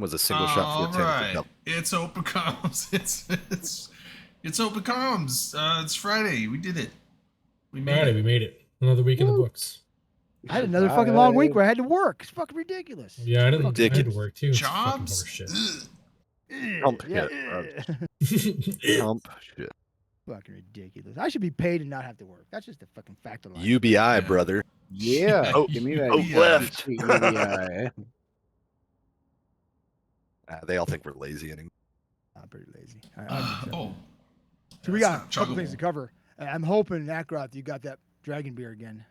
Was a single shot All 410 for right, double. it's open comms. It's open comms. It's Friday. We did it. We made Friday, it. we made it. Another week in the books. I had another fucking long week where I had to work. It's fucking ridiculous. Yeah, I didn't. I had to Ridiculous. work too. It's fucking Jobs. horseshit. Hump Yeah, shit, Hump shit. fucking ridiculous. I should be paid and not have to work. That's just a fucking fact of life. UBI, brother. Yeah, Oh, give me that. oh, left. sweet UBI. They all think we're lazy anymore. I'm pretty lazy. Oh. So we That's got not a couple things to chuggable. cover. I'm hoping, Ackroth, you got that dragon beer again.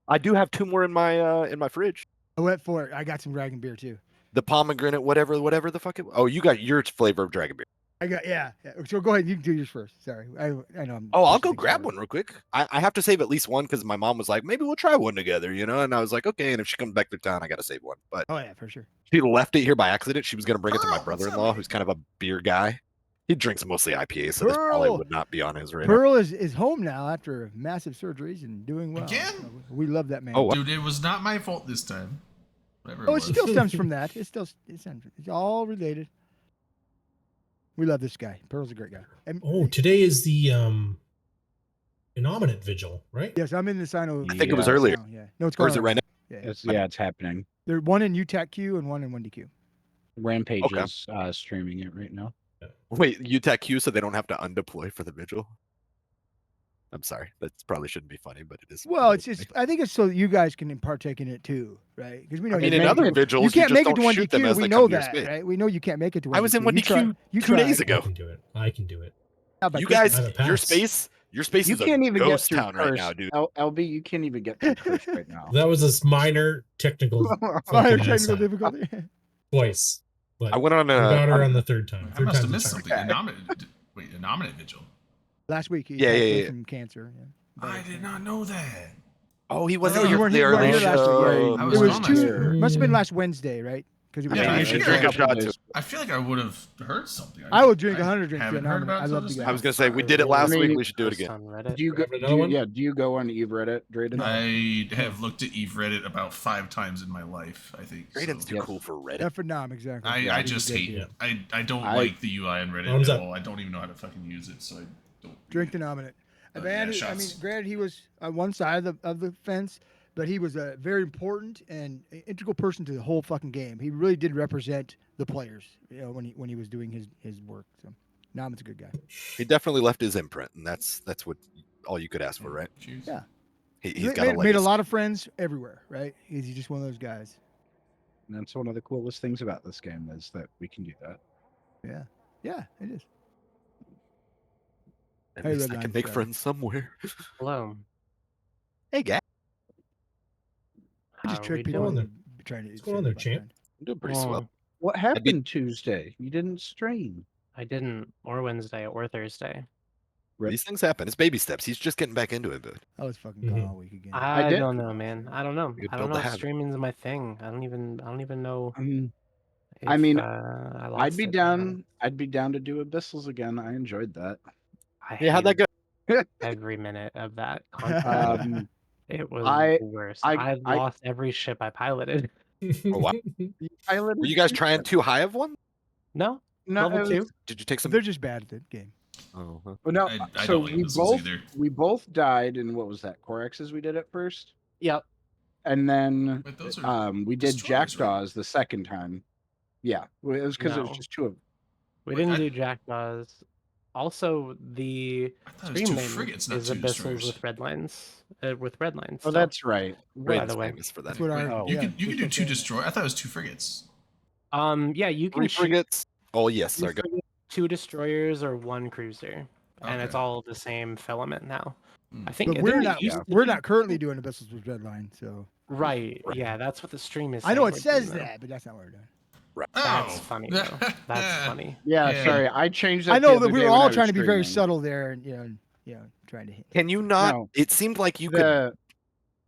I do have 2 more in my fridge. I went for it. I got some dragon beer too. The pomegranate, whatever the fuck it. Oh, you got your flavor of dragon beer. I got yeah. So go ahead. You can do yours first. Sorry. I know. Oh, I'll go grab one real quick. I have to save at least one because my mom was like, maybe we'll try one together, you know. And I was like, okay. And if she comes back to town, I gotta save one. But Oh yeah, for sure. she left it here by accident. She was gonna bring it to my Pearl, what's up, brother-in-law, man? who's kind of a beer guy. He drinks mostly IPA, so this probably Pearl. would not be on his radar. Pearl is home now after massive surgeries and doing well. Again? So we love that man. Oh, wow. Dude, it was not my fault this time. Whatever Oh, it it was. still stems from that. It's all related. We love this guy. Pearl's a great guy. And Oh, today is the Innominate Vigil, right? yes, I'm in the Sino. I think it was Yeah. earlier. Yeah. No, it's Or going is it on right now? Yeah. It's happening. There's one in UTAC Q and one in 1DQ. Rampage Okay. is streaming it right now. Wait, UTAC Q, so they don't have to undeploy for the vigil? I'm sorry. That probably shouldn't be funny, but it is. Well, it's just I think it's so you guys can partake in it too, right? Because we know I mean, you in can't other make it- vigils, you can't just make it to don't 1 shoot them DQ. as We they know come to your that, space. right? We know you can't make it to 1 I was in DQ. 1DQ You 2 days tried. I ago. can do it. I can do it. How about You Christmas? guys, I have a your pass. space You is can't a even get ghost through town right curse. now, dude. LB, you can't even get through curse right now. That was this minor technical Minor fucking technical asset. difficulty. Twice. But I went on we got her a. on the third time. I Third must have time's missed a charm. something. Innominate Vigil. Last week, he Yeah, passed yeah, away yeah. from cancer. Yeah. I did not know that. Oh, he No, wasn't you here weren't for the here- you weren't early here last week, show. I It was was gone two. last year. Must have been last Wednesday, right? Because it was. Yeah, Yeah, I you think should drink a shot too. I feel like I would have heard something. I will drink 100 drinks. Haven't Yeah, heard about I it love till the just guy. I was gonna say we did it last mean, week. We should do it again. On Reddit. Do you go? Grab another one? Do you go on Eve Reddit, Drayden? I have looked at Eve Reddit about 5 times in my life, I think. Drayden's too Yep. cool for Reddit. F-Nom, exactly. I just hate Yeah. it. I don't I- like the UI on Reddit Thumbs at up. all. I don't even know how to fucking use it, so I don't. Drink the nominate. Yeah, Man, I mean, shots. granted, he was on one side of the fence, but he was a very important and integral person to the whole fucking game. He really did represent the players, you know, when he was doing his work. So, Nomin's a good guy. He definitely left his imprint, and that's what all you could ask for, right? Cheers. Yeah. He's got a Made a legacy. lot of friends everywhere, right? He's just one of those guys. And that's one of the coolest things about this game is that we can do that. Yeah, it is. At Hey, least I Redline, can make sorry. friends somewhere. Hello. Hey, guy. I just How trick we people doing? into trying to. What's going on there, champ? I'm doing pretty Well, swell. What be- happened Tuesday? You didn't stream. I didn't, or Wednesday, or Thursday. These things happen. It's baby steps. He's just getting back into it, but I was fucking Mhm. gone all week again. I did- don't know, man. I don't know. You could I don't build know the if habit. streaming's my thing. I don't even know. I If, mean, I I'd lost be it. down. I'd be down to do Abyssals again. I enjoyed that. I yeah, how'd that go? hated every minute of that content. Um, It was I- the worst. I- I lost every ship I piloted. wow. Were you guys trying too high of one? No, No, level it 2. was- Did you take some? They're just bad at the game. Oh, huh. Well, no. I So don't like we missiles both either. we both died in what was that? Core X's we did at first, Yep. and then But those are we did destroyers, right? Jackdaws the second time. Yeah, well, it was because it was No. just two of. We Wait, didn't I- do Jackdaws. Also, the I thought it was stream 2 name frigates, not is 2 Abyssals destroyers. with red lines. With red lines. Oh, still. that's right. by Raiden's the way. famous for that. That's what I. Oh. You yeah, could just do like 2 that. destroy. I thought it was 2 frigates. Yeah, you can 3 shoot frigates. Oh yes, 2 sorry. Go. frigates, 2 destroyers or 1 cruiser, and it's Okay. all the same filament now. Hmm. I think But it we're didn't not. used to We're be- not currently doing Abyssals with red line, so Right. Right. Yeah, that's what the stream is. I know saying it we're says doing now. that, but that's not what we're doing. That's Oh. funny though. That's funny. Yeah, Yeah. sorry, I changed that. I the know other that we day were when I all was trying to be very streaming. subtle there, and trying to hit. Can you not? No. It seemed like you could, The,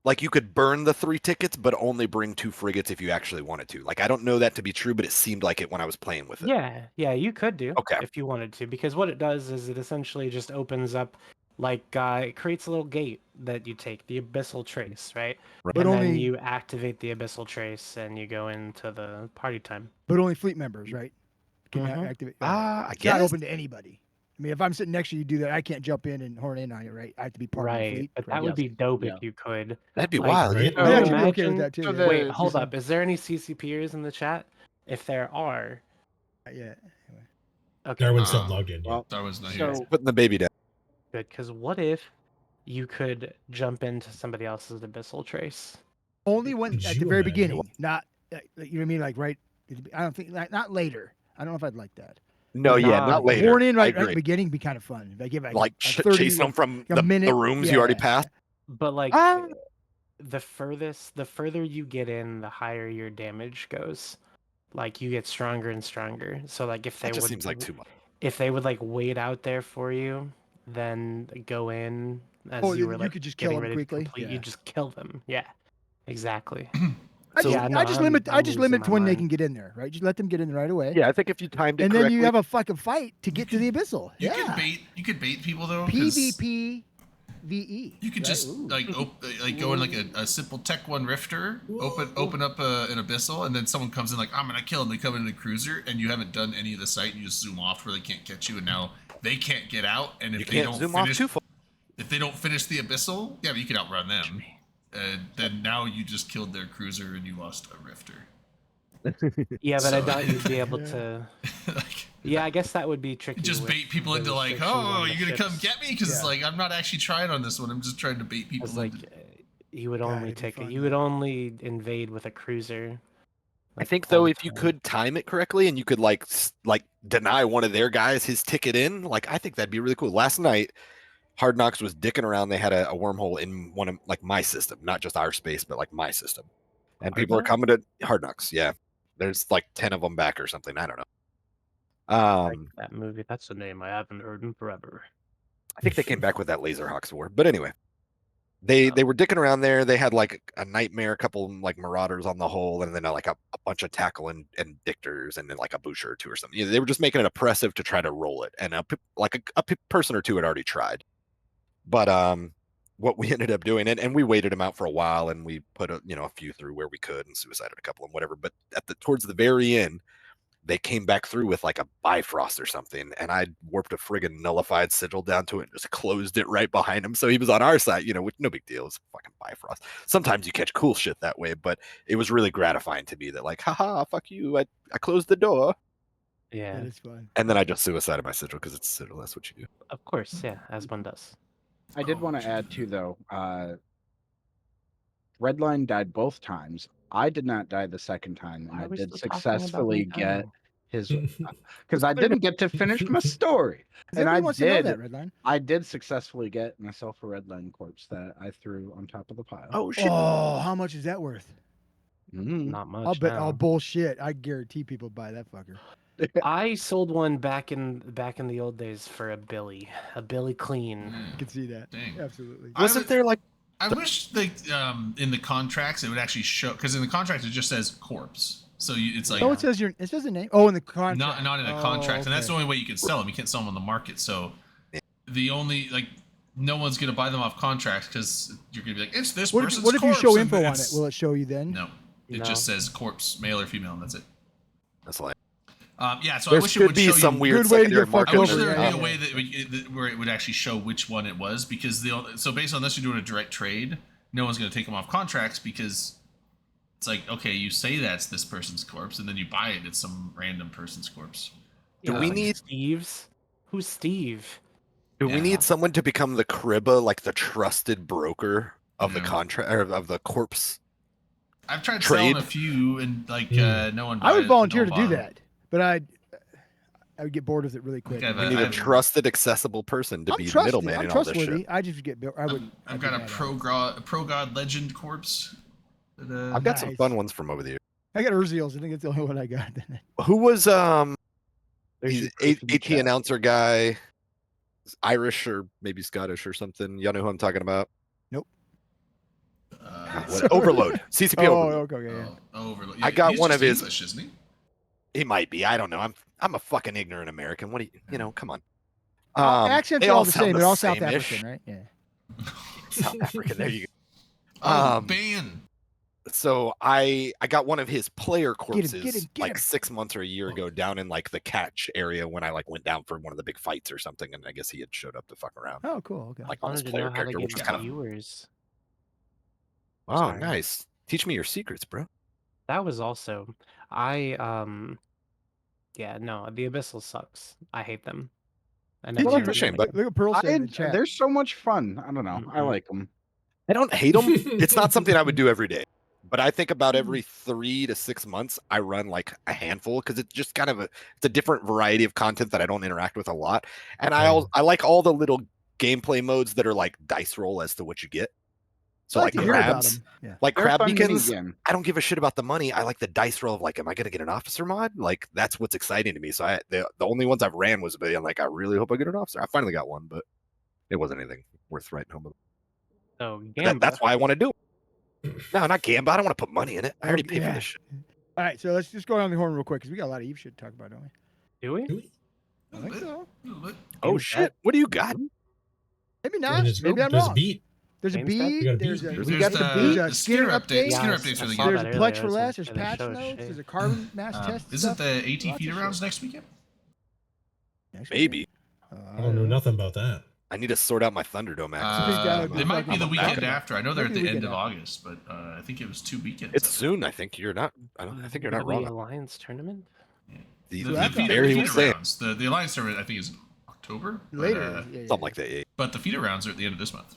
like you could burn the 3 tickets, but only bring 2 frigates if you actually wanted to. Like I don't know that to be true, but it seemed like it when I was playing with it. Yeah, you could do Okay. if you wanted to, because what it does is it essentially just opens up Like it creates a little gate that you take, the Abyssal Trace, right? Right. But and then only- you activate the Abyssal Trace and you go into the party time. But only fleet members, right? Can Mhm. activate. I It's not guess. open to anybody. I mean, if I'm sitting next to you, do that. I can't jump in and horn in on you, right? I have to be part of the Right, fleet. but right? that would Yes. be dope Yeah. if you could. That'd be Like, wild. right? Yeah. I'd So actually be okay with imagine- that too. so yeah. the- Wait, hold so- up. Is there any CCPers in the chat? If there are, Yeah. okay, Darwin's not Uh, logged in yet. Well, Darwin's not here. so Putting the baby down. good. Because what if you could jump into somebody else's Abyssal Trace? Only when Could at you the very imagine? beginning, not you know what I mean, like right. I don't think not later. I don't know if I'd like that. No, yeah, Nah, not the later. Horn in I right at the agree. beginning would be kind of fun. If I give Like a 30, chasing them from a the minute, rooms you already yeah. passed. But like Ah. the further you get in, the higher your damage goes. Like you get stronger and stronger. So like if they That just would seems like too much. if they would like wait out there for you, then go in as Oh, you were you like could just kill getting them ready quickly? to complete. Yeah. You just kill them. Yeah, exactly. I So- just, Yeah, no, I just I'm- limit. I I'm just losing limit my to when they mind. can get in there, right? Just let them get in right away. Yeah, I think if you timed it And then correctly. you have a fucking fight to get to the abyssal. You yeah. could bait people though. 'cause PvP, VE. You could right? just Ooh. like go in like a simple Tech 1 Rifter, open up an abyssal, and then someone comes in like I'm gonna kill them. They come in a cruiser, and you haven't done any of the sight. You just zoom off where they can't catch you, and now they can't get out. And if you they can't don't zoom off finish, too far. if they don't finish the abyssal, yeah, but you can outrun them. And then now you just killed their cruiser and you lost a Rifter. Yeah, but I So- doubt you'd be able Yeah. to. Like, Yeah, I guess that would be tricky. just with bait people into the like, restrictions oh, on the you're gonna come ships. get me because Yeah. like I'm not actually trying on this one. I'm just trying to bait people. It's like into- you would God, only it'd be take it. fun, You though. would only invade with a cruiser. I like, think all though, the if you time. could time it correctly and you could like deny one of their guys his ticket in, like I think that'd be really cool. Last night, Hard Knocks was dicking around. They had a wormhole in one of like my system, not just our space, but like my system, and people are coming to Hard Knocks. Yeah, there's like 10 of them back or something. I don't know. Like that movie. That's a name I haven't heard in forever. I think they came back with that Laserhawks war. But anyway, they were dicking around there. They had like a nightmare, a couple like marauders on the hole, and then like a bunch of tackle and dictors, and then like a boucher or two or something. You know, they were just making it oppressive to try to roll it, and a person or two had already tried. But what we ended up doing, and we waited them out for a while, and we put a few through where we could, and suicided a couple and whatever. But towards the very end, they came back through with like a Bifrost or something, and I warped a friggin' nullified sigil down to it and just closed it right behind him. So he was on our side, which no big deal. It's fucking Bifrost. Sometimes you catch cool shit that way, but it was really gratifying to me that like, haha, fuck you. I closed the door. Yeah, That is fun. And then I just suicided my sigil because it's a sigil. That's what you do. of course. Yeah, as one does. I did want to add too, though. Redline died both times. I did not die the second time, and Why I are we did still talking about successfully me get dying? his because I didn't get to finish my story, 'Cause and everybody I wants to know did. that, Redline. I did successfully get myself a redline corpse that I threw on top of the pile. Oh shit. Oh, how much is that worth? Mhm. Not much. I'll bet. now. Oh, bullshit! I guarantee people buy that fucker. I sold one back in the old days for a Billy clean. I can see that. Dang. Absolutely. I Wasn't would- there like I wish like in the contracts it would actually show because in the contract it just says corpse, so it's like Oh, it says it says a name. Oh, in the contract. not in a Oh, contract, and that's the okay. only way you can sell them. You can't sell them on the market, so the only no one's gonna buy them off contracts because you're gonna be like it's this What person's if, what if you corpse, show and info on it? it's- Will it show you then? No, it No. just says corpse, male or female, and that's it. that's like Yeah, so there I wish it should would be show some you. weird Good way to secondary get fucked I market. wish over, there would yeah, be a yeah. way where it would actually show which one it was because so basically unless you're doing a direct trade, no one's going to take them off contracts because it's like okay, you say that's this person's corpse and then you buy it, it's some random person's corpse. Do Yeah, we like need- Steve's? Who's Steve? Do we Yeah. need someone to become the Cribba, like the trusted broker of the Yeah. contract or of the corpse? I've tried selling Trade. a few and no one. I would buy- volunteer no to one do bought 'em. that, but I would get bored with it really quick. Okay, We but need I a have- trusted, accessible person to be the middleman I'm in all this trustworthy. shit. I just get. I would. I've I'd got be a bad at it. pro god legend corpse. That, I've got some Nice. fun ones from over the years. I got Urziels. I think that's the only one I got. Who was There's he's your proof in the AT chat. announcer guy, Irish or maybe Scottish or something. Y'all know who I'm talking about? Sorry. Overload. CCP Oh, Overload. okay, yeah. Overload. I got he's one just of his- English, isn't he? He might be. I don't know. I'm a fucking ignorant American. What do you know? Come on. Accents they are all all the sound same. the They're all South same-ish. African, right? Yeah. South African. There you go. Oh, ban. So I got one of his player corpses get like him. 6 months or a year ago down in like the catch area when I like went down for one of the big fights or something, and I guess he had showed up to fuck around Oh, cool. Okay. like I on his wanted to player know how to character, get which was kind of viewers. oh Sorry. nice. Teach me your secrets, bro. That was also yeah, no, the Abyssal sucks. I hate them. I Well, never that's a really shame, liked but Look at Pearl said in the chat. They're so much fun. I don't know. I Mhm. like them. I don't hate them. It's not something I would do every day, but I think about Hmm. every 3 to 6 months I run like a handful because it's just kind of it's a different variety of content that I don't interact with a lot, and I like all the little gameplay modes that are like dice roll as to what you get. So I like like to hear about crabs, them. Yeah. like They're a crab fun mini beacons. game. I don't give a shit about the money. I like the dice roll of like, am I gonna get an officer mod? Like that's what's exciting to me. So the only ones I've ran was being like, I really hope I get an officer. I finally got one, but it wasn't anything worth writing home about. So But Gamba. that's why I want to do it. No, not Gamba. I don't want to put money in it. I already paid for Yeah. this shit. All right, so let's just go around the horn real quick because we got a lot of Eve shit to talk about, don't we? Do we? Do we? I think so. Oh Game's shit! dead. What do you got? Maybe And not. there's, Maybe I'm there's a wrong. beat. There's a Game's dead? beat. We got a There's beat. a, There's we got the there's a Skinner Skinner update. update. Skinner I updates for the saw game. There's that a earlier. pledge I for was less. like, There's yeah, the patch show's notes. shit. There's a carbon mass test. Isn't stuff. the AT Lots feeder of rounds shit. next weekend? Next Maybe. weekend. I don't know nothing about that. I need to sort out my Thunderdome access. down It might be the I'm weekend about- after. I know they're at Might be the the end of weekend August, but I think it was 2 weekends. It's soon. I think you're not. I think you're not The wrong. Alliance tournament? The, The, So the that's feeder, very the feeder insane. rounds. The Alliance tournament, I think, is in October. Later. But, yeah, Something like that. Yeah. but the feeder rounds are at the end of this month.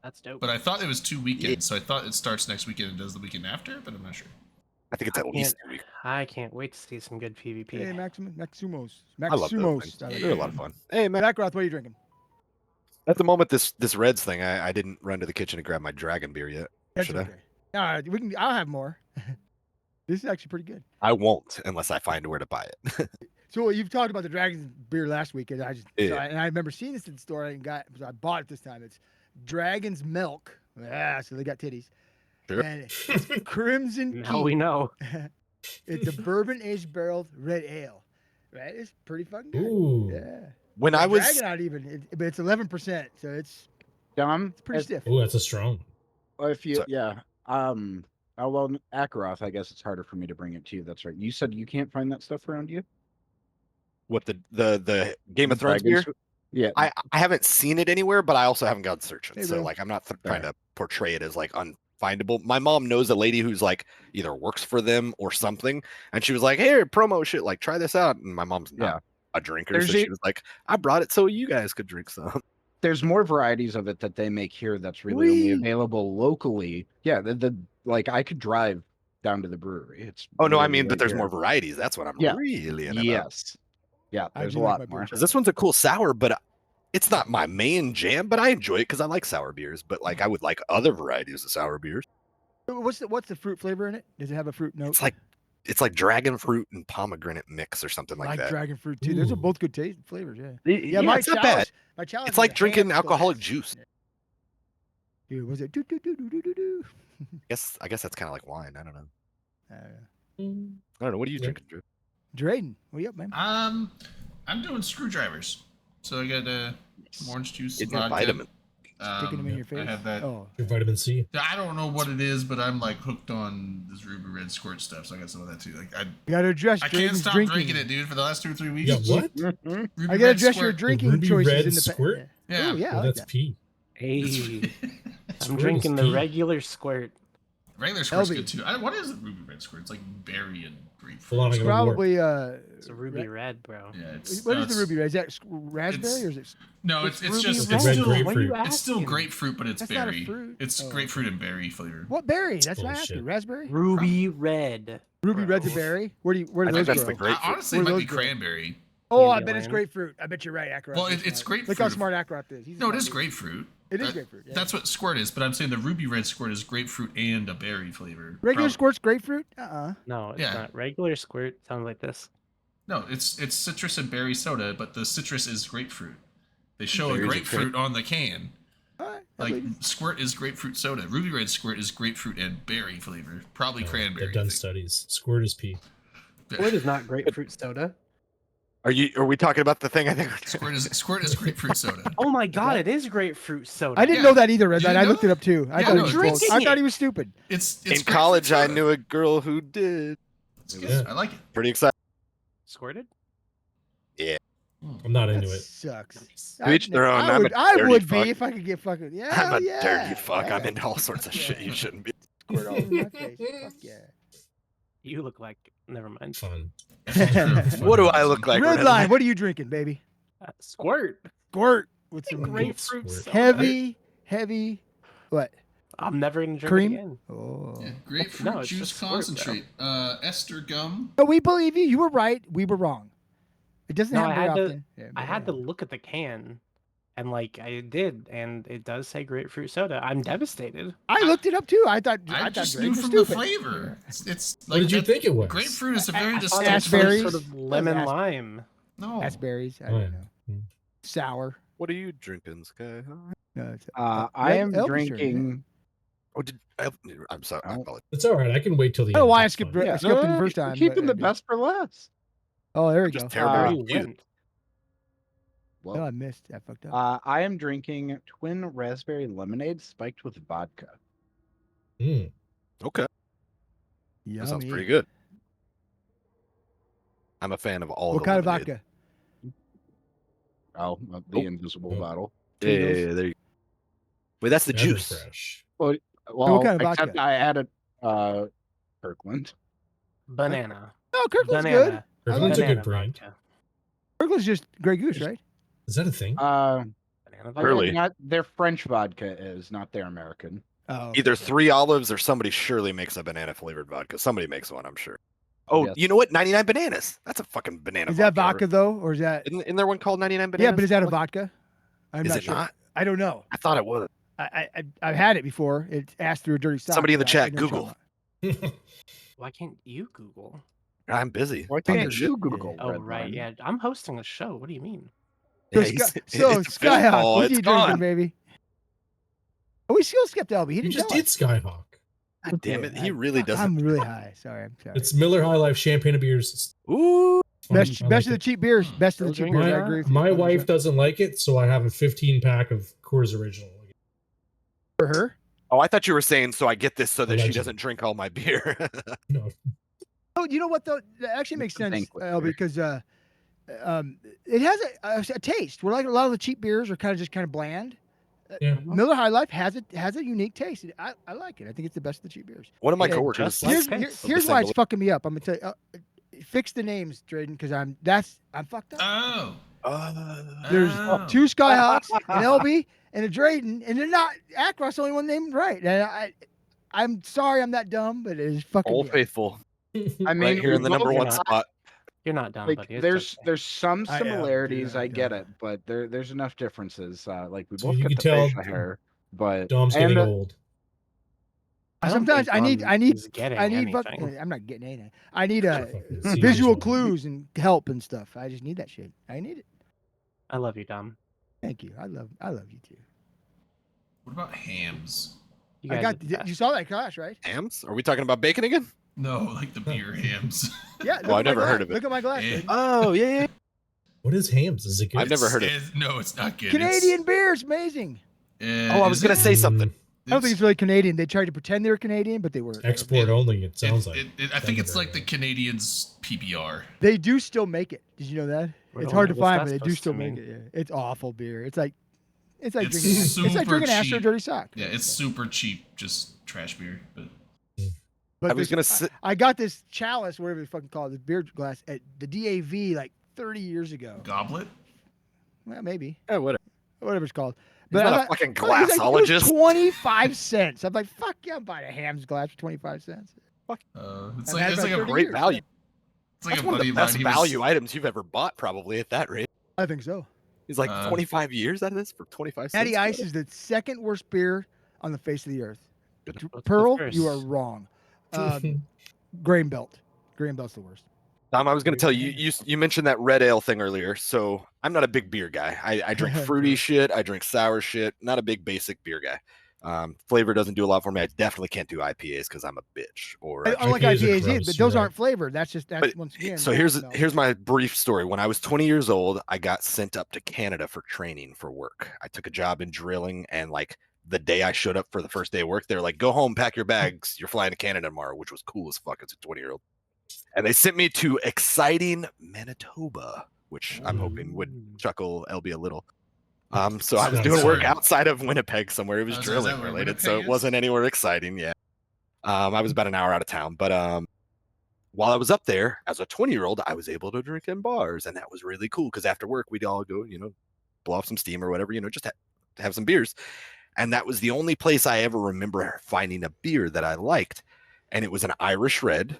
That's dope. But I thought it was 2 weekends, so I thought it starts next weekend and does the weekend after, but I'm not sure. I think it's at least 2 weeks. I can't wait to see some good PvP. Hey, Maximos. I love those Maximos. things. I like They're a it. lot of fun. Hey man, Backroth, what are you drinking? at the moment this Reds thing, I didn't run to the kitchen to grab my dragon beer yet. That's Should okay. All right, we can. I'll have more. This is actually pretty good. I won't unless I find where to buy it. So you've talked about the Dragon's beer last week, and I just Yeah. and I remember seeing this in the store and I bought it this time. It's Dragon's Milk. Yeah, so they got titties. Sure. And it's Crimson Now we Peak. know. It's a bourbon aged barreled red ale. Right? It's pretty fucking good. Ooh. Yeah. When The I was Dragon not even, but it's 11%, so it's Dom, pretty stiff. Ooh, that's a strong. if you Sorry. yeah. Oh well, Akaroth, I guess it's harder for me to bring it to you. That's right. You said you can't find that stuff around you. what the Game of Thrones Dragons- beer, Yeah. I haven't seen it anywhere, but I also haven't gone searching. Hey, So bro. like I'm not trying to portray it as like unfindable. My mom knows a lady who's like either works for them or something, and she was like, "Hey, promo shit, like try this out." And my mom's not a drinker, There's so a- she was like, "I brought it so you guys could drink some." There's more varieties of it that they make here that's really only Whee! available locally. Yeah, the like I could drive down to the brewery. It's Oh no, I literally mean, but right there's here. more varieties. That's what I'm Yeah. really in about. Yes. Yeah, I there's do a like lot my more. beer. 'Cause this one's a cool sour, but it's not my main jam. But I enjoy it because I like sour beers. But like, I would like other varieties of sour beers. What's the fruit flavor in it? Does it have a fruit note? It's like dragon fruit and pomegranate mix or something like that. dragon fruit too. Those are Ooh. both good taste flavors. Yeah. Yeah, my it's not bad. My challenge. It's was like a drinking ham alcoholic glass. juice. Dude, was it do do do do do do do? I guess that's kind of like wine. I don't know. Uh, I don't know. What are you Yeah. drinking, Drew? Drayden, what you up, man? I'm doing screwdrivers. So I got some orange juice, It's some a vodka. vitamin. Sticking them in your face. I have that. Oh, Your vitamin C. I don't know what it is, but I'm like hooked on this Ruby Red Squirt stuff, so I got some of that too. Like you gotta address. I can't Drayden's stop drinking it, dude, for the last 2 or 3 weeks. Yeah, what? Ruby I gotta Red address your Squirt. drinking Ruby choices Red in the Squirt? Yeah. Ooh, yeah, I Oh, like that's that. P. Hey, Squirt I'm is drinking the pee. regular squirt. Regular Squirt's LV. good too. What is it, Ruby Red Squirt? It's like berry and grapefruit. Hold on, I It's gotta work. probably It's a ruby red, bro. Yeah, it's What no, is the it's- ruby red? Is that raspberry or is it? No, It's it's ruby just red. it's Red still grapefruit. What are you it's still asking? grapefruit, but it's That's not a berry. fruit. It's Oh. grapefruit and berry flavor. What berry? That's what I asked you. Bullshit. Raspberry. Ruby red. Ruby bro. red's a berry. Where do I those think that's grow? the grapefruit. Honestly, it Where might those be grow? cranberry. Oh, I Candy bet it's land. grapefruit. I bet you're right, Ackroth. Well, is it's smart. Look how grapefruit. smart Ackroth is. He's No, it smart is dude. grapefruit. It is That- grapefruit. Yeah. That's what Squirt is, but I'm saying the Ruby Red Squirt is grapefruit and a berry flavor. Regular Prob- squirt's grapefruit. No, it's Yeah. not. Regular squirt sounds like this. No, it's citrus and berry soda, but the citrus is grapefruit. They show Berries a are grapefruit on the can. All right. I Like believe you. Squirt is grapefruit soda. Ruby Red Squirt is grapefruit and berry flavor. Probably No, cranberry. They've done I think. studies. Squirt is P. Squirt is not grapefruit soda. Are we talking about the thing? I think. Squirt is grapefruit soda. Oh my god, it is grapefruit soda. I didn't Yeah. know that either, Red You Light. didn't I know looked it that? up too. I Yeah, thought no, he was drinking close. I thought it. he was stupid. It's In grapefruit college, I soda. knew a girl who did. It's good. Yeah. I like it. Pretty excited. Squirted? I'm not That into it. sucks. Nice. To each their own. I I'm would, a I dirty would fuck. be if I could get fucking. Yeah, I'm a yeah, dirty fuck. yeah. I'm into all sorts of shit you Yeah. shouldn't be. Squirt all over my face. Fuck yeah. You look like. Never mind. Fun. What do I look like? Red Line, what are you drinking, baby? Squirt. Squirt with some Grapefruit Squirt. soda. heavy. What? I'm never gonna drink Cream? it again. Oh. Yeah, grapefruit No, it's juice just squirt, bro. concentrate. Ester gum. No, we believe you. You were right. We were wrong. It doesn't No, happen I very had to- often. Yeah, I but had to yeah. look at the can, and like I did, and it does say grapefruit soda. I'm devastated. I looked it up too. I thought I thought just Drake knew was from stupid. the flavor. It's What like did you that- think it was? Grapefruit is a very I thought distinct it was some Raspberries? sort of lemon Asp- lime. No. Raspberries. I Oh, don't yeah. know. Sour. What are you drinking, Sky? No, it's, I Red- am Elvis shirt, drinking. Oh, I'm sorry. I Oh. apologize. It's all right. I can wait till the I don't know end. why I That's skipped fine. I skipped it the no, first you're time. keeping but I the did. best for last. Oh, there we Just go. terrible. Where Uh, you you. went. Oh, I missed. I fucked up. I am drinking twin raspberry lemonade spiked with vodka. Mm. Okay, Yummy. that sounds pretty good. I'm a fan of all. What the kind of lemonade. vodka? Oh, the invisible Oh. bottle. Yeah, yeah, yeah, there you go. Wait, that's the juice. Everfresh. Well, kind of except vodka? I added Kirkland. Banana. Oh, Kirkland's good. Banana. Kirkland's a Banana good brand. vodka. Kirkland's just Grey Goose, right? Is that a thing? Banana vodka. Early. Not their French vodka is not their American. Oh, Either okay. 3 Olives or somebody surely makes a banana flavored vodka. Somebody makes one, I'm sure. Oh, Yes. you know what? 99 bananas. That's a fucking banana. Is that vodka though, or is that? Isn't there one called 99 bananas? Yeah, but is that a vodka? I'm Is not it sure. not? I don't know. I thought it was. I've had it before. It's asked through a dirty sock. Somebody in the but I chat, know what Google. you're talking Why can't you Google? I'm busy. Why Talking can't shit. you Google? Oh Red right, Line? yeah. I'm hosting a show. What do you mean? about. Yeah, So, it's Skyhawk, baseball, what's he it's drinking, gone. baby? Oh, we still skipped LB. He You didn't just tell did us. Skyhawk. God damn it. He I- really doesn't. I'm really high. Sorry. I'm sorry. It's Miller High Life Champagne of Beers. It's Ooh. fun. Best, I best like of the it. cheap beers. Best of the Those cheap are beers. I my- agree with you. My 100%. wife doesn't like it, so I have a 15 pack of Coors Original. For her? Oh, I thought you were saying so I get this so that she Allegedly. doesn't drink all my beer. No, Oh, you know what though? That actually makes It's a sense, banquet beer. because it has a taste. Where like a lot of the cheap beers are kind of bland. yeah. Miller High Life has a unique taste. I like it. I think it's the best of the cheap beers. One of my Yeah, coworkers. just like Here's Pence. here's why it's fucking me up. I'm gonna tell you. Fix the names, Drayden, because I'm fucked up. Oh. There's Oh. 2 Skyhawks, an LB, and a Drayden, and they're not. Akros the only one named right. And I'm sorry, I'm that dumb, but it is fucking. Old me up. Faithful. I mean, Right here in the we number both- one not. spot. You're not dumb, Like, buddy. It's there's okay. there's some I am, dude, similarities. I I get know. it, but there's enough differences. Like we So both you got can the tell facial hair, but Dom's and, getting old. I don't Sometimes think I need Dom is getting fucking. anything. I'm not getting anything. I need Fucking serious visual one. clues and help and stuff. I just need that shit. I need it. I love you, Dom. Thank you. I love you too. What about hams? You I guys got are the best. you saw that clash, right? Hams? Are we talking about bacon again? No, like the beer hams. Yeah. Well, I look at my never heard glass. of it. Look at my glass. Eh. baby. Oh, yeah. What is Hams? Is it good? I've never heard of it. No, it's not good. Canadian beer is amazing. Oh, I was going to say something. I don't think it's really Canadian. They tried to pretend they were Canadian, but they were. Export only. It sounds like. I think it's like the Canadians PBR. They do still make it. Did you know that? What It's the hard to hell was find, that but they do supposed still to make mean? it. Yeah. It's awful beer. It's like It's drinking. It's like super drinking Astro cheap. Dirty Sock. Yeah, it's super cheap, just trash beer. But But I was this- going to say. I got this chalice, whatever they fucking call it, this beer glass at the DAV like 30 years ago. goblet. Well, maybe Yeah, whatever. whatever it's called. He's not I a thought- fucking I thought it was like, it was glassologist. 25 cents. I'm like, fuck yeah, I'm buying a Ham's glass for 25 cents. It's I've like had it's about like a 30 Great years. value. it's like That's a one of buddy the of mine. best He was, value items you've ever bought, probably at that rate. I think so. He's like 25 years out of this for 25 cents. Natty Ice is the second worst beer on the face of the earth. Good. What's the Pearl, first? you are wrong. Grain Belt. Grain Belt's the worst. Tom, I was going to tell you, you mentioned that red ale thing earlier. So I'm not a big beer guy. I drink fruity shit. I drink sour shit. Not a big basic beer guy. Flavor doesn't do a lot for me. I definitely can't do IPAs because I'm a bitch. Or I like IPAs are IPAs, gross, but you're those right. aren't flavored. That's But once again. so malt milk. here's my brief story. When I was 20 years old, I got sent up to Canada for training for work. I took a job in drilling, and like the day I showed up for the first day of work, they're like, "Go home, pack your bags. You're flying to Canada tomorrow," which was cool as fuck as a 20-year-old. And they sent me to exciting Manitoba, which I'm hoping would chuckle LB a little. So I It's was not doing work exciting. outside of Winnipeg somewhere. It was Oh, so is that drilling where related, so Winnipeg it is? wasn't anywhere exciting yet. I was about an hour out of town, but while I was up there as a 20-year-old, I was able to drink in bars, and that was really cool because after work we'd all go, blow off some steam or whatever, just have some beers. And that was the only place I ever remember finding a beer that I liked, and it was an Irish Red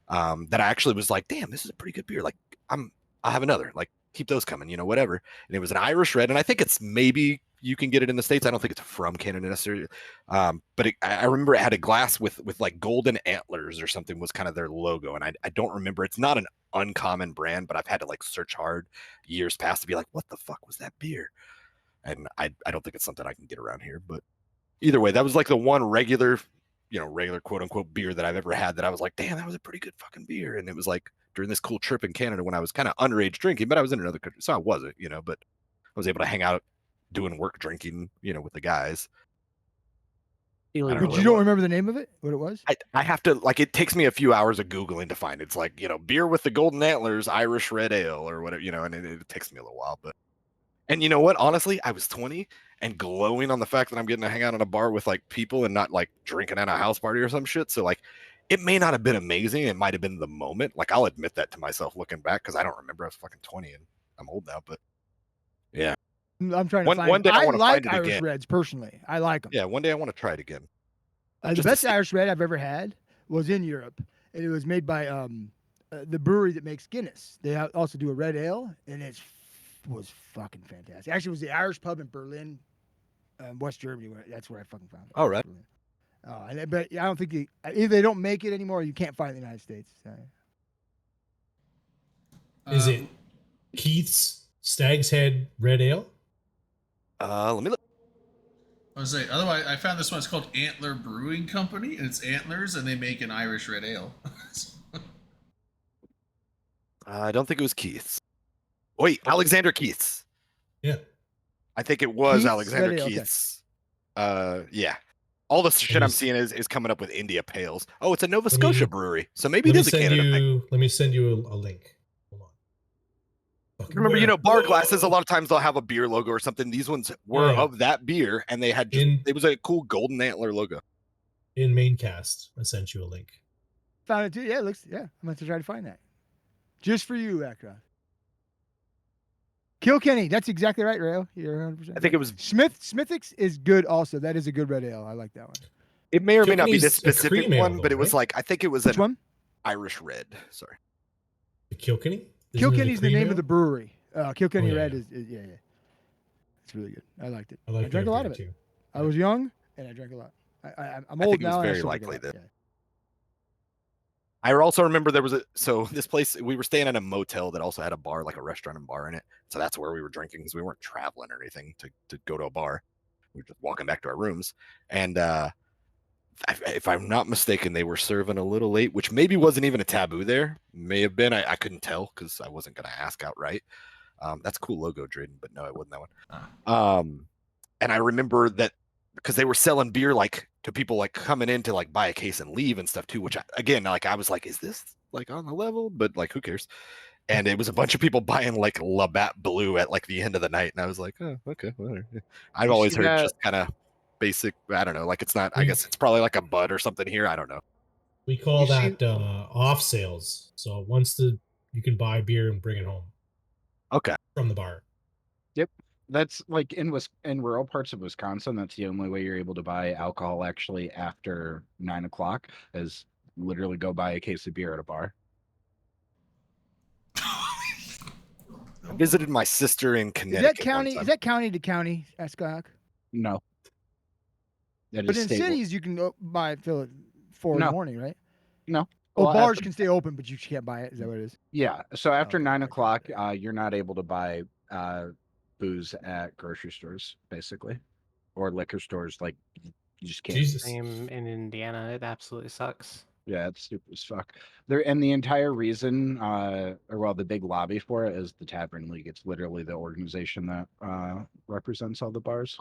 that I actually was like, damn, this is a pretty good beer. Like I'll have another. Like keep those coming, whatever. And it was an Irish Red, and I think it's maybe you can get it in the States. I don't think it's from Canada necessarily, but I remember it had a glass with like golden antlers or something was kind of their logo, and I don't remember. It's not an uncommon brand, but I've had to like search hard years past to be like, what the fuck was that beer? And I don't think it's something I can get around here. But either way, that was like the one regular quote unquote beer that I've ever had that I was like, damn, that was a pretty good fucking beer. And it was like during this cool trip in Canada when I was kind of underage drinking, but I was in another country, so I wasn't, but I was able to hang out doing work drinking, with the guys. Illegal. I don't know But what you it don't was. remember the name of it? What it was? I have to like it takes me a few hours of Googling to find it. It's like, beer with the golden antlers, Irish red ale or whatever, and it takes me a little while. But and you know what? Honestly, I was 20 and glowing on the fact that I'm getting to hang out in a bar with like people and not like drinking at a house party or some shit. So like it may not have been amazing. It might have been the moment. Like I'll admit that to myself looking back because I don't remember. I was fucking 20 and I'm old now, but yeah. I'm trying to One find. day I I wanna like find it Irish again. Reds personally. I like them. Yeah, one day I want to try it again. The just to best see. Irish Red I've ever had was in Europe, and it was made by the brewery that makes Guinness. They also do a red ale, and was fucking fantastic. Actually, it was the Irish pub in Berlin, West Germany. That's where I fucking found it. All right. Berlin. But I don't think either they don't make it anymore, or you can't find it in the United States. Is it Keith's Stag's Head Red Ale? Let me look. I was say, otherwise, I found this one. It's called Antler Brewing Company, and it's antlers, and they make an Irish red ale. I don't think it was Keith's. Wait, Alexander Keith's. Yeah. I think it was Keith's? Alexander Red ale, okay. Keith's. Yeah. All the shit I'm me- seeing is coming up with India Pales. Oh, it's a Nova Let me- Scotia brewery. So maybe Let it me is a send Canada thing. you. Let me send you a link. Hold on. Fucking Remember, where? bar glasses, a lot of times they'll have a beer logo or something. These ones were Yeah. of that beer, and they had just, it was a cool golden antler logo. In Maincast, I sent you a link. Found it too. Yeah, it looks. Yeah, I'm going to try to find that. Just for you, Akron. Kilkenny. That's exactly right, Rayo. You're 100%. I think it was. Smithwick's is good also. That is a good red ale. I like that one. It may or may not be this Kilkenny's a specific cream ale, one, but though, it was right? like I think it was Which an one? Irish red. Sorry. The Kilkenny? Isn't it a Kilkenny's the cream name ale? of the brewery. Kilkenny Oh, yeah. Red is yeah. It's really good. I liked it. I like drank that a lot beer of it. too. I was young and I drank a lot. I'm I old think it was now. and I very still drink a likely lot. that- Yeah. I also remember there was this place we were staying in a motel that also had a bar, like a restaurant and bar in it. So that's where we were drinking because we weren't traveling or anything to go to a bar. We were just walking back to our rooms. And if I'm not mistaken, they were serving a little late, which maybe wasn't even a taboo there. May have been. I couldn't tell because I wasn't going to ask outright. That's a cool logo, Drayden, but no, it wasn't that one. And I remember that because they were selling beer like to people like coming in to like buy a case and leave and stuff too, which I was like, is this like on the level? But like, who cares? And it was a bunch of people buying like Labatt Blue at like the end of the night, and I was like, oh, okay, whatever. I've You always see heard that- just kind of basic. I don't know, like it's not. I guess it's probably like a Bud or something here. I don't know. We call You see- that off sales. So once you can buy beer and bring it home Okay, from the bar. That's like in rural parts of Wisconsin. That's the only way you're able to buy alcohol actually after 9 o'clock. Is literally go buy a case of beer at a bar. I visited my sister in Is Connecticut. that one county? time. Is that county to county, Skyhawk? No. That But is in state. cities, you can buy it till at 4 in No. the morning, right? No. Oh, Well, bars after- can stay open, but you can't buy it. Is that what it is? Yeah. So after Okay, 9 okay, o'clock, okay. you're not able to buy booze at grocery stores, basically, or liquor stores like You just can't. Jesus. Same in Indiana. It absolutely sucks. Yeah, it's stupid as fuck. There and the entire reason, the big lobby for it is the Tavern League. It's literally the organization that represents all the bars.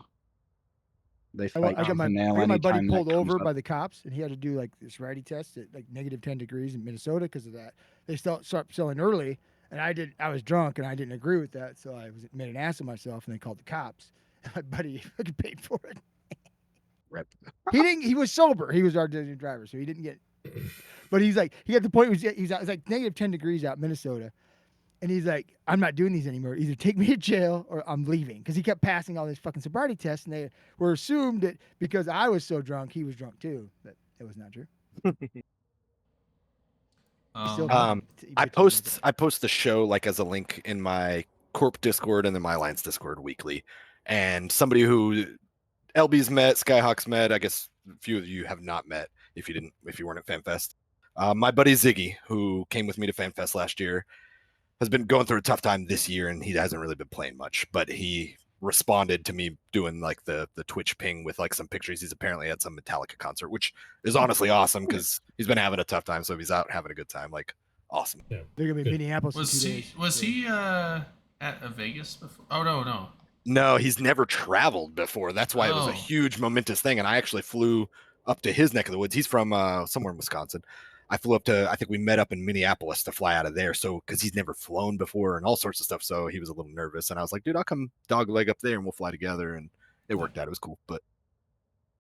They fight I got tooth my, and I nail got my buddy anytime that pulled comes over up. by the cops, and he had to do like this sobriety test at like -10 degrees in Minnesota because of that. They start selling early, and I was drunk, and I didn't agree with that, so I made an ass of myself, and they called the cops. And my buddy fucking paid for it. Rip. He was sober. He was our designated driver, so he didn't get. But he's like, he got the point. He's out. It's like -10 degrees out in Minnesota, and he's like, I'm not doing these anymore. Either take me to jail or I'm leaving, because he kept passing all these fucking sobriety tests, and they were assumed that because I was so drunk, he was drunk too. But it was not true. Still- he I bitches about post the show like as a link in my Corp Discord and then my Alliance Discord weekly. And somebody who LB's met, Skyhawk's met, I guess a few of you have not met if you weren't at FanFest. My buddy Ziggy, who came with me to FanFest last year, has been going through a tough time this year, and he hasn't really been playing much. But he responded to me doing like the Twitch ping with like some pictures. He's apparently at some Metallica concert, which is honestly awesome because he's been having a tough time. So if he's out having a good time, like awesome. They're gonna be in Good. Minneapolis in 2 Was days. he at a Vegas before? Oh no. No, he's never traveled before. That's why it was Oh. a huge momentous thing. And I actually flew up to his neck of the woods. He's from somewhere in Wisconsin. I flew up to, I think we met up in Minneapolis to fly out of there. So, because he's never flown before and all sorts of stuff. So he was a little nervous. And I was like, dude, I'll come dog leg up there and we'll fly together. And it worked out. It was cool. But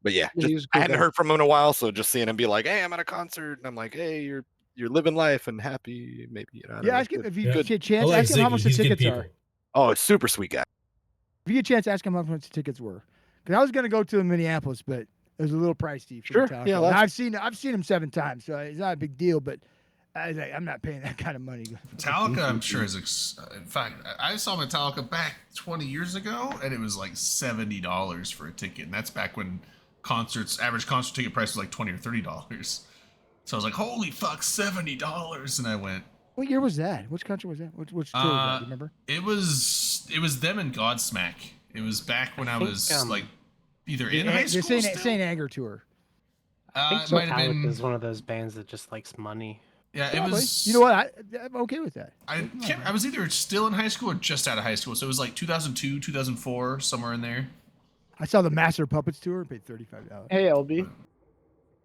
yeah, Yeah, just- he was a I cool hadn't guy. heard from him in a while. So just seeing him be like, hey, I'm at a concert. And I'm like, hey, you're living life and happy. Maybe, you know. I don't Yeah, know. ask him if you Yeah. get a I chance. like Ask him how Ziggy. much the He's good tickets people. are. Oh, it's super sweet guy. If you get a chance, ask him how much the tickets were. Because I was gonna go to Minneapolis, but it was a little pricey. For Sure, Metallica. yeah, And that's- I've seen him 7 times, so it's not a big deal. But I was like, I'm not paying that kind of money. Metallica, I'm sure is. In fact, I saw Metallica back 20 years ago, and it was like $70 for a ticket, and that's back when average concert ticket price was like $20 or $30. So I was like, holy fuck, $70, and I went. What year was that? Which country was that? Which tour was that? Do you remember? It was them and Godsmack. It was back when I think, was like either in high The school. Saint, still? Saint Anger tour. I think It might have Metallica been. is one of those bands that just likes money. Yeah, it Probably. was. You know what? I'm okay with that. I was either still in high school or just out of high school, so it was like 2002, 2004, somewhere in there. I saw the Master of Puppets tour and paid $35. Hey LB,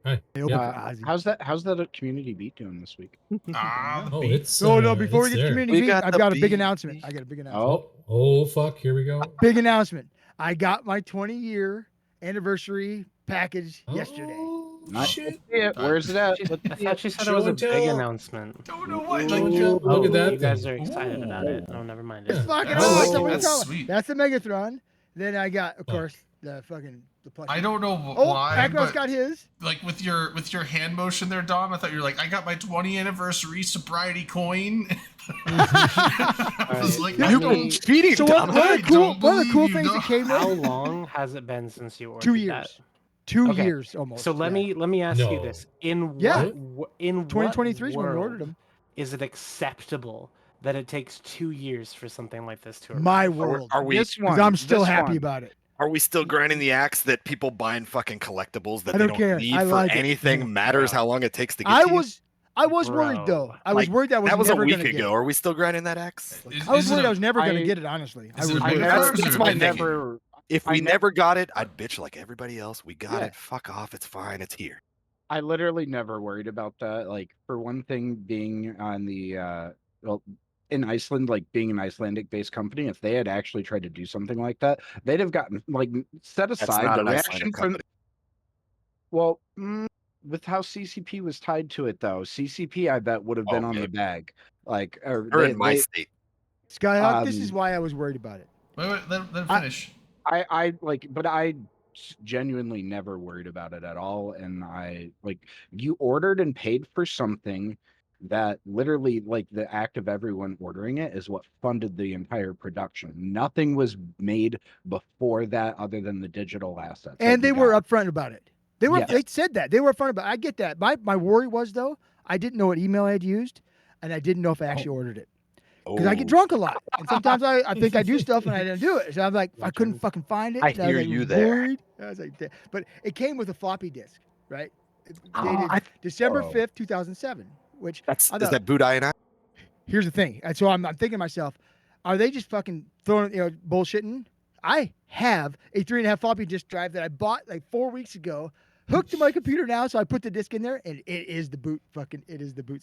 Hi. They opened Yeah. for Ozzy. how's that community beat doing this week? Oh, it's No, before we it's get to there. community We beat, got I've the got a big beat. announcement. I got a big announcement. Oh, fuck! Here we go. Big announcement. I got my 20-year anniversary package yesterday. Oh, Not shit! Yeah, where's it at? I Let's see thought it. you said Show it was a and big tell. announcement. Don't know what. Like, Like, Look at that You guys thing. are excited about it. Oh, never mind. Yeah. Fucking I awesome. like What it. you call That's sweet. That's the Megatron. Then I got, of Oh. course, the plush. I don't know Oh, why, Pac-Man's but got his. like with your hand motion there, Dom. I thought you were like, I got my 20 anniversary sobriety coin. I was like, Alright, I let don't. me- Cheating, So Dom. one of I the cool, don't one of the cool believe things you, that came How with long has it been since you ordered 2 that? years. 2 Okay. years almost. So let yeah. me ask you No. this: in Yeah. in 2023 is what when we world ordered them. is it acceptable that it takes 2 years for something like this to arrive? My world. Are we This one. Because I'm still this happy one. about it. Are we still grinding the axe that people buying fucking collectibles that I they don't don't care. need I for like it. anything matters Bro. how long it takes to get I to you? was worried though. Bro. I was Like, worried that That was a never week gonna get ago. it. Are we still grinding that axe? Is- I was is it worried a- I was never gonna I- get it. Honestly, I is it was a I big worried. never- never, That's my I thing. never, If I we never- never got it, I'd bitch like everybody else. We got Yeah. it. Fuck off. It's fine. It's here. I literally never worried about that. Like for one thing, being on the in Iceland, like being an Icelandic based company, if they had actually tried to do something like that, they'd have gotten like set That's aside not the an reaction Icelandic from. company. Well, with how CCP was tied to it, though, CCP I bet would have been Oh, on the maybe. bag. Like, or They're in my state. Skyhawk, this is Um, why I was worried about it. Wait, let him I- finish. I like, but I genuinely never worried about it at all. And I like, you ordered and paid for something that literally, like, the act of everyone ordering it is what funded the entire production. Nothing was made before that other than the digital assets. that And they you were got. upfront about it. They were. Yes. They said that they were upfront about it. I get that. My worry was though, I didn't know what email I had used, and I didn't know if I actually ordered it. because I get Oh. drunk a lot, and sometimes I think I do stuff and I didn't do it. So I'm like, I couldn't Legend. fucking find it. I and was, hear like, you there. worried. I was like, but it came with a floppy disk, right? Dated I- December oh. 5th, 2007. Which That's I is thought, that Budai and I? here's the thing. And so I'm thinking to myself, are they just fucking throwing, bullshitting? I have a 3.5 floppy disk drive that I bought like 4 weeks ago, hooked to my computer now. So I put the disk in there, and it is the boot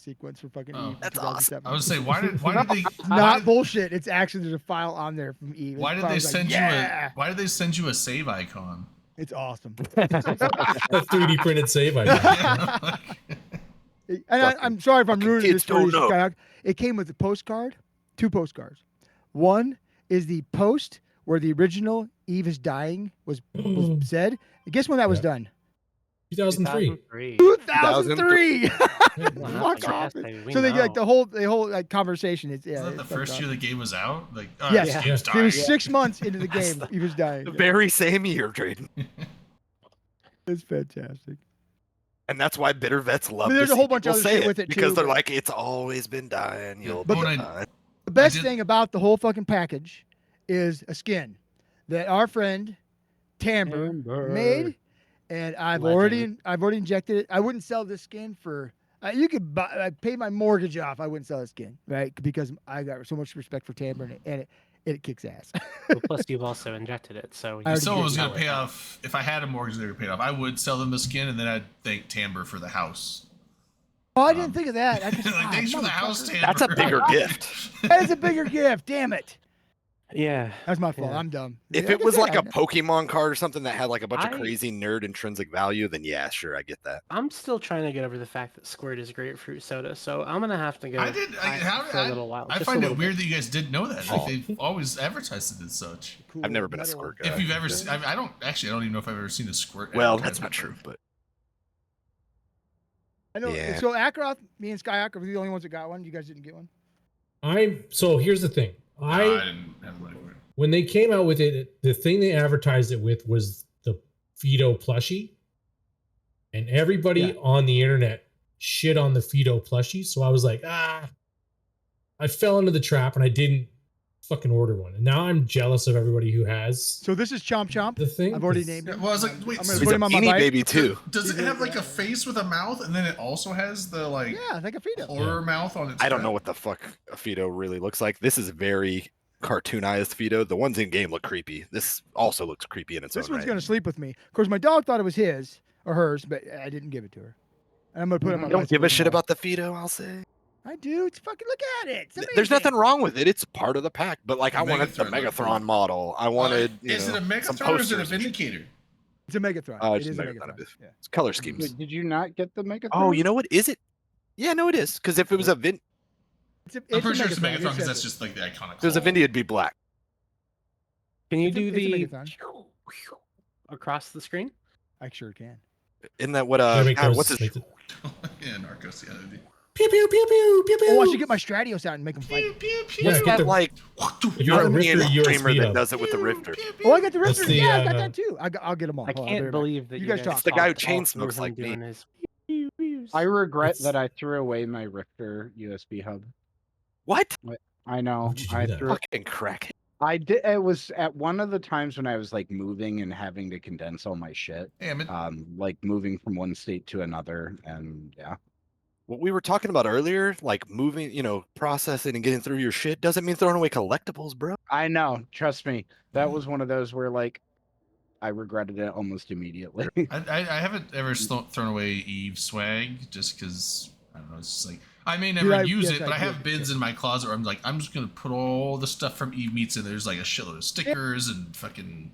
sequence for fucking Oh. Eve. That's 2007. I would say, why did they? It's why not did- bullshit. It's actually there's a file on there from Eve. Why The did they file's like, send yeah! Why did they send you a save icon? It's awesome. A 3D printed save. I think. And I'm sorry if I'm fucking ruining kids this for you, don't know. Skyhawk. It came with a postcard, 2 postcards. One is the post where the original Eve is dying was said. And guess when that was Yeah. done? 2003. 2003. Wow, Fuck off. fantastic. We So they get, like know. the whole like conversation. It's Isn't that it's the fucking first year the game was out? Like, oh, Yes. this Yeah. game's It dying. was 6 months into the That's game. the- Eve was dying. The very same year, Drayden. It's fantastic. And that's why bitter vets love. There's to a whole see bunch of people other say shit with it, because too, they're but- like, it's always been dying. You'll But be the- dying. The best did- thing about the whole fucking package is a skin that our friend Timber made, and I've Legend. already injected it. I wouldn't sell this skin for. You could buy. I pay my mortgage off. I wouldn't sell this skin, right? Because I got so much respect for Timber, and it kicks ass. Well, plus, you've also injected it, so I If already someone was did going that to pay way. off, if I had a mortgage they were paid off, I would sell them the skin, and then I'd thank Timber for the house. Oh, I didn't think of that. I just, Like, thanks for the house, motherfucker. Timber. That's a bigger gift. That is a bigger gift. Damn it. Yeah. That's my fault. Yeah. I'm dumb. If Like it I was said, like I- a Pokemon card or something that had like a bunch of I- crazy nerd intrinsic value, then yeah, sure, I get that. I'm still trying to get over the fact that Squirt is grapefruit soda, so I'm gonna have to go. I did. for a little while. I just a find it little weird bit. that you guys didn't know that. Like, Oh. they've always advertised it as such. cool I've never been a metal- squirt guy. If you've ever, Yeah. seen, I don't actually. I don't even know if I've ever seen a squirt. Well, that's not advertisement. true, but I know. Yeah. So Ackroth, me and Skyhawk are the only ones that got one. You guys didn't get one. So here's the thing. No, I didn't have money for it. When they came out with it, the thing they advertised it with was the Fido plushie. And everybody Yeah. on the internet shit on the Fido plushie. So I was like, I fell into the trap and I didn't fucking order one. And now I'm jealous of everybody who has So this is Chomp Chomp. the thing. I've already 'cause- named Yeah, him. well, I was like, wait, I'm so gonna he's put a him on my beanie bike. baby too. Does it have like a face with a mouth, and then it also has the like Yeah, like a Fido. horror mouth on its? I don't know strap? what the fuck a Fido really looks like. This is very cartoonized Fido. The ones in game look creepy. This also looks creepy in its This own one's right. gonna sleep with me. Of course, my dog thought it was his or hers, but I didn't give it to her. And I'm gonna put him on. I don't my give a Squirt shit wall. about the Fido, I'll say. I do. It's fucking look at it. It's There's nothing amazing. wrong with it. It's part of the pack. But like The I wanted the Megatron looked Megatron cool. model. I wanted Is it a some Megatron or is it a posters and shit. Vindicator? It's a Megatron. Oh, It it's is a a Megatron. Megatron. Yeah. It's color schemes. Wait, did you not get the Megatron? Oh, you know what? Is it? Yeah, no, it is. Because if it was a Vin, It's a, I'm pretty sure it's a Megatron. It Megatron because says that's it. just like the iconic. if it was a hull. Vindy, it'd be black. Can you It's a- do it's a the Megatron. across the screen? I sure can. Isn't that what Yeah, make God, those- what's his make the- Yeah, Narcos. Yeah, that'd be. Pew pew pew pew pew pew. Oh, I should get my Stratios out and make them fight. Pew, pew, pew. Yeah, what's get that the- like If you have a European Rifter streamer USB that hub. does it with the Rifter? Oh, I got the That's Rifter. the, Yeah, I got uh, that too. I'll get them all. I Hold on, I'll can't be right back. believe that You you guys guys talk. It's the guy who talked chain all through smokes him like me. doing his pew, pews. I regret It's- that I threw away my Richter USB hub. What? I know. Why'd you do I that? threw. Fucking crack. I did. It was at one of the times when I was like moving and having to condense all my shit. Damn it. Like moving from one state to another, and yeah. What we were talking about earlier, like moving, processing and getting through your shit, doesn't mean throwing away collectibles, bro. I know. Trust me. That was one of those where like I regretted it almost immediately. I haven't ever thrown away Eve swag just because I don't know. It's just like I may never use yes, it, but I I have did. bins in my closet where I'm like, I'm just gonna put all the stuff from Eve Meets in. There's like a shitload of stickers and fucking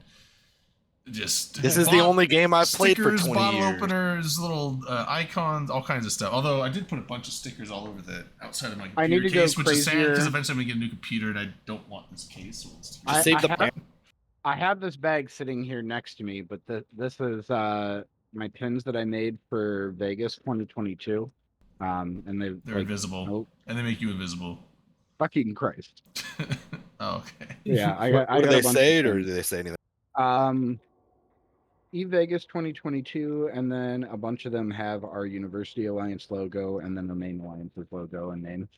just. This is the only game I've played for stickers, 20 bottle years. openers, little icons, all kinds of stuff. Although I did put a bunch of stickers all over the outside of my I need computer to go case, which is sad because crazier. eventually I'm gonna get a new computer and I don't want this case. So it's Just save the I have this bag sitting here next to me, but this is my pins that I made for Vegas 2022. And they're like, invisible oh, and they make you invisible. fucking Christ. Oh, okay. Yeah, I What, got. I what do got they a bunch say, of or pins. do they say anything? eVegas 2022, and then a bunch of them have our University Alliance logo, and then the main Alliance's logo and name.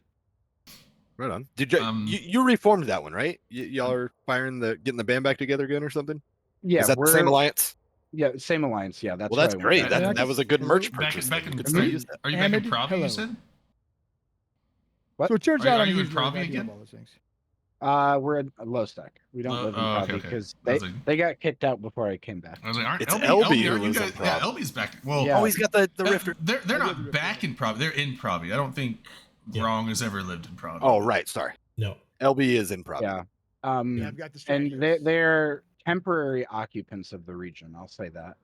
Right on. Did you, you reformed that one, right? Y'all are getting the band back together again or something? Yeah, Is that the same alliance? Yeah, same alliance. Yeah, that's Well, that's why I went great. back. That, Alex, that was a good merch hello? purchase. Back then. in, You could are still you, use that. are you back in Ahmed, Pravi, hello. you said? What? So it turns Are- out are I'm you in usually Pravi right again? about those things. We're in low stack. We don't live in Oh, Pravi okay, okay. because I was like- they got kicked out before I came back. I was like, aren't It's LB, LB who aren't you lives in guys? Yeah, Prav. LB's back. Well, Yeah. Oh, he's got the Rifter. they're I not did the back Rifter. in Pravi. They're in Pravi. I don't think Yeah. Wrong has ever lived in Pravi. Oh, right. Sorry. No. LB is in Providence. Yeah. Yeah, I've got the And Stradios. they're temporary occupants of the region. I'll say that.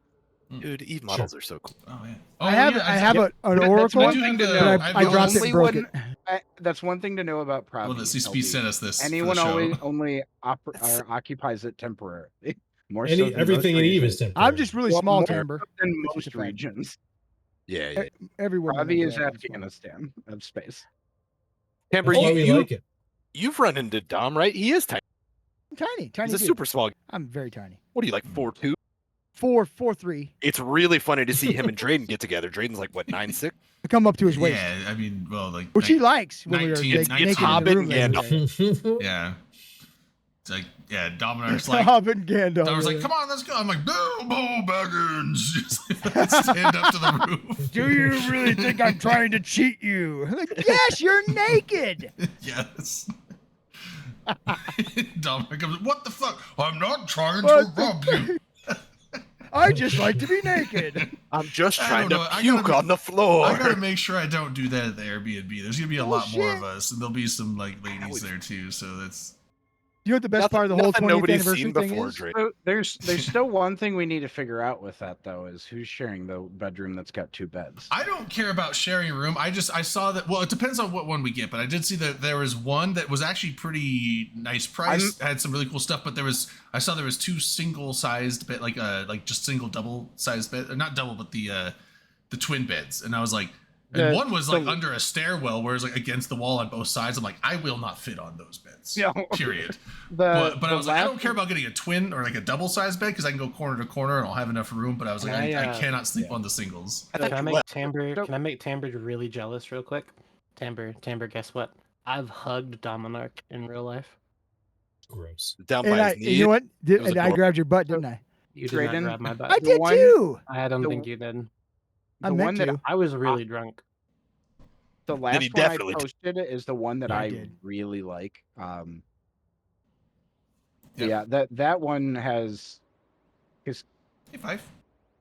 Dude, Eve models are so cool. Oh yeah. I have yeah, I have an That's Oracle, one do thing have to the- know. but I I have dropped the it and only broke one- it. That's one thing to know about Pravi. Well, the CCP LB. sent us this. Anyone for the show. only occupies it temporarily. More so Any than everything most in Eve regions. is temporary. I'm just really Well, small, more Timber. so than It's just most a fact. regions. Yeah, yeah. Everyone Pravi knows is that, it's fine. Afghanistan of space. Timber, That's why we like it. you've run into Dom, right? He is tiny. I'm tiny, He's a dude. super small. I'm very tiny. What are you, like 4'2"? 4'3". It's really funny to see him and Drayden get together. Drayden's like, what, 9'6"? I come up to his waist, Yeah, I mean, well, like. which he likes when we were 19 naked it's in the Hobbit room and the other day. Yeah. It's like, yeah, Dominar's like. Hobbit and Gandalf. Dominar's like, yeah. come on, let's go. I'm like, Bilbo Baggins. Just stand up to the roof. Do you really think I'm trying to cheat you? I'm like, yes, you're naked. Yes. Dominic comes, what the fuck? I'm not trying to What the rob you. I just like to be naked. I'm just I trying don't to know. I puke gotta- on the floor. I gotta make sure I don't do that at the Airbnb. There's gonna be a lot more of Bullshit. us, and there'll be some like would- ladies there too. So that's You know what the best part of the whole Nothing 20th nobody's anniversary seen thing before, is? Drayden. So there's still one thing we need to figure out with that though is who's sharing the bedroom that's got 2 beds. I don't care about sharing a room. I saw that. Well, it depends on what one we get, but I did see that there was one that was actually pretty nice price. Had some really cool stuff, but I saw there was 2 single-sized bed, like just single double-sized bed, or not double, but the twin beds, and I was like. And one was like under a stairwell, whereas like against the wall on both sides. I'm like, I will not fit on those beds. Yeah. Period. But I was like, I don't care about getting a twin or like a double sized bed because I can go corner to corner and I'll have enough room. But I was like, I cannot sleep on the singles. Can I make Timber really jealous real quick? Timber, guess what? I've hugged Dominar in real life. Gross. Down And by his knee. you know what? was And I adorable. grabbed your butt, didn't I? You did not Drayden? grab my butt. I The did one- too. I don't the- think you did. I The meant one that to. I was really drunk. The last he one I definitely did. posted is the one that Yeah, I I did. really like. Yep. Yeah, that one has Hey, Five.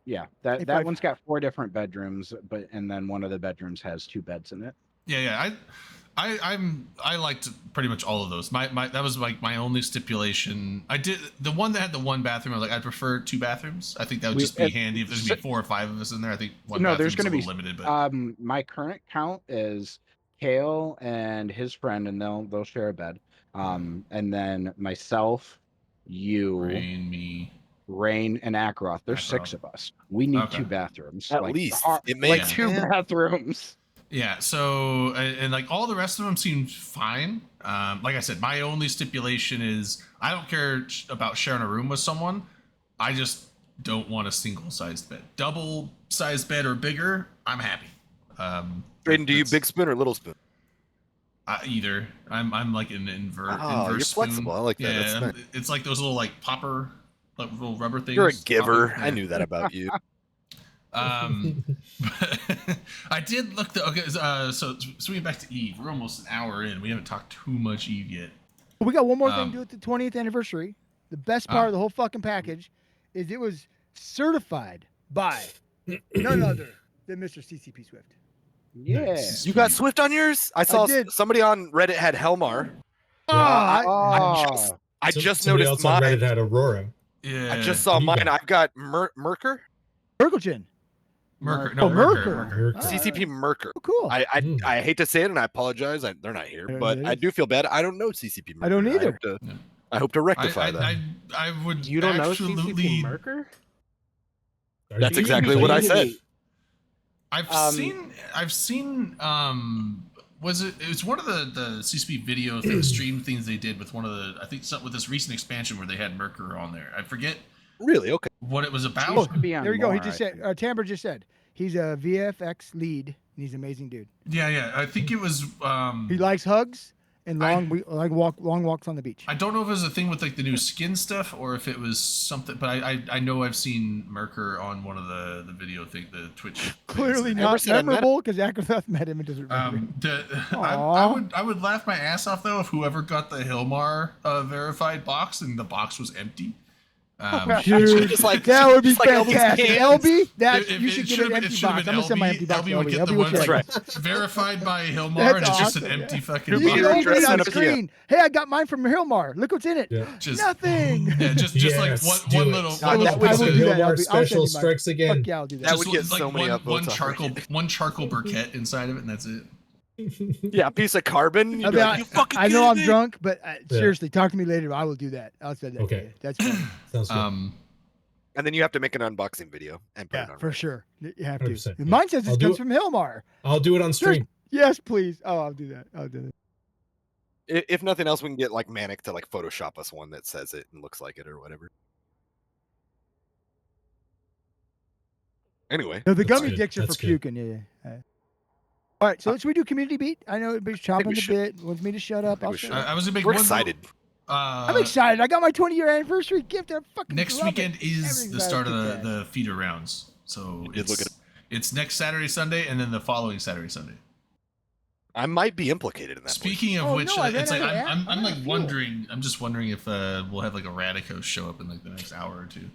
yeah, Hey, that Five. one's got 4 different bedrooms, and then one of the bedrooms has 2 beds in it. Yeah. I liked pretty much all of those. My that was like my only stipulation. I did the one that had the 1 bathroom. I was like, I'd prefer 2 bathrooms. I think that would just be handy if there's gonna be 4 or 5 of us in there. I think one No, bathroom there's is gonna a be little limited, but My current count is Kale and his friend, and they'll share a bed. And then myself, you, Rain, and Akaroth. There's 6 Akaroth. of us. We need Okay. 2 bathrooms. At like, least. It like makes 2 sense. bathrooms. Yeah, so and like all the rest of them seemed fine. Like I said, my only stipulation is I don't care about sharing a room with someone. I just don't want a single-sized bed. Double-sized bed or bigger, I'm happy. Drayden, do you that's- big spoon or little spoon? Either. I'm like an Oh, inverse you're spoon. flexible. I like that. That's Yeah, nice. it's like those little like popper, like little rubber things. You're a giver. popping. I knew that about you. I did look the okay. So swinging back to Eve, we're almost an hour in. We haven't talked too much Eve yet. We got one more thing to do with the 20th anniversary. The best part of the whole fucking package is it was certified by none other than Mr. CCP Swift. Yeah. Nice. You got Swift on yours? I saw did. somebody on Reddit had Helmar. Ah, I just Somebody noticed else on mine. Reddit had Aurora. Yeah, I just saw What do you mine. got? I've got Merker. Merkelchin. Merker. Oh, No, Merker. Merker. Ah, CCP Merker. Oh, cool. I hate to say it, and I apologize. They're not here, There but it I is. do feel bad. I don't know CCP Merker. I don't either. I hope to rectify that. I would You don't know absolutely. CCP Merker? That's you exactly kidding what I me? said. I've seen was it's one of the CCP video stream things they did with one of the I think something with this recent expansion where they had Merker on there. I forget Really? Okay. what it was He about. used to be on There you go. He more, just I said, think. Tamber just said, he's a VFX lead, and he's an amazing dude. Yeah, I think it was He likes hugs and I- long walks on the beach. I don't know if it was a thing with like the new skin stuff or if it was something, but I know I've seen Merker on one of the video thing, the Twitch. things Clearly that- not said I met him. memorable because Akrath met him and doesn't remember. I would laugh my ass off though if whoever got the Hilmar verified box and the box was empty. Dude, just like- that would be just like LB's fantastic. cans. LB, that If- you it should get should've an been- it empty should've box. been I'm gonna send my empty box. LB would LB, get LB the will one check. Right. verified by Hilmar That's and it's just an awesome, empty He'll fucking be You your box. open address it on and a screen. Hey, I got mine from Hilmar. Look what's in it. Yeah. Just Nothing. Yeah, just like Yes, one do it. little. God, one that little would piece do of- that. Hilmar I'll send you special mine. strikes again. Fuck yeah, I'll do that. That just would get like so many one upvotes already. one charcoal briquette inside of it, and that's it. Yeah, a piece of carbon. I, You'd mean, be like, you fucking I know I'm kidding me?" drunk, but seriously, talk to me later. I will do that. I'll send that. Okay. To you. That's fine. Sounds good. And then you have to make an unboxing video and put it Yeah, on. for Reddit. sure. You have to. 100%, yeah. Mine says I'll it do comes it. from Hilmar. I'll do it on stream. Yes, please. Oh, I'll do that. I'll do that. If nothing else, we can get like Manic to like Photoshop us one that says it and looks like it or whatever. Anyway, No, the That's gummy good. dicks are That's for good. puking. Yeah. All right, so should we do community beat? I know everybody's chomping we the should. bit. Wants me to shut up. I'll we shut should. up. I was a big. we're one little- excited. I'm excited. I got my 20-year anniversary gift. I fucking Next love weekend it. is Everything's the start of about to kick the feeder rounds, so You did look it's it's next Saturday, Sunday, and then the following Saturday, Sunday. I might be implicated in that. Speaking of Oh, which, no, I it's like ran out of I'm air. like Fuel. wondering. I'm just wondering if we'll have like a Radicos show up in like the next hour or two.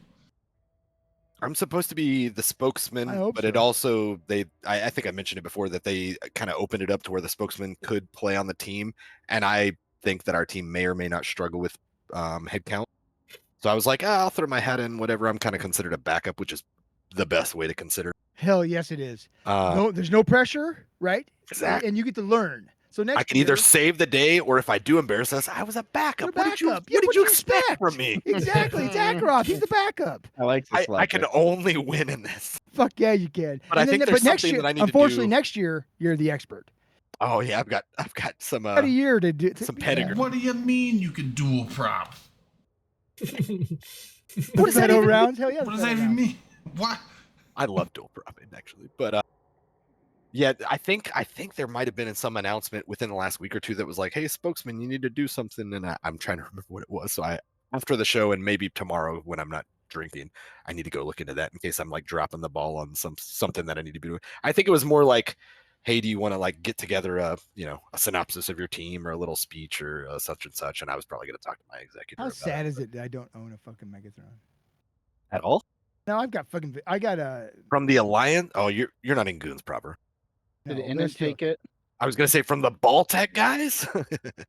I'm supposed to be the spokesman, I hope but it so. also I think I mentioned it before that they kind of opened it up to where the spokesman could play on the team, and I think that our team may or may not struggle with head count. So I was like, I'll throw my hat in. Whatever. I'm kind of considered a backup, which is the best way to consider. Hell yes, it is. Uh, No, there's no pressure, right? Exactly. And you get to learn. So next I can either year- save the day, or if I do embarrass us, I was a backup. You're a What did you, backup. Yeah, what what did you do you expect expect? from me? Exactly, it's Akrov. He's the backup. I like this. I can only win in this. Fuck yeah, you can. But I think there's next something year, that I need to unfortunately, do. next year you're the expert. Oh yeah, I've got some Got a year to do some yeah. pedigree. What do you mean you can dual prop? What does that even rounds? Hell yeah. What does that even mean? What? I love dual propping actually, but yeah, I think there might have been in some announcement within the last week or two that was like, "Hey, spokesman, you need to do something." And I'm trying to remember what it was. So after the show and maybe tomorrow when I'm not drinking, I need to go look into that in case I'm like dropping the ball on something that I need to be doing. I think it was more like, "Hey, do you want to like get together a synopsis of your team or a little speech or such and such?" And I was probably going to talk to my executive. How about sad is it that I don't own a fucking Megatron? at all No, I got a. from the Alliance? Oh, you're not in Goons proper. No, Did but Inna still. take it? I was gonna say from the Baltech guys.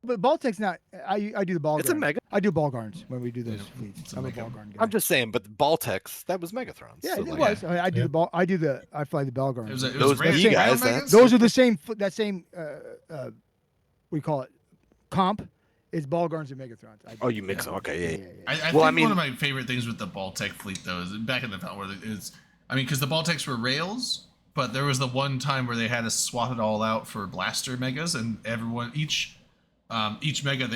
But Baltic's not. I do the ball. It's a garns. mega. I do ball garns when we do those Yeah, fleets. it's a I'm a mega. ball garn guy. I'm just saying, but the Baltex that was Megathrons. Yeah, so, it like, was. I do Yeah. the ball. I fly the ball garns. It was, it Those was rail, B rail guys, Megas? Those are the same. That same. We call it comp. Is ball garns and Megathrons. Oh, you mix them. Okay, yeah. I Well, I think mean- one of my favorite things with the Baltech fleet though is back in the time where it's, I mean, because the Baltecs were rails, but there was the one time where they had to swap it all out for blaster megas, and everyone each mega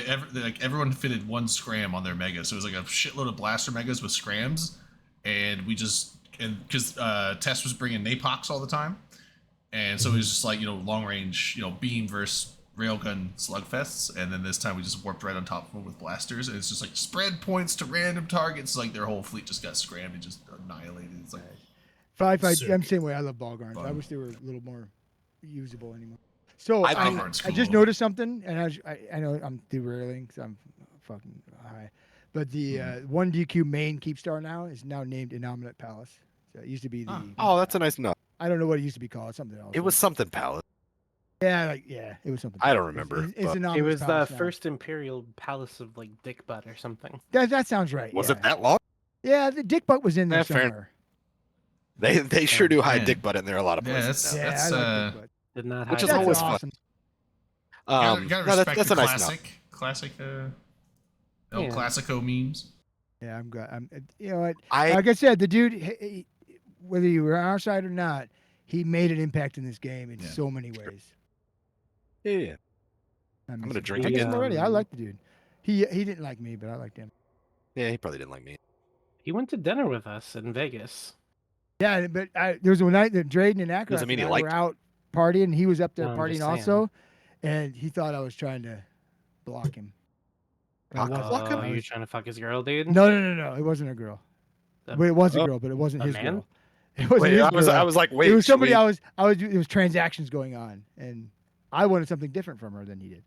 everyone fitted one scram on their mega, so it was like a shitload of blaster megas with scrams, and because Tess was bringing Napox all the time, and so it was just like long range beam versus railgun slugfests, and then this time we just warped right on top of them with blasters, and it's just like spread points to random targets. Like their whole fleet just got scrammed and just annihilated. It's like I'm the Sick. same way. I love ball garns. I Fun. wish they were a little more usable anymore. So I I, think Ball garns I just cool. noticed something, and I know I'm derailing because I'm fucking high, but the one DQ main Keepstar now is now named Innominate Palace. So it used to be the. Oh, that's a nice nut. I don't know what it used to be called. Something else. It was something Palace. Yeah, it was something. I don't It's- remember, It's, but- Innominate It was the Palace now. first Imperial Palace of like Dick Butt or something. That sounds right. Was yeah. it that long? Yeah, the Dick Butt was in there Yeah, fair. somewhere. They sure do hide man. dick butt in there a lot of Yeah, places. that's- now. Yeah, I like Dick Butt. Did not Which hide is that. That's always fun. awesome. gotta no, respect that's the a nice nut. classic El Yeah. Clasico memes. Yeah, I'm good. You know what? I Like I said, the dude, whether you were on our side or not, he made an impact in this game in Yeah. so many ways. yeah. I miss gonna him. drink I miss again. him already. I Um, like the dude. He didn't like me, but I liked him. Yeah, he probably didn't like me. He went to dinner with us in Vegas. Yeah, but there was a night that Drayden and Ackroyd Doesn't mean he and I liked were out partying. He was up there No, I'm partying just saying. also, and he thought I was trying to block him. Cock block him? Oh, you trying to fuck his girl, dude? No. It wasn't a girl. A- Well, it was a Oh. girl, but it wasn't a his man? girl. It wasn't Wait, his I was girl. like, wait. It was should somebody we- it was transactions going on, and I wanted something different from her than he did.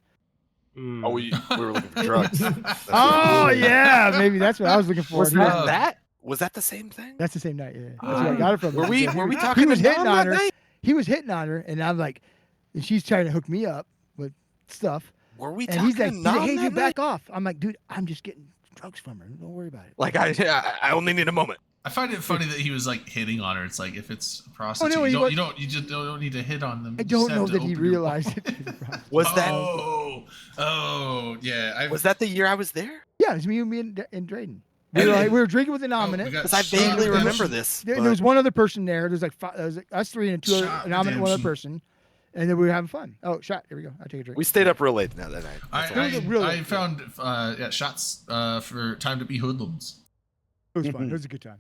Mm. Oh, we were looking for drugs. That's Oh what- yeah, maybe that's what I was looking for. Was and he was- that that? Was that the same thing? That's the same night. Yeah, that's where I got it from. Were we He were we was- talking He was to hitting Dom on that her. night? He was hitting on her, and I'm like, and she's trying to hook me up with stuff, Were we and talking he's like, to Nom "Hey, that dude, back night? off!" I'm like, "Dude, I'm just getting drugs from her. Don't worry about it." Like I only need a moment. I find it funny that he was like hitting on her. It's like if it's a prostitute, no, you just don't need to hit on them. I You don't just have know to that he open your realized mouth. it. Was that Oh, yeah. was that the year I was there? Yeah, it was me and Drayden. We were drinking with the nominate. Because I vaguely remember this. There but- was one other person there. There's like five, there was like us three and two other, Shot a nominate, and one other redemption. person, and then we were having fun. Oh, shot! Here we go. I'll take a drink. We stayed up real late that night. That's all. It was a real- I found shots for Time to Be Hoodlums. It was fun. It was a good time.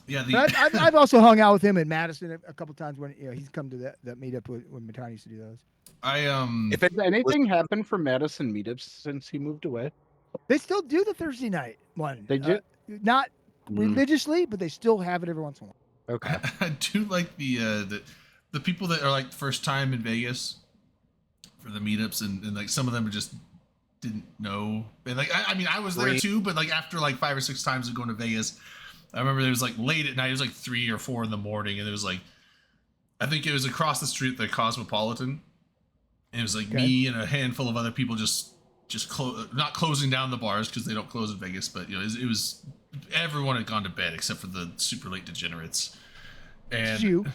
Yeah, But I've also hung out with him in Madison a couple times when he's come to that meetup when Matani used to do those. If Has anything happened for Madison meetups since he moved away? They still do the Thursday night one. They do? Not Mm. religiously, but they still have it every once in a while. Okay. I do like the people that are like first time in Vegas for the meetups, and like some of them just didn't know. And like I mean, I was there Great. too, but like after like 5 or 6 times of going to Vegas, I remember it was like late at night. It was like 3 or 4 in the morning, and it was like I think it was across the street, the Cosmopolitan. And it was like Okay. me and a handful of other people just not closing down the bars because they don't close in Vegas, but you know it was everyone had gone to bed except for the super late degenerates. And It's you.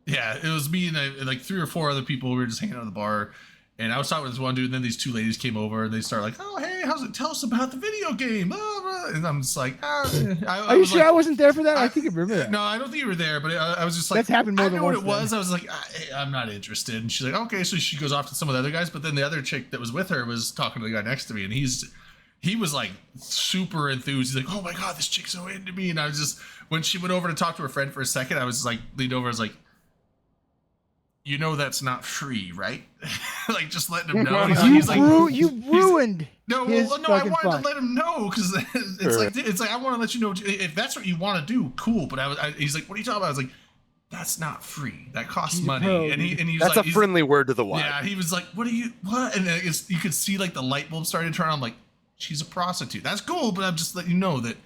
yeah, it was me and like 3 or 4 other people. We were just hanging out at the bar, and I was talking with this one dude, and then these 2 ladies came over, and they started like, "Oh, hey, how's it? Tell us about the video game." Blah, blah. And I'm just like, Are you sure I wasn't there for that? I think I remember that. No, I don't think you were there, but I was just like, That's happened more I than know what once it was. I was like, I'm not interested. And she's like, okay. So she goes off to some of the other guys, but then the other chick that was with her was talking to the guy next to me, and he was like super enthused. He's like, oh my god, this chick's so into me. And I was just, when she went over to talk to her friend for a second, I was like, leaned over, I was like, you know that's not free, right? Like just letting him know. He's like, You ruined. no, his well, no, I fucking wanted fun. to let him know because it's like I want to let you know if that's what you want to do, cool. But he's like, what are you talking about? I was like, that's not free. That costs He's a money. pro, And he was That's like, a friendly word to the wild. yeah, he was like, what? And then you could see like the light bulb started to turn on. I'm like, she's a prostitute. That's cool, but I'm just letting you know that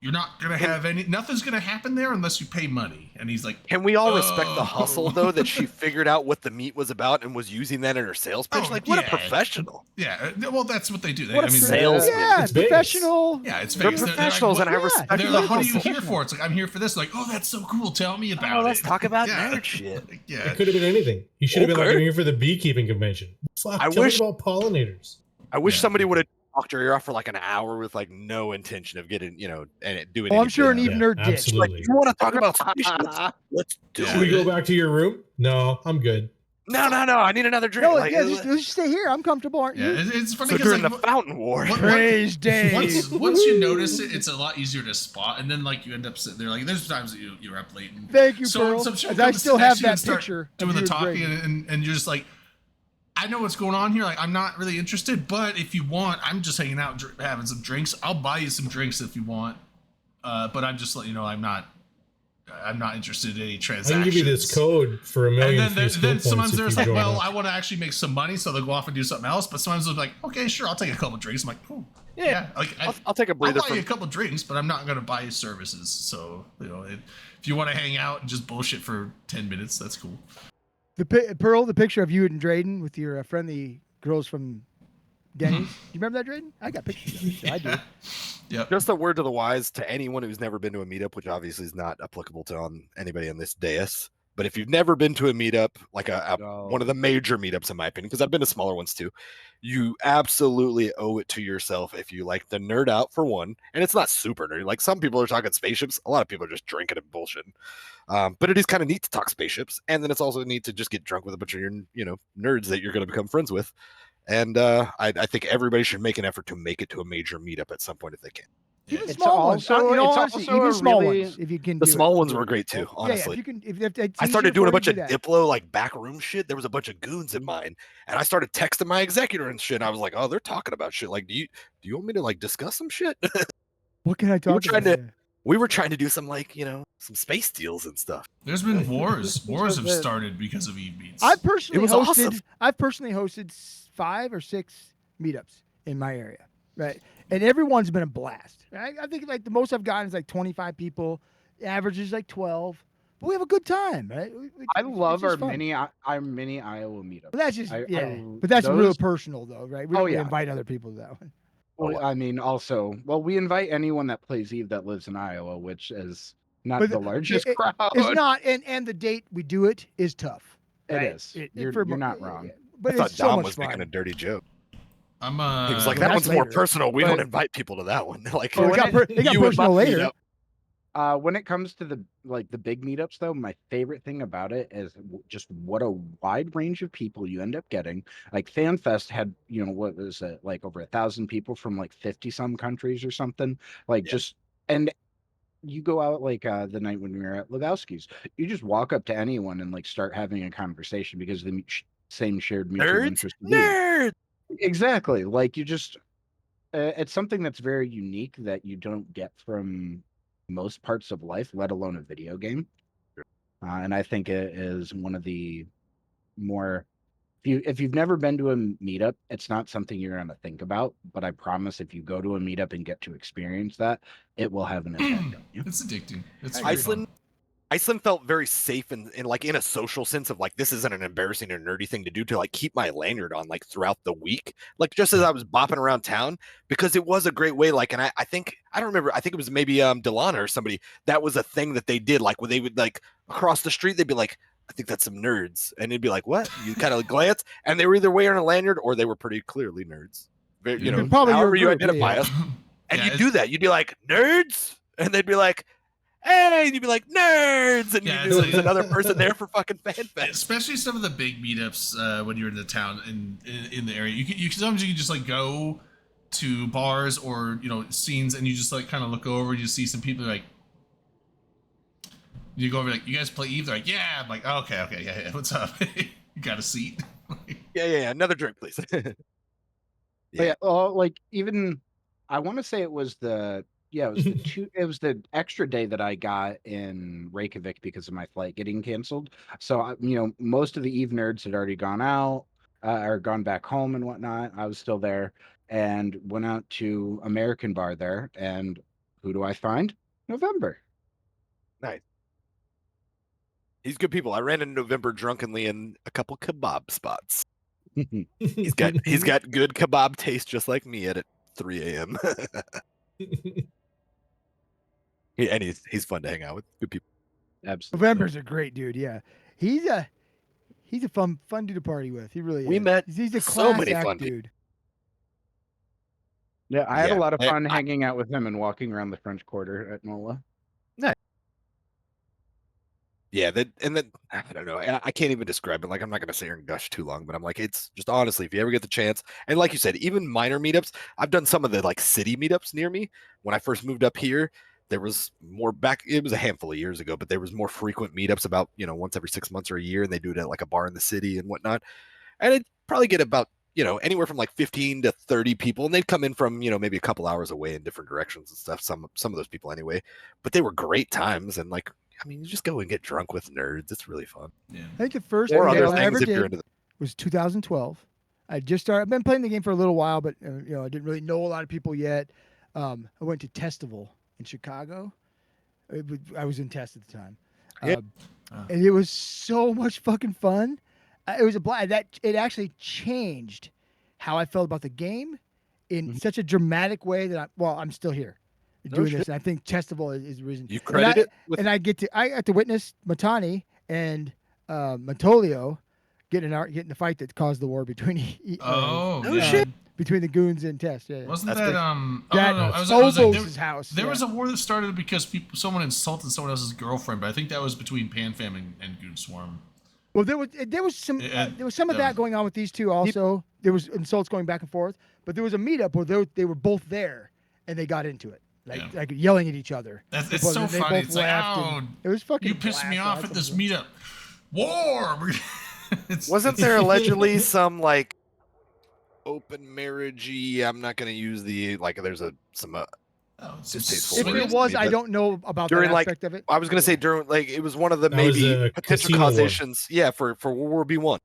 you're not gonna have nothing's gonna happen there unless you pay money. And he's like, Can we all respect the Oh. hustle though that she figured out what the meat was about and was using that in her sales pitch? Oh, Like what a yeah. professional! yeah, well, that's what they do. What a sales- Yeah, It's it's Vegas. professional. Yeah, it's They're Vegas. professionals, and I what- respect They're their like, what are you hustle. here for? It's like, I'm here for this. Like, oh, that's so cool. Tell me about Oh, let's it. talk about Yeah. nerd shit. Like, yeah. It could have been anything. You should have been like, Okay. I'm here for the beekeeping convention. Fuck, I tell wish- me about pollinators. I wish Yeah. somebody would have talked her ear off for like an hour with like no intention of getting, and doing. Oh, I'm sure an anything. even nerd did. Like, Absolutely. you want to talk about space? Let's do Yeah. Should we it. go back to your room? No, I'm good. No. I need another drink. No, Like, yeah, let's just stay here. I'm comfortable, aren't Yeah, you? it's funny so because during like, the Fountain War, what- Praise Dave. once you notice it, it's a lot easier to spot, and then like you end up sitting there. Like there's times that you're up late. And Thank you, so Pearl. some chick As I comes still next have to you and that start picture. doing of the you talking, Drayden. and you're just like, I know what's going on here. Like I'm not really interested, but if you want, I'm just hanging out, having some drinks. I'll buy you some drinks if you want. But I'm just letting you know I'm not interested in any I transactions. can give you this code for a million And free skill then points sometimes if there's you like, join well, up. I want to actually make some money, so they'll go off and do something else. But sometimes they're like, okay, sure, I'll take a couple drinks. I'm like, cool, yeah. Like I'll take a I'll breather buy you a from. couple drinks, but I'm not going to buy you services. So if you want to hang out and just bullshit for 10 minutes, that's cool. Pearl, the picture of you and Drayden with your friendly girls from Denny's. You remember that, Drayden? I got pictures of it. So I do. Yep. Just a word to the wise to anyone who's never been to a meetup, which obviously is not applicable to anybody on this dais. But if you've never been to a meetup, like one of the major meetups, in my opinion, because I've been to smaller ones too, you absolutely owe it to yourself if you like the nerd out for one. And it's not super nerdy. Like some people are talking spaceships, a lot of people are just drinking and bullshitting. But it is kind of neat to talk spaceships, and then it's also neat to just get drunk with a bunch of your nerds that you're going to become friends with. And I think everybody should make an effort to make it to a major meetup at some point if they can. Even Yeah. It's small ones. also- In all it's honesty, also even a small really- ones. If you can, The do small it, ones do were it. great too, Yeah, honestly. if you can, if it's I started easier doing for a you bunch to of do that. Diplo like backroom shit. There was a bunch of goons in mine, and I started texting my executor and shit. And I was like, "Oh, they're talking about shit. Like, do you want me to like discuss some shit?" What can I were talk trying about? to- Yeah. We were trying to do some like some space deals and stuff. There's been wars. Wars have the- started because of Eve Beats. I've personally was hosted. awesome. I've personally hosted 5 or 6 meetups in my area, right? And everyone's been a blast. I think like the most I've gotten is like 25 people. The average is like 12. But we have a good time, right? I It's love just our fun. mini Iowa meetup. But that's just I- But that's real those- personal though, right? We Oh, don't really yeah. invite other people to that one. Well, I mean, also, we invite anyone that plays Eve that lives in Iowa, which is not But the largest it- crowd. It's not, and the date we do it is tough. It right? is. You're for not mo- wrong. But I thought it's so Dom much was fun. making a dirty joke. I'm He was like, Well, "That that's one's more later. personal. We But- don't invite people to that one." Like, Well, when it got you and personal my later. meetup. When it comes to the big meetups, though, my favorite thing about it is just what a wide range of people you end up getting. Like FanFest had, what was it, like over 1,000 people from like 50 some countries or something. Like Yeah. just and you go out like the night when we were at Lebowski's, you just walk up to anyone and like start having a conversation because the same shared mutual Nerds, interest. nerds. Exactly. Like you just, it's something that's very unique that you don't get from most parts of life, let alone a video game. And I think it is one of the more, if you've never been to a meetup, it's not something you're going to think about. But I promise, if you go to a meetup and get to experience that, it will have an impact on you. It's addicting. It's I very agree. fun. Iceland felt very safe and like in a social sense of like this isn't an embarrassing or nerdy thing to do to like keep my lanyard on like throughout the week, like just as I was bopping around town, because it was a great way. Like, and I think I don't remember. I think it was maybe Delana or somebody that was a thing that they did. Like when they would like across the street, they'd be like, "I think that's some nerds," and it'd be like, "What?" You kind of glance, and they were either wearing a lanyard or they were pretty clearly nerds. Very, Yeah. Probably your however you group, yeah, identify yeah. us, and Yeah, you it's- do that. You'd be like, "Nerds," and they'd be like, "Hey," and you'd be like, "Nerds," and Yeah, you it's knew like- there's another person there for fucking FanFest. Especially some of the big meetups when you're in the town in the area. You sometimes you can just like go to bars or scenes and you just like kind of look over and you see some people like you go over like, "You guys play Eve?" They're like, "Yeah." I'm like, "Oh, okay, yeah, what's up?" You got a seat? Yeah, another drink, please. But yeah, like even I want to say it was the it was the extra day that I got in Reykjavik because of my flight getting canceled. So most of the Eve nerds had already gone out or gone back home and whatnot. I was still there and went out to American Bar there. And who do I find? November. He's good people. I ran into November drunkenly in a couple kebab spots. He's got good kebab taste, just like me at 3 a.m. And he's fun to hang out with. Good people. Absolutely. November's a great dude. Yeah, he's a fun dude to party with. He really We is. met He's a so class many act fun people. dude. Yeah, I had a Yeah, lot of fun I- hanging out with him and walking around the French Quarter at NOLA. Yeah, I don't know. I can't even describe it. Like, I'm not gonna sit here and gush too long, but I'm like, it's just honestly, if you ever get the chance, and like you said, even minor meetups. I've done some of the like city meetups near me. When I first moved up here, there was more back. It was a handful of years ago, but there was more frequent meetups about once every 6 months or a year, and they do it at like a bar in the city and whatnot. And it'd probably get about anywhere from like 15 to 30 people, and they'd come in from maybe a couple hours away in different directions and stuff. Some of those people anyway, but they were great times. And like, I mean, you just go and get drunk with nerds. It's really fun. Yeah. I think the first Or thing other I ever things if you're did into was 2012. I just started. I've been playing the game for a little while, but I didn't really know a lot of people yet. I went to Testival in Chicago. I was in Test at the time, Yeah. and it was so much fucking fun. It was a blast. It actually changed how I felt about the game in such a dramatic way that I'm still here doing shit. this. And I think Testival is the reason. You And credit I- it with and I got to witness Matani and Matolio get in the fight that caused the war between Oh, No yeah. shit. between the goons and Test. Yeah, Wasn't That's that big. oh, that no, I was like, Phobos' house. there yeah. was a war that started because someone insulted someone else's girlfriend, but I think that was between PanFam and Goon Swarm. Well, there was some of that going on with these two also. There was insults going back and forth, but there was a meetup where they were both there and they got into it. like yelling at each other. It's But so then they funny. both It's like, laughed oh, and it was fucking. you pissed me blast. off at this meetup. War. Wasn't there allegedly some like open marriagey? I'm not going to use the like. There's some. If there was, I don't know about during that like aspect of it. I was going to say during like it was one of the That was maybe a potential casino one. causations. Yeah, for World War B1.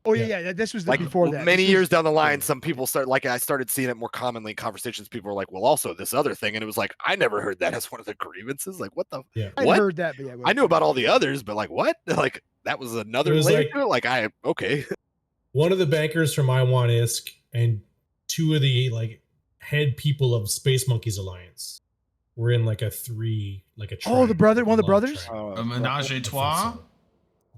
Oh yeah. This was Like before that. many This was- years down the line, some people I started seeing it more commonly in conversations. People were like, "Well, also this other thing," and it was like, I never heard that as one of the grievances. Like, what the? Yeah. I what? heard that, but yeah, I knew about all the others, but like, what? Like that was another It was layer like- to it? Like okay. One of the bankers from I Want ISK and two of the like head people of Space Monkeys Alliance were in like a Oh, the triangle, brother, one of the love brothers. triangle. A menage a I think trois. so.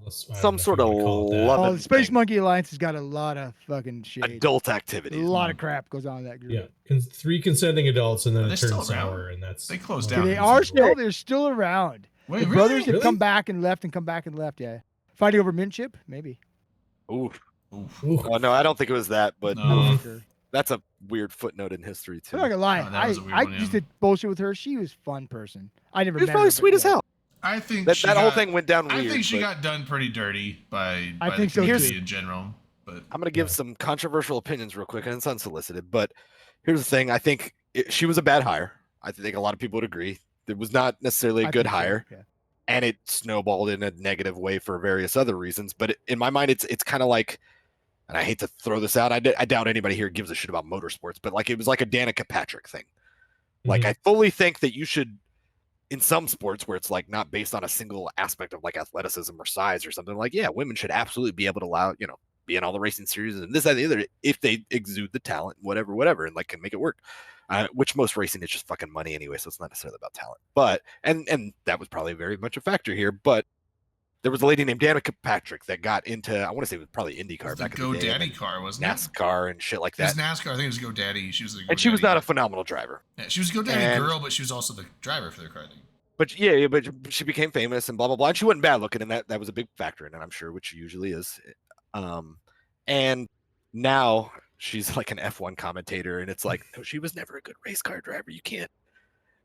I don't Some know if sort you of wanna call it that. love Oh, Loving the Space thing. Monkey Alliance has got a lot of fucking shit. Adult A activities. lot of crap goes on in that group. Yeah, three consenting adults, and then Are it they still turns around? sour, and that's They closed So down. they Yeah. are still. They're still around. Wait, The really? brothers have Really? come back and left and come back and left. Yeah, fighting over Minship, maybe. Ooh. Oof. Ooh. Oh no, I don't think it was that, but No. I'm Mhm. not sure. that's a weird footnote in history too. I'm not gonna lie. Oh, that was a weird I one, just yeah. did bullshit with her. She was a fun person. I never It was met probably her, but sweet as yeah. hell. I think That she whole got- thing went down weird. I think she but got done pretty dirty by I the think so, too. community in general. But I'm gonna give Yeah. some controversial opinions real quick, and it's unsolicited. But here's the thing: I think she was a bad hire. I think a lot of people would agree. It was not necessarily a I good think so, hire, yeah. and it snowballed in a negative way for various other reasons. But in my mind, it's kind of like, and I hate to throw this out. I doubt anybody here gives a shit about motorsports, but like it was like a Danica Patrick thing. Like Mhm. I fully think that you should, in some sports where it's like not based on a single aspect of like athleticism or size or something, like yeah, women should absolutely be able to allow be in all the racing series and this that, and the other if they exude the talent, whatever, and like can make it work. Which most racing is just fucking money anyway, so it's not necessarily about talent. But and that was probably very much a factor here. But there was a lady named Danica Patrick that got into, I want to say it was probably IndyCar the back in the day, and GoDaddy car, wasn't it? NASCAR and shit like It was that. NASCAR. I think it was GoDaddy. She was a And she was GoDaddy not a guy. phenomenal driver. Yeah, she was a GoDaddy and- girl, but she was also the driver for their car. I think. But but she became famous and blah blah blah. And she wasn't bad looking, and that was a big factor in it, I'm sure, which she usually is. And now she's like an F1 commentator, and it's like, no, she was never a good race car driver.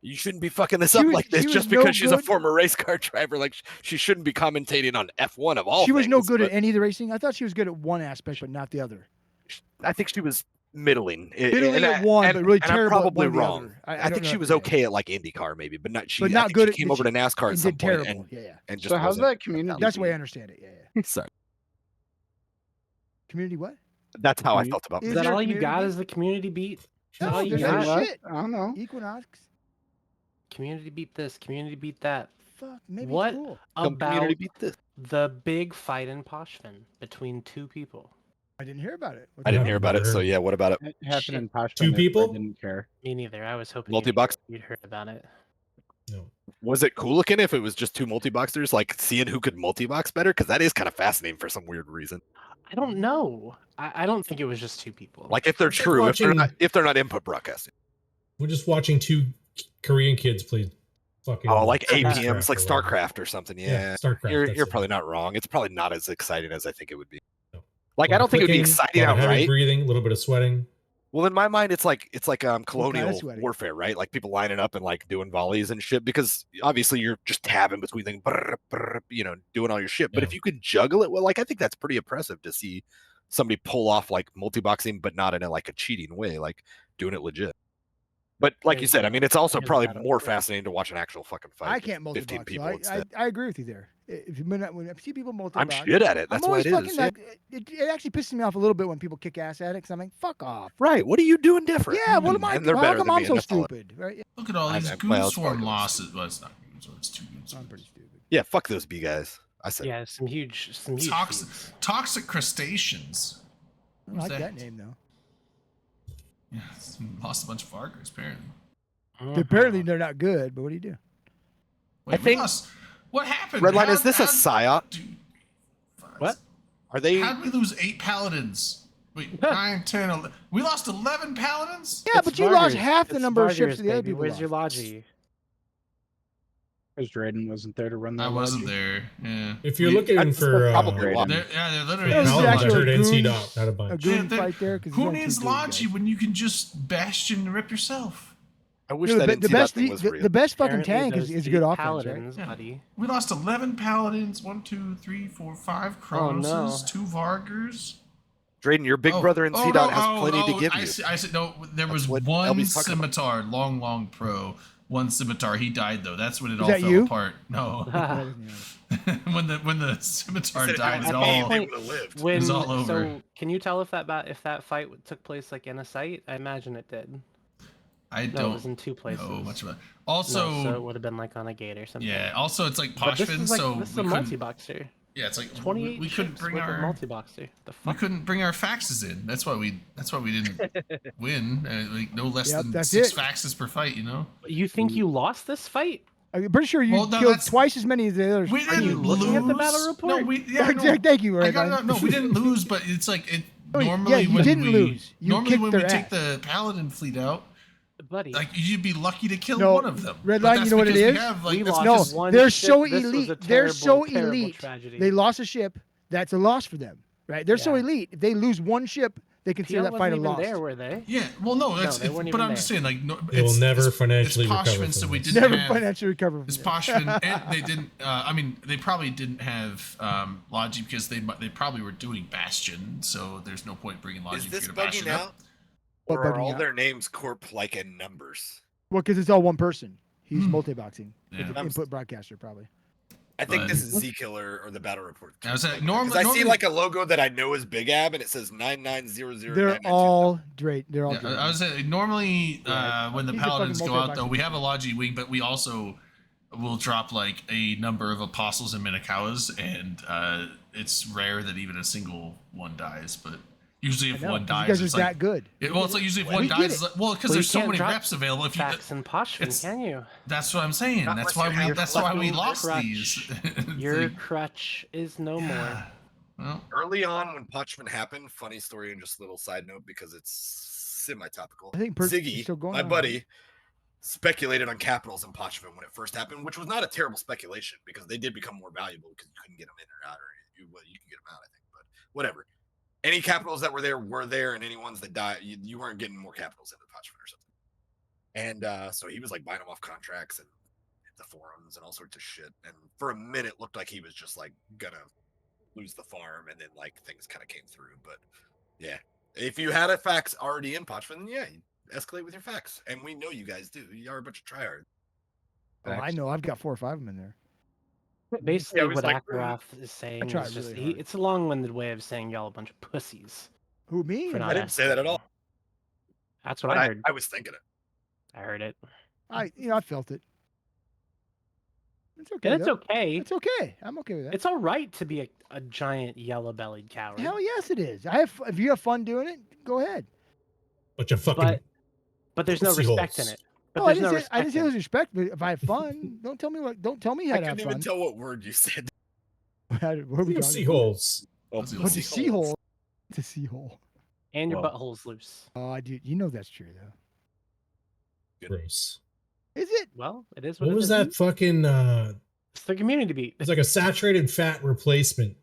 You shouldn't be fucking this She up was- like this she was just no because she's a good- former race car driver. Like she shouldn't be commentating on F1 of all. She was no things, good but at any of the racing. I thought she was good at one aspect, but not the other. I think she was middling. Middling at one, but really I'm terrible at probably one or the wrong. other. I don't think know she if- was yeah. okay at like IndyCar maybe, but not she. But I not think good she at- came but over to NASCAR at And some did point terrible. and Yeah. and just So how's wasn't that community? That's the way I beat? understand it. Yeah. So Community what? that's how I Commu- felt about Is Is it. that there a all you got? community? Is the community beat? Is that No, all you there's got? no What? shit. I don't know. Equinox. Community beat this. Community beat that. Fuck. Maybe What? Cool. Come About community beat this. the big fight in Poshvin between two people. I didn't hear about it. I didn't hear about it. Never So heard. yeah, what about it? It happened in Posh. Two people? I didn't care. Me neither. I was hoping Multi-box? you'd heard about it. No. Was it cool looking if it was just two multi-boxers, like seeing who could multi-box better? Because that is kind of fascinating for some weird reason. I don't know. I don't think it was just two people. Like if they're It's like true, watching- if they're not input broadcasting. We're just watching two Korean kids play fucking. Oh, like StarCraft APMs, like or whatever. StarCraft or something. Yeah, Yeah, StarCraft. you're that's you're it. probably not wrong. It's probably not as exciting as I think it would be. No. Like I Lot don't of think it would be clicking, exciting lot of heavy outright. breathing, a little bit of sweating. Well, in my mind, it's like colonial sweating? warfare, right? Like people lining up and like doing volleys and shit. Because obviously you're just tabbing between things, doing all your shit. But Yeah. if you could juggle it, well, like I think that's pretty impressive to see somebody pull off like multi-boxing, but not in a cheating way, like doing it legit. But like you said, I mean, it's also Here's probably the battle. more fascinating to watch an actual fucking fight. I with can't 15 multi-box. people I instead. agree with you there. If you when I see people multi-box, I'm shit at it. That's I'm why always it fucking is. like, it actually pisses me off a little bit when people kick ass at it because I'm like, fuck off. Right. What are you doing different? Yeah, what am I? And they're How better come than I'm me, so and that's all it- stupid? Right? Look at all I- these I- well, it's Goonswarm probably losses. Well, it's not Goonswarm. It's two Goonswarm. I'm pretty stupid. Yeah, fuck those B guys. I said Yeah, some huge Toxic, feats. toxic crustaceans. I don't What's like that? that name though. Yeah, lost a bunch of Fargers apparently. Apparently they're not good, but what do you do? Wait, we think- lost. What happened? Redline, How- is this a how- psyop? Dude, fuck. What? Are they? How did we lose 8 paladins? Wait, 9, 10, 11. We lost 11 paladins? Yeah, It's but you lost Vargas. half the It's number of Vargas, ships that the other baby. people Where's your lost. logi? Because Drayden wasn't there to run that. I wasn't logic. there. Yeah. If you're We- looking that's for probably why. they're literally. That was no, actually I a heard NC goon- dot, not a A bunch. goon they- fight there. 'cause Who there's only needs two goon Logi guys. when you can just Bastion rip yourself? I wish No, that the NC best that thing was the, real. the best fucking Apparently tank is those a good deep offense, paladins, Yeah. buddy. We lost 11 paladins, 1, 2, 3, 4, 5 Cronoses, no. 2 Vargers. Drayden, your big brother in CDOT has plenty to give you. I said no. There was what one LB's talking about. scimitar, long pro. One scimitar. He died though. That's when it Is all that fell you? apart. No, when the scimitar Said died, it it was all. me, they would've lived. When was all over. so, can you tell if that fight took place like in a site? I imagine it did. I No, don't it was in two places. know much about. No, Also, so it would have been like on a gate or something. yeah. Also, it's like But this Poshvin, is like so this is we a couldn't. multi-boxer. Yeah, it's like 28 we couldn't ships bring with a our multi-boxer. The we fuck? couldn't bring our faxes in. That's why we didn't win. Like no less Yep, than that's 6 it. faxes per fight. You know. You think you lost this fight? I'm pretty sure you Well, no, killed that's- twice as many as the others. We Are you didn't looking lose. at the battle No, report? we yeah. No, Thank you, I Red got Line. no. We didn't lose, but it's like it. Oh, yeah, Normally, you when didn't we lose. You normally kicked when we their take ass. the paladin fleet out, Buddy. like you'd be lucky to kill No, one of them. Red But Line, that's you know what it because we is? have, like, We that's lost No, because- one they're ship. so This was a elite. They're terrible, so terrible elite. tragedy. They lost a ship. That's a loss for them, right? They're so Yeah. elite. If they lose one ship, they consider PL that wasn't fight a even loss. there, were they? Yeah, well, no, that's they weren't but even I'm just saying, like, no, They will never it's financially recover Poshvin, from so we this. didn't Never have. financially recover from It's that. Poshvin, and they didn't. I mean, they probably didn't have Logi because they probably were doing Bastion, so there's no point bringing Logi Is if this you're gonna Bastion bugging up. out? What Or are bugging all out? their names corp like in numbers? Well, because it's all one person. He's Hmm. multi-boxing. Yeah. Input broadcaster, probably. I think But- this is Z-Killer or the battle report. I was like, Because normally- I see normally- like a logo that I know is Big Ab and it says 9900. They're all Drake. They're all Yeah, Drake. I was saying normally Yeah, when the he's a fucking paladins go out though, multi-boxing we have a Logi wing, but we also will drop like a number of apostles and Minakawas, and it's rare that even a single one dies. But usually, I if know, one 'cause dies, you guys it's are like that good. well, it's like usually if We one get dies, it. it's like, well, because Well, there's you so can't many drop reps available. If you, Fax and Poshvin, it's- can you? that's what I'm saying. Not That's unless why you we. have That's why we fucking lost crutch. these. It's Your like, crutch is no more. yeah. Well, Early on when Pochman happened, funny story and just a little side note because it's semi-topical. I think Perk's Ziggy, still going my on. buddy, speculated on Capitals and Pochman when it first happened, which was not a terrible speculation because they did become more valuable because you couldn't get them in or out, or you can get them out, I think, but whatever. Any Capitals that were there, and any ones that died, you weren't getting more Capitals into Pochman or something. And so he was like buying them off contracts and the forums and all sorts of shit. And for a minute, looked like he was just like gonna lose the farm, and then like things kind of came through. But yeah, if you had a fax already in Pochman, then yeah, you escalate with your fax, and we know you guys do. You are a bunch of tryhards. Oh, I know. I've got 4 or 5 of them in there. Basically, it was what like, Akaroth is saying try is just really hard. it's a long-winded way of saying y'all a bunch of pussies. Who, me? For Or not I didn't say that at all. That's what But I heard. I was thinking it. I heard it. I felt it. It's okay. And it's though. okay. It's okay. I'm okay with that. It's all right to be a giant yellow-bellied coward. Hell yes, it is. If you have fun doing it, go ahead. Bunch of fucking. But there's no pussy respect holes. in it. But No, I there's no didn't say respect. I didn't say in there's it. respect, but if I have fun, don't tell me how I to have couldn't even fun. tell what word you said. What are we Pussy talking about? holes. Pussy What's a holes. seahole? It's a seahole. And your Well. butthole's loose. Oh, I do. You know that's true though. Gross. Is it? Well, it is what, What it was is. that fucking? It's the community beat. It's like a saturated fat replacement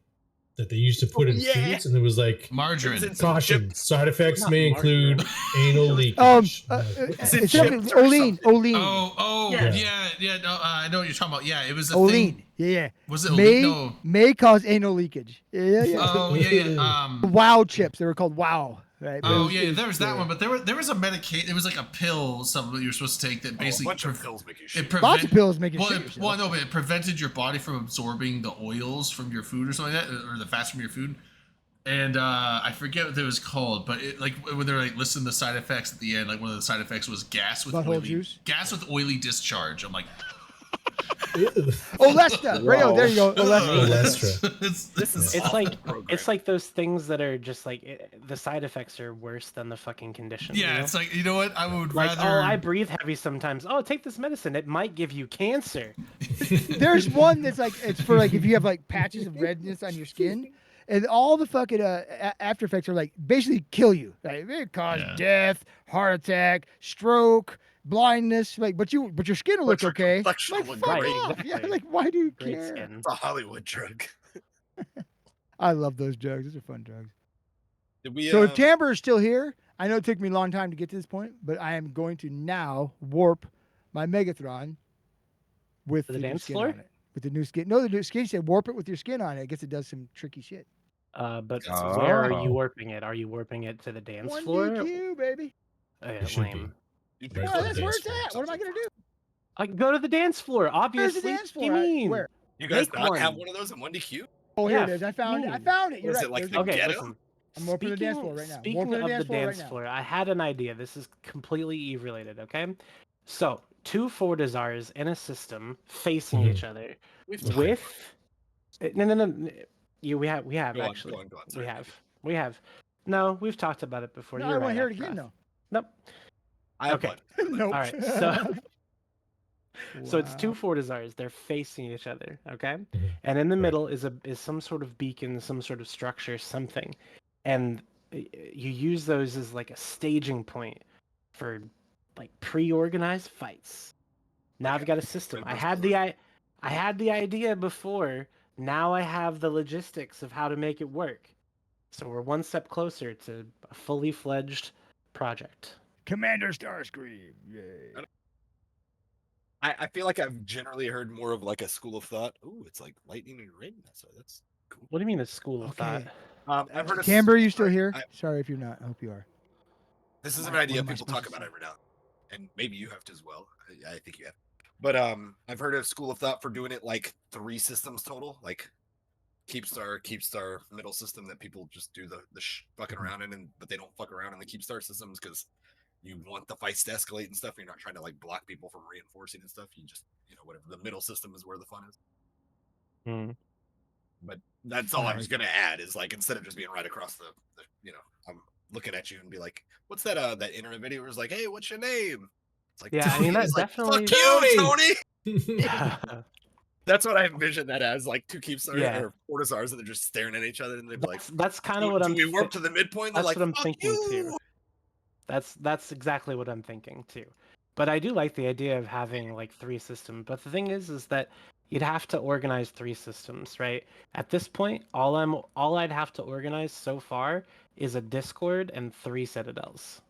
that they used to put in yeah. foods, and it was like Margarine. It's caution: side effects Not may margarine. include anal leakage. Is it It's chips definitely or Olean. something? Olean. Oh, Yeah. yeah. No, I know what you're talking about. Yeah, it was a Olean. thing. Yeah. Was it May No. cause anal leakage. Yeah. Oh yeah. Wow chips. They were called Wow. Right. But it Oh was- yeah, it was- there was that one, but there was a medication. It was like a pill, something that you were supposed to take that Oh, a basically bunch of pills make you shit. Lots of pills make you Well, shit it, yourself. well, no, but it prevented your body from absorbing the oils from your food or something like that, or the fats from your food. And I forget what it was called, but it like when they're like listing the side effects at the end, like one of the side effects was gas with Butthole oily juice? gas with oily discharge. I'm like, Olestra. Rayo, there you go. Olestra. Olestra. This is It's off like the program. it's like those things that are just like the side effects are worse than the fucking condition. yeah, you know? it's like, you know what? I would like rather. oh, I breathe heavy sometimes. Oh, take this medicine. It might give you cancer. There's one that's like it's for like if you have like patches of redness on your skin, and all the fucking after effects are like basically kill you. Like it cause Yeah. death, heart attack, stroke, blindness. Like, but your skin will look your okay. complexion Like will look fuck great. off. Yeah, Exactly. like why do you Great care? skin. It's a Hollywood drug. I love those drugs. Those are fun drugs. Did we? So if Tamber is still here, I know it took me a long time to get to this point, but I am going to now warp my Megathron with To the the new dance skin floor? on it. With the new skin. No, the new skin said warp it with your skin on it. I guess it does some tricky shit. But That's where are you Oh. warping it? Are you warping it to the dance 1 floor? DQ, baby. It should be. Lame. You Right No, to the that's where dance it's floor. at. What am I gonna do? Go to the dance floor. Where's Obviously. the dance What do floor? you mean? Where? You guys Make not have one. one of those in 1DQ? Oh, here Yeah, it is. I found it. I mean. found it. You're Was right. it like There's the one. Okay, ghetto? listen. I'm warping the dance floor right now. Speaking Warping the of dance the floor right dance now. floor, I had an idea. This is completely Eve related, okay? So, 2 Fortizars in a system facing Mhm. each other We've Okay. with no. We have Go on, actually. go on, go on. We Sorry, have. No, we've talked about it before. No, You're I right. want to hear it Afroth. again though. Nope. I have Okay. one. Nope. All right. So so it's 2 Wow. Fortizars. They're facing each other, okay? Mhm. And in the Right. middle is some sort of beacon, some sort of structure, something. And you use those as like a staging point for like pre-organized fights. Now I've got a system. I had the idea before. Now I have the logistics of how to make it work. So we're one step closer to a fully fledged project. Commander Starscream. Yay. I feel like I've generally heard more of like a school of thought. Ooh, it's like lightning and rain. That's cool. What do you mean a school of thought? Okay. I've heard of Camber, are you still sorry, here? I- Sorry if you're not. I hope you are. This is Am an I- idea what am I people talk supposed to about say? every now, and maybe you have to as well. I think you have. But I've heard of school of thought for doing it like 3 systems total, like Keepstar middle system that people just do the fucking around in, but they don't fuck around in the Keepstar systems because you want the fights to escalate and stuff. You're not trying to like block people from reinforcing and stuff. You just whatever. The middle system is where the fun is. Hmm. But that's all I was gonna add is like instead of just being right across the I'm looking at you and be like, what's that that internet video where it's like, hey, what's your name? It's like, Yeah, I mean, that it's like, definitely- fuck you, Tony. that's That's what I envision that as, like 2 Keepstars Yeah. or Fortizars, and they're just staring at each other, and they're like, that's kind of what do I'm. we warp thi- to the midpoint? They're That's like, what I'm fuck thinking you. too. That's exactly what I'm thinking too. But I do like the idea of having like 3 systems. But the thing is that you'd have to organize 3 systems, right? At this point, all I'd have to organize so far is a Discord and 3 Citadels.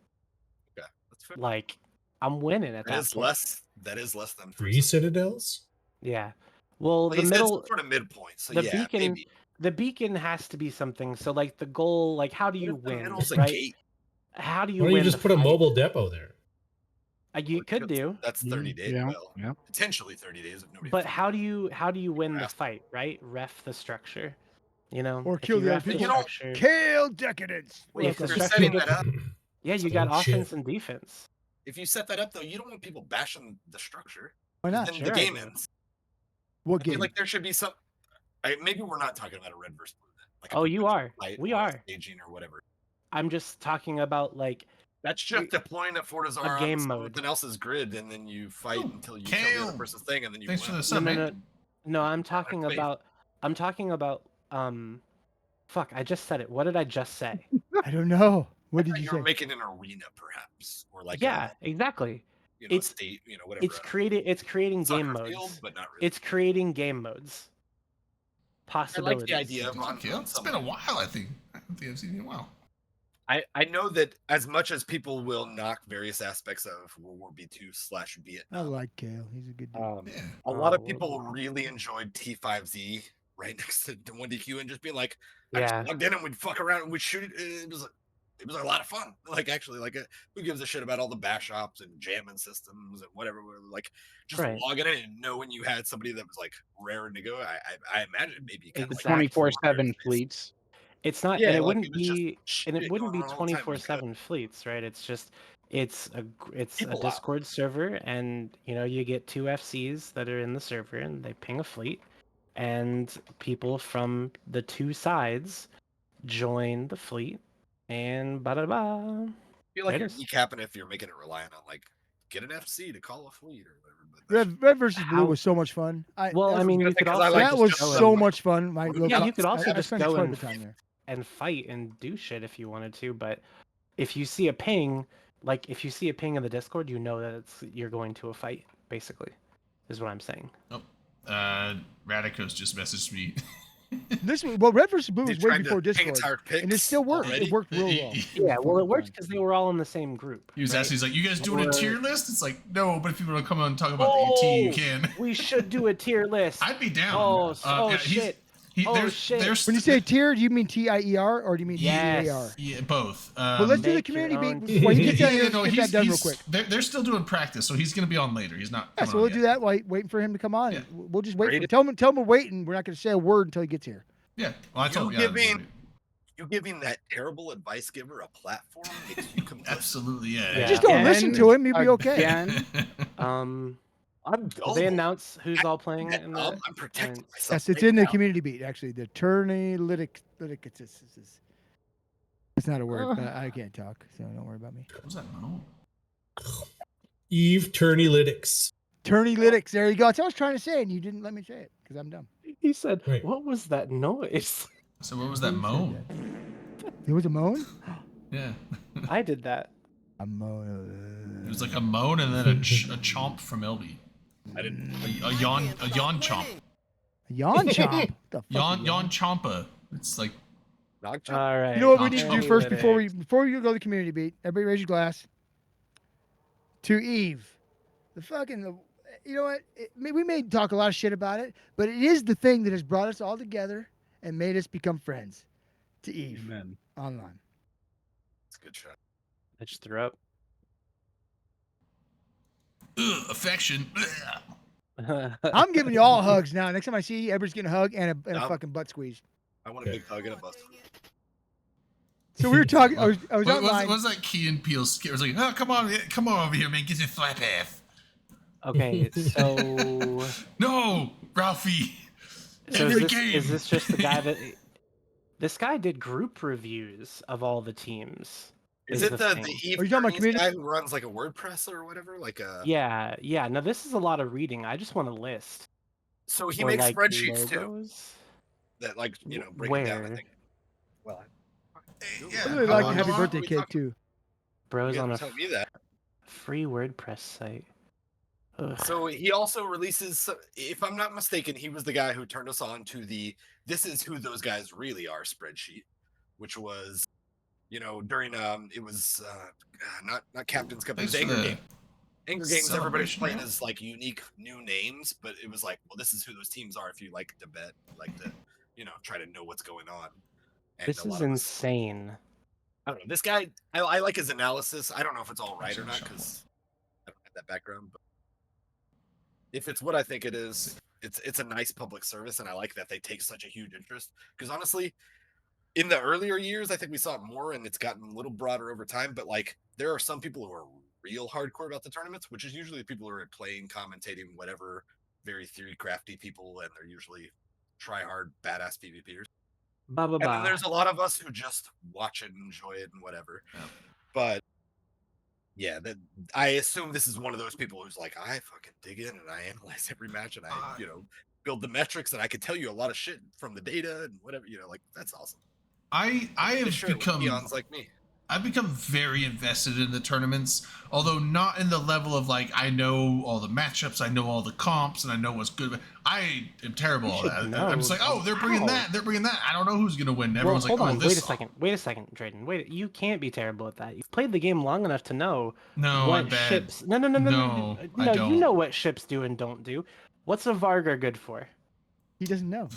Okay, that's fair. Like, I'm winning at That that is point. less. That is less than 3 citadels? Yeah. Well, Well, the he said some middle, sort of midpoint. So the yeah, beacon, maybe. the beacon has to be something. So like the goal, like how do you What if the win, middle's a right? gate? How do you Why don't win? you just the put a fight? mobile depot there? You could do, That's 30 days. Yeah, Well, yeah. potentially 30 days if nobody. but how do you win the Draft. fight, right? Ref the structure, you know, Or if kill you the other ref the people. structure, Kill decadence. Wait, if the if you're structure setting gets, that up, yeah, you got Oh, shit. offense and defense. if you set that up though, you don't want people bashing the structure. Why not? Then Sure the I game do. ends. What I feel game? like there should be some. Maybe we're not talking about a red versus blue. Then. Like a Oh, you potential are. fight We or a are. staging or whatever. I'm just talking about like That's just deploying a Fortizar game on mode. something else's grid, and then you fight Oh, until you kill the Kale. other person's thing, and then you Thanks for win. the sub, no, man. no. I'm talking faith. about fuck, I just said it. What did I just say? I don't know. What I did thought you you say? were making an arena, perhaps, or like Yeah, exactly. a it's- state, whatever. It's creating soccer game field, modes. but not really. It's creating game modes. I Possibilities. like the idea of Good job, Kale. on It's some been a while, I think. I don't think I've seen you in a while. I know that as much as people will knock various aspects of World War B2 / I Vietnam, like Kale. He's a good dude. Yeah. a lot of Oh, people well. really enjoyed T5Z right next to 1DQ and just being like, I Yeah. just logged in and we'd fuck around and we'd shoot it. It was a lot of fun. Like actually, who gives a shit about all the bash ops and jamming systems and whatever? Like just Right. logging in and knowing you had somebody that was like raring to go. I imagine maybe kind of Exactly. like 24/7 fleets. It's not, Yeah, and it like, wouldn't it was just be, shit and it wouldn't be going on all the time. 24/7 fleets, right? It's just, it's a People out. Discord server, and you get 2 FCs that are in the server, and they ping a fleet, and people from the 2 sides join the fleet, and ba da ba. I feel like It you're is. decapping if you're making it reliant on like get an FC to call a fleet or whatever. But Red versus Blue How- was so much fun. Well, I that's- mean, you that's could because I also like that to was just so like- much fun. My Yeah, little Yeah, you could also I just spent go quite a and bit of time there. and fight and do shit if you wanted to, but if you see a ping, like if you see a ping in the Discord, you know that you're going to a fight, basically, is what I'm saying. Radicos just messaged me. This was well, Red versus Blue They was way tried to before hang Discord, entire and it picks still worked. already? It worked real well. Yeah, well, it worked fun. because they were all in the same group. He was right? asking, he's like, "You guys doing a Or- tier list?" It's like, no, but if you want to come on and talk about the UT, you Oh, can. We should do a tier list. I'd be down. Oh, Yeah, he's- shit. Oh, there's, shit. There's, When you say tier, do you mean TIER or do you mean Yes. TEAR? yeah, both. Well, let's do the Make your community own beat. Well, you get that, Yeah, let's no, get that done real quick. They're still doing practice, so he's going to be on later. He's not. Yeah, coming so on we'll yet. do that while waiting for him to come on. Yeah. We'll just wait. Rate it. Tell him we're waiting. We're not going to say a word until he gets here. Yeah, well, I told You yeah, giving that terrible advice giver a platform makes you complicit. absolutely, yeah. Yeah. Just don't Again, listen to him. You'll be okay. Again, Um, I'm did gullible. they announce who's all playing in I'm the? protecting and- myself. Yes, it's right in the now. community beat actually. The Turnilytics. It's not a word. But I can't talk, so don't worry about me. What was that? No. Eve Turnilytics. Turnilytics. There you go. That's what I was trying to say, and you didn't let me say it because I'm dumb. He said, Right. "What was that noise?" So what was that Who said moan? that? It was a moan. Yeah, I did that. A moan. it was like a moan and then a chomp from LB. I didn't. A yawn chomp. A yawn chomp. What the fuck is Yawn chompa. It's like Nog chomp. All right. You know what we Yawn need to do chomp. first before you go to the community beat? Everybody raise your glass. To Eve. You know what? We may talk a lot of shit about it, but it is the thing that has brought us all together and made us become friends. To Eve. Amen. Online. It's a good shot. I just threw up. affection. I'm giving you all hugs now. Next time I see you, everybody's getting a hug and a Nope. fucking butt squeeze. I want a big hug and a bust. So we were talking. I was What online. was that Key and Peele skit? It was like, oh, come on over here, man, get your flap half. Okay, so No, Ralphie. so Every is game. this just the guy that this guy did group reviews of all the teams? Is is it the the thing. Eve Are you talking about Kearns community? guy who runs like a WordPress or whatever? Like a Yeah. Now this is a lot of reading. I just want a list. so he Or, makes like, spreadsheets too logos. that like break it down. I Where? think. Well, Yeah, I really how like long- the happy how long birthday are we cake talking? too. Bros You on gotta a tell me that. free WordPress site. Ugh. So he also releases, if I'm not mistaken, he was the guy who turned us on to the "This is who those guys really are" spreadsheet, which was, during it was not Captain's Cup, it was Thanks for Anger the Game. Anger Games, everybody's celebration, playing yeah. as like unique new names, but it was like, well, this is who those teams are. If you like to bet, like to, try to know what's going on. And This a lot is of us- insane. I don't know. This guy, I like his analysis. I don't know if it's all right or not Shuffle. because I don't have that background. But if it's what I think it is, it's a nice public service, and I like that they take such a huge interest. Because honestly, in the earlier years, I think we saw it more, and it's gotten a little broader over time. But like, there are some people who are real hardcore about the tournaments, which is usually the people who are playing, commentating, whatever, very theory crafty people, and they're usually try hard, badass PvPers. Ba ba And then ba. there's a lot of us who just watch it and enjoy it and whatever. Yeah. But yeah, I assume this is one of those people who's like, I fucking dig in and I analyze every match and I, build the metrics and I can tell you a lot of shit from the data and whatever, like that's awesome. I have Sure, become peons like me. I've become very invested in the tournaments, although not in the level of like I know all the matchups, I know all the comps, and I know what's good. I am terrible You at should that. know. I'm just like, oh, they're bringing How? that, they're bringing that. I don't know who's gonna win. Well, Everyone's hold like, on. oh, this. Wait a second, Drayden. Wait, you can't be terrible at that. You've played the game long enough to know No, what I'm bad. ships. No. No, I You don't. know what ships do and don't do. What's a Vargar good for? He doesn't know.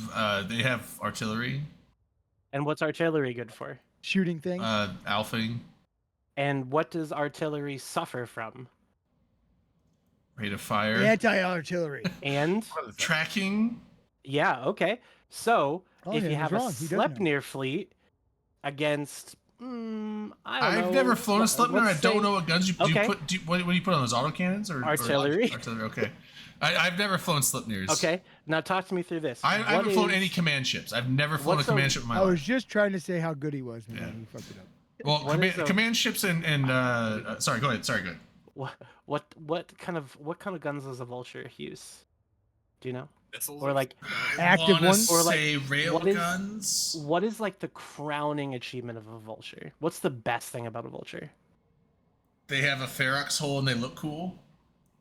They have artillery, And what's artillery good for? Shooting things. alphing, And what does artillery suffer from? rate of fire, Anti-artillery. And What is that? tracking. yeah, okay. So Oh, if yeah, you he's have a wrong. He does know. Sleipnir fleet against, I don't know. I've never flown a Sleipnir. I let's don't say know what guns you Okay. put. What do you put on those autocannons or Artillery. Artillery. Okay. I've never flown Sleipnirs. Okay, now talk to me through this. I What haven't flown is- any command ships. I've never flown a what's a- command ship in my I life. was just trying to say how good he was, and Yeah. then he fucked it up. Well, what is a- command ships and sorry, go ahead. Sorry, go ahead. What kind of guns does a vulture use? Do you know? Missiles Or like Active wanna ones? Or, like, say rail what is- guns. what is like the crowning achievement of a vulture? What's the best thing about a vulture? They have a Ferox hull and they look cool.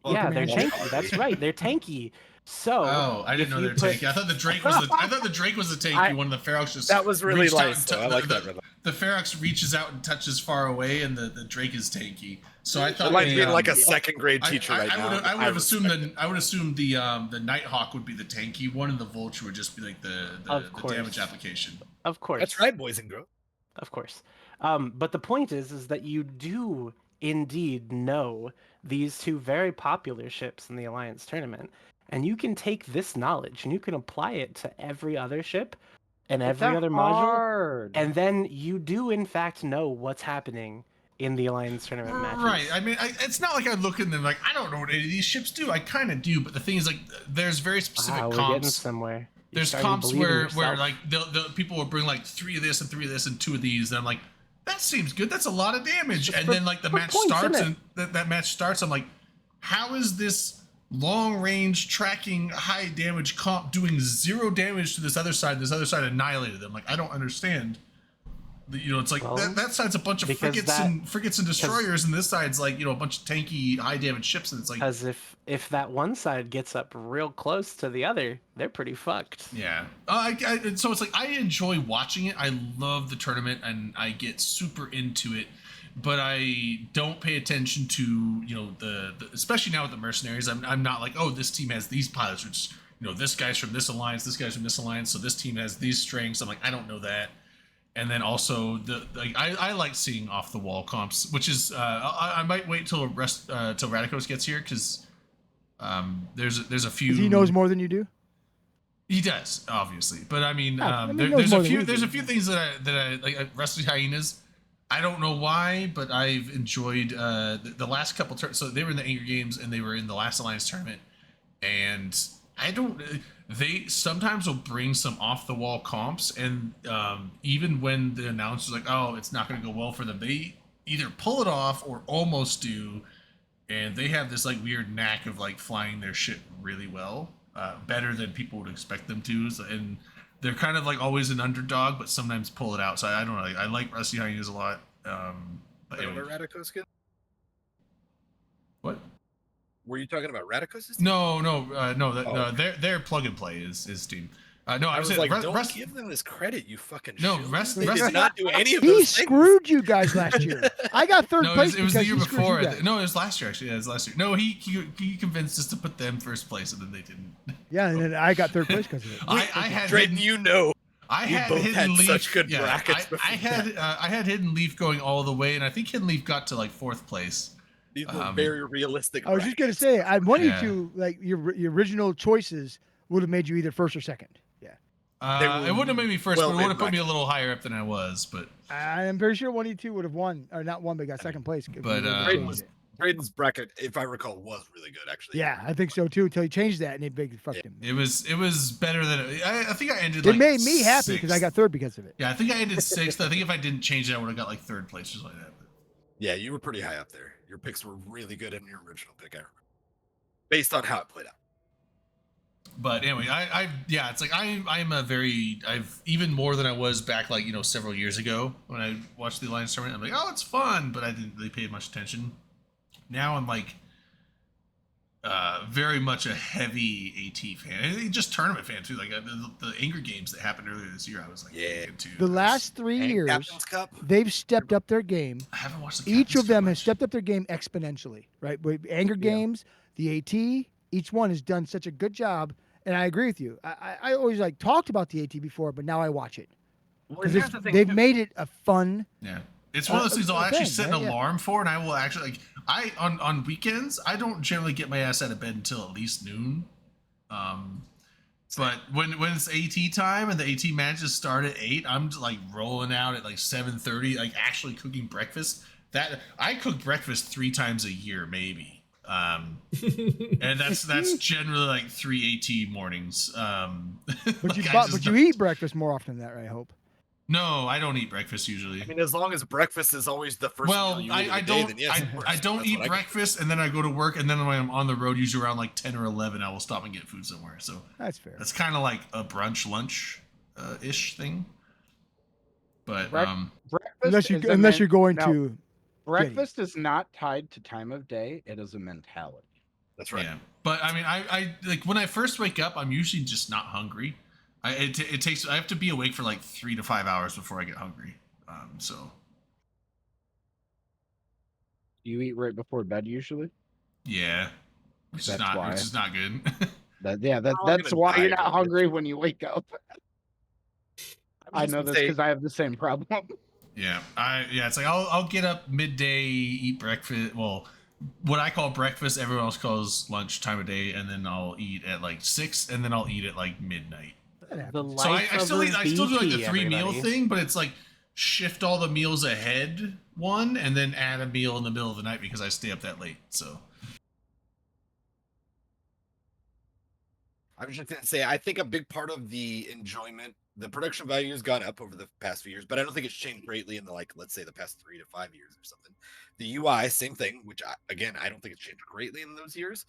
Well, yeah, they're command tanky. ship. That's right. They're tanky. So Oh, I didn't if know you they were put- tanky. I thought the Drake was the. I thought the Drake was the tanky one. The Ferox just That was really reached out nice. and Though. I like the, that. The Ferox reaches out and touches far away, and the Drake is tanky. So I thought I like they, being like a um, second grade teacher right now. I would have assumed respect I would assume the Nighthawk would be the tanky one, and the Vulture would just be like the Of course. damage application. Of course. That's right, boys and girls. Of course. But the point is that you do indeed know these two very popular ships in the Alliance tournament, and you can take this knowledge and you can apply it to every other ship and It's every other module, hard. and then you do in fact know what's happening in the Alliance tournament matches. Right. I mean, it's not like I look in them like I don't know what any of these ships do. I kind of do, but the thing is, like, there's very specific Wow, we're getting comps. somewhere. You're There's starting to comps believe in where yourself. like the people will bring like 3 of this and 3 of this and 2 of these, and I'm like, that seems good. That's a lot of damage. Just And for- then like the for match points, starts, isn't and that match starts. I'm like, how is this long range tracking high damage comp doing 0 damage to this other side? This other side annihilated them. Like, I don't understand. You know, it's like Well, that side's a bunch of because frigates and destroyers, and this side's like, you know, a bunch of tanky high damage ships, and it's like, Because if that one side gets up real close to the other, they're pretty fucked. yeah. So it's like I enjoy watching it. I love the tournament, and I get super into it. But I don't pay attention to, you know, the especially now with the mercenaries. I'm not like, oh, this team has these pilots, which, you know, this guy's from this alliance, this guy's from this alliance, so this team has these strengths. I'm like, I don't know that. And then also I like seeing off the wall comps, which is I might wait till till Radicos gets here, because there's a few. 'Cause he knows more than you do. He does, obviously, but I mean, Yeah, I mean, he knows there's more a than few we there's a do. few things that I like. Rusty Hyenas, I don't know why, but I've enjoyed the last couple turns. So they were in the Anger Games and they were in the last Alliance tournament, and I don't. They sometimes will bring some off the wall comps, and even when the announcer's like, "Oh, it's not going to go well for them," they either pull it off or almost do, and they have this like weird knack of like flying their shit really well, better than people would expect them to. So, and they're kind of like always an underdog, but sometimes pull it out. So I don't know. I like Rusty Hyenas a lot. But anyway. Radicos good? What? Were you talking about Radicos? No. Oh. Their plug and play is Steam. No, I I was was like, saying, don't give them this credit, you fucking No, shill. Rest- They Rusty- did not do any of He those things. screwed you guys last year. I got third No, place it was the because year he screwed before. you guys. No, it was last year actually. Yeah, it was last year. No, he convinced us to put them first place, and then they didn't. Yeah, and then I got third place because of it. I had Drayden, you know. I You had both Hidden had Leaf. such good yeah, brackets I before had Hidden Leaf going all the way, and I think Hidden Leaf got to like 4th place. These were Um, very realistic. I was just gonna brackets. say, I wanted Yeah. to like your original choices would have made you either first or second. Yeah, They It were wouldn't have made me first, well but it would have made put me a little higher up than I was. But I am pretty sure 1E2 would have won, or not won, but got second place. if we But, would've Drayden changed was- it. Drayden's bracket, if I recall, was really good actually. Yeah, I think so too. Until he changed that and it big fucked him. it was better than I think I ended. It Like made me happy because I 6th. got third because of it. Yeah, I think I ended 6th. I think if I didn't change it, I would have got like 3rd place, just like that. Yeah, you were pretty high up there. Your picks were really good in your original pick, I remember. Based on how it played out. But anyway, yeah, it's like I've even more than I was back like, you know, several years ago when I watched the Alliance tournament. I'm like, oh, it's fun, but I didn't really pay much attention. Now I'm like very much a heavy AT fan, and just tournament fan too. Like the Anger Games that happened earlier this year, I was like, Yeah. into. The last 3 And years, Captain's Cup. they've stepped up their game. I haven't watched the Each Captain's of them Cup has much. stepped up their game exponentially, right? With Anger Games, the AT, each one has done such a good job. And I agree with you. I always like talked about the AT before, but now I watch it because they've made it a fun. Yeah. It's one of those things I'll actually thing, set an right? Yeah. alarm for, and I will actually like on weekends I don't generally get my ass out of bed until at least noon. But when it's AT time and the AT matches start at 8, I'm just like rolling out at like 7:30, like actually cooking breakfast. That I cook breakfast 3 times a year, maybe. And that's generally like 3 AT mornings. But like, you I but just you don't- eat breakfast more often than that, right? I hope. No, I don't eat breakfast usually. I mean, as long as breakfast is always the first Well, meal you eat of I the day, don't. then yes, of course. I don't That's eat what I do. breakfast, and then I go to work, and then when I'm on the road, usually around like 10 or 11, I will stop and get food somewhere. So That's fair. that's kind of like a brunch, lunch, ish thing. But Breakfast Unless is you're going no, to breakfast is not tied to time of day. It is a mentality. That's right. Yeah, but I mean, I like when I first wake up, I'm usually just not hungry. It takes I have to be awake for like 3 to 5 hours before I get hungry. So You eat right before bed usually. yeah, which That's is not why. which is not good. I'm That's gonna why die you're not doing hungry this. when you wake up. I just know gonna this say- because I have the same problem. Yeah, it's like I'll get up midday, eat breakfast. Well, what I call breakfast, everyone else calls lunch time of day, and then I'll eat at like 6, and then I'll eat at like midnight. The happens. So life I of still a eat, I still do like the VP, 3 meal everybody. thing, but it's like shift all the meals ahead one, and then add a meal in the middle of the night because I stay up that late. So I was just gonna say, I think a big part of the enjoyment, the production value has gone up over the past few years, but I don't think it's changed greatly in the let's say the past 3 to 5 years or something. The UI, same thing, which again, I don't think it's changed greatly in those years.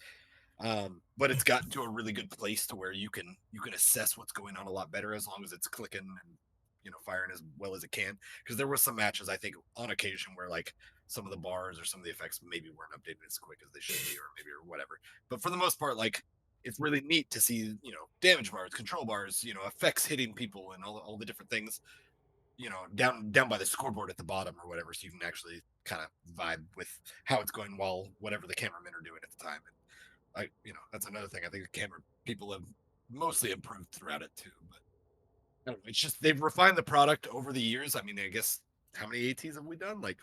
But it's gotten to a really good place to where you can assess what's going on a lot better as long as it's clicking and firing as well as it can. Because there were some matches I think on occasion where like some of the bars or some of the effects maybe weren't updated as quick as they should be, or whatever. But for the most part, like it's really neat to see damage bars, control bars, effects hitting people, and all the different things down by the scoreboard at the bottom or whatever, so you can actually kind of vibe with how it's going while whatever the cameramen are doing at the time. And that's another thing. I think the camera people have mostly improved throughout it too. But I don't know, it's just they've refined the product over the years. I mean, I guess how many ATs have we done? Like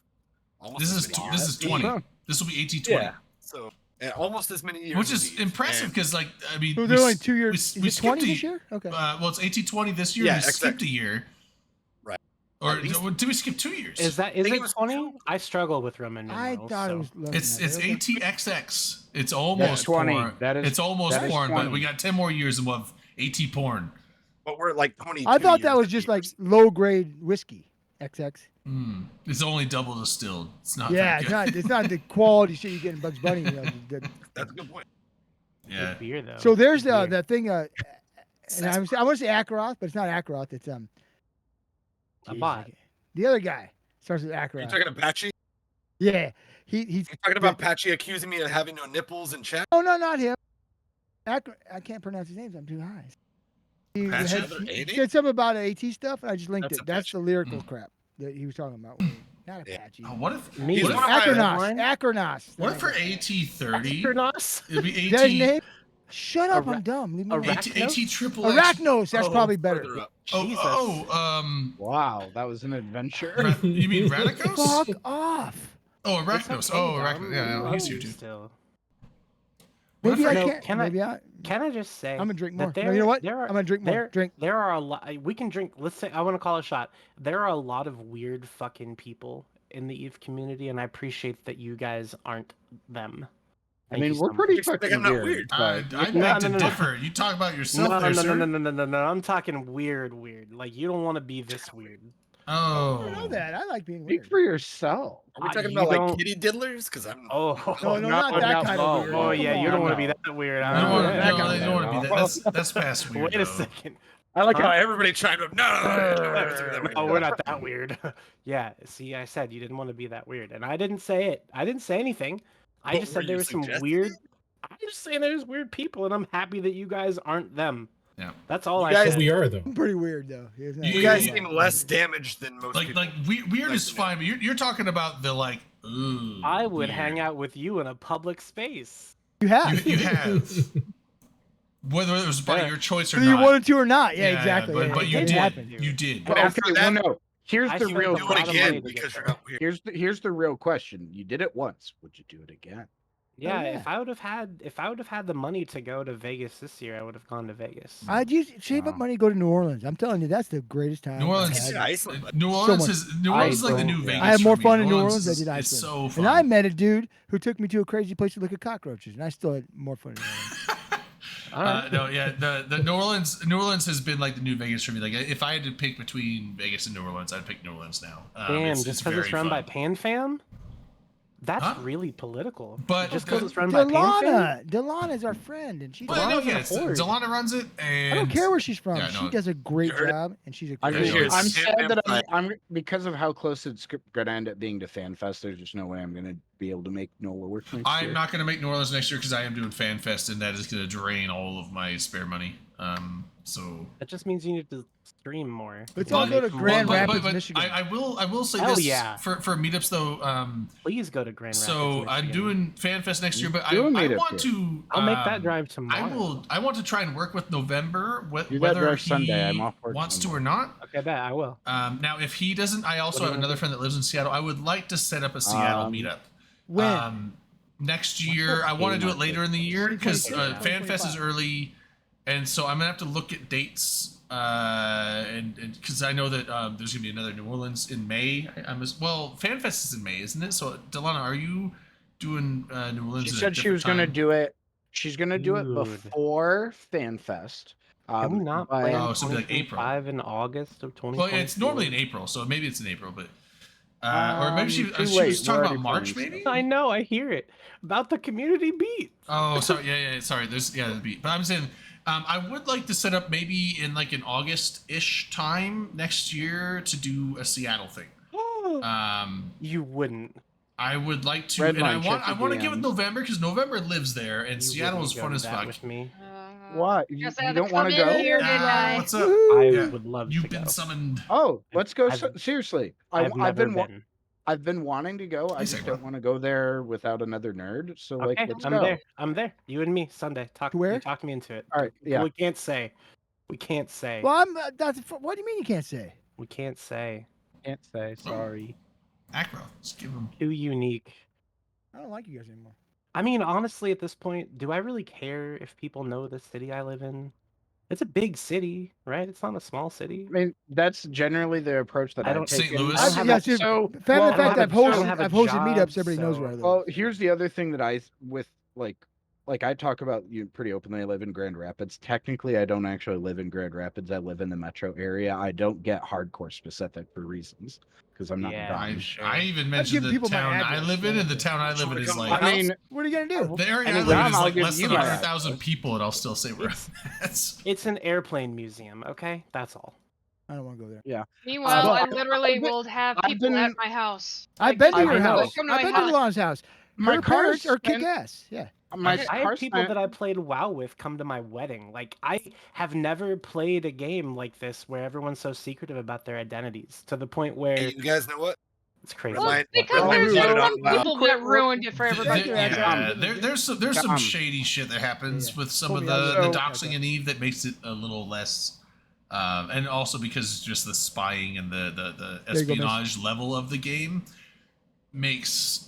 almost this as is many this years. is 20. This will be 1820. Yeah. So and almost as many years, Which as is these. impressive And- because, like, I mean, So we they're only s- 2 years. we Is it 20 skipped this year? Okay. well, it's 1820 this year. Yeah, we skipped exactly. a year, Right. or At least- did we skip 2 years? Is think it it was 20? two. I struggle with Roman I numerals. thought so. it was. less It's than that, but okay. ATXX. It's almost 20. porn. That is- it's almost that is porn, but 20. we got 10 more years and we'll have AT porn. But we're like 20. I thought that was just like low grade whiskey. XX. It's only double distilled. It's not. Yeah, very it's good. not. It's not the quality shit you get in Bugs Bunny. That's a good point. Yeah. Good beer though. So there's Good beer. that thing. And I want to say Akaroth, but it's not Akaroth. It's A geez, bot. The other guy starts with Are you Akaroth. talking about Patchy? Yeah, he's. You talking about Patchy accusing me of having no nipples in chat? Oh no, not him. I can't pronounce his names. I'm too high. He, Patchy? he said something about AT stuff, and I just linked That's it. a That's Patchy. the lyrical crap that he was talking about. Not a Yeah. Patchy. Oh, what if? Me. What if, one of my- Akranos. Akranos. what if for AT30? Akranos? It'd be Is that his AT. name? Shut up! Ara- I'm dumb. Leave me alone. AT triple X. Arachnos. That's Oh, probably better. Further up. Oh, Wow, that was an adventure. You mean Radicos? Fuck off. Oh, It's Arachnos. okay, Oh, though. Arachnos. Yeah, I'm he's here too. Still. What Maybe if I No, can't. can I- Maybe I. Can I just say? I'm gonna drink that more. No, there- you know what? There are, I'm gonna drink more. there, Drink. There are a lot. We can drink. Let's say I want to call a shot. There are a lot of weird fucking people in the EVE community, and I appreciate that you guys aren't them. I Thank mean, you we're so pretty You think fucking I'm not weird. weird? I but- beg No, to no, no. differ. You talk about yourself No, there, no, sir. no. I'm talking weird. Like you don't want to be this weird. Oh. I know that. I like being Speak weird. for yourself. Are we talking You about like don't- kitty diddlers? Because I'm. Oh No, not that kind of oh, weird. Oh yeah, Come you don't want to on. be that weird. I I don't don't want know. to. That No, kind I of don't want to be that. That's past weird. Wait a though. second. I like how everybody chimed up. Oh, we're not that weird. Yeah, see, I said you didn't want to be that weird, and I didn't say it. I didn't say anything. I But just were said there you was some suggesting weird. it? I'm just saying there's weird people, and I'm happy that you guys aren't them. Yeah. That's all You I guys- said. We are though. I'm pretty weird though. It's not- You You guys Yeah. seem less damaged than most Like, people. weird Like, is you know. fine, but you're talking about the like. Ooh, I would weird. hang out with you in a public space. You have. You have. Whether it was by Yeah. your choice or Whether you not. wanted to or not. Yeah, exactly. But, yeah, but it you did did. happen. You did. But Okay, after well, that- no. Here's I the spent real a do lot it of question. money again to get because you're there. not weird. Here's the real question. You did it once. Would you do it again? Yeah, yeah. if I would have had the money to go to Vegas this year, I would have gone to Vegas. I'd use save up Wow. money, go to New Orleans. I'm telling you, that's the greatest time. New I've Orleans, had. Yeah, Iceland, but- New Orleans much. is New Orleans is like the new don't- Vegas. I had for more me. fun in New Orleans Orleans than I is- did It's Iceland. so fun. And I met a dude who took me to a crazy place to look at cockroaches, and I still had more fun in New Orleans. No, yeah, the New Orleans has been like the new Vegas for me. Like, if I had to pick between Vegas and New Orleans, I'd pick New Orleans now. Damn, it's just because it's very run by fun. PanFam? That's Huh? really political. But- just because it's run by PanFan? Delana's our friend, and she's. Well, no, Delana's yeah, an it's, horde. Delana runs it, and I don't care where she's from. Yeah, she no, does a great you heard it. job, and she's a I'm, Yeah, great. she is. I'm Fan sad that side. I'm because of how close it's going to end up being to FanFest. There's just no way I'm going to be able to make NOLA work next I'm year. not going to make New Orleans next year because I am doing FanFest, and that is going to drain all of my spare money. So That just means you need to stream more. Let's all go to Grand Well, Rapids, Michigan. I will say Hell this yeah. for meetups though. Please go to Grand Rapids. So I'm Michigan. doing FanFest next year, but I Do a want meetup to. I'll make that um, drive tomorrow. I want to try and work with November, Do that whether drive he Sunday, I'm off work wants to Sunday. or not. Okay, bet I will. Now, if he doesn't, I also What do have you another wanna friend that lives in Seattle. I would like to set up a Seattle meetup. When? Next year, I want to do it later in the year because 2022, FanFest is early, and so I'm gonna have to look at dates. And because I know that there's gonna be another New Orleans in May. Well, FanFest is in May, isn't it? So, Delana, are you doing New Orleans? She at a said she different was going to time? do it. She's going to do it Dude. before FanFest. Can we not but- plan Oh, so it'd be like April. 2025 in August of 2020? Well, it's normally in April, so maybe it's in April, but or maybe she Too was late. talking We're about already March, planning maybe. I know, I hear it about the community beat. Oh, sorry. Yeah. Sorry. There's the beat. But I'm saying, I would like to set up maybe in like an August-ish time next year to do a Seattle thing. You wouldn't. I would like to, Red and I line, want check the to give it DMs. November because November lives there, and You Seattle is wouldn't fun go as to that fuck. with me. What? You, Guess I you had to don't want to come in go? here, didn't I? What's up? I Yeah. would love You've to been go. summoned. Oh, let's go. I've- Seriously, I've never been. I've been wanting to go. I Please just say don't want to go there without another nerd. So like, Okay, let's I'm go. there. I'm there. You and me Sunday. Talk. Where? You talk me into it. All right. Yeah. We can't say. We can't say. Well, I'm. What do you mean you can't say? We can't say. Can't say. Sorry. Acro. Just give him. Too unique. I don't like you guys anymore. I mean, honestly, at this point, do I really care if people know the city I live in? It's a big city, right? It's not a small city. I mean, that's generally the approach that I I don't- take. St. Louis? I don't have Yeah, a- dude, so- family well, I don't fact, have I've a- I don't have a hosted job, meetups. Everybody knows where I live. Well, here's the other thing that I with like I talk about you pretty openly. I live in Grand Rapids. Technically, I don't actually live in Grand Rapids. I live in the metro area. I don't get hardcore specific for reasons because I'm not Yeah, dumb. sure. I even I've mentioned given the people my town I address, live in, yeah. and the town I live in is like. I mean, What are you gonna do? The area I Anytime, live in is I'll like give less you than my 100,000 address. people, and I'll still say where that's. It's an airplane museum, okay? That's all. I don't want to go there. Meanwhile, Well, I literally will have I've people been- at my house. I've been to I your know. house. Come to I've my been to house. Lana's house. My Her car parents are spent- kick ass. Yeah. My I have car people spent- that I played WoW with come to my wedding. Like, I have never played a game like this where everyone's so secretive about their identities to the point where Hey, you guys know what? it's crazy. Well, Remind- because Oh, there's rude. some Wow. people that ruined it for everybody. Yeah, there's some Dumb. shady shit that happens Yeah. with some Told of me I the was- doxing and Eve that makes it a little less, and also because just the spying and the There you go, miss. espionage level of the game makes.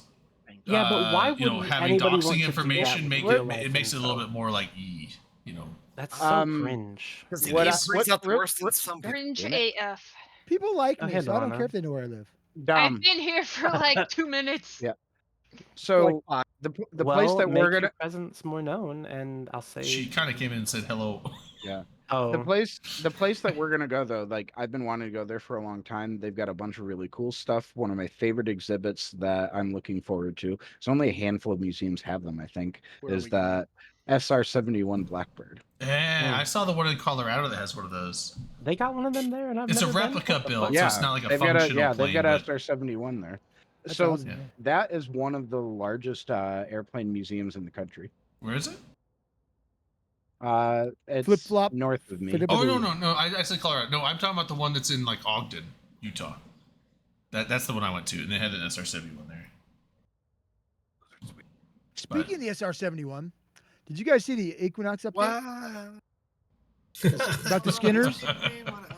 Yeah, but why you know, would having anybody want doxing to do information that make with it real life it makes it a little info? bit more like you know. That's so cringe. Because the What game I- brings what- out the what- worst in some people. Cringe damn it. AF. People like Go me, ahead, so I don't Lana. care if they know where I live. dumb. I've been here for like 2 minutes. Yeah. So Like, the well, place that make we're your gonna presence more known, and I'll say. She kind of came in and said hello. Oh, the place that we're gonna go though, like I've been wanting to go there for a long time. They've got a bunch of really cool stuff. One of my favorite exhibits that I'm looking forward to. It's only a handful of museums have them, I think, Where are is we the SR-71 Blackbird. Yeah, I saw the one in Colorado that has one of those. they got one of them there, and I've It's a never been. replica What the build, fuck? so it's not like a they've got functional plane. they've got but- SR-71 there. That's So awesome, Yeah. man. that is one of the largest airplane museums in the country. Where is it? It's Flip-flop, north of me. flip- Oh no! I said Colorado. No, I'm talking about the one that's in like Ogden, Utah. That's the one I went to, and they had an SR-71 there. Speaking of the SR-71, did you guys see the Equinox update Wow. about the Skinners?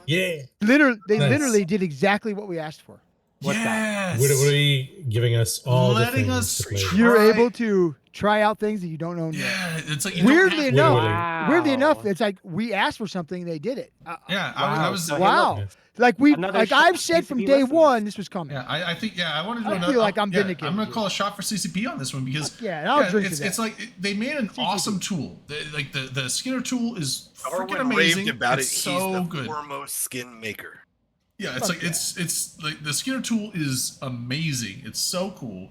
Yeah. They Nice. literally did exactly what we asked for. What's that? Yes. What are you giving us all Letting the us things to play? You're Right. able to try out things that you don't own yet. Yeah, it's like you Weirdly don't have, enough, weirdly enough, Wow. it's like we asked for something, they did it. Yeah, Wow. I was. So, hey, Wow. look, Like we, Another like shot I've for said from CCP day listeners. one, this was coming. Yeah, I think I wanted to. I another, feel like I'm yeah, vindicated I'm gonna here. call a shot for CCP on this one because Yeah, and I'll drink to it's, that. it's like they made an awesome tool. Like the Skinner tool is freaking Darwin amazing. raved about it's it. so He's the good. foremost skin maker. Yeah, it's Fuck like it's like the Skinner tool is amazing. It's so cool.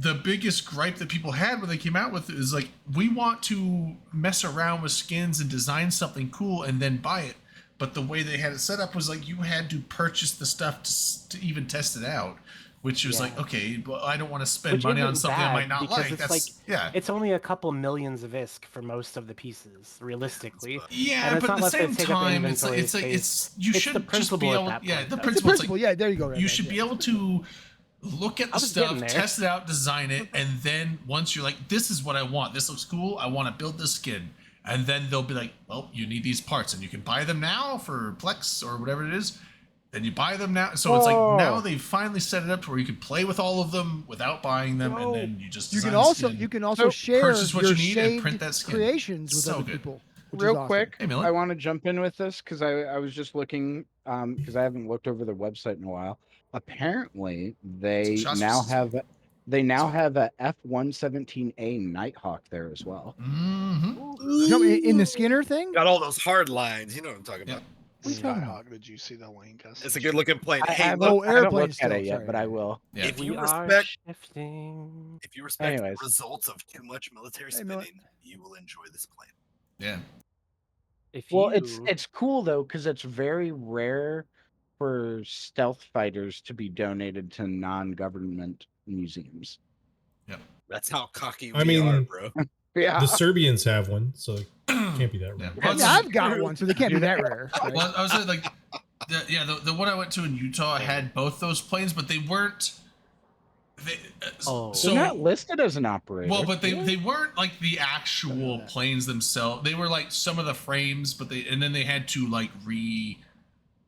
the biggest gripe that people had when they came out with it is like, we want to mess around with skins and design something cool and then buy it. But the way they had it set up was like you had to purchase the stuff to even test it out, which was like, okay, well, I don't want to spend Which money on isn't something I bad, might not because like. it's That's like- yeah. It's only a couple millions of ISK for most of the pieces, realistically. Yeah, and it's but at not the like they same take up time, it's like inventory it's like space. you It's should the just be principle at able. that Yeah, point, the though. It's the principle. It's principle. like Yeah, there you go. you should be able to look at I the was stuff, getting there. test it out, design it, and then once you're like, this is what I want. This looks cool. I want to build this skin. And then they'll be like, well, you need these parts, and you can buy them now for Plex or whatever it is. Then you buy them now. So it's like now Oh. they finally set it up to where you can play with all of them without buying them, Oh. and then you just You design can the also skin. share purchase what your you need and saved print that skin. creations with So other good. people. Which is Real awesome. quick, Hey, Millie. I want to jump in with this because I was just looking because I haven't looked over the website in a while. Apparently, they Some shots now for- have a F-117A Nighthawk there as well. Mm-hmm. No, in the Skinner thing. Got all those hard lines. You know what I'm talking Yeah. about. What are you talking about? Skyhawk, did you see the link? It's a good looking plane. I Hey, haven't, look, Oh, I haven't airplane looked at still, it yet, sorry. but I will. Yeah. if We you are respect shifting. if you respect Anyways. the results of too much military Hey, Millie. spending, you will enjoy this plane. Yeah. If Well, you, it's cool though because it's very rare for stealth fighters to be donated to non-government museums. That's how cocky we I mean, are, bro. Yeah, The Serbians have one, so it can't be that Yeah. rare. Well, Yeah, I've got one, so they can't be that rare. right? Well, I was saying, like, the one I went to in Utah had both those planes, but they weren't. They, Oh. so they're not listed as an operator. well, but they weren't like the actual planes themselves. They were like some of the frames, but and then they had to like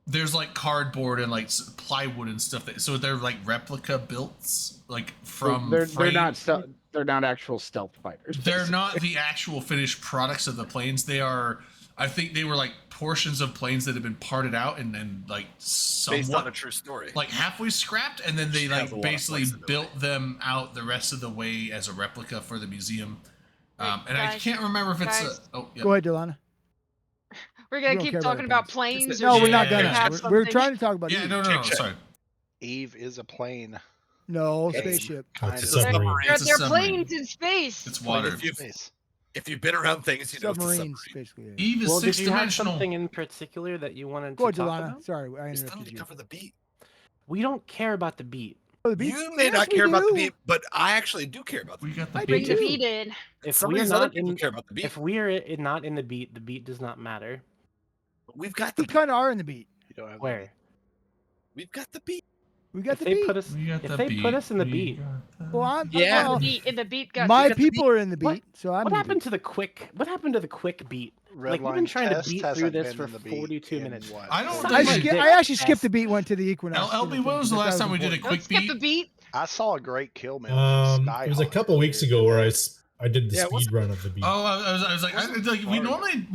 There's like cardboard and like plywood and stuff. So they're like replica builts, like from. they're frame. not they're not actual stealth fighters. They're not the actual finished products of the planes. They are. I think they were like portions of planes that have been parted out and then like Based on a somewhat true story. like halfway scrapped, and then they Which has like a lot of basically flexibility. built them out the rest of the way as a replica for the museum. And I Guys, can't remember if it's guys. yeah. Go ahead, Delana. We're We gonna don't keep care about talking about airplanes. planes. No, or we're not Yeah, gonna. yeah, have We're something. trying to talk about Yeah, Eve. no, Check. sorry. Eve is a plane. No, It's- spaceship. Kind It's of. a submarine. They're, It's a they're submarine. planes in space. It's Plane water. in space. If you've been around things, you know it's a Submarines, submarine. basically. yeah. Eve is well, did six you have dimensional. something in particular that you wanted Go to ahead, talk Delana. about? Sorry, I It's time interrupted to you. cover the beat. We don't care about the beat. Oh, the beats? You may Yes, not we care about the do. beat, but I actually do care about the We beat. got the I Bring beat. the do. beat in. If Some of we're these other not people in, care about the beat. if we're not in the beat does not matter. We've got the We beat. kind of are in the beat. You don't have the Where? We've got the beat. We got If the they beat. put us, We got if the they beat. put us in the We beat, got the- Well, I'm. Yeah. well, In the beat got my got the people are in the beat, What- so I'm. what in the happened beat. to the quick? What happened to the quick beat? Red Like, we've line been trying to test beat through hasn't this been for in the beat 42 in minutes. what, I don't 40 I, think years? I actually skipped the beat, went to the Equinox. LB, when was the last time we did a quick? quick Don't skip beat? the beat. I saw a great kill man. It was a couple weeks ago where I did the Yeah, what's- speed run of the beat. Oh, I was like, like we hard. normally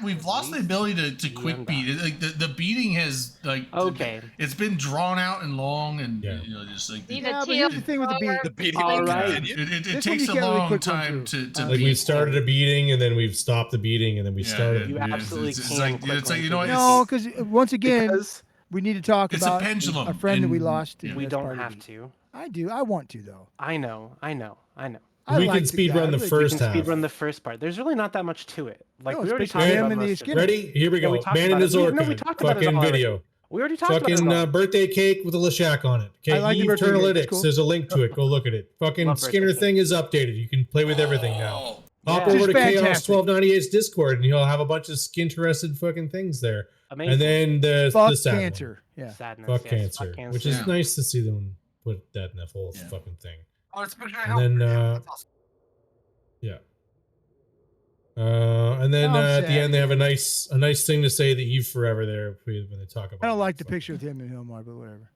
we've lost the ability to quick beat. Like the beating has like Okay. it's been drawn out and long and Yeah. you know just like Need it, Yeah, a but here's the tail thing with the beat. thrower. The beating All will right. continue. it This one takes you a can't really long quick run time through. to Like beat. we started a beating and then we've stopped the beating and then we Yeah, started. You it's- absolutely it's can like quick it's like run you know through what, this. No, because once again, Because we need to talk it's a about pendulum, a friend that we and- lost. yeah. and we that's don't part of the have beat. to. I do. I want to though. I know. I We like can the speed guy. run I the really first do. half. Speed run the first part. There's really not that much to it. Like No, we it's already basically talked him about and the most of Skinner. it. Ready? Here we Yeah, go. we talked Man in about his it. No, orca. we talked about it Fucking all already. video. We already talked about it. Fucking all. birthday cake with a Lashak on it. I Okay, like the Eve birthday cake, it's Turnalytics. cool. There's a link to it. Go look at it. Fucking Love birthday Skinner cake. thing is updated. You can play with everything now. Hop Yeah. over to Just Chaos fantastic. 1298's Discord and you'll have a bunch of skin-interested fucking things there. Amazing. And then the Fuck sad one. cancer. Yeah. Sadness. Fuck yes, cancer, fuck which is Yeah. nice to see them put that in the whole Yeah. fucking thing. Oh, it's a picture of And Hal. then, That's awesome. Yeah. And then Oh, at the sad. end they have a nice thing to say, the Eve Forever there when they talk about. I don't it. like the Fucking- picture of him and Hilmar, but whatever.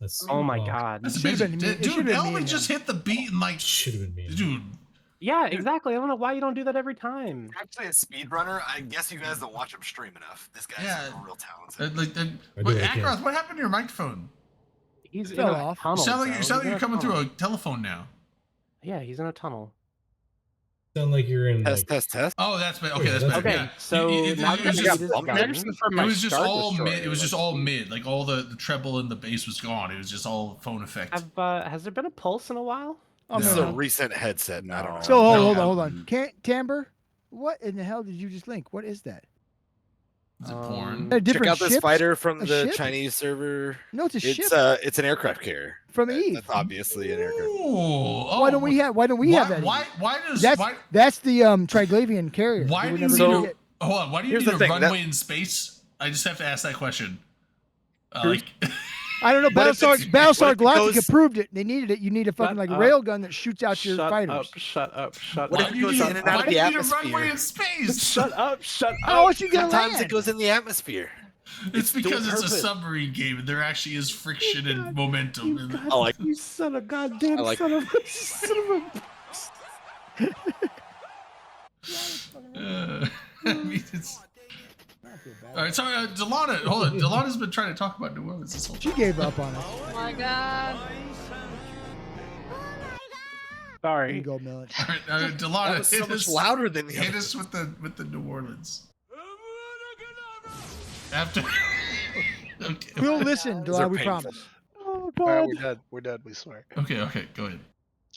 That's Oh my well, god. That's It should've amazing. been me- it Dude, should've been me Elvin and just him. hit the beat and like, Should have been me. dude. Yeah, exactly. I don't know why you don't do that every time. Actually, a speedrunner. I guess you guys don't watch him stream enough. This guy's Yeah. real talented. Like, I do what, like him. Ackroth, what happened to your microphone? He's It in fell a off. tunnel. You sound like bro. you sound He's in like you're coming through tunnel. a telephone now. Yeah, he's in a tunnel. Sound like you're in. Test, Like, test. Oh, that's better. Oh, Okay, yeah, that's that's better. Okay, Yeah. so It- now it that was the just- beat is bumped. done, Anderson from It my was just Star all Destroyer, mid. It was like, just all mid. Like all the treble and the bass was gone. It was just all phone effect. has there been a pulse in a while? Oh, This is no. a recent headset. And I don't know. So No. hold on. Can't Timber? What in the hell did you just link? What is that? Is it porn? A Check different out this ships? fighter from A the ship? Chinese server. No, it's a ship It's an aircraft carrier. from Eve. That's obviously an aircraft. Ooh, Why don't we have that? Why? Eve? Why does? That's the Triglavian carrier. Why that do we're you never need gonna a, get. hold on? Why do you Here's need the a thing, runway in space? I just have to ask that question. Like, I don't know. What if Battlestar what if it Galactica goes- approved it. They needed it. You need a fucking like up. rail gun that shoots out your Shut fighters. up! Shut up! Shut What up! if it goes in and out why of do the you need a atmosphere? runway in space? Shut up! Shut How up! else you gonna Sometimes land? it goes in the atmosphere. It's dual because it's a purpose. submarine game and there actually is friction and momentum. And, I like- You son of goddamn I like- son of I mean, it's. All right, sorry, Delana. Hold on, Delana's been trying to talk about New Orleans this whole She time. gave up on us. Oh my god. There you Sorry. go, Millet. All right, That Delana, was so hit much us, louder than the hit other. us with the New Orleans. After. Okay. We'll listen, Those are Delon. We painful. promise. Oh All right, god. we're done. We're done. We swear. Okay, go ahead.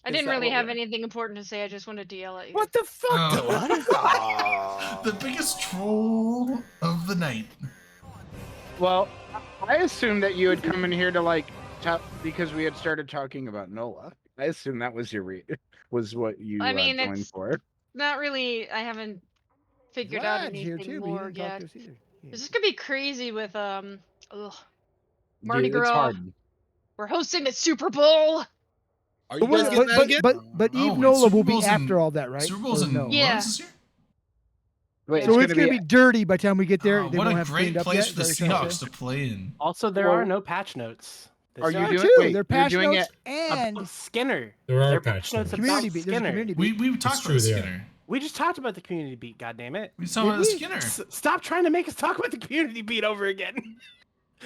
I Is didn't that really what have we're- anything important to say. I just wanted to yell at you. What the fuck, Oh. Delana? Aw. The biggest troll of the night. Well, I assumed that you had come in here to like because we had started talking about NOLA. I assumed that was was what you I mean, joined it's- for. Not really. I haven't figured out Vlad's here anything too, but he more didn't talk yet. to us either. This is gonna be crazy with ugh. Mardi Dude, it's Gras. hard. We're hosting the Super Bowl. Are you But, guys getting that again? but Oh, Eve wait, Nola Super will be Bowl's after in- all that, right? Super Bowl's Or in no? New Yeah. Orleans this year? Wait, So it's gonna be dirty by the time we get there. Oh, They what won't a have great cleaned up place yet. for the Is that what you're trying to Seahawks say? to play in. Also, there Well, are no patch notes. are you There are doing- two. wait, They're you're patch doing notes it- and About Skinner. There are There patch notes. community about beat. There's a Skinner. community beat. We talked true, about they are. Skinner. We just talked about the community beat. God damn it! We talked about Did the we? Skinner. Stop trying to make us talk about the community beat over again.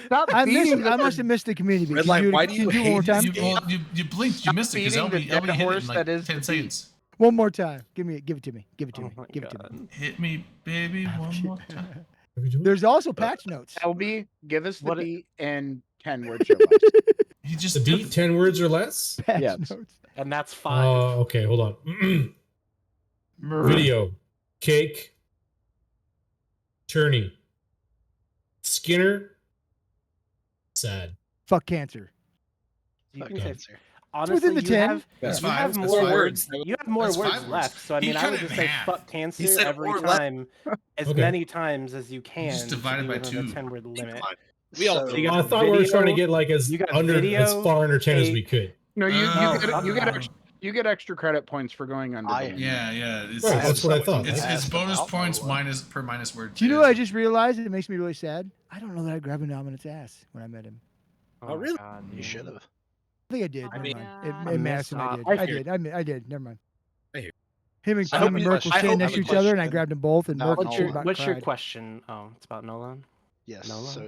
Stop I beating must have missed the community beat. Red Can light, you why do do you it one more hate time? this game? You blinked. You Stop missed it because beating the LB dead hit it in horse like that is 10 the seconds. One more time. Give it to me. Give it to Oh me. my Give it to me. God. Hit me, baby, one more time. Have you done it? There's also patch notes. LB, give us the What- beat and 10 words or less. He just The beat 10 words or less? Patch Yes. notes. And that's 5. Okay, hold on. Video. Cake. Turney. Skinner. Sad. Fuck cancer. You Fuck can say, cancer. honestly, within the you 10. have, That's you five. have That's more five. words. You have more That's words 5 words. left. So I He mean, I cut would it just in say half. fuck cancer said every or less. time, as Okay. many times as you can. Just to divided be by within the 2. 10-word limit. Come on. We all So- know. You got I thought we were trying to video- get like as you got as video, far under 10 as cake. we could. No, you Oh, get you get extra credit points for going under. I- the limit. Yeah. It's, Right, it's, that's what I thought. it's Asked bonus about points NOLA. per minus word. Do you know too. what I just realized? It makes me really sad. I don't know that I grabbed Nominant's ass when I met him. Oh, my really? God, You dude. should have. I think I did. I Never mean, mind. I In miss Madison, I Op. did. I I hear did. I did. Never mind. I hear. Him and I Kim hope and you- Merc were I standing hope next to you each other, and I question- grabbed them both, and No, Merc no. and shit What's your cried. question? Oh, it's about Nolan. Yes. Nola? So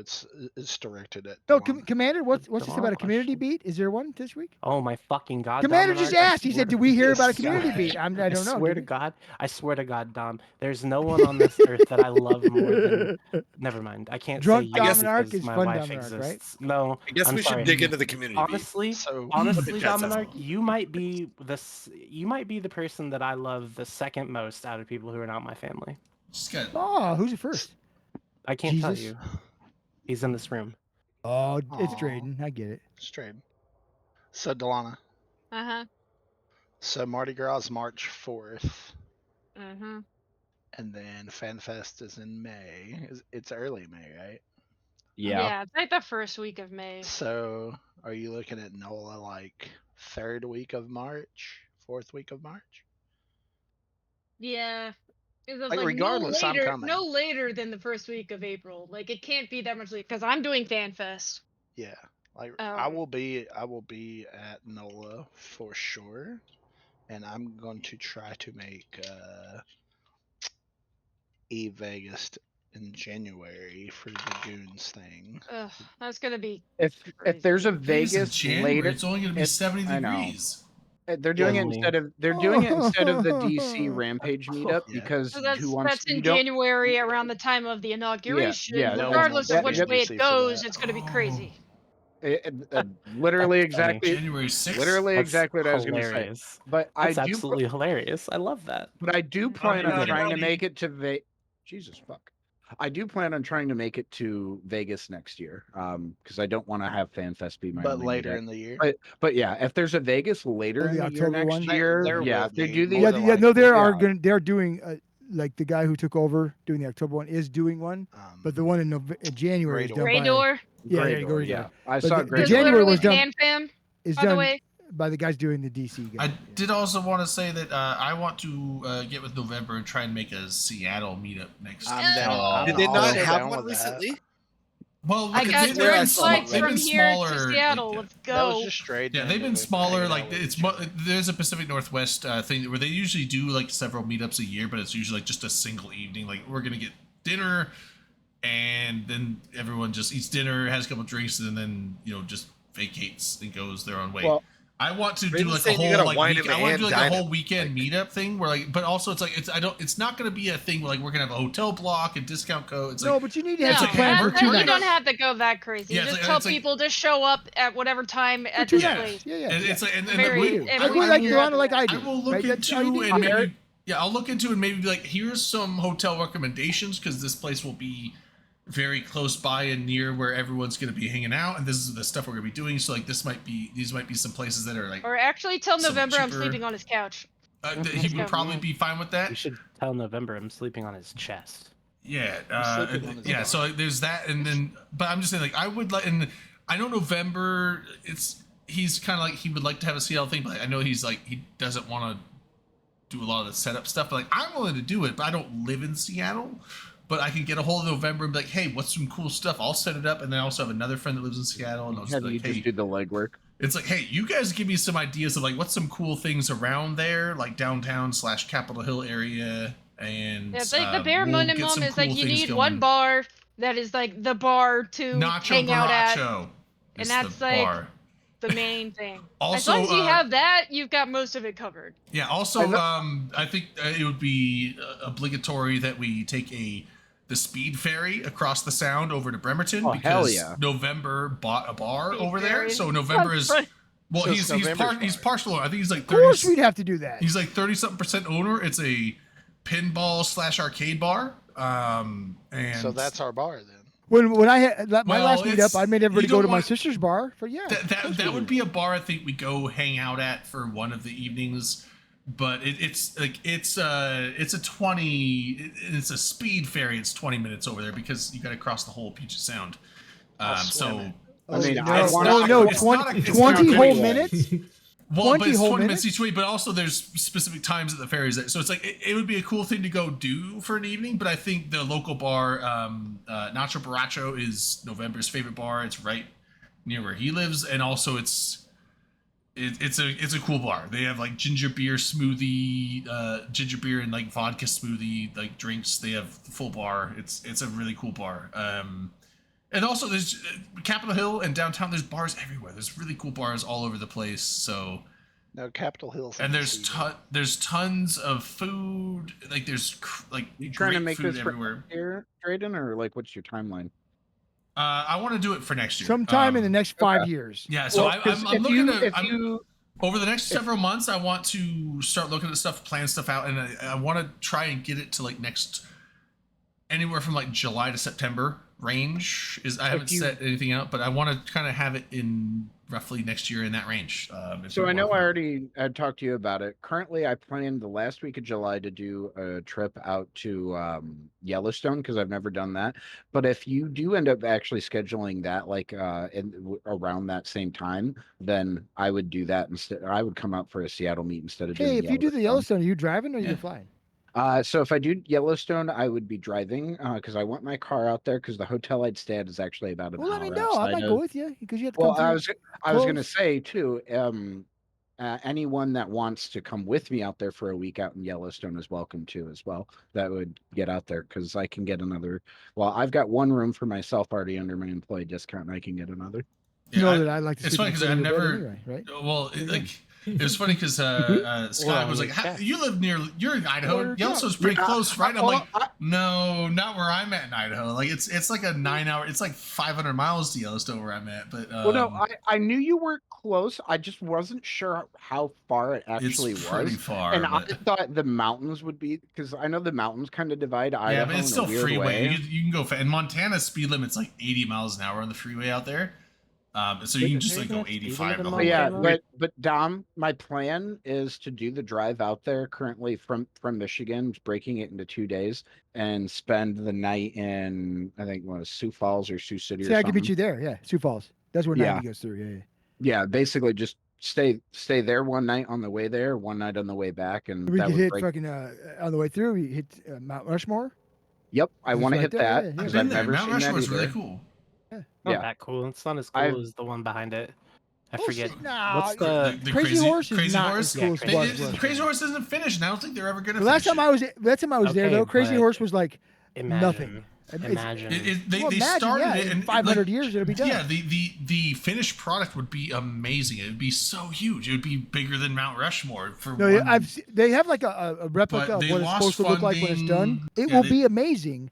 it's directed at. No, Delana. Commander, what's this Tomorrow about a community question. beat? Is there one this week? Oh my fucking God! Commander Dominar, just I asked. He swear said, to- "Do we hear about a Yes, community God. beat?" I don't know. Swear to Did God, I swear to God, Dom. There's no one on this earth that I love more than. Never mind. I can't Drunk say yes Dominarch because is my fun wife Dominarch, right? exists. No, I guess I'm we should sorry. dig into the community. beat. Honestly, So honestly, Chat says. Dominarch, you might be the person that I love the second most out of people who are not my family. Just got Oh, who's it first? I can't tell Jesus. you. He's in this room. Oh, it's Aw. Drayden. I get it. straight. So Delana. Uh huh. So Mardi Gras is March 4th, Mm-hmm. and then FanFest is in May. It's early May, right? Yeah. It's like the first week of May. So are you looking at NOLA like 3rd week of March, 4th week of March? Yeah. It was Like, like regardless, I'm coming. no later than the first week of April. Like it can't be that much later because I'm doing FanFest. Yeah. Like I Um, will be at NOLA for sure. And I'm going to try to make Vegas in January for the Goons thing. Ugh, that's gonna be. If there's a Vegas in Vegas January, later, it's only going to be it- 70 I know. degrees. they're doing it Only. instead of the DC Rampage meetup Yeah. because So that's who wants in you don't- January around the time of the yeah, inauguration. no one Regardless wants of to which go to way DC it for goes, that. it's gonna be crazy. Literally That's funny. exactly, January 6th. literally That's exactly what I was going to say. hilarious. But That's I do, absolutely hilarious. I love that. but I do plan yeah, on trying to yeah. make it to Jesus fuck. I do plan on trying to make it to Vegas next year, because I don't want to have FanFest be my But only later meetup. in the year. But yeah, if there's a Vegas later Oh, the in the year October next one? year, There yeah, will if they be, do the more Yeah, than yeah, no, they likely. are Yeah. going. They're doing like the guy who took over doing the October one is doing one, but the one in January is done Grey by. Door Yeah, Grey yeah, Door, Grey yeah. Door. I But saw the Grey Because Door. January literally was done. FanFam, Is by the done way. by the guys doing the DC guy. I did also want to say that I want to get with November and try and make a Seattle meetup next I'm down. Oh. I'm Did they not also have down one with that. recently? Well, I look, got swear I direct saw flights that. they've from been here smaller. to Seattle. Let's That was go. just straight. Yeah, they've been smaller. Like there's a Pacific Northwest thing where they usually do like several meetups a year, but it's usually like just a single evening. Like we're gonna get dinner, and then everyone just eats dinner, has a couple drinks, and then just vacates and goes their own way. Well, I want to do Raven's like a saying you whole gotta like wine week, him I want to and do like dine a whole him. weekend meetup thing where like, but also it's like it's not going to be a thing where like we're gonna have a hotel block and discount code. It's No, like but you need to No, have a a plan for hamburger. two you nights. don't have to go that crazy. Yeah, You it's just like- tell it's like- people to show up at whatever time at two this nights. place. Yeah, yeah. and it's like and Very- we, and I we- would like we- you on like I do. I will look right? That's how into you and do it. maybe I'll look into and maybe be like here's some hotel recommendations because this place will be very close by and near where everyone's going to be hanging out, and this is the stuff we're going to be doing. So like these might be some places that are like Or actually tell Some November I'm cheaper- sleeping on his couch. he would go. probably be fine with that. You should tell November I'm sleeping on his chest. Yeah, sleeping on his yeah. bed. So like, there's that, and then, but I'm just saying, like, I would like, and I know November. He's kind of like he would like to have a Seattle thing, but I know he's like he doesn't want to do a lot of the setup stuff. But like, I'm willing to do it, but I don't live in Seattle. But I can get a hold of November and be like, hey, what's some cool stuff? I'll set it up, and then I also have another friend that lives in Seattle, and I'll just have be you like, hey, just do the legwork. it's like, hey, you guys give me some ideas of like what's some cool things around there, like downtown / Capitol Hill area, and Yeah, it's like the bare we'll get minimum some is like cool you things need going. one bar that is like the bar to Nacho hang out at. Baracho and is that's, the like, bar. The main thing. As Also, long as you have that, you've got most of it covered. Yeah. Also, I think it would be obligatory that we take the speed ferry across the Sound over to Bremerton Oh, hell because yeah. November bought a bar Speed over there. ferry. So November is Right. well, So it's he's November's bar. partial. I think he's like Of course, 30. we'd have to do that. He's like 30-something% owner. It's a pinball / arcade bar. And So that's our bar then. When I had my Well, last it's- meetup, I made everybody you go don't to my want- sister's bar for that would be a bar I think we go hang out at for one of the evenings. But it's a 20. It's a speed ferry. It's 20 minutes over there because you got to cross the whole Puget Sound. I'll So swim it. I mean, no, I want not- no, it's not a- it's 20 not whole very- minutes. well, 20 but it's whole 20 minutes minutes? each way. But also there's specific times that the ferries. So it's like it would be a cool thing to go do for an evening. But I think the local bar, Nacho Baracho, is November's favorite bar. It's right near where he lives, and also it's a cool bar. They have like ginger beer smoothie, ginger beer and like vodka smoothie like drinks. They have the full bar. It's a really cool bar. And also there's Capitol Hill and downtown. There's bars everywhere. There's really cool bars all over the place. So No, Capitol Hill. and there's tons of food. Like there's like You trying to great make food this everywhere. here, Drayden, or like what's your timeline? I want to do it for next year. Sometime in the next 5 okay. years. Yeah, so Well, 'cause I'm if looking you- to. if you- Over the next several months, I want to start looking at stuff, plan stuff out, and I want to try and get it to like next anywhere from like July to September range. I haven't set anything out, but I want to kind of have it in roughly next year in that range. So I know I already had talked to you about it. Currently, I planned the last week of July to do a trip out to Yellowstone because I've never done that. But if you do end up actually scheduling that like around that same time, then I would do that instead. I would come out for a Seattle meet instead of Hey, doing if you do the Yellowstone, are you driving or are you Yeah. flying? So if I do Yellowstone, I would be driving because I want my car out there because the hotel I'd stay at is actually about an Well, hour let me know. I outside might of- go with you because you have to Well, come I through. was going to close. say too. Anyone that wants to come with me out there for a week out in Yellowstone is welcome to as well. That would get out there because I can get another. Well, I've got one room for myself already under my employee discount, and I can get another. You know that I like to it's sleep funny in 'cause the I've middle of the bed never- anyway, right? Well, Yeah. like It was funny because Scott Well, was like, yeah. "You live near? You're in Idaho. Well, Yellowstone's pretty Yeah, close, right?" And I'm like, I- "No, not where I'm at in Idaho. Like it's like a 9 hour. It's like 500 miles to Yellowstone where I'm at. But well, no, I knew you were close. I just wasn't sure how far it actually it's pretty was. far. And I but, thought the mountains would be because I know the mountains kind of divide Idaho yeah, but it's in still a weird freeway. way. You can go. In Montana's speed limit's like 80 miles an hour on the freeway out there. So you can just like go Isn't it speed 85 limit the in whole But yeah, Montana? but Dom, my plan is to do the drive out there currently from Michigan, breaking it into 2 days, and spend the night in I think what, Sioux Falls or Sioux City or See, I can something. meet you there. Yeah, Sioux Falls. That's where Yeah. 90 goes through. Yeah, yeah. Yeah, basically just stay there one night on the way there, one night on the way back, and We that could would hit break. fucking on the way through. We hit Mount Rushmore. Yep, I It's want to right hit there, that yeah, yeah. I've because been I've there. never Mount seen that Rushmore's really either. cool. Not Yeah. that cool. It's not as cool I've- as the one behind it. I Bullshit. forget. Nah, What's the? The Crazy Horse is Crazy not Horse. as cool as Yeah, They Blood did- Rush. Crazy Horse isn't finished, and I don't think they're ever gonna. The last time I was there Okay, though, Crazy but Horse was like Imagine. nothing. It's- Imagine. They well, imagine, started yeah, it, in and 500 like, years it'll be done. Yeah, the finished product would be amazing. It would be so huge. It would be bigger than Mount Rushmore. For No, one, they have like a replica But of they what it's lost supposed to look like when it's done. funding. It Yeah, will they- be amazing,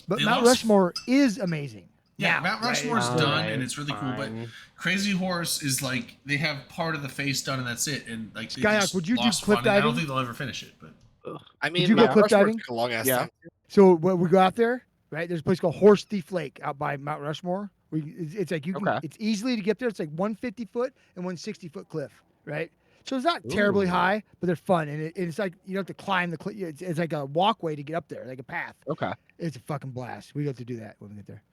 but they Mount lost- Rushmore is amazing. yeah, now, Mount right? Rushmore's All done, right, and it's really cool. But fine. Crazy Horse is like they have part of the face done, and that's it. And like they Skyhawk, just would you do lost cliff funding. I don't diving? think they'll ever finish it. But I mean, you go Mount cliff Rushmore diving? took a long ass Yeah. time. So when we go out there, right? There's a place called Horse Thief Lake out by Mount Rushmore. It's like you can. Okay. It's easily to get there. It's like 150-foot and 160-foot cliff, right? So it's not terribly Ooh. high, but they're fun, and it's like you don't have to climb the cliff. It's like a walkway to get up there, like a path. Okay, It's a fucking blast. We have to do that when we get there.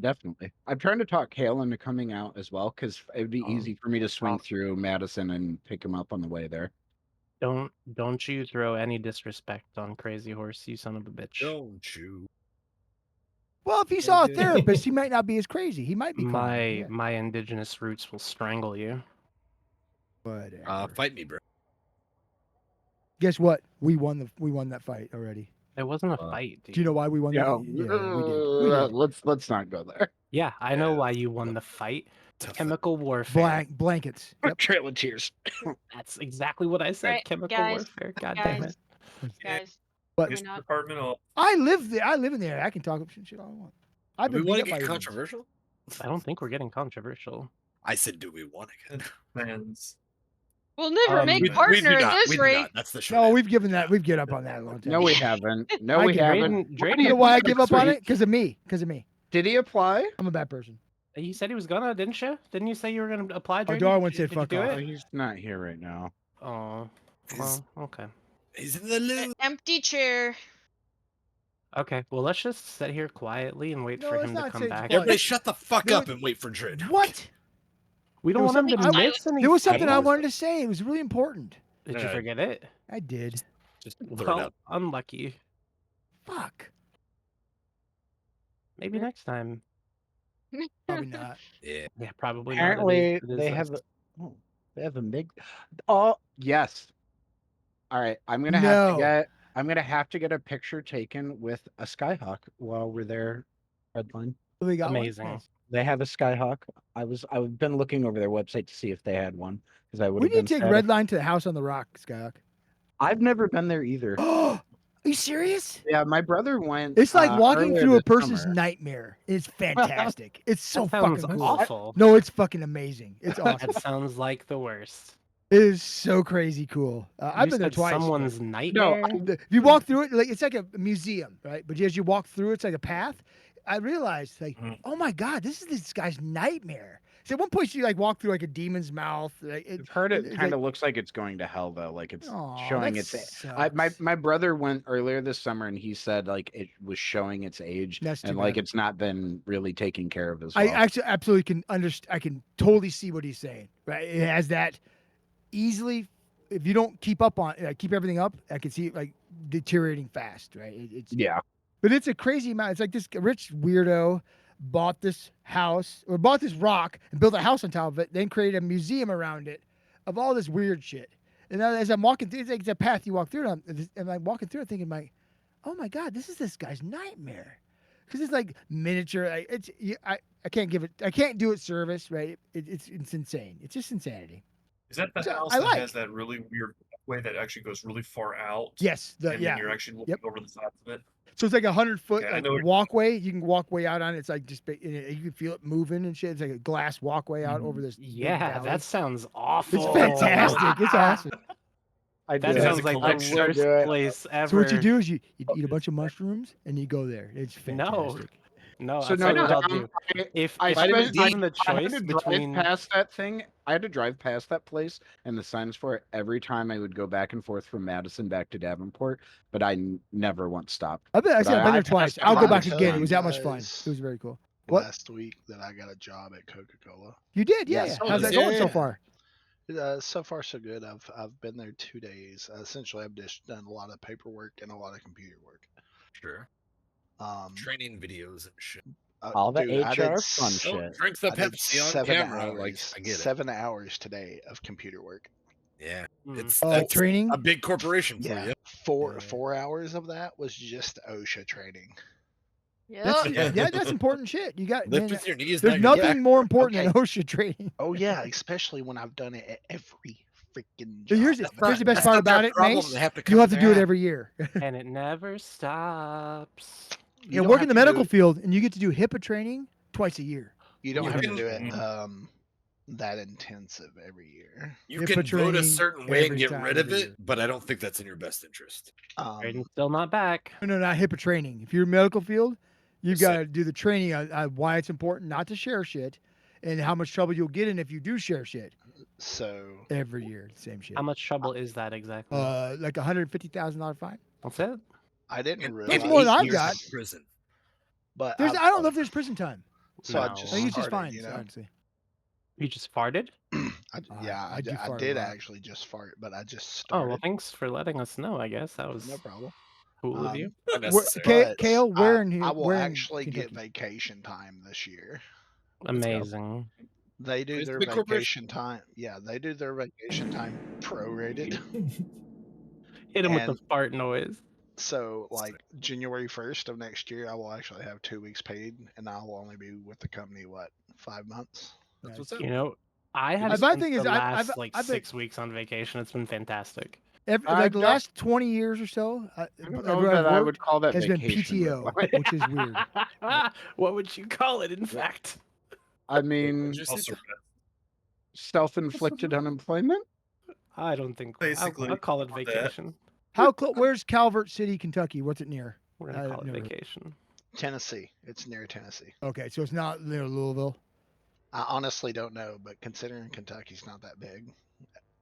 definitely. I'm trying to talk Hale into coming out as well because it would be Oh, easy for me to swing awesome. through Madison and pick him up on the way there. Don't you throw any disrespect on Crazy Horse, you son of a bitch. Don't you? Well, if he saw a therapist, he might not be as crazy. He might be calm, My yeah. my indigenous roots will strangle you. Whatever. Fight me, bro. Guess what? We won that fight already. It wasn't a Uh, fight, dude. Do you know why we won that? Yeah, Yeah, we did. We did. let's not go there. Yeah, I know Yeah. why you won the fight. Tough. Chemical warfare. Blankets. Yep. Trail of Tears. That's exactly what I said. Right, Chemical guys, warfare. God damn guys. it. Guys, But we're not. Departmental. I live there. I live in there. I can talk shit all I want. I've Do we been want beat to up by get humans. controversial? I don't think we're getting controversial. I said, do we want to get? Plans. We'll never make We partner do at not. this We do rate. not. That's the short No, answer. we've given up on that a long time. No, we haven't. No, I we get haven't. Drayden, You know why I was give up on sweet. it? Because of me. Because of me. Did he apply? I'm a bad person. You said he was gonna, didn't you? Didn't you say you were gonna apply? Oh, Drayden? Darwin Did said you fuck do off. Oh, it? he's not here right now. Oh, He's- well, okay. He's in the loop. Empty chair. Okay, well, let's just sit here quietly and wait No, for let's him to not come say back. quiet. Everybody, shut the fuck There up was- and wait for Dread. What? We There don't was want him to something- miss anything. There was something I wanted to say. It was really important. Did you Yeah. forget it? I did. Just throw it Well, out. unlucky. Fuck. Maybe next time. Probably not. Yeah. Yeah, probably. Apparently, not. It is they us. have. They have a big. Oh yes. All right, I'm gonna have No. to get. I'm gonna have to get a picture taken with a Skyhawk while we're there. Redline. So we got one? Amazing. Nice. They have a Skyhawk. I've been looking over their website to see if they had one because I would. We have been need to take sad if- Redline to the house on the rock, Skyhawk. I've never been there either. Are you serious? Yeah, my brother went. It's like walking earlier through a this person's summer. nightmare. It's fantastic. It's so That sounds fucking cool. awful. No, it's fucking amazing. It's awesome. That sounds like the worst. It is so crazy cool. I've You been there said twice. but- Someone's nightmare. If you walk through it, like it's like a museum, right? But as you walk through, it's like a path. I realized, like, Mhm. oh my god, this is this guy's nightmare. So at one point, you like walk through like a demon's mouth. Like, I've heard it it's kind of like, looks like it's going to hell though. Like it's "Aw, showing that its. My sucks." brother went earlier this summer and he said like it was showing its age That's too and like bad. it's not been really taken care of as I well. actually absolutely can understand. I can totally see what he's saying. Right? It has that easily. If you don't keep up on, keep everything up, I can see it like deteriorating fast. Right? It's Yeah. But it's a crazy amount. It's like this rich weirdo bought this house or bought this rock and built a house on top of it, then created a museum around it of all this weird shit. And now as I'm walking through, it's like it's a path you walk through, and I'm walking through it thinking, like, oh my god, this is this guy's nightmare. Because it's like miniature. I can't give it. I can't do it service. Right? It's insane. It's just insanity. Is that the So, house I that like. has that really weird way that actually goes really far out? Yes, And then yeah. you're actually looking over the sides of it. So it's like 100-foot Okay, I like, know what- walkway. You can walk way out on it. It's like just you can feel it moving and shit. It's like a glass walkway out over this. big Yeah, valley. that sounds awful. It's fantastic. It's awesome. I That do. sounds like the collection. worst Do it. place ever. So what you do is you eat a bunch of mushrooms and you go there. It's fantastic. No, So I'll no, tell you what I'll Dom, do. If I if I'm spent- given the I had choice to between drive past that thing. I had to drive past that place and the signs for it every time I would go back and forth from Madison back to Davenport, but I never once stopped. I've been But there I twice. passed I'll go by back the again. It time. was that much fun. Guys. It was very cool. What? Last week that I got a job at Coca-Cola. You did, yeah. Yes. yeah. How's that going so Yeah. far? So far so good. I've been there 2 days. Essentially, I've just done a lot of paperwork and a lot of computer work. Sure. Training videos and shit. All the dude, I did HR fun s- shit. Drink the I did Pepsi on 7 camera. hours, Like I get it. 7 hours today of computer work. Yeah, Mm. it's Oh, that's training. a big corporation for Yeah, you. Yeah. 4 hours of that was just OSHA training. That's, Yep. yeah, that's important shit. You got. Lift Man, with your knees. there's not your nothing back. more important than Okay. OSHA training. Oh yeah, especially when I've done it at every freaking So job. here's I've the ever best done. part about it, problem. Mace. They have to You'll have cover to do it their every year. and it never stops. You Yeah, don't work have in the to do medical it- field, and you get to do HIPAA training twice a year. You don't You have to can- do it that intensive every year. You HIPAA can vote a training certain way and every get time rid of every it, year. but I don't think that's in your best interest. Braden's still not back. No, not HIPAA training. If you're in medical field, you've Yes, got to do the training on why it's important not to share shit, and how much trouble you'll get in if you do share shit So every year. Same shit. How much trouble is that exactly? Like $150,000 fine. That's it. I didn't And realize. more than I've years got. in prison. But I don't know if there's prison time. So I No. just I think it's just started, fine. you know? Honestly. You just farted? Yeah, I do I fart a did lot. actually just fart, but I just Oh started. well, thanks for letting us know. I guess that was No problem. cool of you. Not Where, necessary. But Kale, where in here? I will where in actually get Kentucky? vacation time this year. Amazing. They do It's a their big corporation. vacation time. Yeah, they do their vacation time prorated. Hit him with the And- fart noise. So, like January 1st of next year, I will actually have 2 weeks paid, and I will only be with the company 5 months. That's what's up. You know, I have My spent thing is, the I've- last like I've been- 6 weeks on vacation. It's been fantastic. Like the don't- last 20 years or so, I don't know everywhere that I've I worked would call that has been vacation. PTO, though. which is weird. What would you call it? In fact, I mean, Just- Also, self-inflicted unemployment. I don't think Basically, I'll call it that. vacation. Where's Calvert City, Kentucky? What's it near? We're gonna call it never- vacation. Tennessee. It's near Tennessee. Okay, so it's not near Louisville. I honestly don't know, but considering Kentucky's not that big,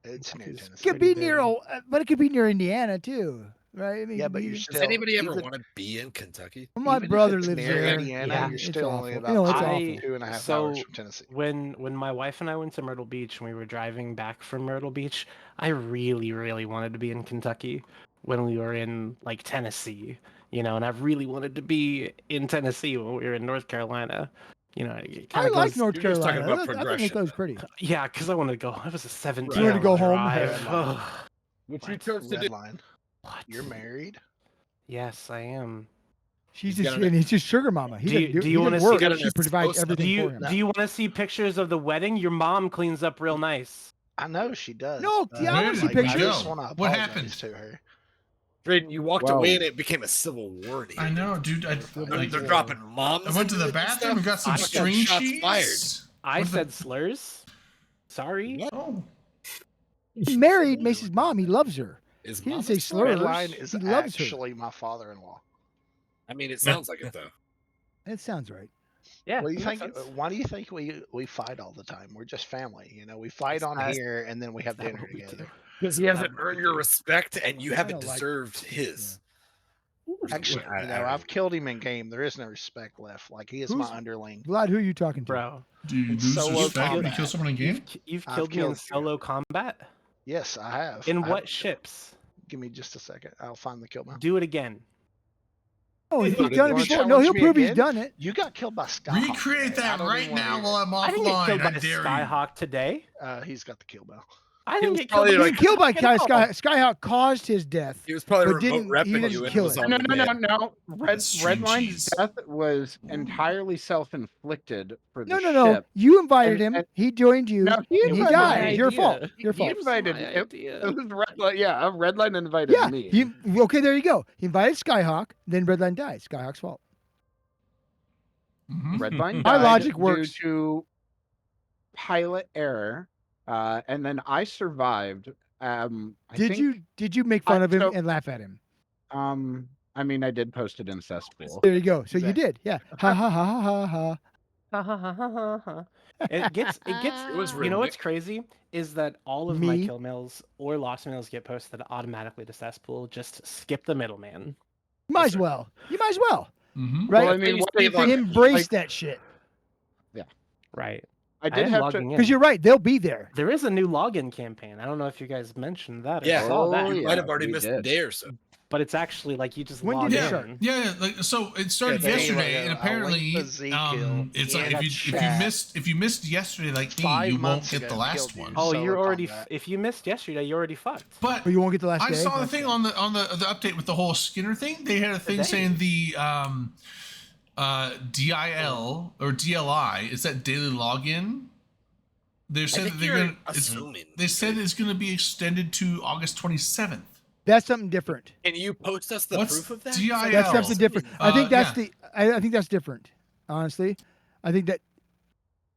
it's near Kentucky's Tennessee. Could be pretty near, big. but it could be near Indiana too, right? I mean, Yeah, but you're Does still. anybody ever even- want to be in Kentucky? my even if brother it's lives near there. Indiana, Yeah. you're It's still only awful. about You know, it's I- awful. 2.5 hours so from Tennessee. When my wife and I went to Myrtle Beach and we were driving back from Myrtle Beach, I really, really wanted to be in Kentucky when we were in like Tennessee, you know, and I really wanted to be in Tennessee when we were in North Carolina. You know, it I kinda like goes- North you're just talking Carolina. about I think it progression. goes pretty. Yeah, because I wanted to go. It was a 17 You wanted to go home? drive. Yeah. Ugh. Which you What? chose to Red do. line. What? You're married. Yes, I am. She's He's just got an- and he's just sugar mama. He Do you- doesn't do you he wanna doesn't see- work. Got an She provides esposa. everything Do you for him. do you want to see pictures of the wedding? Your mom cleans up real nice. I know she does. No, but, yeah, I wanna see I pictures. just want to What apologize happened? to her. Drayden, you walked Wow. away and it became a civil war. I know, dude. They're, Like, they're dropping moms. I went to the into it and bathroom and got some stuff. string Shots cheese. fired. I What the- said slurs. Sorry. What? Oh, He married Mace's mom. He loves her. Is He didn't mama say still- slurs. Red line is He loves her. actually my father-in-law. I mean, it sounds like it though. It sounds right. Yeah. What do you that makes think? sense. Why do you think we fight all the time? We're just family, you know. We fight on That's- here and then we have that's dinner what we do. together. Because he hasn't earned your respect, and you I haven't don't like- deserved his. Actually, I- you I know, don't I've killed him in game. There is no respect left. Like he is my Who's- underling. Vlad, who are you talking to? Bro, do you lose Solo respect when you combat. kill someone in game? you've I've killed me in killed you. solo combat. Yes, I have. In I what have- ships? Give me just a second. I'll find the kill map. Do it again. Oh, he's You done it wanna before. No, challenge he'll me prove he's again? done it. You got killed by Skyhawk. Recreate today. I that don't right even wanna now hear while I'm I didn't get offline. killed I by dare you. Skyhawk today. He's got the kill bell. I He didn't was get probably killed. He like- got killed by Fucking Sky. all. Skyhawk caused his death. He was probably But remote he repping didn't you and kill was him. on No, no, no, demand. no. That's stream Redline's cheese. death was entirely self-inflicted for the No, no, no. ship. You invited And- him. He joined you. No, he and he invited died. me. It's your fault. idea. Your He fault. invited my it. idea. It was Redline. Yeah, Redline invited Yeah. me. Okay, there you go. He invited Skyhawk. Then Redline died. Skyhawk's fault. Mhm. Redline My died logic due works. to pilot error, and then I survived. I Did think, you make fun of him so- and laugh at him? I mean, I did post it in cesspool. There you go. So you Exactly. did. Yeah. Ha ha ha ha ha ha. Ha, ha, ha, ha, ha, ha. It gets It was you know what's ridiculous. crazy is that all of my Me? kill mails or lost mails get posted automatically to cesspool. Just skip the middleman. You might as well. You might as well. Mhm. Right? Well, I mean, what do you Save on think? it. Embrace like- that shit. Right. I did am have to. logging in. Because you're right. They'll be there. There is a new login campaign. I don't know if you guys mentioned that. Or Yeah. saw that, Oh, You yeah, might have already we missed a did. day or so. but it's actually like you just When log did it Yeah, start? in. yeah. Like so, it started they- yesterday, like and a apparently, link to Ezekiel it's in like a chat. if you missed yesterday, like me, 5 you won't months get the ago last killed you. one. Oh, Solo you're already. combat. If you missed yesterday, you're already fucked. But But you won't get the last I day. saw the Okay. thing on the update with the whole Skinner thing. They had a thing Today. saying the DIL or DLI is that daily login. They said that they're gonna. assuming. They said it's going to be extended to August 27th. That's something different. Can you post us the What's proof of that? DIL? That's something different. I think that's yeah. I think that's different. Honestly, I think that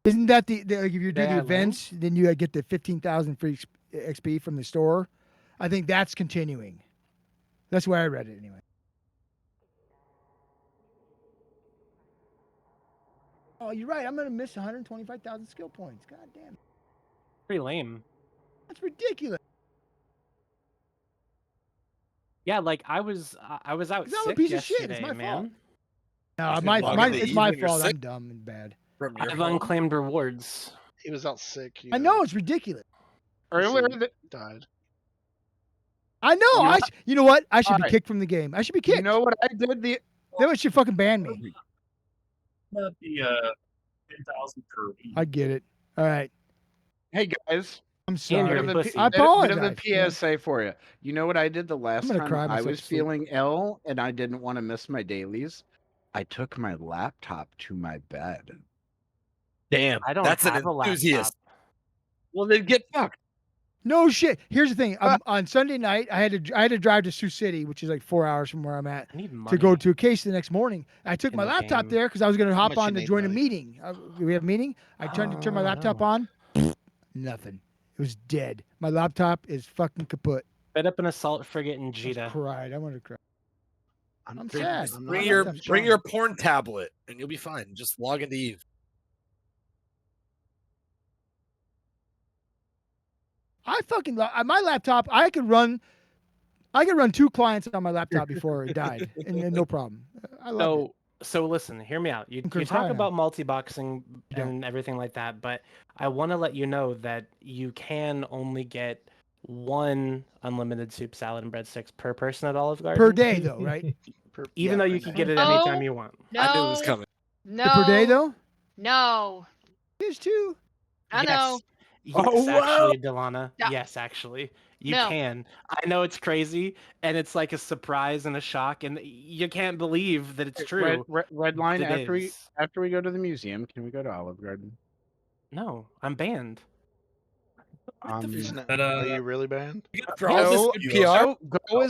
isn't that the like if you do Day the I learned? events, then you get the 15,000 free XP from the store. I think that's continuing. That's where I read it anyway. Oh, you're right. I'm gonna miss 125,000 skill points. God damn, Pretty lame. that's ridiculous. Yeah, like I was out 'Cause I'm a sick piece of shit. yesterday, It's my man. fault. No, should my, log my into it's Eve my when you're fault. I'm sick. dumb and bad. From I your have phone? unclaimed rewards. He was out sick. I know it's ridiculous. Earlier, Died. I know. You know I you know what? I should be Alright. kicked from the game. I should be kicked. you know what I did? They should fucking ban me. Not the 10,000 per week. I get it. All right. Hey guys, I'm you're sorry. a bit of pussy. the, I bit of the apologize, man. PSA for you. You know what I did the last gonna time cry I myself was to sleep. feeling ill and I didn't want to miss my dailies? I took my laptop to my bed. Damn, I don't that's an have a enthusiast. laptop. Well, then get fucked. No shit. Here's the thing. On Sunday night, I had to drive to Sioux City, which is like 4 hours from where I'm at, I need money. to go to a case the next morning. I took In my the laptop game. there because I was going to hop much you on to need, join a buddy? meeting. We have a meeting. I tried to turn my Oh, laptop no. on. Nothing. It was dead. My laptop is fucking kaput. Fit up an assault frigate in I just Jita. cried. I wanted to cry. I'm not- sad. I'm Bring not your that bring strong. your porn tablet and you'll be fine. Just log into Eve. I fucking my laptop. I could run 2 clients on my laptop before it died, and no problem. I love it. So listen, hear me out. You I'm gonna talk cry now. about multi-boxing Yeah. and everything like that, but I want to let you know that you can only get 1 unlimited soup, salad, and breadsticks per person at Olive Garden. Per day though, right? Even though you can get it anytime you want. No. I knew it was coming. No. Per day though. No. There's 2. I know. Yes, Oh, wow. actually, Delana. No. Yes, actually. You No. can. I know it's crazy, and it's like a surprise and a shock, and you can't believe that it's true. Red line. It is. After we go to the museum, can we go to Olive Garden? No, I'm banned. Isn't it- But, Are you really banned? For all Go, this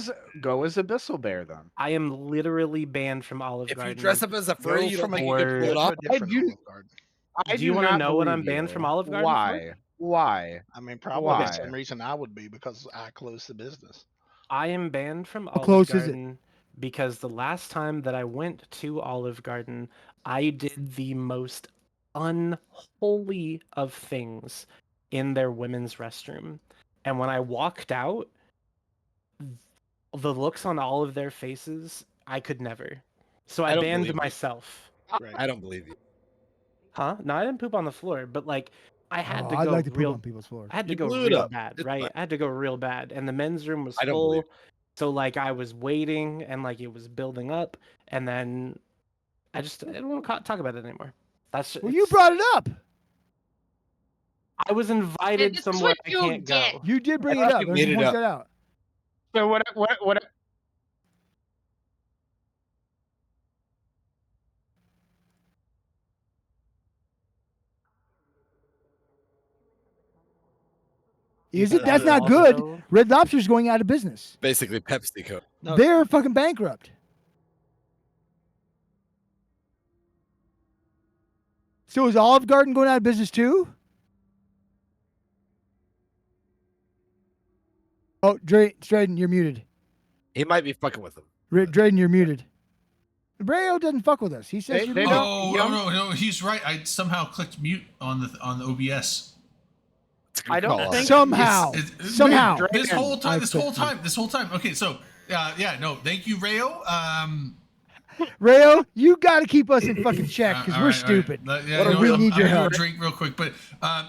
PR, go as Abyssal Bear then. I am literally banned from Olive if you Garden. dress up as a furry, you don't from think a- you can pull it go off. to a different do- Olive Garden. I Do you wanna not know what I'm believe banned you. from Olive Garden for? Why? Why? I mean, probably Why? the same reason I would be because I closed the business. I am banned from Olive close is it? Garden because the last time that I went to Olive Garden, I did the most unholy of things in their women's restroom. And when I walked out, the looks on all of their faces, I could never. So I I don't banned believe you. myself. Right. I don't believe you. Huh? No, I didn't poop on the floor, but like I had Oh, to I'd go like to poop real on people's floors. I had to You go blew it real up. bad, It's right? fine. I had to go real bad, and the men's room was I don't full. believe So like I was waiting, and like it was building up, and then I don't want to talk about it anymore. That's Well, you brought it up. I was invited this is somewhere what I you'll can't get. go. You did bring I it thought up. you Let's made it point up. that out. So what? Is it? That's not good. Also- Red Lobster's going out of business. Basically, PepsiCo. No. They're fucking bankrupt. So is Olive Garden going out of business too? Oh, Drayden, you're muted. He might be fucking with them. Drayden, you're muted. Brayo doesn't fuck with us. He says They- you're they muted. don't- No, he's right. I somehow clicked mute on the OBS. It's a good I don't call. think- Somehow. It's- Somehow. This whole time. I This whole time. Okay, so yeah, no, thank you, Rayo. Rayo, you got to keep us in fucking check because all we're right, stupid. all right. Yeah, We need your I'm gonna help. drink real quick, but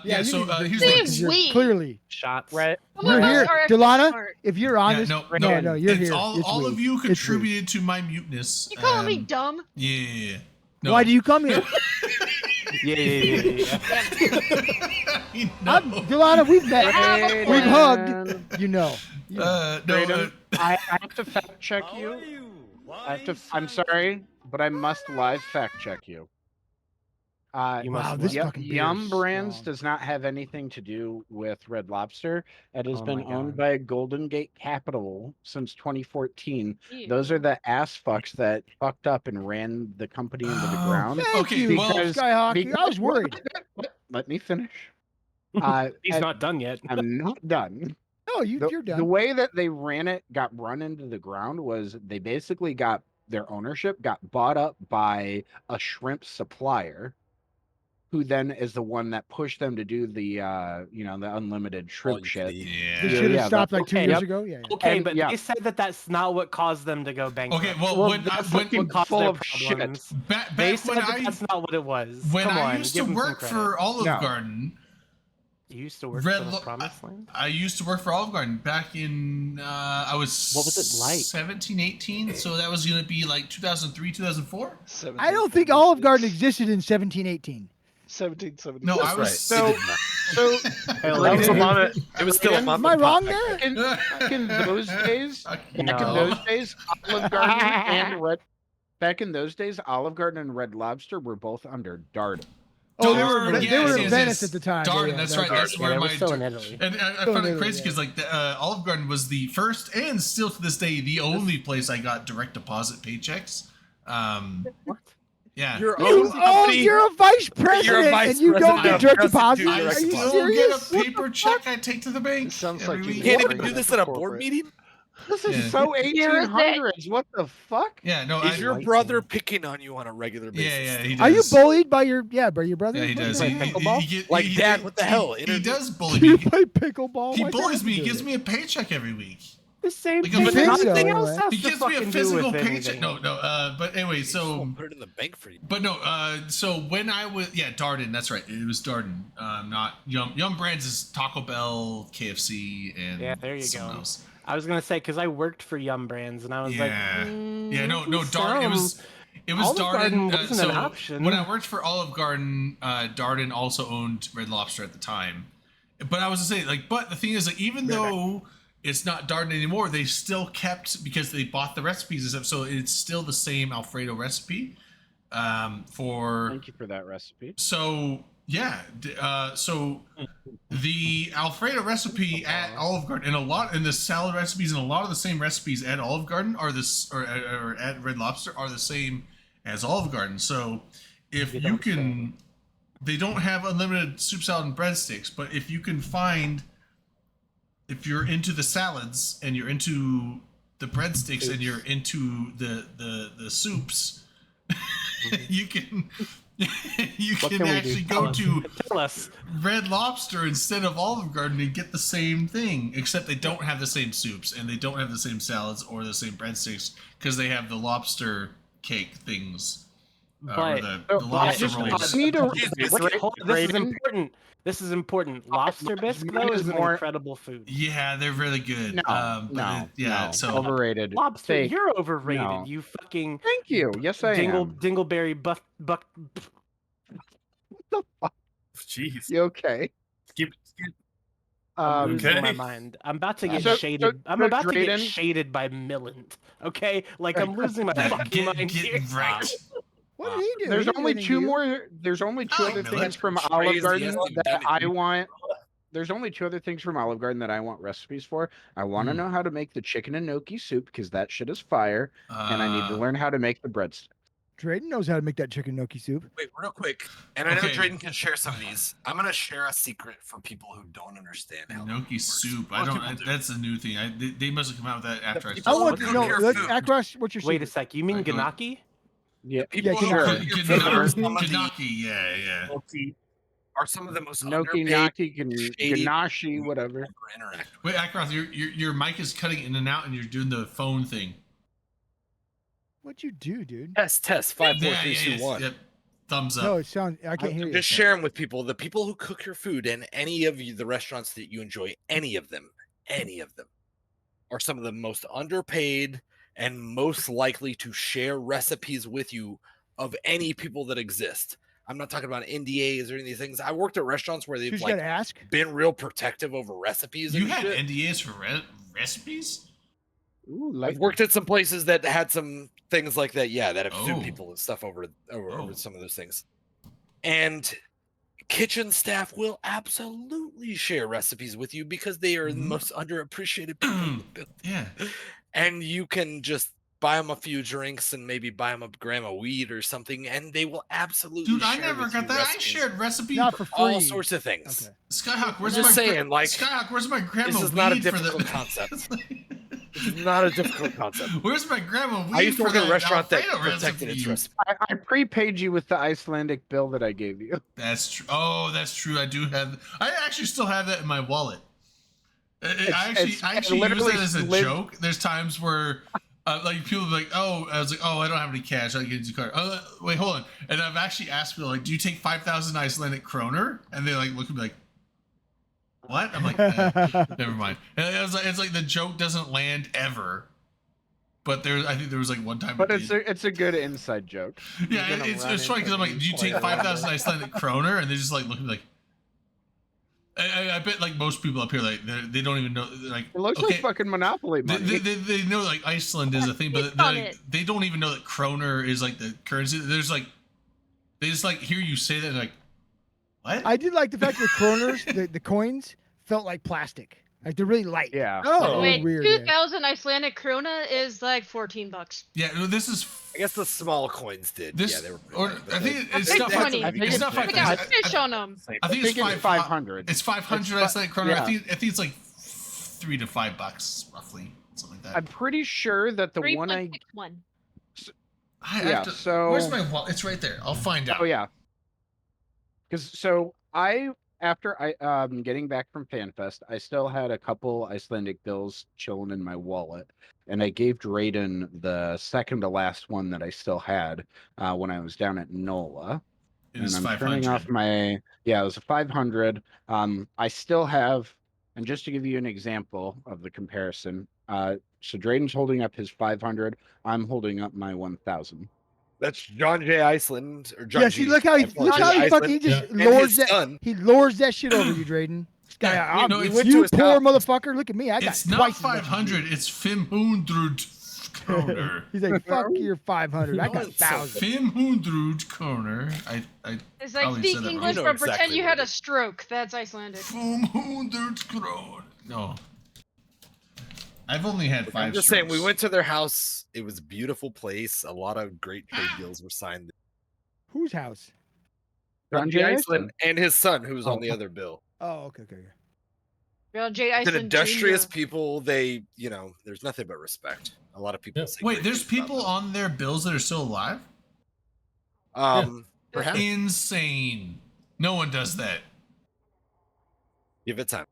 yeah. you So need to here's drink the 'cause you're We. clearly. Shots. Right. Some You're of us here, are actually Delana. smart. If you're Yeah, honest, no, no, you're it's here. all It's of we. you It's we. contributed to my muteness. You calling me dumb? Yeah. No. Why do you come here? Yeah. I know. Delana, we've met. Brayden. We've hugged. You know. No, Brayden, I have to fact check you. I'm sorry, but I must live fact check you. You must Wow, this love- fucking beer Yum is Brands strong. does not have anything to do with Red Lobster. It has Oh been my owned God. by Golden Gate Capital since 2014. Ew. Those are the ass fucks that fucked up and ran the company into the ground. Thank Okay, you, well- Skyhawk. I was worried. Let me finish. He's and not done yet. I'm not done. No, you're The done. way that they ran it, got run into the ground, was they basically got their ownership got bought up by a shrimp supplier, who then is the one that pushed them to do the the unlimited shrimp you shit. can eat. Yeah. They Yeah, should have yeah, stopped that- like 2 okay, years yep. ago. Yeah. Okay, And, but yeah. they said that that's not what caused them to go bankrupt. Okay, well, Well, when I, that's when, fucking what caused full their of shit. problems. back They when said that I that's not what it was. when Come I on, used give to them some work credit. for Olive No. Garden, You used to work Red for the Lo- Promised Land? I used to work for Olive Garden back in I was What was it like? 17, 18, so that was gonna be like 2003, 2004. I don't think Olive Garden existed in 1718. 1770. No, I That's was right. So- It did not. So That was a lot of. It was still a Am month. Am I wrong there? back in those days, No. Olive Garden and back in those days, Olive Garden and Red Lobster were both under Darden. Oh, Darden, they were in yes, Venice yes. at the time. Darden, Yeah, that's right. That's Yeah, where they were my still in Italy. and I Still in found it Italy, crazy because like the Olive Garden was the first and still to this day the only place I got direct deposit paychecks. What? Yeah. You're a vice president vice and you don't president get of direct Crescent deposit? Dude, I Are you still serious? get a What the paper check I take to the bank. It sounds every like you week. You can't work even do for this at a board corporate. meeting. This is Yeah. so Here is it. 1800s. What the fuck? Yeah, no, Is I, your like brother them. picking on you on a regular basis? yeah, he does. Are you bullied by your brother? Yeah, he does. What He, the he, heck? pickleball? he get- Like, he- Dad, he- what the hell? He Interview- does bully Do you me. play pickleball? He Why bullies can't me. you He do gives it? me a paycheck every week. The same Like, thing. but Nothing so, else anyway. has He to gives me a fucking do physical with paycheck. anything. No. But anyway, Just so won't put it in the bank for you. but no. So when I was Darden. That's right. It was Darden. Not Yum Brands is Taco Bell, KFC, and Yeah, there you someone go. else. I was gonna say because I worked for Yum Brands and I was like, Yeah. Yeah, no, maybe Darden. It was Olive Garden Darden. wasn't So an option. when I worked for Olive Garden, Darden also owned Red Lobster at the time. But I was gonna say, like, but the thing is, like, even though it's not Darden anymore, they still kept because they bought the recipes and stuff. So it's still the same Alfredo recipe. For Thank you for that recipe. so yeah, so the Alfredo recipe at Olive Garden and the salad recipes and a lot of the same recipes at Olive Garden are or at Red Lobster are the same as Olive Garden. So if You you don't can, they don't have unlimited soup, salad, and breadsticks, but if you can find, if you're into the salads and you're into the breadsticks and you're into the soups, you can What can we do? actually Tell go us. to Tell us. Red Lobster instead of Olive Garden and get the same thing, except they don't have the same soups and they don't have the same salads or the same breadsticks because they have the lobster cake things. Or But the I lobster just rolls. need to. Wait, hold on, this is Brayden, important. This is important. Lobster bisque mine though is is an more- incredible food. Yeah, they're really good. No, but no, yeah. no. So Overrated. Lobster, Steak. you're overrated. No. You fucking Thank you. Yes, I am. dingleberry buck. Jeez. You okay? skip. I'm losing my Okay. mind. I'm about to get So- shaded. so- I'm so about to get Drayden- shaded by Millant. Okay, like I'm losing my fucking mind here. Getting wrecked. What did he do? He There's didn't do only anything to two you. more. There's only two I like other Millet. things from Crazy, Olive he Garden hasn't that done I anything. want. There's only two other things from Olive Garden that I want recipes for. I want to Hmm. know how to make the chicken and gnocchi soup because that shit is fire, and I need to learn how to make the breadsticks. Drayden knows how to make that chicken gnocchi soup. Wait, real quick. And I know Okay. Drayden can share some of these. I'm gonna share a secret for people who don't understand how. Gnocchi works. soup. I Most don't. people do. That's a new thing. They must have come out with that after I people I Well, want look to at know. your Let food. Akrosh, what's your Wait a secret? sec. You mean Like, Ganaki? Yeah, People Yeah, who are Gnocchi. looking Gnocchi. for some of the- Gnocchi. Yeah. Okay. are some of the most gnocchi, underpaid gnocchi, shady ganache, whatever. ever interact with. Wait, Akroth, your mic is cutting in and out, and you're doing the phone thing. What'd you do, dude? Test 5, 4, Yeah, 3, 2, 1. Yep. Thumbs up. No, it sounds. I can't hear you. Just sharing with people, the people who cook your food and any of you, the restaurants that you enjoy, any of them are some of the most underpaid and most likely to share recipes with you of any people that exist. I'm not talking about NDAs or any of these things. I worked at restaurants where You they've just like gotta ask. been real protective over recipes. You and had shit. NDAs for recipes? Ooh, I've like worked at some places that had some things like that, yeah, that have Oh. sued people and stuff over Oh. some of those things. And kitchen staff will absolutely share recipes with you because they are the Mhm. most underappreciated people in the business. Yeah. And you can just buy them a few drinks and maybe buy them a gram of weed or something, and they will absolutely Dude, I share never with got you that. I recipes, shared recipes. Not for free. all sorts of things. Okay. Skyhawk, where's Just my saying, like, Skyhawk, where's my grandma this is not a weed for the difficult concept. This is not a difficult concept. Where's my grandma weed I used to for work at a that restaurant that Alfredo protected its recipe? recipe. I prepaid you with the Icelandic bill that I gave you. That's true. Oh, that's true. I do have. I actually still have that in my wallet. I actually use literally it as a slid- joke. There's times where, like people be like, "Oh," I was like, "Oh, I don't have any cash. I get your card." Oh, wait, hold on. And I've actually asked people like, "Do you take 5,000 Icelandic kroner?" And they like look at me like, "What?" I'm like, "Never mind." And it's like the joke doesn't land ever. But I think there was like one time. But it did. it's a good inside joke. Yeah, You're gonna it's run funny because I'm into like, do you these take like- 5,000 Icelandic kroner? And they just like look at me like, I bet like most people up here, like they don't even know. They're like, It looks okay, like fucking Monopoly money. they know like Iceland is a thing, but Click on like, it. they don't even know that kroner is like the currency. There's like, they just like hear you say that, and like, what? I did like the fact that kroners, the coins, felt like plastic. Like they're really light. Yeah. Oh, Wait, weird, yeah. 2,000 Icelandic krona is like $14. Yeah, no, this is. I guess the small coins did. This, yeah, they were. or pretty light, but I think it's Big not. money. It's not They 5,000. got fish on them. I think it's 500. It's 500 It's Icelandic kroner. yeah. I think it's like $3 to $5 roughly, something like that. I'm pretty sure that the one I 3.61. I have yeah. to- So where's my wallet? It's right there. I'll find out. oh yeah. Because so after I getting back from FanFest, I still had a couple Icelandic bills chilling in my wallet, and I gave Drayden the second to last one that I still had when I was down at NOLA. It was and I'm 500. turning off my it was a 500. I still have, and just to give you an example of the comparison, so Drayden's holding up his 500. I'm holding up my 1,000. That's John J. Iceland or John Yeah, see, G. look how he fucking he just and lords his that. son. He lords that shit over you, Drayden. This guy, Yeah, I'm, no, you it's- went to his poor house. motherfucker. Look at me. I got It's not twice as much as you. 500. It's 500 kroner. He's like, fuck your 500. I got No, it's so 1,000. 500 kroner. I It's like Probably speak said that English, wrong. but You know pretend exactly you what had it a is. stroke. That's Icelandic. 500 kroner. No. I've only had 5 I'm just saying, we strokes. went to their house. It was a beautiful place. A lot of great trade deals were signed. Whose house? John J. J. Iceland and his son, who was on the Oh. other bill. Oh, okay. Well, Jay To Iceland the industrious Jr. people, they, there's nothing but respect. A lot of people Yeah. say Wait, great there's things about people on their bills that are still alive? them. Perhaps Insane. No one does that. give it time.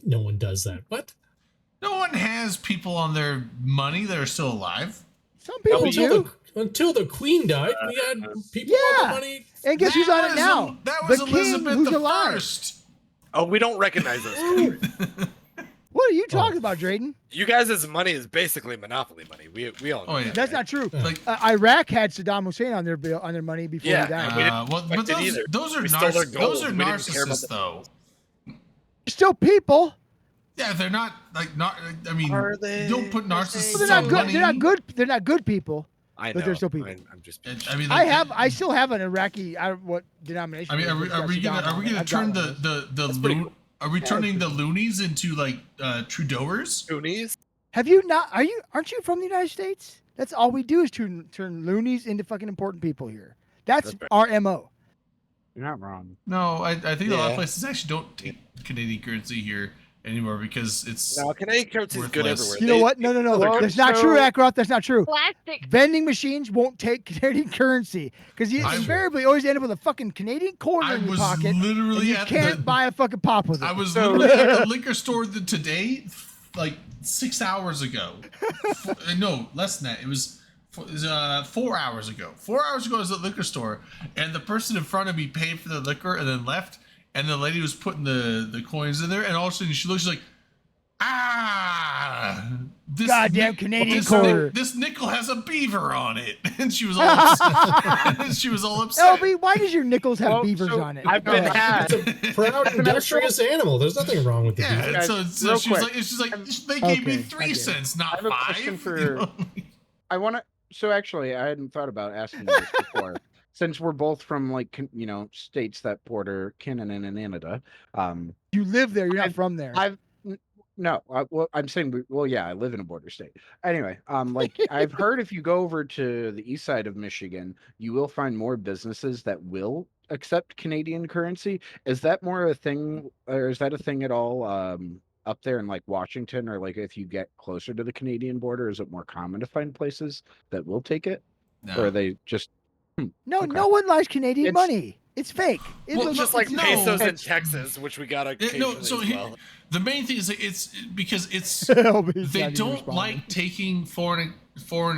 No one does that. What? No one has people on their money that are still alive. Some people do. Until the queen died, we had people on Yeah. the money. And guess who's on it now? That was The king Elizabeth who's the alive. First. Oh, we don't recognize those. What are you talking about, Drayden? You guys' money is basically monopoly money. We all know Oh, yeah. that, That's right? not true. Like, Iraq had Saddam Hussein on their bill on their money before Yeah, he died. we didn't well, but expect it either. those are We stole their gold. those are We didn't care about narcissists, the though. Still people. Yeah, they're not like not. I mean, Are they? don't put narcissists They're not on good. money. They're not good. They're not good people. I know. But they're still people. I'm just. I mean, like, I still have an Iraqi. What denomination? I mean, it is, are we it's got gonna Saddam on it. I've got turn one of those. That's pretty cool. are we turning the loonies into like Trudeauers? Goonies? Have you not? Aren't you from the United States? That's all we do is turn loonies into fucking important people here. That's That's right. our MO. You're not wrong. No, I think a lot of Yeah. places actually don't take Canadian currency here anymore because it's No, Canadian currency is good Worthless. everywhere. You know what? No. Well, That's not true, Ackroth. That's not true. Plastic. Vending machines won't take Canadian currency because you I'm- invariably always end up with a fucking Canadian quarter I in your was pocket. And literally you at can't the buy a fucking pop with it. I was So- literally at the liquor store today, like 6 hours ago. No, less than that. It was 4 hours ago. 4 hours ago, I was at the liquor store, and the person in front of me paid for the liquor and then left. And the lady was putting the coins in there, and all of a sudden she looks, she's like, this Goddamn Canadian this quarter. This nickel has a beaver on it, and she was all upset. She was all upset. LB, why does your nickels have Well, beavers so on it? I've been had. It's a proud, industrious animal. There's nothing wrong with the Yeah, beaver. and so, Guys, so real she was quick. like, she's like, they gave me Okay, I 3 get it. cents, not I have a 5. question you for- know? I want to. So actually, I hadn't thought about asking you this before. Since we're both from like states that border Canada and Canada, You live there. You're not I've- from there. no, well, I'm saying, well, yeah, I live in a border state. Anyway, like I've heard if you go over to the east side of Michigan, you will find more businesses that will accept Canadian currency. Is that more a thing, or is that a thing at all up there in like Washington, or like if you get closer to the Canadian border, is it more common to find places that will take it, or No. are they just No, okay. no one likes Canadian It's- money. It's fake. It Well, looks Just like No. pesos in It's- Texas, which we got No, occasionally so as here, well. the main thing is that it's because it's LB's they not even don't responding. like taking foreign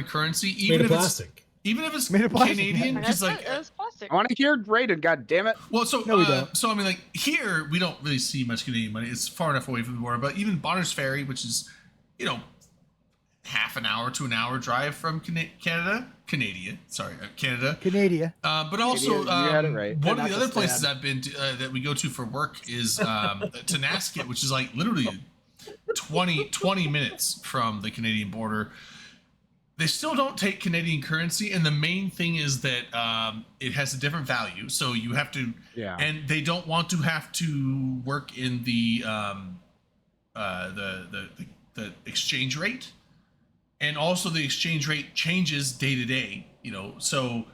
currency, Made even of if it's plastic. Made of plastic, Canadian. yeah. Because like, That's plastic. I want to hear Drayden, god damn it. well, so No, we don't. so I mean, like here we don't really see much Canadian money. It's far enough away from the border, but even Bonners Ferry, which is half an hour to an hour drive from Canada. Canada. But also, You had it right. one of Not the to other places stab. I've been to, that we go to for work is Tenasket, which is like literally 20 minutes from the Canadian border. They still don't take Canadian currency, and the main thing is that it has a different value. So you have to, Yeah. and they don't want to have to work in the exchange rate, and also the exchange rate changes day to day. So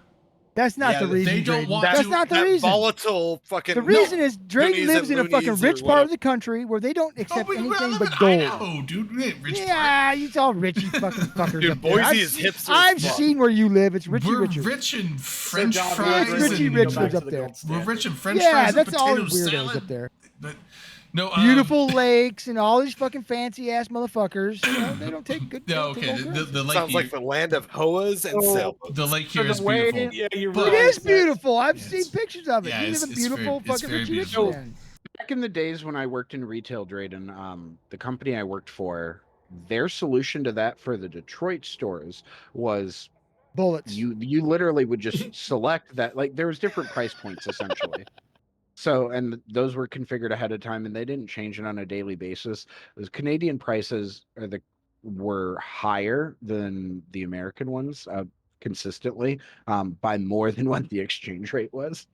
That's not Yeah, the reason. they don't Drayden. want That's to not the That reason. volatile fucking. The reason is Drayden Goonies lives and in a fucking loonies or rich part whatever. of the country where they don't accept we anything live but in gold. Idaho, dude. We ain't rich part. Yeah, you all richy fucking fuckers. Dude, up there. Boise I've is seen- hipster as I've fuck. seen where you live. It's Richie We're Richard. rich in French John, fries. Richie and- Rich lives up there. We're rich in French Yeah, fries and that's all potato weirdos salad. up there. But no, Beautiful lakes and all these fucking fancy ass motherfuckers. They don't take good. No, they don't take okay. gold currency. The lake Sounds here, like the land of hoas and So- sailboats. the lake here the is way- beautiful. Yeah, you're But- It right. is beautiful. I've Yeah, seen it's- pictures of it. yeah, You it's- live in it's very- beautiful it's fucking very Richie Rich beautiful. man. Back in the days when I worked in retail, Drayden, the company I worked for, their solution to that for the Detroit stores was Bullets. you literally would just select that, like there was different price points essentially. So, and those were configured ahead of time, and they didn't change it on a daily basis. Those Canadian prices were higher than the American ones consistently by more than what the exchange rate was.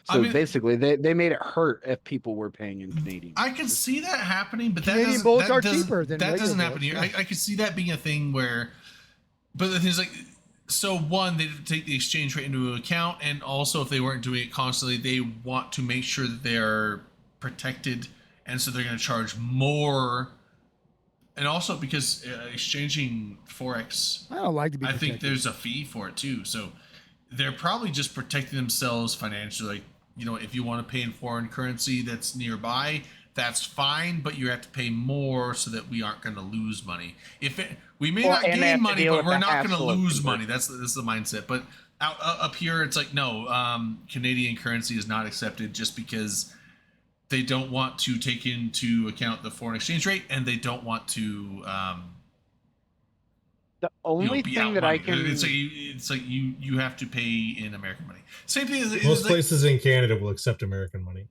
I So mean- basically, they made it hurt if people were paying in Canadian. I can see that happening, but that Canadian doesn't, bullets that are doesn't, cheaper than that regular doesn't happen bullets, here. yeah. I could see that being a thing where, but the thing is like, so one, they didn't take the exchange rate into account, and also if they weren't doing it constantly, they want to make sure that they're protected, and so they're going to charge more. And also because exchanging forex, I don't like to be. I think protected. there's a fee for it too. So they're probably just protecting themselves financially. Like, if you want to pay in foreign currency that's nearby, that's fine, but you have to pay more so that we aren't going to lose money. We may Well, not and they gain have to money, deal but with we're the not going to hassle of lose converting. money. That's the mindset. But up here, it's like no, Canadian currency is not accepted just because they don't want to take into account the foreign exchange rate, and they don't want to The only be thing that I outmoneyed. can It's like you have to pay in American money. Same thing as Most like, places in Canada will accept American money.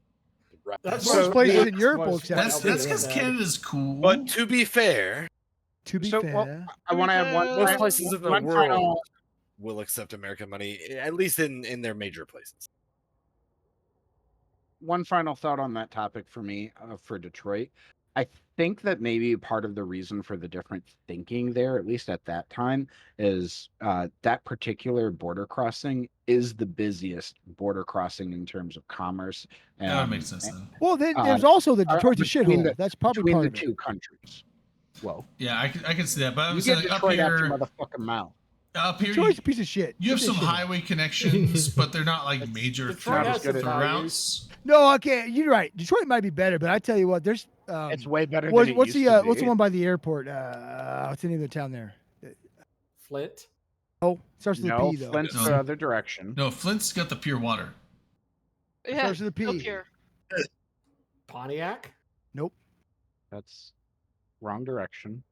Right. That's Most So- places yeah, in Europe will was- accept that's it. because Canada's cool. But to be fair, To be So, fair, well, I want to add one. most one- places in the one world final- will accept American money, at least in their major places. One final thought on that topic for me, for Detroit. I think that maybe part of the reason for the different thinking there, at least at that time, is that particular border crossing is the busiest border crossing in terms of commerce. That would make sense and then. well, then there's also the Detroit's a between shithole. That's probably between part the of it. two countries. Whoa, Yeah, I can see that. But I'm you saying get like, up Detroit out your here, motherfucking mouth. Detroit's a piece of shit. you have It's a some shithole. highway connections, but they're not like major Detroit has through good routes. No, okay, you're right. Detroit might be better, but I tell you what, there's It's way better what's than it what's used the to what's the be. one by the airport? What's the name of the town there? Flint. Oh, starts with a No, P though. Flint's No. the other direction. No, Flint's got the pure water. Yeah, Starts with a P. up here. Pontiac. That's wrong direction.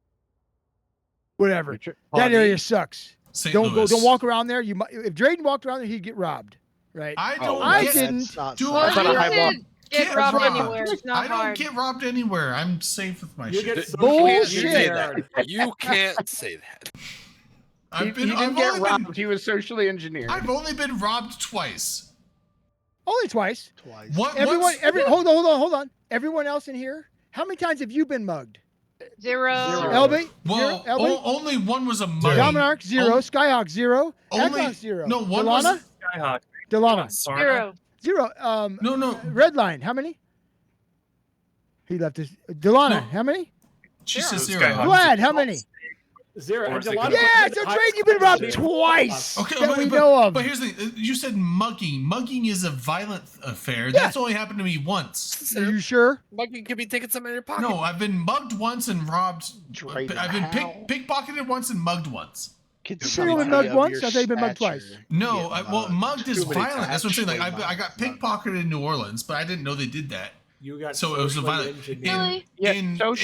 Whatever. Richard- That area sucks. St. Don't Louis. don't walk around there. You might, if Drayden walked around there, he'd get robbed. Right? I Oh, don't. I get, didn't. That's not Do so I? I thought a high block- Get Get robbed robbed. anywhere. It's not I don't hard. get robbed anywhere. I'm safe with my You shit. get Bullshit. You can't say that. I've He been. didn't I've get only robbed. been. He was socially engineered. I've only been robbed twice. Only twice. Twice. What? Everyone, what's- hold on. Everyone else in here, how many times have you been mugged? Zero. LB, Well, zero. LB, only one was a muggy. Dominark, zero. Oh, Skyhawk, zero. only- Adlock, zero. no, one Delana, was- Skyhawk. Delana, Zero. zero. No, no. Redline, how many? He left his. Delana, No. how many? She says Zero. zero. Vlad, how many? Zero. Or And is it a lot good? of Yeah, people- so Drayden, you've been robbed twice Okay, that but, we but- know of. But here's the thing: you said mugging. Mugging is a violent affair. That's only happened to me once. Are you sure? Monkey could be taking something in your pocket. No, I've been mugged once and robbed. Drayden, I've been how? pickpocketed once and mugged once. Could Sure, you've been somebody mugged of once? your I thought you've been mugged stature twice. No, get well, mugged is Too many violent. That's what I'm saying. Like actually I got mugged. pickpocketed in New Orleans, but I didn't know they did that. You got So it was a socially violent. engineered. Really? Yeah, in, so in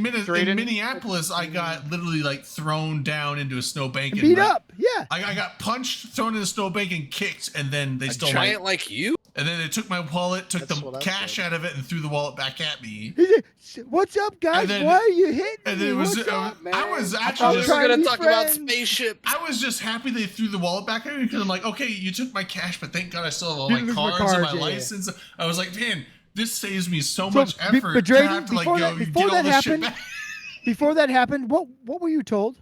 Drayden- Minneapolis, I got literally like thrown down into a snowbank and Beat like, up. Yeah. I got punched, thrown in a snowbank, and kicked, and then they A stole giant my. like you? And then they took my wallet, took That's the what I cash said. out of it, and threw the wallet back at me. He said, "What's up, guys? then- Why are you hitting And me? then it was. What's up, man?" I was I'm actually We're just. trying to gonna be talk about friends. spaceships. I was just happy they threw the wallet back at me because I'm like, okay, you took my cash, but thank God I still have all You my lose my cards and my cards, yeah. license. I was like, man, this saves me so So, much effort but to Drayden, have to like before go that- before get all that this shit happened, back. Before that happened, what were you told?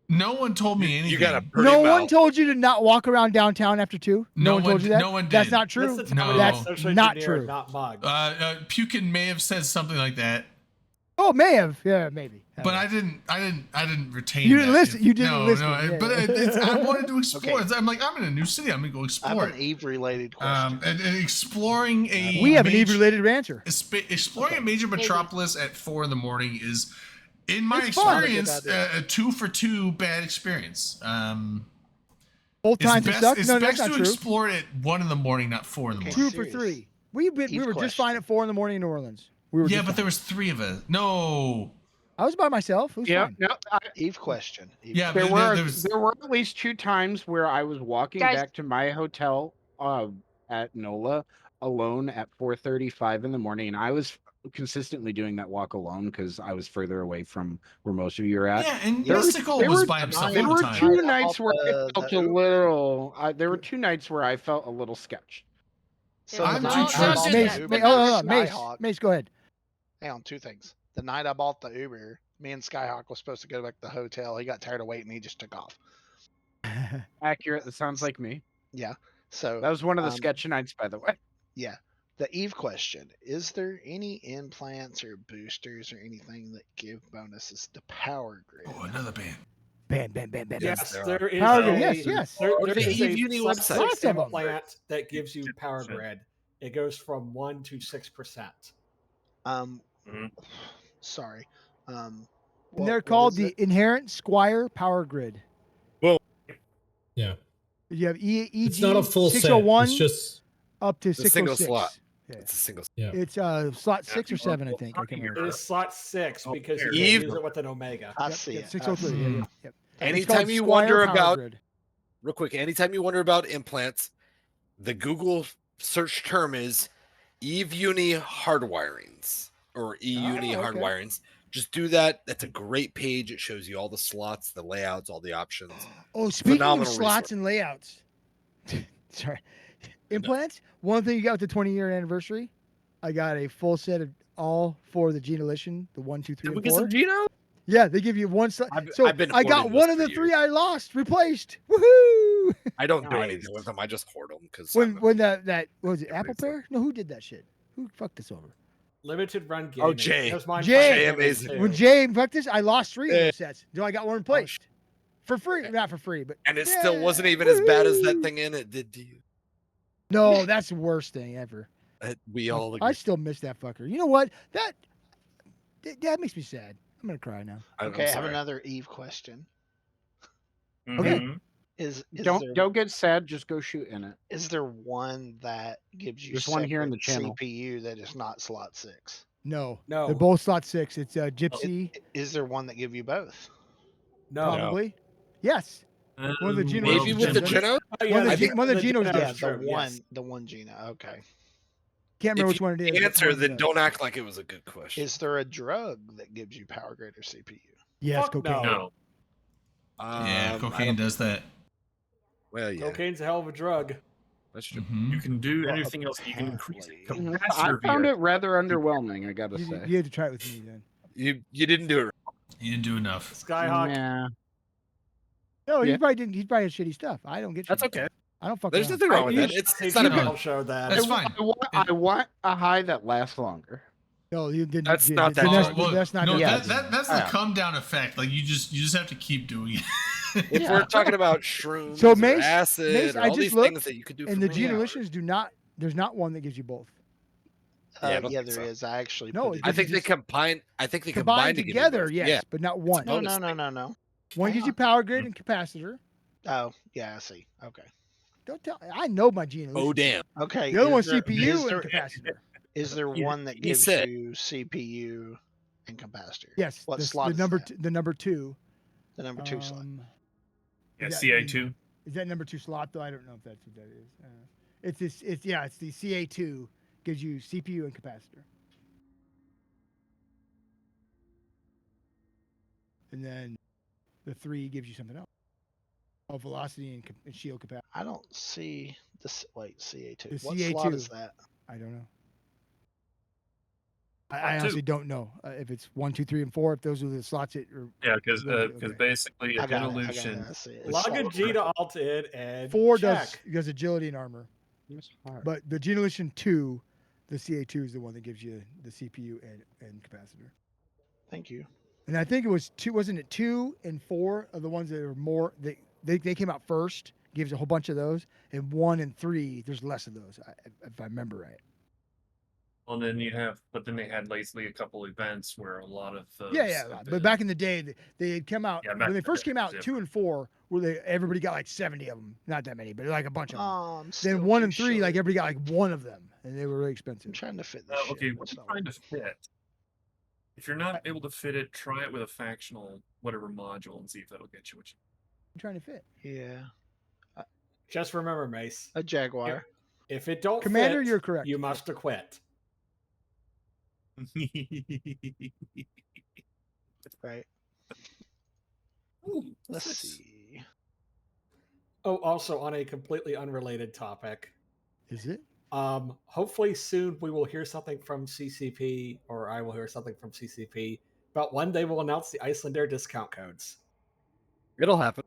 No one told me anything. You got a pretty No mouth. one told you to not walk around downtown after 2? No one told you that? No one did. That's not true. That's the No. time That's socially not engineered, true. Not mugged. Pukin may have said something like that, Oh, may have. Yeah, maybe. but I didn't retain. You didn't that. listen. You didn't no, listen. No, Yeah. but I wanted to explore. Okay. I'm like, I'm in a new city. I'm gonna go I have explore an it. Eve-related question. And exploring a. We have an major- Eve-related answer. Exploring a major metropolis at 4 a.m. is, in my It's fun. experience, a 2 for 2 bad experience. Both It's times it best, sucked? it's No, best that's to not true. explore it at 1 a.m, not 4 a.m. Okay. 2 for serious. 3. We Eve were just question. fine at 4 in the morning in New Orleans. We were Yeah, just but fine. there was 3 of us. No. I was by myself. It was Yeah, fine. no, Eve question. Eve Yeah, there but were there's- there were at least 2 times where I was walking Guys- back to my hotel at NOLA alone at 4:35 in the morning, and I was consistently doing that walk alone because I was further away from where most of you are at. Yeah, and There was- Mystical there was were- by himself There all were the time. 2 Right nights where I off felt the a Uber. little. There were 2 nights where I felt a little sketch. So I'm the too night I trusted. bought Mace, the Mace, Uber, hold on, Mace, Skyhawk- Mace, go ahead. Hang on, 2 things. The night I bought the Uber, me and Skyhawk was supposed to go back to the hotel. He got tired of waiting. He just took off. Accurate. That sounds like me. So That was one of the Um, sketch nights, by the way. yeah, the Eve question: is there any implants or boosters or anything that give bonuses to Power Grid? Oh, another band. Bam, bam, bam, bam. Yes, there there is Power a, Grid, yes, yes. There, Or there the is a Eve Uni subsystem website. Lots of 'em. implant that gives you power grid. It goes from 1 to 6%. Mhm. Sorry. And what- they're what called is the it? Inherent Squire Power Grid. Yeah. You have EG It's not a full set. 601 It's just up to a single 606. slot. It's a single. Yeah. It's slot Yeah, 6 or you 7, I are think. I can't It remember. is slot 6 Oh, because you there. can Eve- use it with an Omega. I Yep, see yep, it. 603. I see Yeah, it. yeah, yep. It's Anytime called you Squire wonder Power about Grid. real quick, anytime you wonder about implants, the Google search term is Eve Uni hardwirings or E-Uni Oh, okay. hardwirings. Just do that. That's a great page. It shows you all the slots, the layouts, all the options. Oh, speaking of Phenomenal slots and layouts, sorry, implants. One thing you got with the 20-year anniversary, I got a full set of all for the Genolition, the 1, 2, 3, Did we and get 4. some Geno? Yeah, they give you one slot. I've- So I've been I got hoarding one those of the for 3 years. I lost, replaced. Woohoo! I don't do Nice. anything with them. I just hoard them because When that what was it, Apple Everybody's like- Pair? No, who did that shit? Who fucked us over? Limited run gaming. Jay. There's mine Jay. playing Amazing. too. When Jay fucked us, I lost 3 of Yeah. those sets. So I got one replaced for free. Not for free, but and it still yeah, wasn't even as bad as that woohoo. thing in it did to you. No, that's the worst thing ever. We all I agree. still miss that fucker. You know what? That makes me sad. I'm gonna cry now. I'm Okay, I have sorry. another Eve question. Okay. Mhm. Is Don't get sad. Just go shoot in it. is there one that gives you There's one here in the separate channel. CPU that is not slot 6? No, No. they're both slot 6. It's Gypsy, Is there one that give you both? No. probably. Yes. One of the Geno- Maybe with the Geno- Geno? Oh, yeah, One of the I Gen- think one of the Genos Geno's did. Yeah, true, yes. the one Geno. Okay. Can't remember If which one it is. but Answer, one then does. don't act like it was a good question. Is there a drug that gives you power greater CPU? Yes, Fuck cocaine. no. No. Yeah, I cocaine don't- does that. Well, yeah, Cocaine's a hell of a drug. that's true. Mhm. You can do Well, anything else. You can increase apparently. I capacitor found via- it rather underwhelming. I gotta You, say. you had to try it with me then. You didn't do it right. You didn't do enough. Skyhawk. Yeah. No, Yeah. he probably didn't. He probably had shitty stuff. I don't get. That's shitty okay. stuff. I don't fuck There's around. nothing wrong with I that. used It's to not think a big. I'll show that. That's fine. I want a high that lasts longer. No, you didn't. That's you not didn't- that that's, drug. Well, that's not. no, that that, drug. that's the Yeah. come down effect. Like you just have to keep doing it. If Yeah. we're talking about shrooms, So or Mace- acid, Mace, or I all just these looked, things that you could do, And for the many hours. Genolitions do not. There's not one that gives you both. Yeah, I Yeah, don't yeah, think there so. is. I actually No, put it it I think they just- combine. I think they Combined combine to give you together, both. yes, Yeah. but not one. No, bonus no. One gives you power grid and capacitor. Oh, yeah, I see. Okay. Don't tell. I know my Genolitions. Oh damn! Okay. The other is one's there- CPU is and there- capacitor. Is there He- one that he gives said- you CPU and capacitor? Yes, What the, slot the is number that? the number 2. The number 2 slot. Yeah, is that CA2. Is that number 2 slot though? I don't know if that's what that is. It's this. It's the CA2 gives you CPU and capacitor. And then the 3 gives you something else. Oh, velocity and shield capacity. I don't see this. Wait, CA2. The What slot is CA2. that? I don't know. I honestly don't know if it's 1, 2, 3, and 4. If those are the slots it or Yeah, because Okay. basically a I got it. Genolution. I see it. was Log slot a G to alt in and 4 check. does agility and armor. It's hard. But the Genolition 2, the CA2 is the one that gives you the CPU and capacitor. Thank you. And I think it was 2, wasn't it 2 and 4 are the ones that are more they came out first, gives a whole bunch of those, and 1 and 3 there's less of those if I remember right. Well, then but then they had lately a couple events where a lot of those. Yeah, have but been- back in the day they had come out Yeah, back when in they the first day, came out yeah. 2 and 4 where everybody got like 70 of them, not that many, but like a bunch of them. Then Then 1 and 3 like everybody got like one of them and they were really expensive. I'm trying to fit this. Okay, shit. what It's are you not trying to working. fit? If you're not able to fit it, try it with a factional whatever module and see if that'll get you what I'm trying to fit. Yeah, Just remember, Mace. a Jaguar. If it don't Commander, fit, you're correct. you must acquit. you. Right. Ooh, Let's nice. see. Oh, also on a completely unrelated topic. Is it? Hopefully soon we will hear something from CCP, or I will hear something from CCP about when they will announce the Icelander discount codes. It'll happen.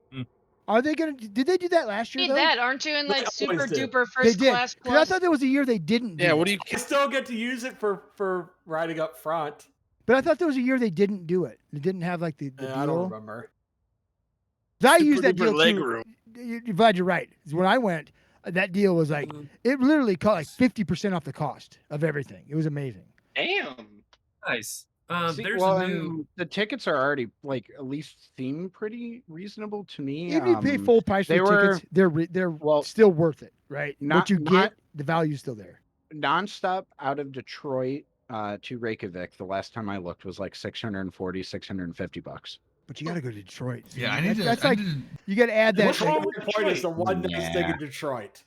Are they gonna? Did they do that last year? Need Though? that, aren't you? In They like super always do. duper They first did. class 'Cause I plus. thought there was a year they didn't. Do Yeah. What that. do you? You still get to use it for riding up front. But I thought there was a year they didn't do it. They didn't have like the I don't deal. remember. 'Cause I Super used that duper deal leg too. room. You're glad you're right. 'Cause when I went, that deal was like it literally cost like 50% off the cost of everything. It was amazing. Damn. Nice. See, There's well, a and new. the tickets are already like at least seem pretty reasonable to me. Even if you pay full price for they the were- tickets, they're well, still worth it, right? not- what you not- get, the value's still there. nonstop out of Detroit to Reykjavik. The last time I looked was like $640, $650. But you got to go to Detroit. Yeah, I That's- need to. That's I like need to- you got to add that. Which like, airport is the one that's big Yeah. in Detroit?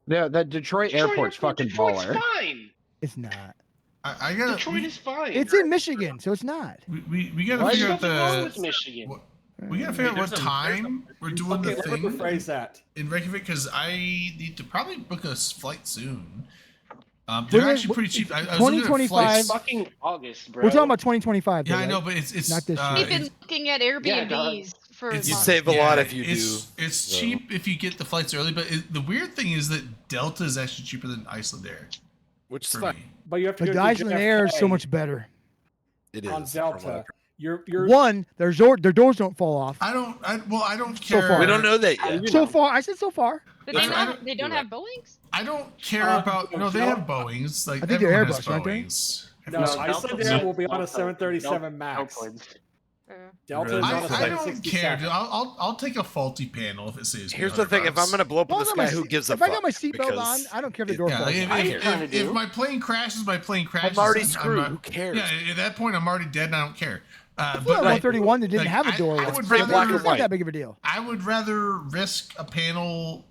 Yeah, that Detroit airport's fucking Detroit's baller. fine. it's not. I gotta. Detroit is fine. It's in Michigan, so it's not. We gotta There's figure out nothing wrong the. with Michigan. what- We gotta figure out what time we're doing Okay, the let me thing rephrase that. in Reykjavik because I need to probably book a flight soon. When They're is- actually pretty cheap. I was looking at 2025 flights. Fucking August, bro. We're talking about 2025. Yeah, though, I know, right? but it's Not this year. We've been it's- looking at Airbnbs for it's- You months. save a lot yeah, if you it's, do. It's so. cheap if you get the flights early, but the weird thing is that Delta is actually cheaper than Icelandair Which is for fine. me. But you have to But go the through Iceland Air is so JFK much better. It is on from what I've Delta. heard. You're One, their doors don't fall off. I don't So care. far. We don't know that yet. So far, I said so far. But they I don't, don't- they don't you're have Boeings? I don't care Uh, about. No, they no. have Boeings. Like I think they're everyone has Airbus, aren't they? Boeings. no, No, Iceland Delta's Air not- will be on a Delta- 737 Max. Delta's- Delta Really? is on a I don't 767. care. Dude. I'll take a faulty panel if it saves. me Here's the thing: if I'm $100. gonna blow up in Well, the I got my sky, who seat- gives a if fuck? I got my seatbelt on, Because I don't care if the it- door Yeah, falls if, off. I if, kinda if do. my plane crashes, my plane crashes. I'm already I'm screwed. not- Who cares? Yeah, at that point, I'm already dead, and I don't care. I flew But on like, 131 that didn't like, have a door. I once. would So rather- black and it's not white. that big of a deal. I would rather risk a panel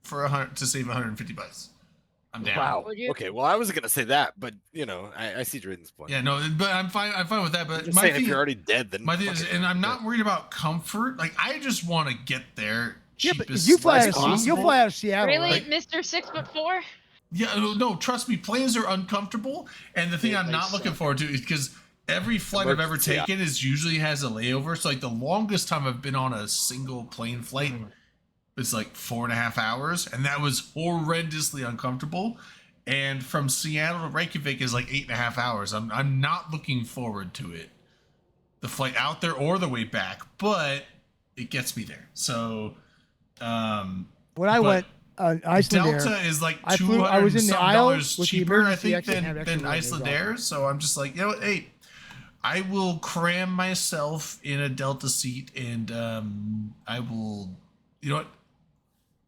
for to save $150. I'm down. Wow. Would you? Okay. Well, I wasn't gonna say that, but you know, I see Drayden's point. Yeah, no, but I'm fine. I'm fine with that. But I'm just my saying, thing, if you're already dead, then my thing is, fuck it. and I'm not worried about comfort. Like, I just want to get there Yeah, cheapest. but you fly as out of you'll possible. fly out of Seattle, Really, right? Mr. 6'4"? Yeah, no, trust me, planes are uncomfortable, and the thing Yeah, I'm they not looking suck. forward to is because every flight I've ever Emergency, yeah. taken is usually has a layover. So like the longest time I've been on a single plane flight is like 4.5 hours, and that was horrendously uncomfortable. And from Seattle to Reykjavik is like 8.5 hours. I'm not looking forward to it, the flight out there or the way back, but it gets me there. So, When I but went Iceland Air, Delta is like I $200 was in the aisle dollars with the cheaper, I emergency think, exit and had than extra room. It was Iceland awesome. Air. So I'm just like, you know what, hey, I will cram myself in a Delta seat, and I will, you know what,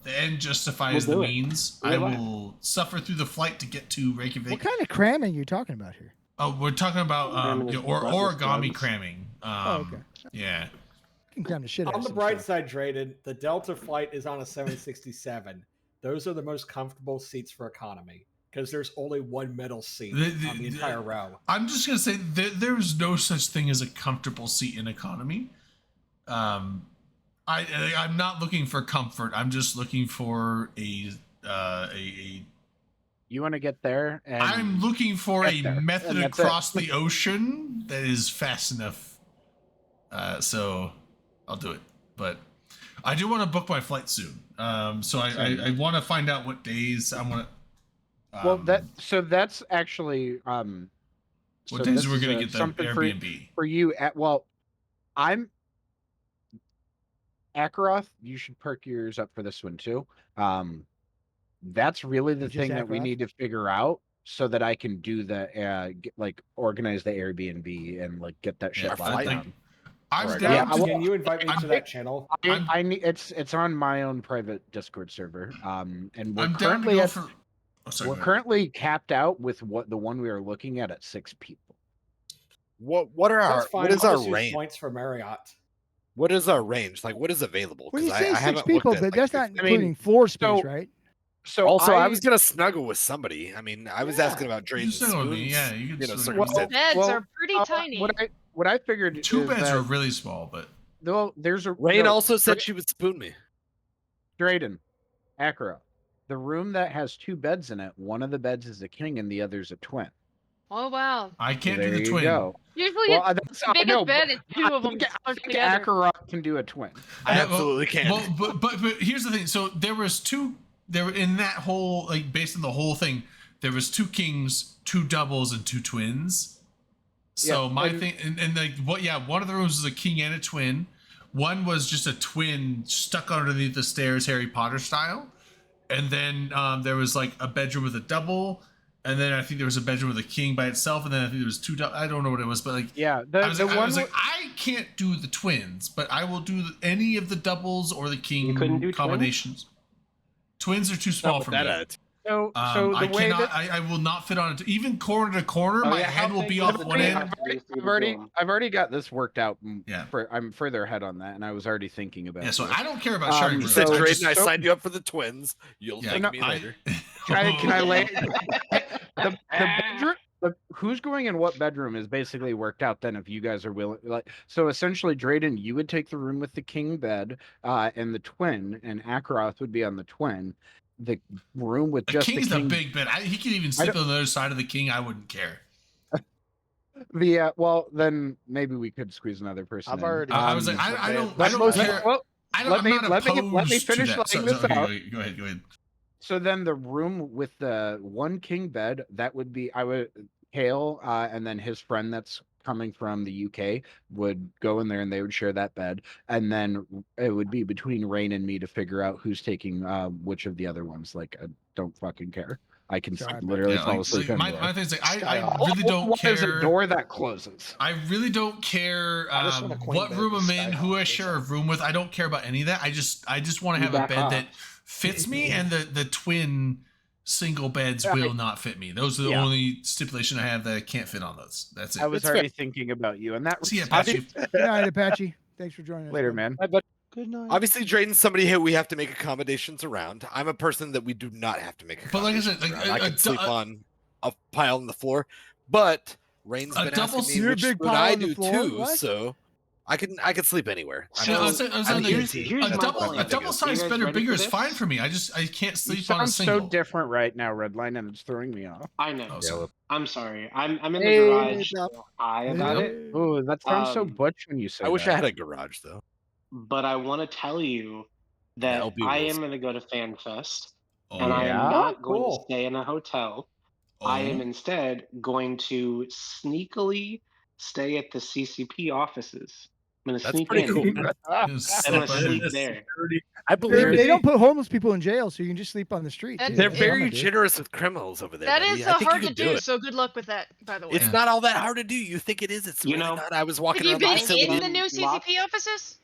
the end justifies the We'll do it. means. We'll I do it. will suffer through the flight to get to Reykjavik. what kind of cramming are you talking about here? Oh, we're talking about Cramming you know, is or business origami drugs. cramming. Okay. Yeah. You can cram the shit out On of the some bright stuff. side, Drayden, the Delta flight is on a 767. Those are the most comfortable seats for economy because there's only one middle seat on the entire row. I'm just gonna say there's no such thing as a comfortable seat in economy. I'm not looking for comfort. I'm just looking for a You want to get there, and I'm looking for get a there, method and that's it. across the ocean that is fast enough. So I'll do it. But I do want to book my flight soon. So I want to find out what days I want to. well, that's actually what so days this we're is, gonna get the something Airbnb. for you. I'm Akaroth. You should perk yours up for this one too. That's really the Just thing that we Akaroth? need to figure out so that I can do the organize the Airbnb and like get that shit Yeah, locked I think- down. I'm Alright. down Yeah, to I will- Can you invite me I'm- to that channel? I need it's on my own private Discord server. And we're I'm down to currently go at, for. Oh, sorry. we're go ahead. currently capped out with the one we are looking at 6 people. What are our That's fine. what is I'll our just use range? points for Marriott. What is our range? Like, what is available? When you 'Cause say I 6 haven't people, looked at, but that's not 50. including floor space, so- right? So Also, I was gonna snuggle with somebody. I mean, I was Yeah. asking about You Drayden snuggle with spoons. me, yeah, you can you know, snuggle with me. circumstance. Beds well, are pretty tiny. What I figured Two is beds that, are really small, but well, there's a Rain no, also said she would spoon me. Drayden, Akira. The room that has 2 beds in it, one of the beds is a king and the other's a twin. Oh, wow. I can't there do the you twin. go. Usually Well, it's the biggest bed and two of them I stuck think together. Akira can do a twin. I Yeah, well- absolutely can. Well, but here's the thing. So there was two. There were in that whole based on the whole thing. There was 2 kings, 2 doubles, and 2 twins. So Yeah, my and- thing and like what? Yeah, one of the rooms was a king and a twin. One was just a twin stuck underneath the stairs, Harry Potter style. And then there was like a bedroom with a double. And then I think there was a bedroom with a king by itself. And then I think there was 2. I don't know what it was, but like Yeah, I was like, one I can't do the twins, but I will do any of the doubles or the king couldn't do twins? combinations. Twins are too small Not for with me. that attitude. So I the way cannot. that I will not fit on it. Even corner to corner, Oh, my yeah, how head will big be does off the one tree end. have to be for you to do 'em? I've already got this worked out. Yeah. I'm further ahead on that, and I was already thinking about. Yeah, so this. I don't care about sharing You rooms. said, so- I Drayden, just, I so- signed you up for the twins. You'll yeah, thank me I- later. Can I lay the bedroom? Who's going in what bedroom is basically worked out. Then, if you guys are willing, like, so essentially, Drayden, you would take the room with the king bed, and the twin, and Akaroth would be on the twin. The room with The just king's the a king. big bed. He could even sleep on the other side of the king. I wouldn't care. Well, then maybe we could squeeze another person. I've in. already. I was like, seen I the don't bed. care. Well, I don't. let I'm me- not let me- opposed let me finish to that. laying So, this okay, out. go ahead. Go ahead. So then the room with the one king bed, that would be Hale, and then his friend that's coming from the UK would go in there and they would share that bed. And then it would be between Rain and me to figure out who's taking which of the other ones. Like, I don't fucking care. I can Sorry, literally Yeah, fall like, asleep my anywhere. thing's like, I All really I don't want is a care. door that closes. I really don't care I just want a queen what bed room with I'm in, who I skylight, share a that's room with. I don't care about any of that. I just want to You have a back bed off. that fits me, and the twin single beds Yeah, will not fit me. Those are the Yeah. only stipulation I have that I can't fit on those. That's it. I was That's already thinking about you, and that See ya, obvi- Apache. Good night, Apache. Thanks for joining us. later, bud. man. Good night. Obviously, Drayden's somebody who we have to make accommodations around. I'm a person that we do not have to make But like I accommodations said, like, around. I a can sleep du- on a pile on the floor, but Rain's A been double asking s- me You're a which big spoon pile I on the do floor? too, What? so I can sleep anywhere. See, I was I'm on the- easy. Here's a my double plan. a double sized You guys bed or ready bigger for is this? fine for me. I can't You sleep on a sound single. so different right now, Redline, and it's throwing me off. I know. Oh, sorry. I'm sorry. I'm in the Hey, garage. Doc. So high about Hey. it. Oh, that sounds so Um, butch when you say I wish that. I had a garage though. But I want to tell you that LB I rules. am going to go to FanFest, Oh, and I am Yeah? not going Cool. to stay in a hotel. I am oh. instead going to sneakily stay at the CCP offices. I'm going to That's sneak pretty in. cool. You I'm going slip to on sleep it. there. I believe They it. don't put homeless people in jail, so you can just sleep on the street. And too. They're That's what I'm very gonna do. generous with criminals over there. That buddy. is I think hard you to could do, it. so good luck with that, by the way. It's Yeah. not all that hard to do. You think it is? It's You really know, not. I was Have walking you around the been facility. in the new Lots- CCP offices?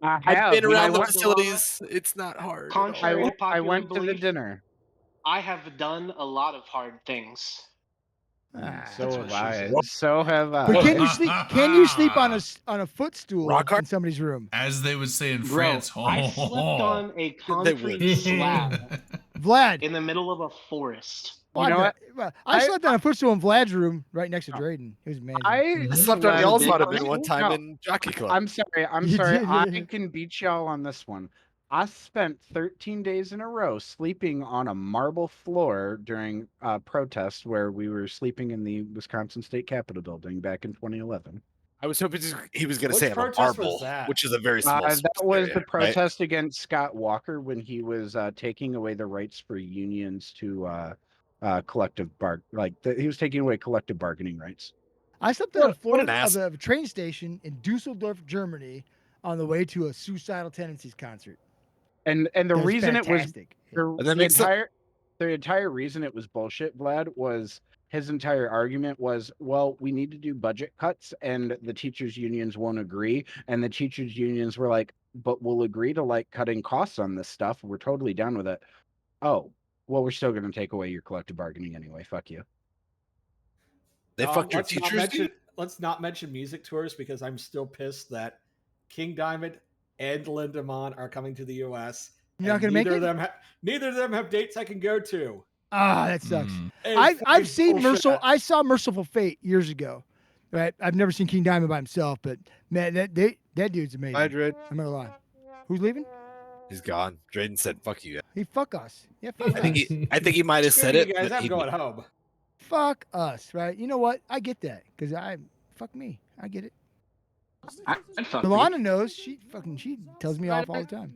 I I've have. been When I around the went- facilities. It's not hard. at all. Contrary to I popular went to the belief, dinner. I have done a lot of hard things. Ah, So That's have what she I. said. So have I. But can you sleep? Can you sleep on a footstool Rock hard? in somebody's room? As they would say in Bro, France. I slept on a concrete slab Vlad. in the middle of a forest. Well, You know what? Well, I slept on a footstool in Vlad's room right next to Drayden. It was amazing. I I slept on Well, y'all's big ottoman person? one time No. in Jockey Club. I'm sorry. I'm You sorry. did, I yeah. can beat y'all on this one. I spent 13 days in a row sleeping on a marble floor during a protest where we were sleeping in the Wisconsin State Capitol building back in 2011. I was hoping he was going to Which say I'm a protest was marble, that? which is a very small. That was area, the right? protest against Scott Walker when he was taking away the rights for unions to he was taking away collective bargaining rights. I slept on the floor what an of ass. a train station in Dusseldorf, Germany, on the way to a Suicidal Tendencies concert. And the That was reason it was fantastic. the entire reason it was bullshit, Vlad, was his entire argument was, well, we need to do budget cuts and the teachers unions won't agree. And the teachers unions were like, but we'll agree to like cutting costs on this stuff. We're totally down with it. Oh, well, we're still going to take away your collective bargaining anyway. Fuck you. They fucked your let's not teachers. mention- Let's not mention music tours because I'm still pissed that King Diamond and Lindemann are coming to the U.S. You're not and gonna make neither it? of them neither of them have dates I can go to. Ah, that sucks. Mm. It's I've seen fucking bullshit. I saw Merciful Fate years ago. Right, I've never seen King Diamond by himself, but man, that dude's amazing. Hi, Drayden. I'm not gonna lie. Who's leaving? He's gone. Drayden said, "Fuck you." He fuck us. Yeah, fuck I think us. I think he might have Screw said you it. guys, but I'm he- going home. Fuck us, right? You know what? I get that because fuck me. I get it. I'd fuck me. Milana knows. She tells me off all the time.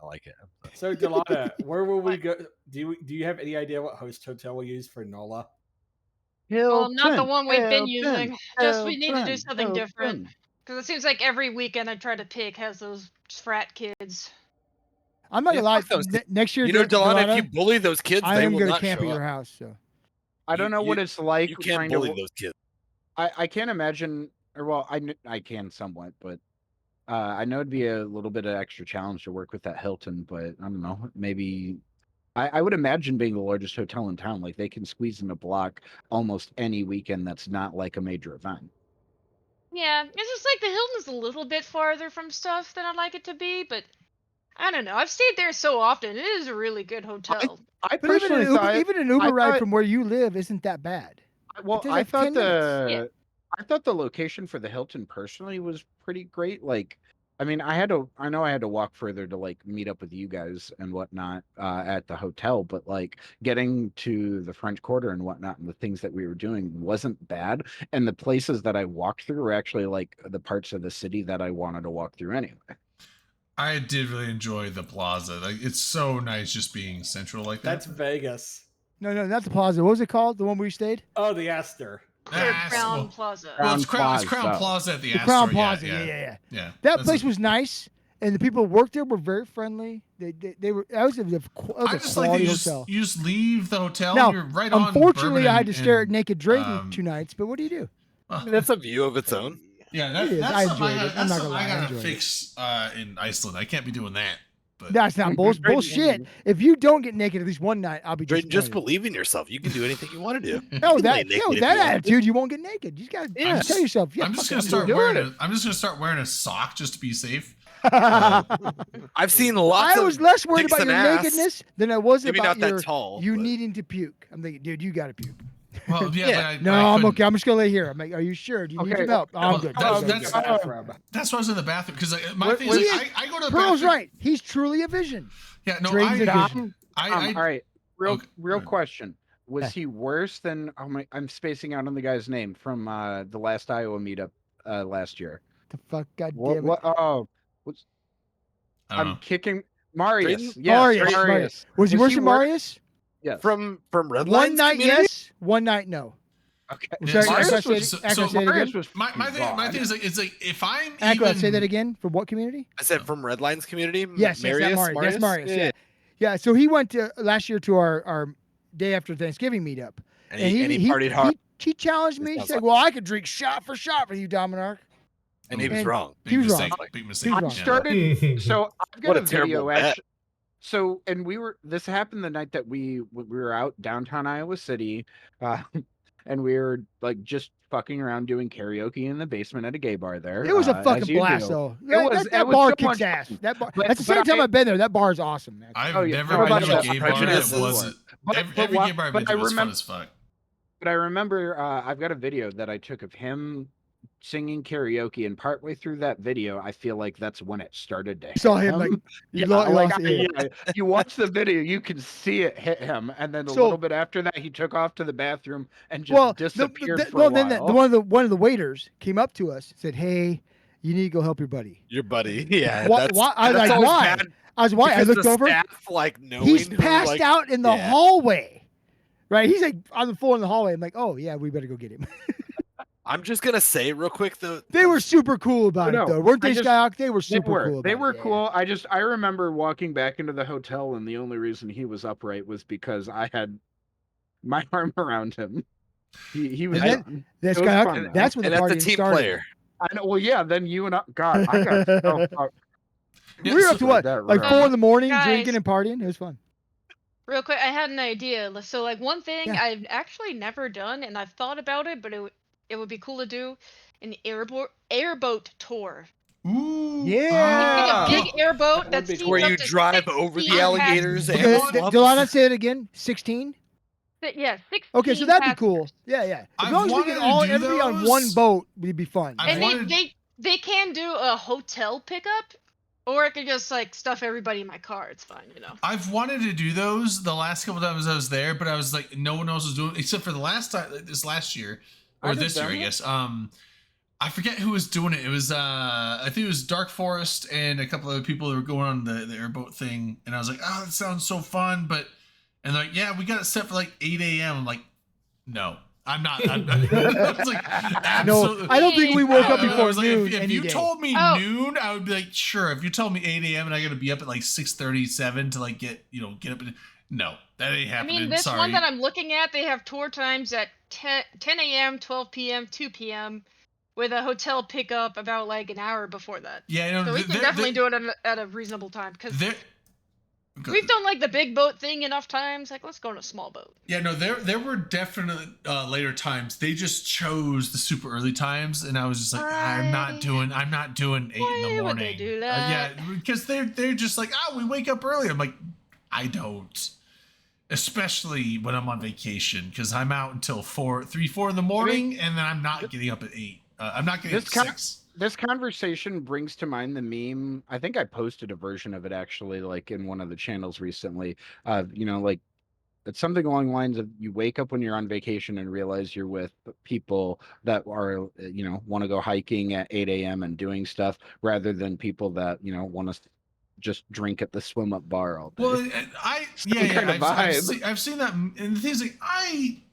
I like it. So Delana, where will we go? Do you have any idea what host hotel we use for NOLA? Well, not the Hilton, one we've been Hilton, using. Just we need to do Hilton, something different. Hilton. Because it seems like every weekend I try to pick has those frat kids. I'm not Yeah, gonna lie. fuck those Next year, You know, Delana, if you Delana, bully those kids, I they am will gonna not camp show at your up. house. So I don't know what it's like You can't trying bully to. those kids. I can't imagine, or well, I can somewhat, but I know it'd be a little bit of extra challenge to work with that Hilton, but I don't know. Maybe I would imagine being the largest hotel in town, like they can squeeze in a block almost any weekend that's not like a major event. Yeah, it's just like the Hilton is a little bit farther from stuff than I'd like it to be, but I don't know. I've stayed there so often. It is a really good hotel. I But even personally an Uber, thought even an Uber I ride thought- from where you live isn't that bad. Well, takes I like thought 10 minutes. Yeah. I thought the location for the Hilton personally was pretty great. Like, I mean, I know I had to walk further to like meet up with you guys and whatnot at the hotel, but like getting to the French Quarter and whatnot and the things that we were doing wasn't bad. And the places that I walked through were actually like the parts of the city that I wanted to walk through anyway. I did really enjoy the plaza. Like, it's so nice just being central like that. That's Vegas. No, not the Plaza. What was it called? The one where you stayed? Oh, the Astor. Crown Plaza. Well, it's Crown Plaza. Plaza at the The Astor. Crown yeah, Plaza. Yeah. Yeah. That That's place a- was nice, and the people who worked there were very friendly. They were. That was a I just like that quality you just, hotel. you just leave the hotel. Now, You're right on. unfortunately, Bourbon I had to stare at and, naked Drayden um, 2 nights. But what do you do? I mean, that's a view of its own. Yeah, It is. I that's something enjoyed it. I'm that's not something gonna I lie, I gotta enjoyed it. fix in Iceland. I can't be doing that. But That's not bullshit. If you don't get naked at least one night, I'll be Drayden, just disappointed. believe in yourself. You can do anything you want to do. No, You can lay that naked if you that want. attitude, you won't get naked. You just gotta Yeah. tell yourself. Yeah, I'm just fuck gonna it, start I'm wearing. doing I'm just gonna start wearing a sock just to be safe. it. I've seen lots I of was less worried dicks about and your ass. nakedness than I was Maybe about not that your tall, you but- needing to puke. I'm thinking, dude, you gotta puke. Well, yeah, Yeah. but I, No, I I'm couldn't- okay. I'm just gonna lay here. I'm like, are you sure? Do you need Okay, some help? Oh, well, I'm good. that's- I'm good. that's- That's That's why I was in the bathroom because my What- thing what is is- like, I go to the Pearl's bathroom. right. He's truly a vision. Yeah, no, Drayden's a I, vision. I, All right, real okay, real right. question. Was Yeah. he worse than I'm spacing out on the guy's name from the last Iowa meetup last year? The fuck, God What, damn it. what oh what's I don't I'm know. kicking Marius. Drayden? Yes, Marius, Marius. Marius. Was he worse than worse? Marius? Yes. From Red One Lines night, community? yes. One night, no. Okay. Yeah, Sorry, so- Echo, Marius say was, it- Echo, so say it Marius again. was My fucking thing is God. like it's like if I'm Echo, even say that again. For what community? I said from Red Lines community. Yes, yes, that Marius. Yes, Marius. Yeah. Yeah, so he went to last year to our day after Thanksgiving meetup. And he partied hard. He challenged me. He sounds said, like- well, I could drink shot for shot with you, Dominar. And he was And- wrong. big he was mistake, wrong. big mistake. He was I wrong. started so I've got What a a terrible video bet. actually. So and this happened the night that we were out downtown Iowa City, and we were like just fucking around doing karaoke in the basement at a gay bar there. It was a as fucking you blast, do. though. was- That it was bar so kicks much ass. fun. That bar. But- That's the but second time I- I've been there. That bar is awesome. Man. I've Oh, yeah. never How been about to a that? gay bar that Prejudices? wasn't. But- Every but gay what- bar I've but been to I was fun remember- as fuck. But I remember I've got a video that I took of him singing karaoke, and partway through that video, I feel like that's when it started to hit Saw him like Yeah, you lost it. yeah, you watch the video, you can see it hit him, and then a So- little bit after that, he took off to the bathroom and just Well, disappeared for well, a then while. one of the waiters came up to us and said, "Hey, you need to go help your buddy." Your buddy. Yeah. Why- that's, why- I was that's like, always why? bad I was why I because looked the over. Staff, like, knowing He's who, passed like, out in the yeah. hallway. Right? He's like on the floor in the hallway. I'm like, oh yeah, we better go get him. I'm just gonna say real quick though. They were super cool about No, it though, weren't I they, just- Skyhawk? They were They super were, cool. they about were it, yeah. cool. I remember walking back into the hotel, and the only reason he was upright was because I had my arm around him. He was. And That's It was Skyhawk. fun, though. That's when And the that's party a team started. player. I know. Well, yeah. Then you and I. God, I got so fucked. Yeah, We were up so- to what, that like room. 4 in the morning, Guys. drinking and partying. It was fun. Real quick, I had an idea. So, like, one thing Yeah. I've actually never done, and I've thought about it, but it would be cool to do an airboat tour. Ooh, Yeah. Like a big airboat That that would be steams cool. Where up you to drive 16 over the passengers. alligators and Yeah. swamps. Did I not say it again? 16? Yeah, 16. Okay, so that'd be cool. passengers. Yeah, yeah. As I've long as we wanted get to all do everybody on one those. boat, we'd be fun. I've And wanted- they can do a hotel pickup, or I could just like stuff everybody in my car. It's fine, you know. I've wanted to do those the last couple times I was there, but I was like, no one else was doing it except for the last time, this last year or I've this year, done I it. guess. I forget who was doing it. It was I think it was Dark Forest and a couple other people that were going on the airboat thing, and I was like, oh, that sounds so fun, but and they're like, yeah, we got it set for like 8 a.m. I'm like, no, I'm not. I was like, No, absolutely. I don't think we woke up I before was like, noon. if any you day. told me Oh. noon, I would be like, sure. If you told me 8 a.m. and I got to be up at like 6:37 to like get up, no, that ain't I happening. mean, this Sorry. one that I'm looking at, they have tour times at 10 a.m., 12 p.m., 2 p.m., with a hotel pickup about like an hour before that. Yeah, no, So we can definitely do it at a reasonable time because we've done like the big boat thing enough times. Like, let's go on a small boat. Yeah, no, there were definitely later times. They just chose the super early times, and I was just like, I'm not doing 8 in the morning. Would they do that? Yeah, because they're just like, we wake up early. I'm like, I don't, especially when I'm on vacation, because I'm out until 3, 4 in the morning, and then I'm not getting up at 8. I'm not getting up at 6. This conversation brings to mind the meme. I think I posted a version of it actually, like in one of the channels recently. Like it's something along the lines of you wake up when you're on vacation and realize you're with people that are, want to go hiking at 8 a.m. and doing stuff rather than people that, want to just drink at the swim up bar all day. Well, I've seen that, and the things like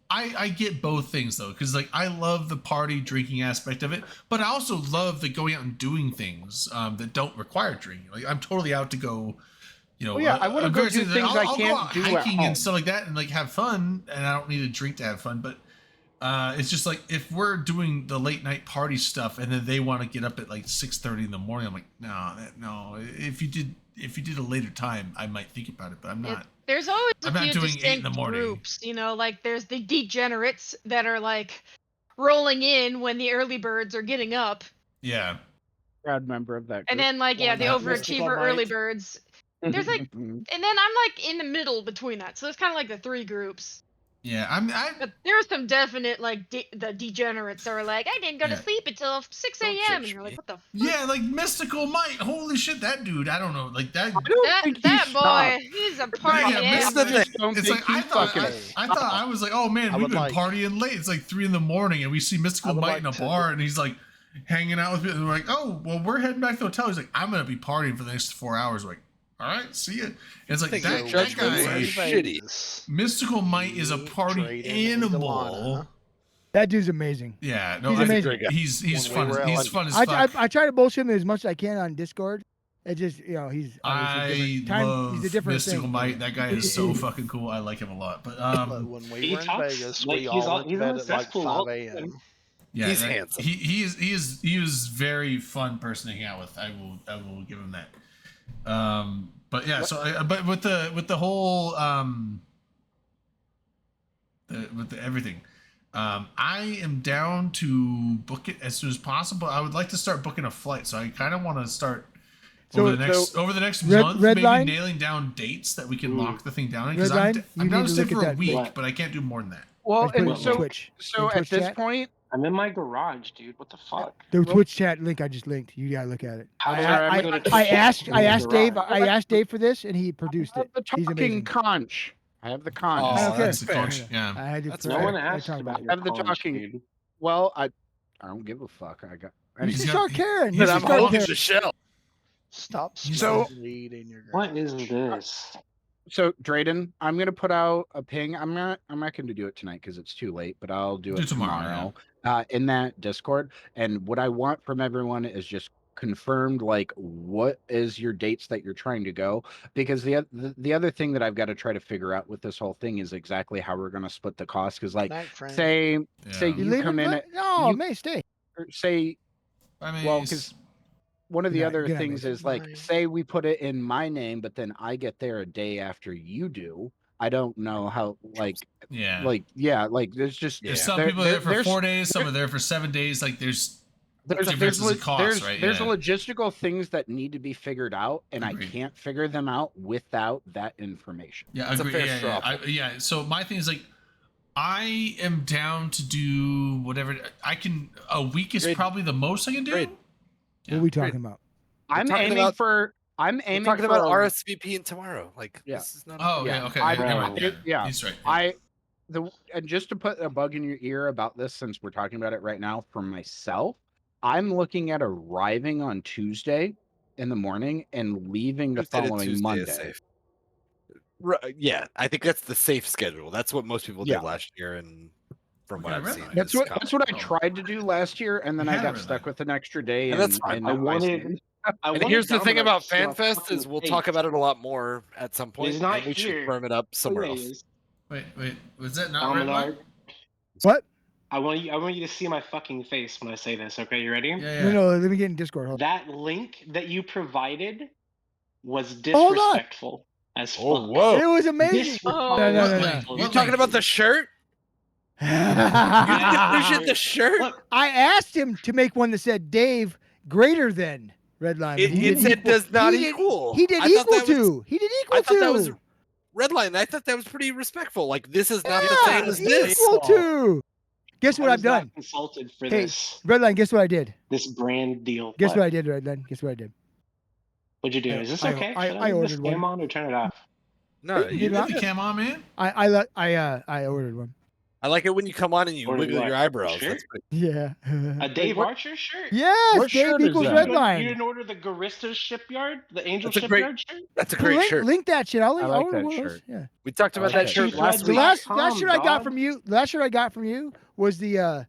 I get both things though, because like I love the party drinking aspect of it, but I also love the going out and doing things that don't require drinking. Like I'm totally out to go, I want to go do things I can't go out do hiking at home and stuff like that, and like have fun. And I don't need a drink to have fun, but it's just like if we're doing the late night party stuff, and then they want to get up at like 6:30 in the morning, I'm like, no. If you did a later time, I might think about it, but I'm not. There's always I'm a not few doing 8 in distinct the morning. groups, like there's the degenerates that are like rolling in when the early birds are getting up, Yeah. proud member of that group. and then like the Mystical overachiever early Might. birds. There's like, and then I'm like in the middle between that, so it's kind of like the 3 groups. Yeah, But there are some definite like the degenerates that are like, I didn't go to Yeah. sleep until 6 Don't a.m. and judge you're like, me. what the? Yeah, like Mystical Might. Holy shit, that dude. I don't know, like that. That boy, he's a party Yeah, animal. It's like I thought I was like, oh man, I we've would been like- partying late. It's like 3 in the morning, and we see Mystical I would Might in a like to- bar, and he's like hanging out with me. And we're like, oh, well, we're heading back to the hotel. He's like, I'm gonna be partying for the next 4 hours. We're like, all right, see ya. And it's like Think that, your that judgment's guy. shitty. Mystical Might is a party Trade in animal. Delana. That dude's amazing. Yeah, no, He's I- amazing. he's When we fun. were at, He's like- fun as I fuck. try to bullshit him as much as I can on Discord. It just he's obviously I different. Time, love he's a different Mystical thing. Might. That guy is so fucking cool. I like him a lot. But But when we He were in talks Vegas, like we he's all all- went to he's bed on at like successful 5 all- a.m. yeah, He's that- handsome. He is very fun person to hang out with. I will give him that. But yeah, so but with the whole with the everything, I am down to book it as soon as possible. I would like to start booking a flight, so I kind of want to start over the next month, maybe Redline? nailing down dates that we can lock the thing down in. Redline, I'm you down need to to stay look at for a that week, What? but I can't do more than that. Well, Put it and in so Twitch. so In at Twitch this chat. point, I'm in my garage, dude. What the fuck? The Twitch chat link I just linked. You gotta look at it. How do I go to Twitch I asked in the Dave. garage? I asked Dave for this, and he produced I have it. the He's talking amazing. conch. I have the conch. Oh, I don't care. that's the Fair. coach. Yeah. I had to. That's No fair. one I asked talked about it. your Have the conch, talking- dude. Well, I don't give a fuck. I got. You He's should got- start caring. he's You got should start all caring. the shell. Stop So- smoking weed in your What garage. is this? So Drayden, I'm gonna put out a ping. I'm not going to do it tonight because it's too late, but I'll do it tomorrow, tomorrow. In that Discord. And what I want from everyone is just confirmed, like, what is your dates that you're trying to go? Because the other thing that I've got to try to figure out with this whole thing is exactly how we're gonna split the cost. Because like, Night, friend. say Yeah. You you leave come him? in Let- at No, you- May stay. or say I mean, well, because one of the Good night- other good night, things Mason. is like, Bye. say we put it in my name, but then I get there a day after you do. I don't know how, like, yeah. there's just Yeah. There's some there- people are there for there's- 4 days, some are there for 7 days. Like there's there's differences in costs, right? there's Yeah. logistical things that need to be figured out, and Agreed. I can't figure them out without that information. Yeah, It's a agree. fair Yeah, straw. yeah. So my thing is like, I am down to do whatever I can. A week is Great. probably the most I can do. Great. What are we talking about? I'm talking aiming about- for. I'm We're aiming talking for about a- RSVP and tomorrow. Like, Yeah. this is not. Oh, okay, Yeah, okay. I- never mind, it- yeah. He's right. And just to put a bug in your ear about this, since we're talking about it right now, for myself, I'm looking at arriving on Tuesday in the morning and leaving the Tuesday to following Tuesday is Monday. safe. Yeah, I think that's the safe schedule. That's what most people Yeah. did last year, and from what Okay, I've red seen, line. That's is what common. I tried to do last year, and then You I had a got red stuck line. with an extra day. And that's fine. and I now wanted. I And wanted here's the thing Domino's about to FanFest is we'll talk about it a lot more at some point. He's not and we here. should firm it up somewhere Oh, yeah, he else. is. Wait, was that not red line? Dominard. What? I want you to see my fucking face when I say this. Okay, you ready? Yeah, No, let me get in Discord. Hold on. That link that you provided was Hold on. disrespectful as fuck. Oh, whoa. It was amazing. Oh, no, no, what no, link? no. You What talking link? about the shirt? You didn't appreciate the shirt? Look, I asked him to make one that said Dave greater than Redline. It, but he it did said equal- does not he did- equal. He did I thought equal that was- to. He did equal I to. thought that was Redline. I thought that was pretty respectful. Like, this is not the same as this. equal to. Guess what I I've was not done? consulted for Hey, this Redline, guess what I did? brand deal. Guess what I did, Redline? Guess what I did? What'd you do? I- Is this I- okay? I- Should I leave ordered this one. cam on or turn it off? No, You you did not? The cam on, man. I ordered one. I like it when you come on and you Ordered wiggle what? your eyebrows. Shirt? That's pretty. Yeah. A Dave what- Archer shirt? Yes, What Dave shirt is equals that? Redline. You didn't order the Garista Shipyard, the Angel That's a great- Shipyard shirt? That's a great link, shirt. Link that shit. I'll I I'll like order that one of those. shirt. Yeah. We talked about Check that shirt Cheap last Threads The week. last Tom, shirt I got dog. from you. Last shirt I got from you was the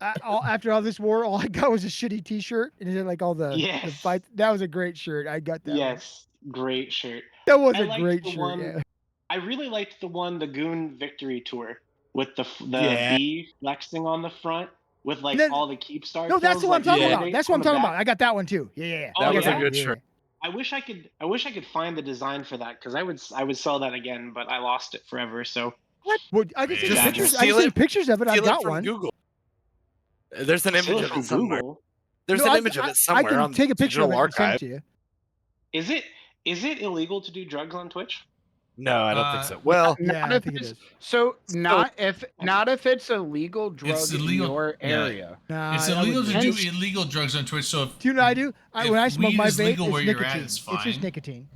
after all this war, all I got was a shitty T-shirt and it had like all the Yes. fights. That was a great shirt. I got that. one. Yes, great shirt. That was I a liked great the shirt. one- Yeah. I really liked the Goon Victory Tour with the Yeah. bee flexing on the front with like Then- all the Keepstar. No, that's kills, what I'm like, talking yeah. about. mandates That's what on I'm the talking back. about. I got that one too. Yeah, yeah. Oh, That I was got a yeah? good yeah, shirt. I wish I could find the design for that because I would sell that again, but I lost it forever. So What? Well, I can see Just pictures. I steal can see it- pictures of it. I've Steal it got from one. Google. There's an image steal it of from it somewhere. Google. There's No, an I- image of I- it somewhere I can on take a picture of Digital it and send it Archive. to you. Is it illegal to do drugs on Twitch? No, I don't think Uh, so. Well, Yeah, Not I if think it it's- is. So not if it's a legal drug illegal- in your yeah. area. Nah, It's I illegal wouldn't to do do it. illegal drugs on Twitch. So, Do you know what I do? if When I smoke weed my is vape, legal it's where you're at, nicotine. it's It's just fine. nicotine.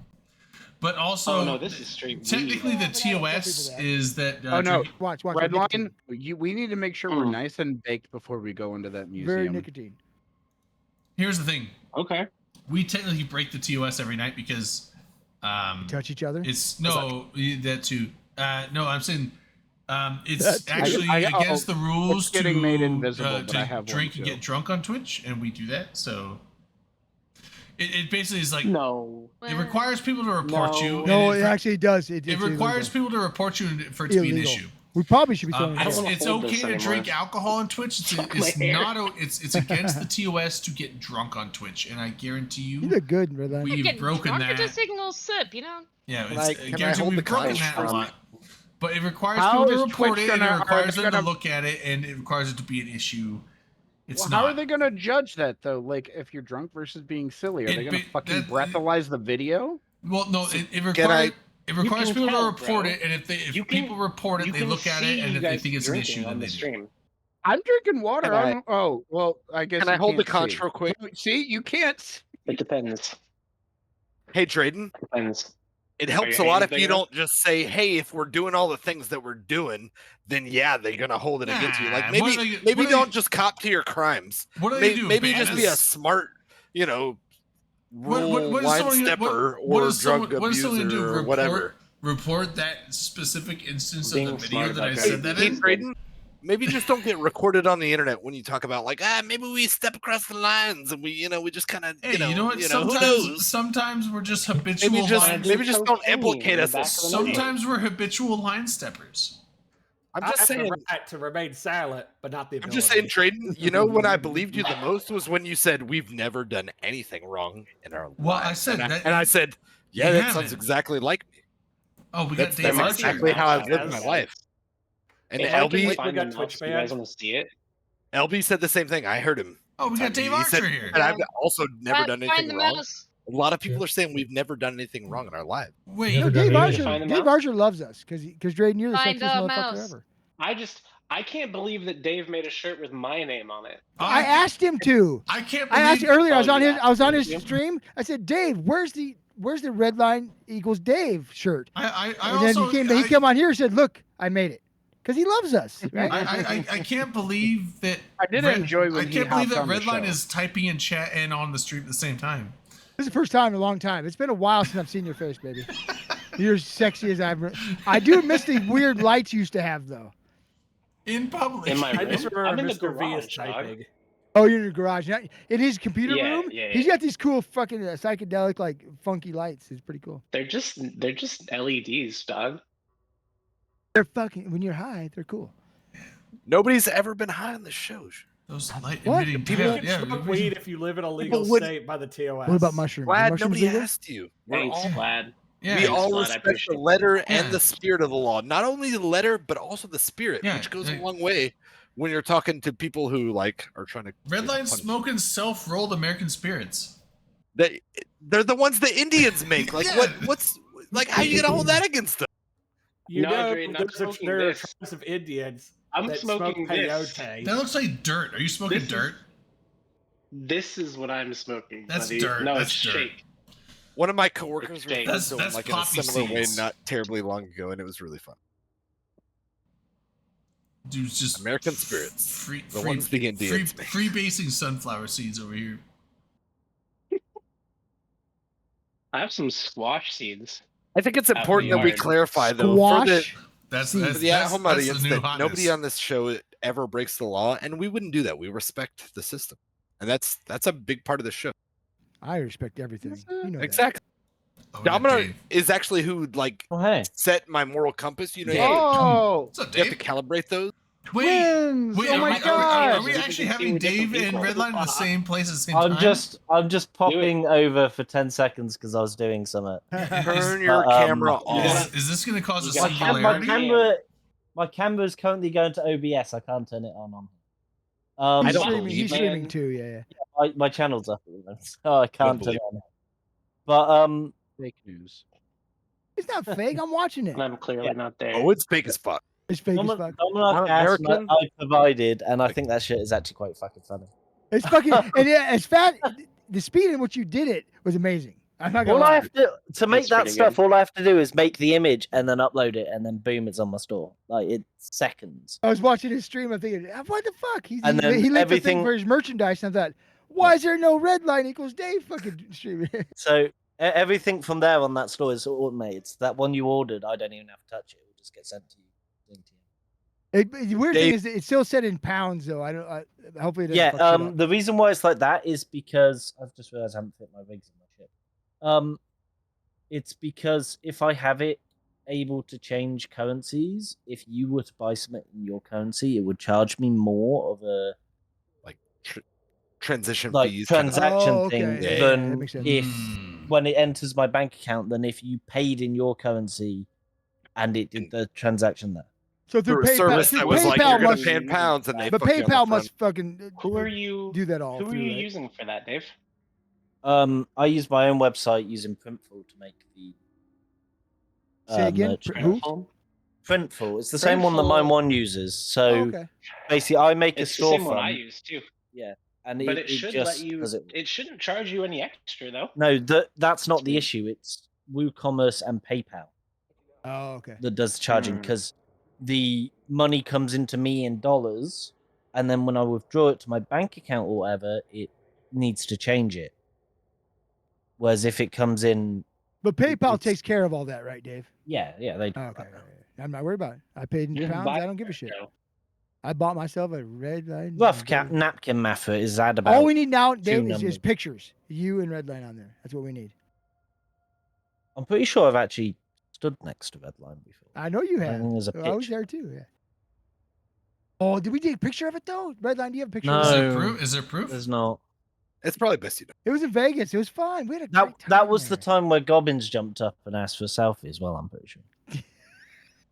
but also, Oh no, this is straight weed. technically, the Yeah, but I don't tell TOS people that. is that. Oh, no. drink- Watch. Redline, nicotine. we need to make sure we're Mm. nice and baked before we go into that museum. Very nicotine. Here's the thing: Okay. we technically break the TOS every night because Touch each other. it's that too. No, I'm saying it's That too. actually against the rules it's getting to, made invisible, but I to have one drink and too. get drunk on Twitch, and we do that. So it basically is like No. it requires people to report No. you. and No, it, it actually does. it It's requires illegal. people to report you and for it to be an Illegal. issue. We probably should be throwing I it don't out. wanna It's hold okay this to drink anymore. alcohol on Twitch. Fuck It's my hair. not. It's against the TOS to get drunk on Twitch, and I guarantee You you, look good, Redline. we've Getting broken drunk or that. just taking a little sip, you know? Yeah, Can it's, I- I can I guarantee hold we've the broken conch that a from lot. But it requires How people to is report Twitch it, and gonna- it are requires they them gonna- to look at it, and it requires it to be an issue. It's Well, not. how are they going to judge that though? Like, if you're drunk versus being silly, are It they going be- to fucking that- breathalyze the video? Well, no, So it can requires. It You requires can people tell, to report bro. it, and if You can- people report it, You they can look at see it, and you if they guys think it's an drinking issue, then on they the do. stream. I'm drinking water. Can I- Oh, well, I guess. can I you hold the can't conch see. real quick? See, you can't. See. It depends. Hey, Drayden, Depends. it Are helps your a lot hands if big you enough? don't just say, "Hey, if we're doing all the things that we're doing, then yeah, they're gonna hold it against you." Like Nah, maybe what are they- maybe what are don't they- just cop to your crimes. What do they do? Maybe ban just be a us? smart, rule What is line someone- stepper what or is someone- drug what is someone abuser gonna do? or whatever. Report that specific instance Being of the video smart that I about said that. that Hey, in. Drayden, maybe just don't get recorded on the internet when you talk about like maybe we step across the lines and we just kind of Hey, you know what? who Sometimes, knows? sometimes we're just habitual. Maybe just line, maybe just don't cocaine implicate in the us. back of the notebook. sometimes we're habitual line steppers. I'm I just have the saying. right to remain silent, but not the I'm ability. just saying, Drayden. You know when I believed you the most was when you said we've never done anything wrong in our Well, I lives. said and that- and I said, yeah, you that haven't. sounds exactly like me. Oh, we That's, got Dave that's Archer. exactly how I've lived my Yes. life. And If I can LB, find got the Twitch mouse, you guys banned. want to see it? LB said the same thing. I heard him. Oh, we got Dave He said- Archer here. And I've also never Find- done find anything the wrong. mouse. A lot of people are saying we've never done anything wrong in our lives. Wait, Never No, done Dave anything. Archer. Find the Dave mouse? Archer loves us because Drayden, you're the Find sexiest a motherfucker mouse. ever. I can't believe that Dave made a shirt with my name on it. I asked him to. I can't I believe. asked earlier. I was Oh, on yeah. his. I was on his Yeah. stream. I said, Dave, where's the red line equals Dave shirt? I And also. then he came on here and said, look, I made it because he loves us. Right? I can't believe that. I did enjoy when I he can't believe hopped that on the Redline show. is typing in chat and on the stream at the same time. This is the first time in a long time. It's been a while since I've seen your face, baby. You're as sexy as I've. I do miss the weird lights you used to have, though. In public. In my I just room? remember I'm in the Mr. V is garage, dog. typing. Oh, you're in your garage. Now, in his computer Yeah, room, yeah, he's yeah. got these cool fucking psychedelic, like funky lights. It's pretty cool. They're just LEDs, dog. They're fucking. When you're high, they're cool. Nobody's ever been high on the show. Those light What? emitting People You yeah, can yeah, smoke we- weed if you live in a legal would- state by the TOS. What about mushrooms? Are Glad mushrooms nobody legal? asked you. We're Thanks, all Vlad. yeah, we Thanks, all Vlad, I respect the appreciate that. letter and Yeah. the spirit of the law. Not only the letter, but also the spirit, Yeah, which goes a like- long way when you're talking to people who like are trying to Redline punish. smoking self-rolled American spirits. They're the ones the Indians make. Like Yeah. what's like how you gonna hold that against them? You No, know, Adrian, I'm smoking there are this. tribes of Indians I'm that smoking smoke this. peyote. That looks like dirt. Are you smoking This is- dirt? This is what I'm smoking. That's buddy. dirt, No, that's it's dirt. shake. One of my coworkers That's- was doing that's like in a poppy similar way seeds. not terribly long ago, and it was really fun. Dude's just American spirits. Free, The free, ones the Indians make. free basing sunflower seeds over here. I have some squash seeds. I think it's Out in important the that we yard. clarify though for the Squash. That's for the at-home that's audience the new that hotness. nobody on this show ever breaks the law, and we wouldn't do that. We respect the system, and that's a big part of the show. I respect everything. You know that. Exactly. Oh, yeah, Domino Dave. is actually who like Oh, hey. set my moral compass. You know, Yeah. Oh, What's up, you have Dave? to calibrate those. Wait, twins! wait, Oh are, my we, god! are we actually having Dave and Redline in the same place at the same I'm time? just popping over for 10 seconds because I was doing something. Turn your camera off. Is this going to cause a You gotta- singularity? My camera is currently going to OBS. I can't turn it on. He's I don't streaming. believe He's you. streaming too. Yeah. my channel's up at the moment, so I can't turn believe it on. But Fake news. It's not fake. I'm watching it. And I'm clearly not there. Oh, it's fake as fuck. It's fake as Domino fuck. Gas I provided, and I think that shit is actually quite fucking funny. It's fucking and yeah, it's fat. The speed in which you did it was amazing. I'm not gonna All I lie. have to make That's that pretty stuff, good. all I have to do is make the image and then upload it, and then boom, it's on my store. Like it's seconds. I was watching his stream. I'm thinking, what the fuck? And then he linked the thing everything- for his merchandise. And I thought, why is there no Redline equals Dave fucking streaming? So everything from there on that store is automated. So that one you ordered, I don't even have to touch it. It will just get sent to you. The weird thing is, it's still said in pounds, though. I don't. Hopefully, it doesn't Yeah. fuck shit up. The reason why it's like that is because I've just realized I haven't fit my rigs in my ship. It's because if I have it able to change currencies, if you were to buy something in your currency, it would charge me more of a Transition like fees. kind of- transaction Oh, okay. thing Yeah, that than makes sense. if Hmm. when it enters my bank account than if you paid in your currency and it did the transaction there. So through For a PayPal, service through that was like PayPal you're gonna must, pay in pounds, and they but fuck you on the PayPal front. must fucking Who are you? do that all. Who are through, you right? using for that, Dave? I use my own website using Printful to make the Say again. merchandise. Who? Printful. It's the same one that mine Printful- one uses. So Oh, okay. basically, I make It's a the same one I storefront. use too. Yeah, and But it should just let you. does it. It shouldn't charge you any extra though. No, that's not the issue. It's WooCommerce and PayPal Oh, okay. that does the charging Hmm. because the money comes into me in dollars, and then when I withdraw it to my bank account or whatever, it needs to change it. Whereas if it comes in, But PayPal It's- takes care of all that, right, Dave? yeah, they do. Oh, okay. I'm not worried about it. I paid in Just pounds. buy I don't give a it, shit. though. I bought myself a Redline. Rough cap napkin maffer is that about? All we need now, Dave, is numbers. pictures. You and Redline on there. That's what we need. I'm pretty sure I've actually stood next to Redline before. I know you I have. think there's a I was picture. there too. Yeah. Oh, did we take a picture of it though? Redline, do you have a picture? No. Of Is it? there proof? Is there proof? There's not. It's probably best you know. It was in Vegas. It was fun. We had a That great time that was the there. time where Gobbins jumped up and asked for a selfie as well. I'm pretty sure.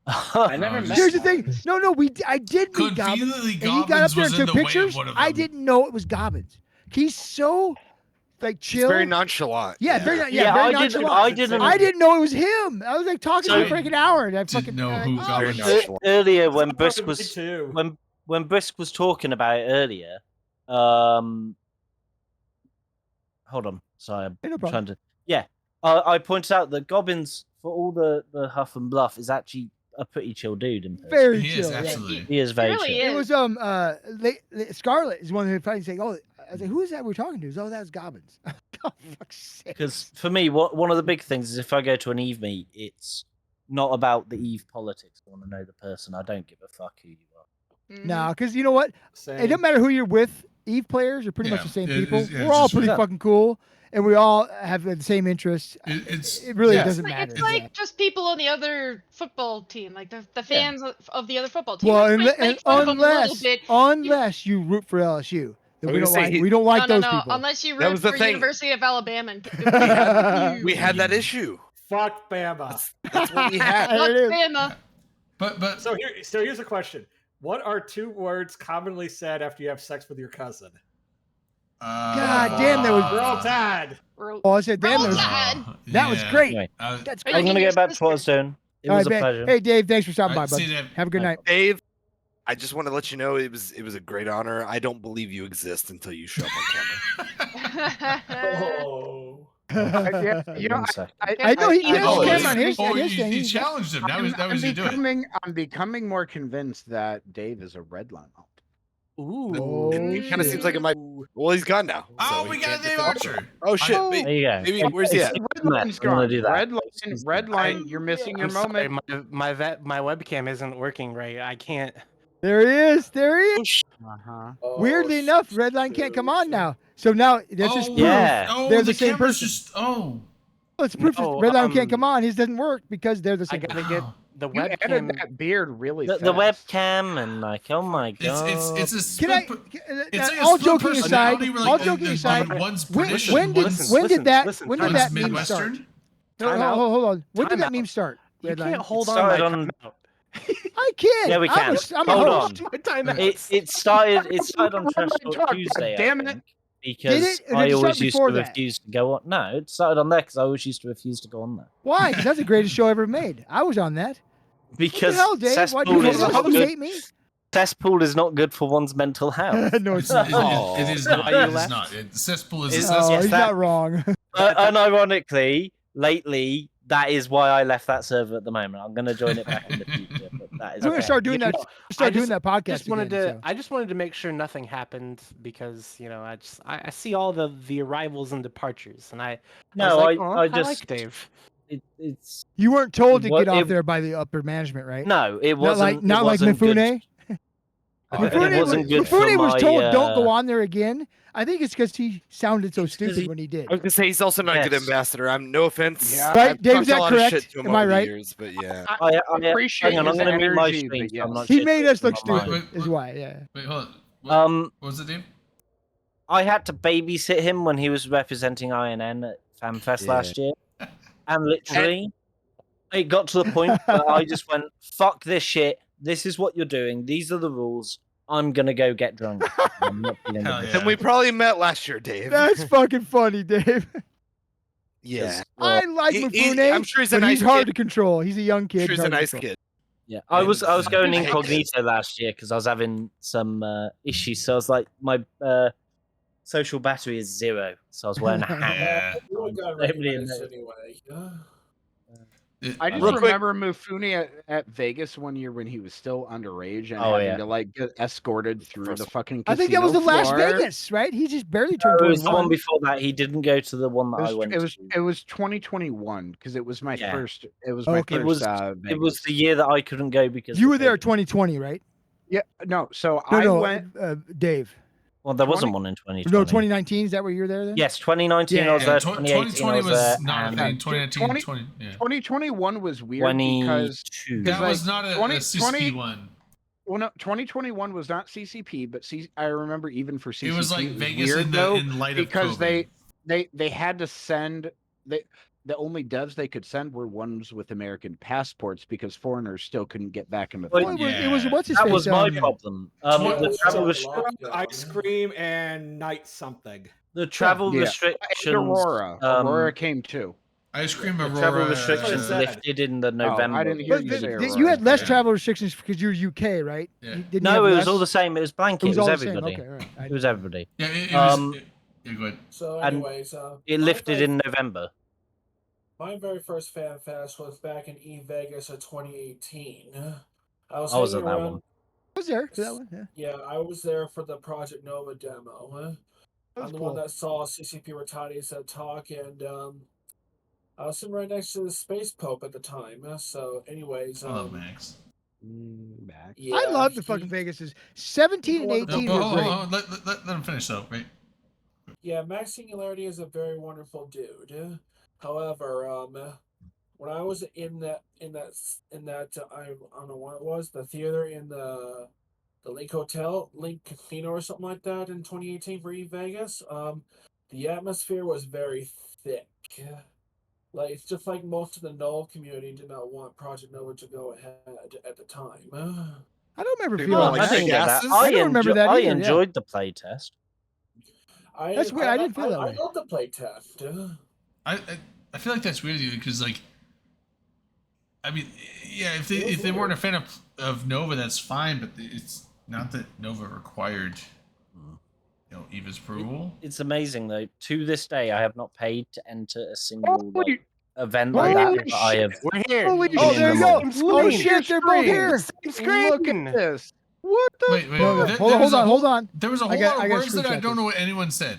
I never Oh, met. Here's the thing. Gobbins. No, I did meet Gobbins, Conveniently, and he got up Gobbins there was and in took the way pictures. of one of I them. didn't know it was Gobbins. He's so like It's chill. very nonchalant. Yeah, very Yeah, very I nonchalant. didn't. I didn't know it was him. I was like talking to him So- for like an hour, and I Didn't fucking know I'm who like, Gobbins oh, Very shit. nonchalant. Earlier when Me Brisk was too. when Brisk was talking about it earlier. Hold on, sorry, I'm Hey, no problem. trying to. Yeah, I pointed out that Gobbins, for all the huff and bluff, is actually a pretty chill dude in person. Very He chill. is yeah. absolutely. He is very really chill. is. It was Scarlett is one who finally saying, "Oh, I was like, who is that we're talking to?" He's, "Oh, that's Gobbins." Oh, fuck's sake. Because for me, one of the big things is if I go to an Eve meet, it's not about the Eve politics. I want to know the person. I don't give a fuck who you are. Mhm. No, because you know what? It Same. doesn't matter who you're with. Eve players are pretty much Yeah, the same it- people. it's- yeah, We're it's all just pretty right. fucking cool, and we all have the same interests. It really yeah. doesn't It's matter. like just people on the other football team, like the fans of the other football team. Well, We might make fun of them a little bit. unless you root for LSU, then I we was don't gonna like say, we don't like those no, people. unless you That root was the for thing. University of Alabama. We had that issue. Fuck Bama. That's what we had. Fuck It is. Bama. But So here's a question. What are 2 words commonly said after you have sex with your cousin? God damn, that was Roll Tide. Oh, I said, damn, Roll that was, Tide. that was great. Anyway, That's Are great. you I'm gonna your get back to sister? what I was doing. It All was right, a man. pleasure. Hey, Dave, thanks for stopping by, Alright, bud. see you, Dave. Have a good night. Dave, I just want to let you know it was a great honor. I don't believe you exist until you show up on camera. Oh. Yeah, you know, One second. I know he does Oh, cam he's- on his oh, his you, thing. you He's- challenged him. That was you do it. I'm becoming more convinced that Dave is a redline alt. Ooh. It kind of seems like it might. Well, he's gone now. Oh, so we he got can't a Dave defend Archer. himself. Oh shit! Oh. Wait, There you go. maybe where's he at? Redline's I'm gonna gone. do that. Redline, you're missing your I'm sorry, moment. my webcam isn't working right. I can't. There he is. There he is. Uh-huh. Weirdly enough, Redline can't come on now. So now that's just proof Yeah. Oh, they're the same camera's person. Just, oh. It's proof No, Redline can't come on. His doesn't work because they're the I same. gotta person. get the You added webcam. that beard really The fast. webcam and like, oh my god. It's a Can split. I? It's like a all split joking aside, personality where, like, all joking aside, one's when, British when and did one's, when listen, did that listen, when did time that one's meme start? Midwestern. No, Time out. hold on. When did Time that out. meme start? You Redline? can't hold It on. started My on- timeout. I can. Yeah, we can. I'm a Hold host. on. My timeout. It started on Trash Talk Talk, Tuesday, damn I it. think, because it? Or did I it start always used to before that? refuse to go on. No, it started on there because I always used to refuse to go on there. Why? Because that's the greatest show ever made. I was on that. Because hell, Dave? Why cesspool do you is not supposed to good. hate me? Cesspool is not good for one's mental health. No, it's It not. is not. Why you It is left? not. Cesspool is a Is- cesspool. Oh, yes, he's that- not wrong. Unironically, lately, that is why I left that server at the moment. I'm going to join it back in the future, but that is We're gonna okay. start doing You that. know, Start I doing just- that podcast Just wanted again. to. so. I just wanted to make sure nothing happened because I see all the arrivals and departures, and I No, was like, I I just like Dave. it's You weren't told to What- get off it- there by the upper management, right? no, it not wasn't. like it wasn't good. Mifune. It wasn't good for Mifune was my, told don't go on there again. I think it's because he sounded so 'cause stupid he- when he did. I was gonna say he's also not a good Yes. ambassador. I'm no offense. Yeah. Right, I've Dave, talked is that a lot of correct? shit to him Am I over the right? years, but yeah. I I appreciate hang on, I'm his going to mute my energy, stream. but So I'm yes. not He made us look shitting on stupid. mine. Is why, yeah. Wait, hold on. What, Um, what was it, Dave? I had to babysit him when he was representing INN at FanFest Yeah. last year, and literally, it got to the point where I just went, "Fuck this shit. This is what you're doing. These are the rules. I'm gonna go get drunk." I'm not dealing with Hell this. yeah. And we probably met last year, Dave. That's fucking funny, Dave. yeah. I like Mifune, I'm sure he's a but nice he's hard to kid. control. He's a young I'm kid. sure he's a hard to nice control. kid. Yeah, I was going Thanks. incognito last year because I was having some issues. So I was like, my social battery is 0, so I was wearing a hat. Yeah. You got Nobody recognized knows. anyway. I just Real quick- remember Mifune at Vegas one year when he was still underage and Oh, having yeah. to like get escorted through First the one. fucking. I think that was the casino Las floor. Vegas, right? He just barely It turned was the one 21. before that. He didn't go to the one that I went It was to. it was 2021 because it was my Yeah. first. It was my Okay. first. It was it was Vegas. the year that I couldn't go because You of were there COVID. 2020, right? Yeah, no. So No, I no, went. Dave. Well, there 20 wasn't one in 2020. No, 2019. Is that where you were there then? Yes, 2019 I was Yeah, there. 2020 2018 I was there. not a and thing. 2019, 20 20, yeah. 2021 was weird because 22. That like was not a 2020 CCP one. well, no, 2021 was not CCP, but I remember even for CCP It was like Vegas weird, in though, light of because COVID. they had to send the only devs they could send were ones with American passports because foreigners still couldn't get back into the Well, Well, country. it was Yeah. what's his That face? was my problem. The travel Ice cream and night something. the travel Yeah. restrictions. And Aurora. Aurora came too. Ice cream The Aurora. travel restrictions said. lifted in the November. I didn't hear But you say you Aurora. had less Yeah. travel restrictions because you're UK, right? Yeah. You- didn't you No, have it was less? all the same. It was blanket. It was It was all the same. everybody. Okay, all right. It was everybody. Yeah, it Um, was. Yeah, go ahead. So, And anyways, It my lifted very- in November. My very first Fan Fest was back in E Vegas of 2018. I was I was hanging at that around. one. I was there for that one. Yeah, Yeah, I was there for the Project Nova demo. that was I'm the cool. one that saw CCP Rotati's talk, and I was sitting right next to the Space Pope at the time. So, anyways, Hello, Max. Back. Yeah, I love the fucking Vegases. 17 and 18 No, were hold great. on. Let them finish though, right? Yeah, Max Singularity is a very wonderful dude. However, when I was in that I don't know what it was, the theater in the Link Hotel, Link Casino or something like that in 2018 for Vegas, the atmosphere was very thick. Like it's just like most of the Null community did not want Project Nova to go ahead at the time. I don't remember People feeling like I that. didn't get that. gases? I don't remember that I either, yeah. enjoyed the playtest. That's weird. I didn't feel that I way. love the playtest. I feel like that's weird because like, I mean, yeah, if they weren't a fan of Nova, that's fine, but it's not that Nova required, Eva's approval. It's amazing though. To this day, I have not paid to enter a single Holy- event like that. Holy But I have. We're here. Holy Oh, there you go. Same Oh screen. shit, they're both here. Same screen. Look at this. What the? Wait. No, there- hold there was a on, whole- hold on. There was a I whole got- lot I of gotta words that I screenshot don't know this. what anyone said.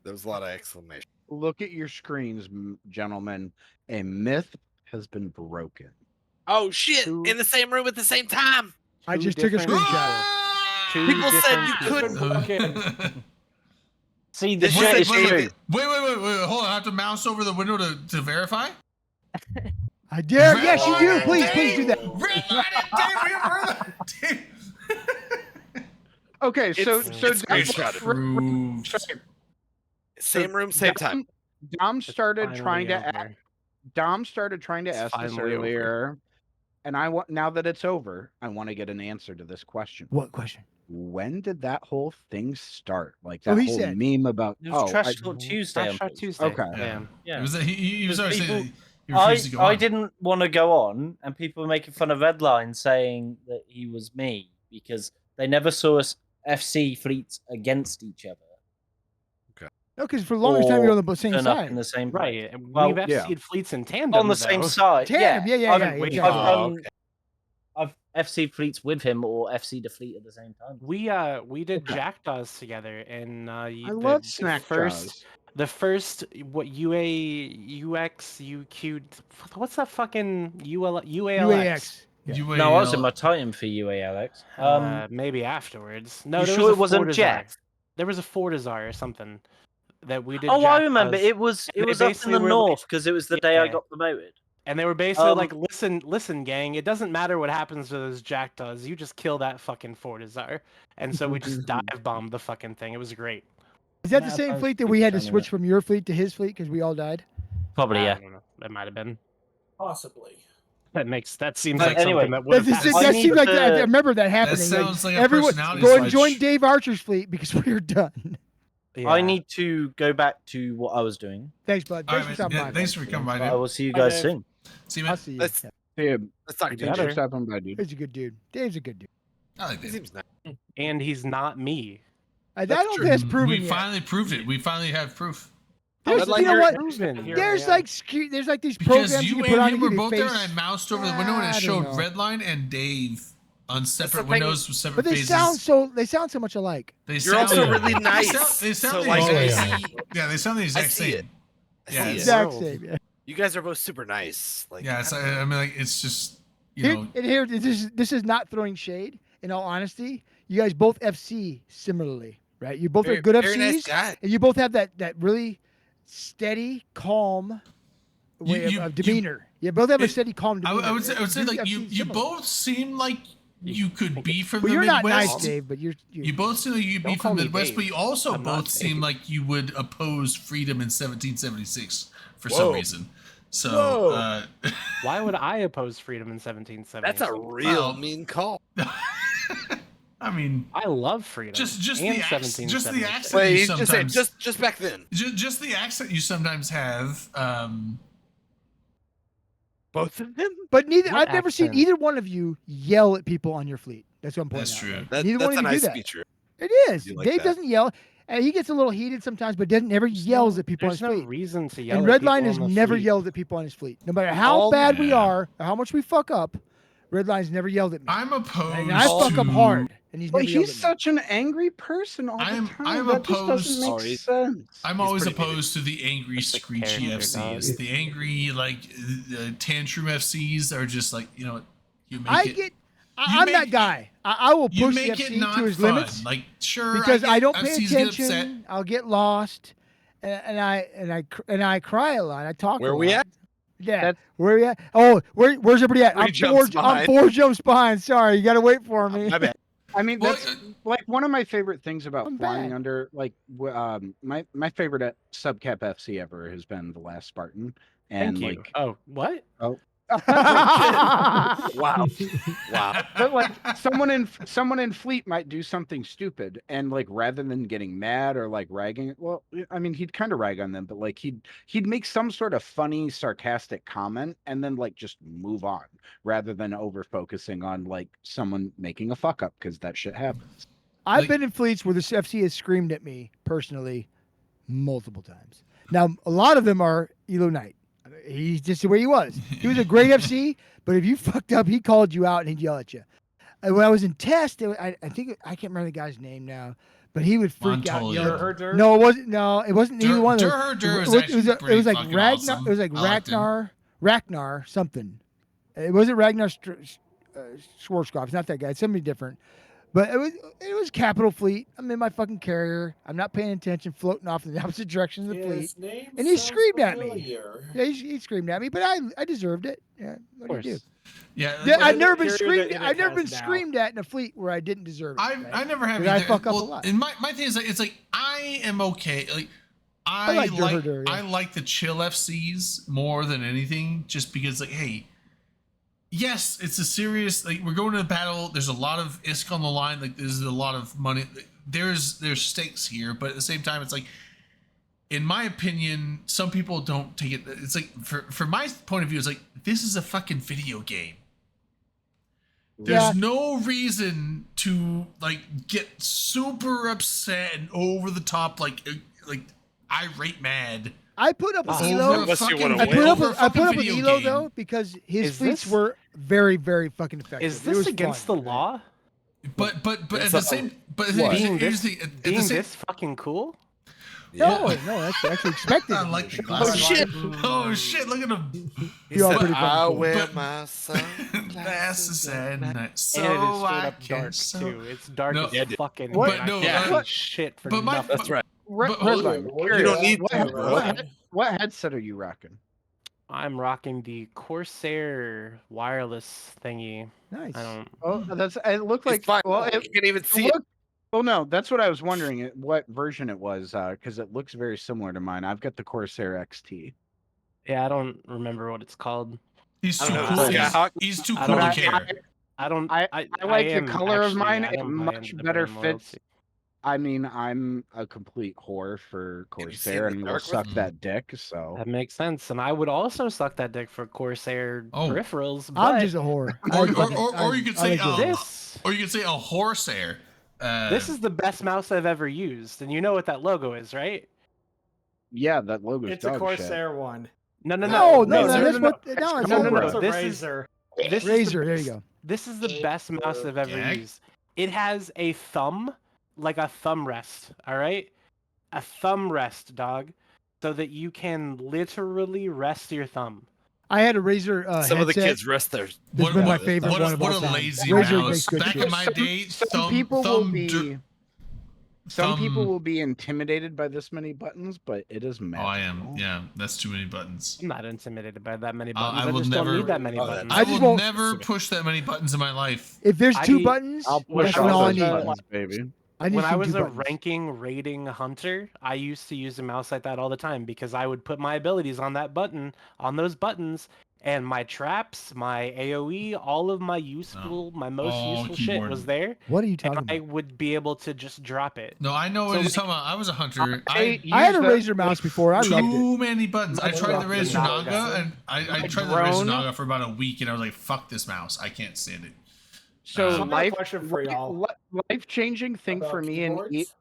There was a lot of exclamation. Look at your screens, gentlemen. A myth has been broken. Oh shit! Two- In the same room at the same time. I Two just took a different screenshot. Two People said you different couldn't. people. See, the This shit is is like- true. Wait, hold on. I have to mouse over the window to verify? I dare. Yes, you do. Please do that. Red line and Dave, Okay, so It's Dom- Approved. Same room, same time. Dom started Finally trying to over. Dom started trying to It's ask this finally over. earlier, and I want now that it's over, I want to get an answer to this question. What question? When did that whole thing start? Like Oh, that he whole said- meme about It was Trash I- Talk Tuesday. Trash I'm Talk pretty Tuesday. Okay. Yeah. Yeah. It was he was always People- saying he refused to go I on. didn't want to go on, and people were making fun of Redline, saying that he was me because they never saw us FC fleets against each other. No, because for the longest time you're on the same turn up side. in the same Right. place. We've Well, FC'd fleets in tandem. on the same though. side. Tandem, yeah, I've, yeah, yeah. I've Oh, done. I've FC fleets with him or FC the fleet at the same time. We did Okay. Jackdaws together, and I love snack first. jaws. The first what UX UQ what's that fucking UALX? UAX. Yeah. No, I was in my Titan for UALX. Maybe afterwards. No, you there sure was it a wasn't Fortizar. Jeff? There was a Fortizar or something that we did. Oh, I remember. Jackdaws. It was And they up in basically the were north because it was the day I Yeah. got promoted. And they were basically Um, like, listen, gang, it doesn't matter what happens to those Jackdaws, you just kill that fucking Fortizar. And so we just dive bombed the fucking thing. It was great. Is that the Yeah, same I fleet that was we had to trying to- switch from your fleet to his fleet because we all died? Probably, I yeah. don't know. That might have been. Possibly. That seems But like anyway, something that would have That happened. I seems need like I to- remember that happening. sounds like a everyone personality go and switch. join Dave Archer's fleet because we're done. I Yeah. need to go back to what I was doing. Thanks, bud. All Thanks right, for stopping yeah, by. thanks man. for coming by, But I dude. will see you Bye, guys Dave. soon. See you, I'll man. see you. Let's- Yeah. Hey, Let's talk to You each thanks better. for stopping by, dude. He's a good dude. Dave's a good dude. I like He that. seems nice. And he's not me. I That's don't true. think that's proven We yet. finally proved it. We finally have proof. There's, like you know your- what? Proven. There's like there's like these Because programs you you can put on and to him were give you both there, and face. I moused over the window, and I it don't showed know. Redline and Dave on separate thing. windows with separate But they faces. sound so much alike. They You're sound, also really they nice. sound, they sound So, the like, exact I same. Yeah, they sound the I exact see same. it. I Yeah, see it. Exact World. same. Yeah. You guys are both super nice. Like, Yeah, it's, I don't know. I mean, like, it's just, you Here, know, and here, this is not throwing shade. In all honesty, you guys both FC similarly, right? You both are good very FCs, nice guy. and you both have that really steady, calm way You- of demeanor. You both have a it- steady, calm I demeanor. would say Really like you FC you similar. both seem like you could be from Well, the you're not Midwest. nice, Dave, but you're You both seem like you could be Don't call from the me Midwest, Dave. but you also I'm not both seem Dave. like you would oppose freedom in 1776 for Whoa. some reason. So, Whoa. Why would I oppose freedom in 1770? That's a real Well- mean call. I mean, I love freedom. just and the accent, just the 1776. accent Wait, you he's just saying, sometimes, just back then. just the accent you sometimes have. Both of them. But neither What I've never seen accent? either one of you yell at people on your fleet. That's what I'm pointing That's out. true. right? That, Neither that's one a of you nice do that. feature. It is. You like Dave that. doesn't yell, and he gets a little heated sometimes, but never yells at people on There's his no fleet. reason to yell And at Redline people has on the never fleet. yelled at people on his fleet. No matter how All- bad we Yeah. are, or how much we fuck up, Redline's never yelled at me. I'm opposed. And I fuck to, up hard, and he's But never yelled he's at me. such an angry person all the I'm- time. I'm that just doesn't opposed- make sense. I'm He's always pretty mean. opposed to the angry, That's the screechy character, FCs. dog. The angry, like tantrum FCs are just like, you know, you make I it. I'm that guy. I will You push make the it FC not to his fun. limits Like, sure, because I don't pay FCs get upset. attention. I'll get lost, and I cry a lot. I talk. Where a we lot. at? Yeah. Where we at? Oh, where's everybody at? 3 I'm jumps behind. 4 jumps behind. Sorry, you got to wait for me. My bad. I mean, Well, that's like one of my favorite things about I'm flying bad. under, like, my favorite at Subcap FC ever has been the Last Spartan, and Thank you. like, Oh, what? Wow. Wow. but like someone in Fleet might do something stupid, and like rather than getting mad or like ragging, well, I mean, he'd kind of rag on them, but like he'd make some sort of funny, sarcastic comment, and then like just move on rather than over focusing on like someone making a fuck up, because that shit happens. I've Like- been in fleets where the FC has screamed at me personally multiple times. Now, a lot of them are Elo Knight. He's just the way he was. He was a great FC, but if you fucked up, he called you out and he'd yell at you. And when I was in test, I think I can't remember the guy's name now, but he would freak out. And yell at- Dur. No, it wasn't. No, it wasn't either one of those. Dur It was was- actually it was pretty like fucking Ragnar. awesome. It was like I liked him. Ragnar something. It wasn't Ragnar Schwarzkopf. It's not that guy. It's somebody different. But it was Capital Fleet. I'm in my fucking carrier. I'm not paying attention, floating off in the opposite direction of the fleet. His name And he sounds screamed at me. familiar. Yeah, he screamed at me, but I deserved it. Yeah, what do you do? Yeah, Yeah, like- I've never been Carrier screamed. that I've never been Init has now. screamed at in a fleet where I didn't deserve it. I never have. Did I either. fuck up a Well, lot? And my thing is like, it's like I am okay. Like I like like Dur, yeah. I like the chill FCs more than anything, just because like, hey, yes, it's a serious, like, we're going to the battle. There's a lot of ISK on the line. Like, there's a lot of money. There's stakes here, but at the same time, it's like, in my opinion, some people don't take it. It's like, from my point of view, it's like, this is a fucking video game. There's Yeah. no reason to like get super upset and over the top, like irate mad. I put up with over Elo. a Unless you fucking- wanna I win. put up over a with, I put fucking up with video Elo game. though because his Is fleets this- were very, very fucking effective. Is It this was against fun. the law? But at It's the a- same, but What? Being here's this, the at being the same, this fucking cool? No, that's actually expected. I of like you. the glasses. Oh, shit. Oh shit! Look at him. He You are said, pretty fucking I cool. wear But- my Glasses at night, so And it is straight I up can dark so. too. It's dark No. as Yeah, dude. fucking. What? and I No, can't uh, do shit for but my- nothing. That's right. But Hold hold on. You don't need Yeah, to, bro. What headset are you rocking? I'm rocking the Corsair wireless thingy. Nice. I don't. Oh, that's. It looked It's like. fine. Well, You can even see it. looked, well, no, that's what I was wondering. What version it was, because it looks very similar to mine. I've got the Corsair XT. Yeah, I don't remember what it's called. He's I too don't cool. know. Skyhawk. He's too I cool to don't- care. I don't. I like the am color of actually- mine. I It don't buy much into the better brand fits. loyalty. I mean, I'm a complete whore for Can you see Corsair in the and will dark suck one? that dick. So That makes sense, and I would also suck that dick for Corsair Oh. peripherals. But I'm just a whore. Or you could say, I like it. this. Or you could say a Horsehair. This is the best mouse I've ever used, and you know what that logo is, right? yeah, that logo's It's a dog shit. Corsair one. No, No, no, Razer. that's what. No, it's No, no, Cobra. no. It's a This is- Razor. This is the Razor. There you best- go. This is the best mouse I've ever Gag? used. It has a thumb, like a thumb rest. All right, a thumb rest, dog, so that you can literally rest your thumb. I had a Razor Some of the headset. kids rest their. That's been my favorite one of what all a time. lazy Razor mouse. makes good Back shit. in my day, Some people will be. Some people thumb- will be intimidated by this many buttons, but it is Oh, magical. I am. Yeah, that's too many buttons. I'm not intimidated by that many I buttons. I, will just never- don't need that many Oh, buttons. I I just will won't- never push that many buttons in my life. If there's two I- buttons, I'll push that's when all all I those need. buttons, baby. I need When I some was two a buttons. ranking rating hunter, I used to use a mouse like that all the time because I would put my abilities on that button, on those buttons, and my traps, my AoE, all of my my most Oh, useful shit keyboard. was there, What are you and talking I about? would be able to just drop it. No, I know what So, you're like, talking about. I was a hunter. I had a Razor mouse before. I loved it. Too many buttons. I tried the My Razor drone- Naga, and I my tried the Razor drone- Naga for about a week, and I was like, "Fuck this mouse! I can't stand it." So So I got a life, question for y'all. life-changing thing for About me and keyboards?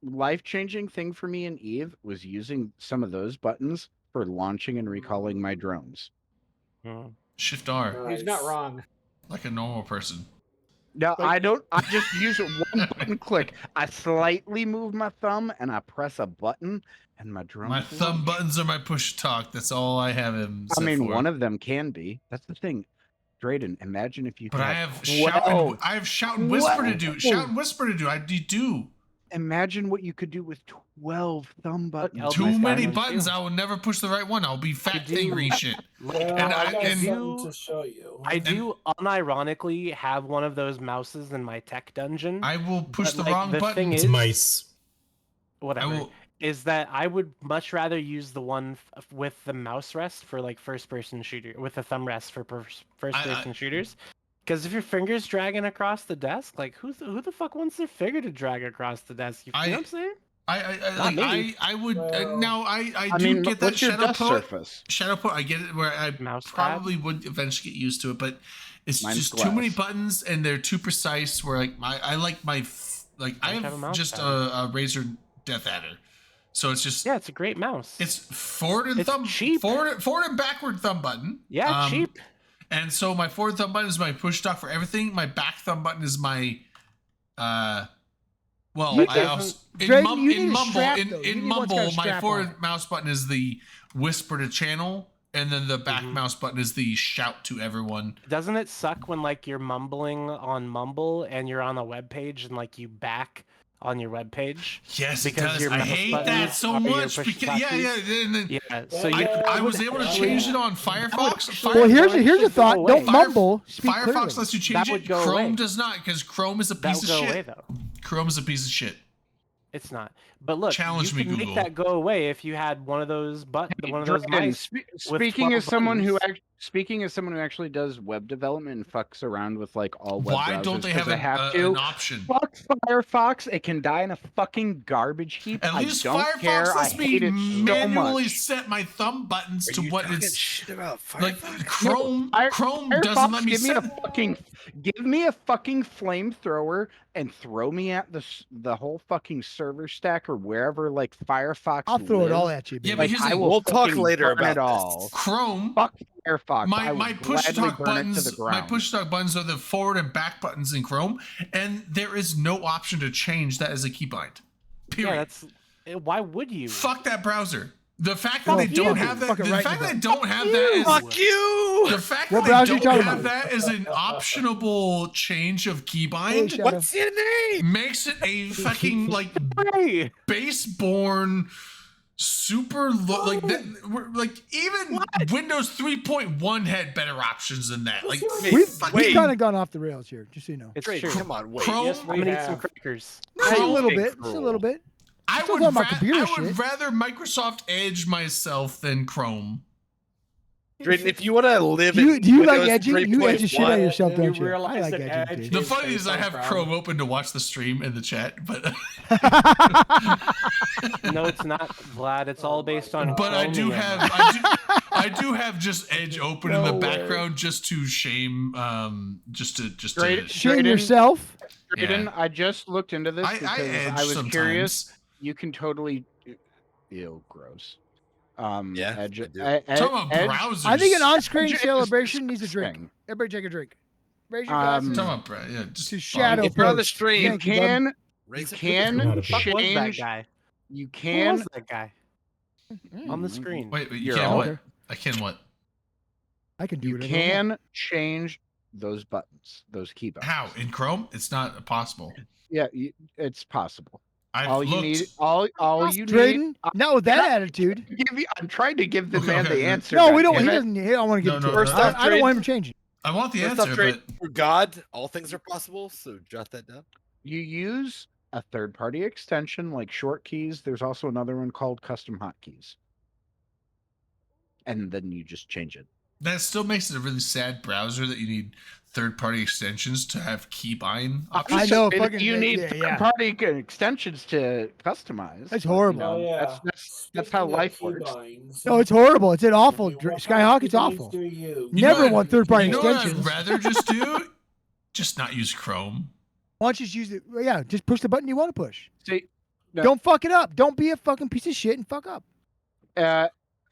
life-changing thing for me and Eve was using some of those buttons for launching and recalling my drones. Hmm. Shift R, He's not Nice. wrong. like a normal person. No, Like- I don't. I just use it one button click. I slightly move my thumb and I press a button, and my drone. My thumb buttons are my push talk. That's all I have him. I set mean, for. one of them can be. That's the thing. Drayden, imagine if you But could I have 12. shout and whisper to do. 12. Shout and whisper to do. I do. Imagine what you could do with 12 thumb buttons. Eldritch Too many Guardian buttons. too. I will never push the right one. I'll be fat do- fingering shit. Well, And I I- got and- something to show you. I do unironically have one of those mouses in my tech dungeon. I will push But, the like, wrong the button. thing It's is- mice. Whatever. I will. Is that I would much rather use the one with the mouse rest for like first person shooter, with the thumb rest for first person shooters. Because if your finger's dragging across the desk, like who the fuck wants their finger to drag across the desk? You know what I'm saying? I would Well, now I I do mean, get that what's your shadow dust put. surface? Shadow put. I get it where I Mouse pad? probably would eventually get used to it, but it's Mine's just too many glass. buttons and they're too precise. Where like I Don't have a have mouse just pad. a Razer Death Adder, so it's just Yeah, it's a great mouse. it's forward and It's thumb cheap. forward and backward thumb button. Yeah, cheap. And so my forward thumb button is my push dock for everything. My back thumb button is my well, You I can- also Drayden, you need in a Mumble strap, in though. You in need one's got a Mumble my strap on forward it. mouse button is the whisper to channel, and then the Mm-hmm. back mouse button is the shout to everyone. Doesn't it suck when like you're mumbling on Mumble and you're on a web page and like you back on your web page? Yes, Because it does. your I mouse hate that buttons so are your much push because button. and then Yeah. So Well, you I was would able to actually- change it on Firefox. Well, here's a actually thought. go Don't away. mumble. Speak Firefox clearly. lets you That change would it. go Chrome away. does not because Chrome is a that piece will of go shit. away though. Chrome is a piece of shit. It's not. But look, Challenge you me, could Google. make that go away if you had one of those one of those Drayden, mice. speaking 12 as someone who buttons. speaking as someone who actually does web development and fucks around with like all web Why browsers don't they 'cause have, I have an to. option? Fuck Firefox! It can die in a fucking garbage heap. At least I don't Firefox care. I lets me hate it so manually much. set my thumb buttons to what it's shit about like. Firefox? Chrome, Fire- Chrome Firefox, doesn't let me give me a set. fucking flamethrower and throw me at the whole fucking server stack or wherever like Firefox. I'll throw it all lives. at you. Yeah, baby. but Like, here's I the- will We'll talk fucking later burn about it all. Chrome, Fuck Firefox. I my will push to gladly talk burn it to buttons, the my ground. push to talk buttons are the forward and back buttons in Chrome, and there is no option to change that as a keybind. Period. Yeah, that's why would you? Fuck that browser. The fact that Fuck they don't you. have that, Fuck it the right in fact the that they butt. don't have that is Fuck you! the fact What that browser they you don't talking have about? that as an optionable change of Hey, keybind Shadow. What's your name? makes it a fucking like Hey! base-born super low like like even Windows 3.1 had better options than that. Like We've Wait. kind of gone off the rails here, just so you know. It's Drake, true. come on, wait. Chrome, Yes, I'm we gonna eat some have. crackers. Just a Chrome- little bit. Just a little bit. I Still would, talking about computer I would shit. rather Microsoft Edge myself than Chrome. Drayden, if you want to live Do you, in do you like Windows edging? You edge the shit out of 3.1, yourself, You don't you? I realize like that edging, Edge too. The funny based is I on have Chrome. Chrome open to watch the stream in the chat, but No, it's not, Vlad. It's all based on. but I do Chromium. have I do have just Edge open in the No way. background just to shame just Great. to Shame Drayden- yourself. Drayden, Yeah. I just looked into this I because edge I was sometimes. curious. You can totally. Ew, gross. Yeah, Edge, I do. Talking about Edge- browsers. I think an on-screen Edge is celebration needs a drink. disgusting. Everybody take a drink. Raise your Um, glasses Talking about yeah, just to Shadow. If you're on the Post. stream, You Thank you, bud. can raise Who it. was change. that guy? You Who can. was that guy on the screen? wait, you You're can't all what? okay. I can what? I can do You whatever I want. can change those buttons, those key buttons. How? In Chrome? It's not possible. Yeah, it's possible. I've all looked. you need, all you need. Drayden, not with that attitude. I'm trying to give the Okay, man okay, the okay. answer. No, we don't. He goddammit. doesn't. He don't want to get No, into no, it. First no. off, I don't want Drayden, him changing. I want the First off, answer, Drayden, but for God, all things are possible. So jot that down. You use a third-party extension like Short Keys. There's also another one called Custom Hotkeys, and then you just change it. that still makes it a really sad browser that you need third-party extensions to have keybind options. I know. And Fucking you need yeah, yeah. third-party extensions to customize. That's but, you horrible. know, Oh, yeah. that's how Speaking of life works. keybinds, No, it's horrible. It's awful. what kind Skyhawk, of it's keybinds awful. do you use? You know Never what- want third-party You know what I'd extensions. rather just do? Just not use Chrome. Why don't you just use it? Well, yeah, just push the button you want to push. See, no. Don't fuck it up. Don't be a fucking piece of shit and fuck up.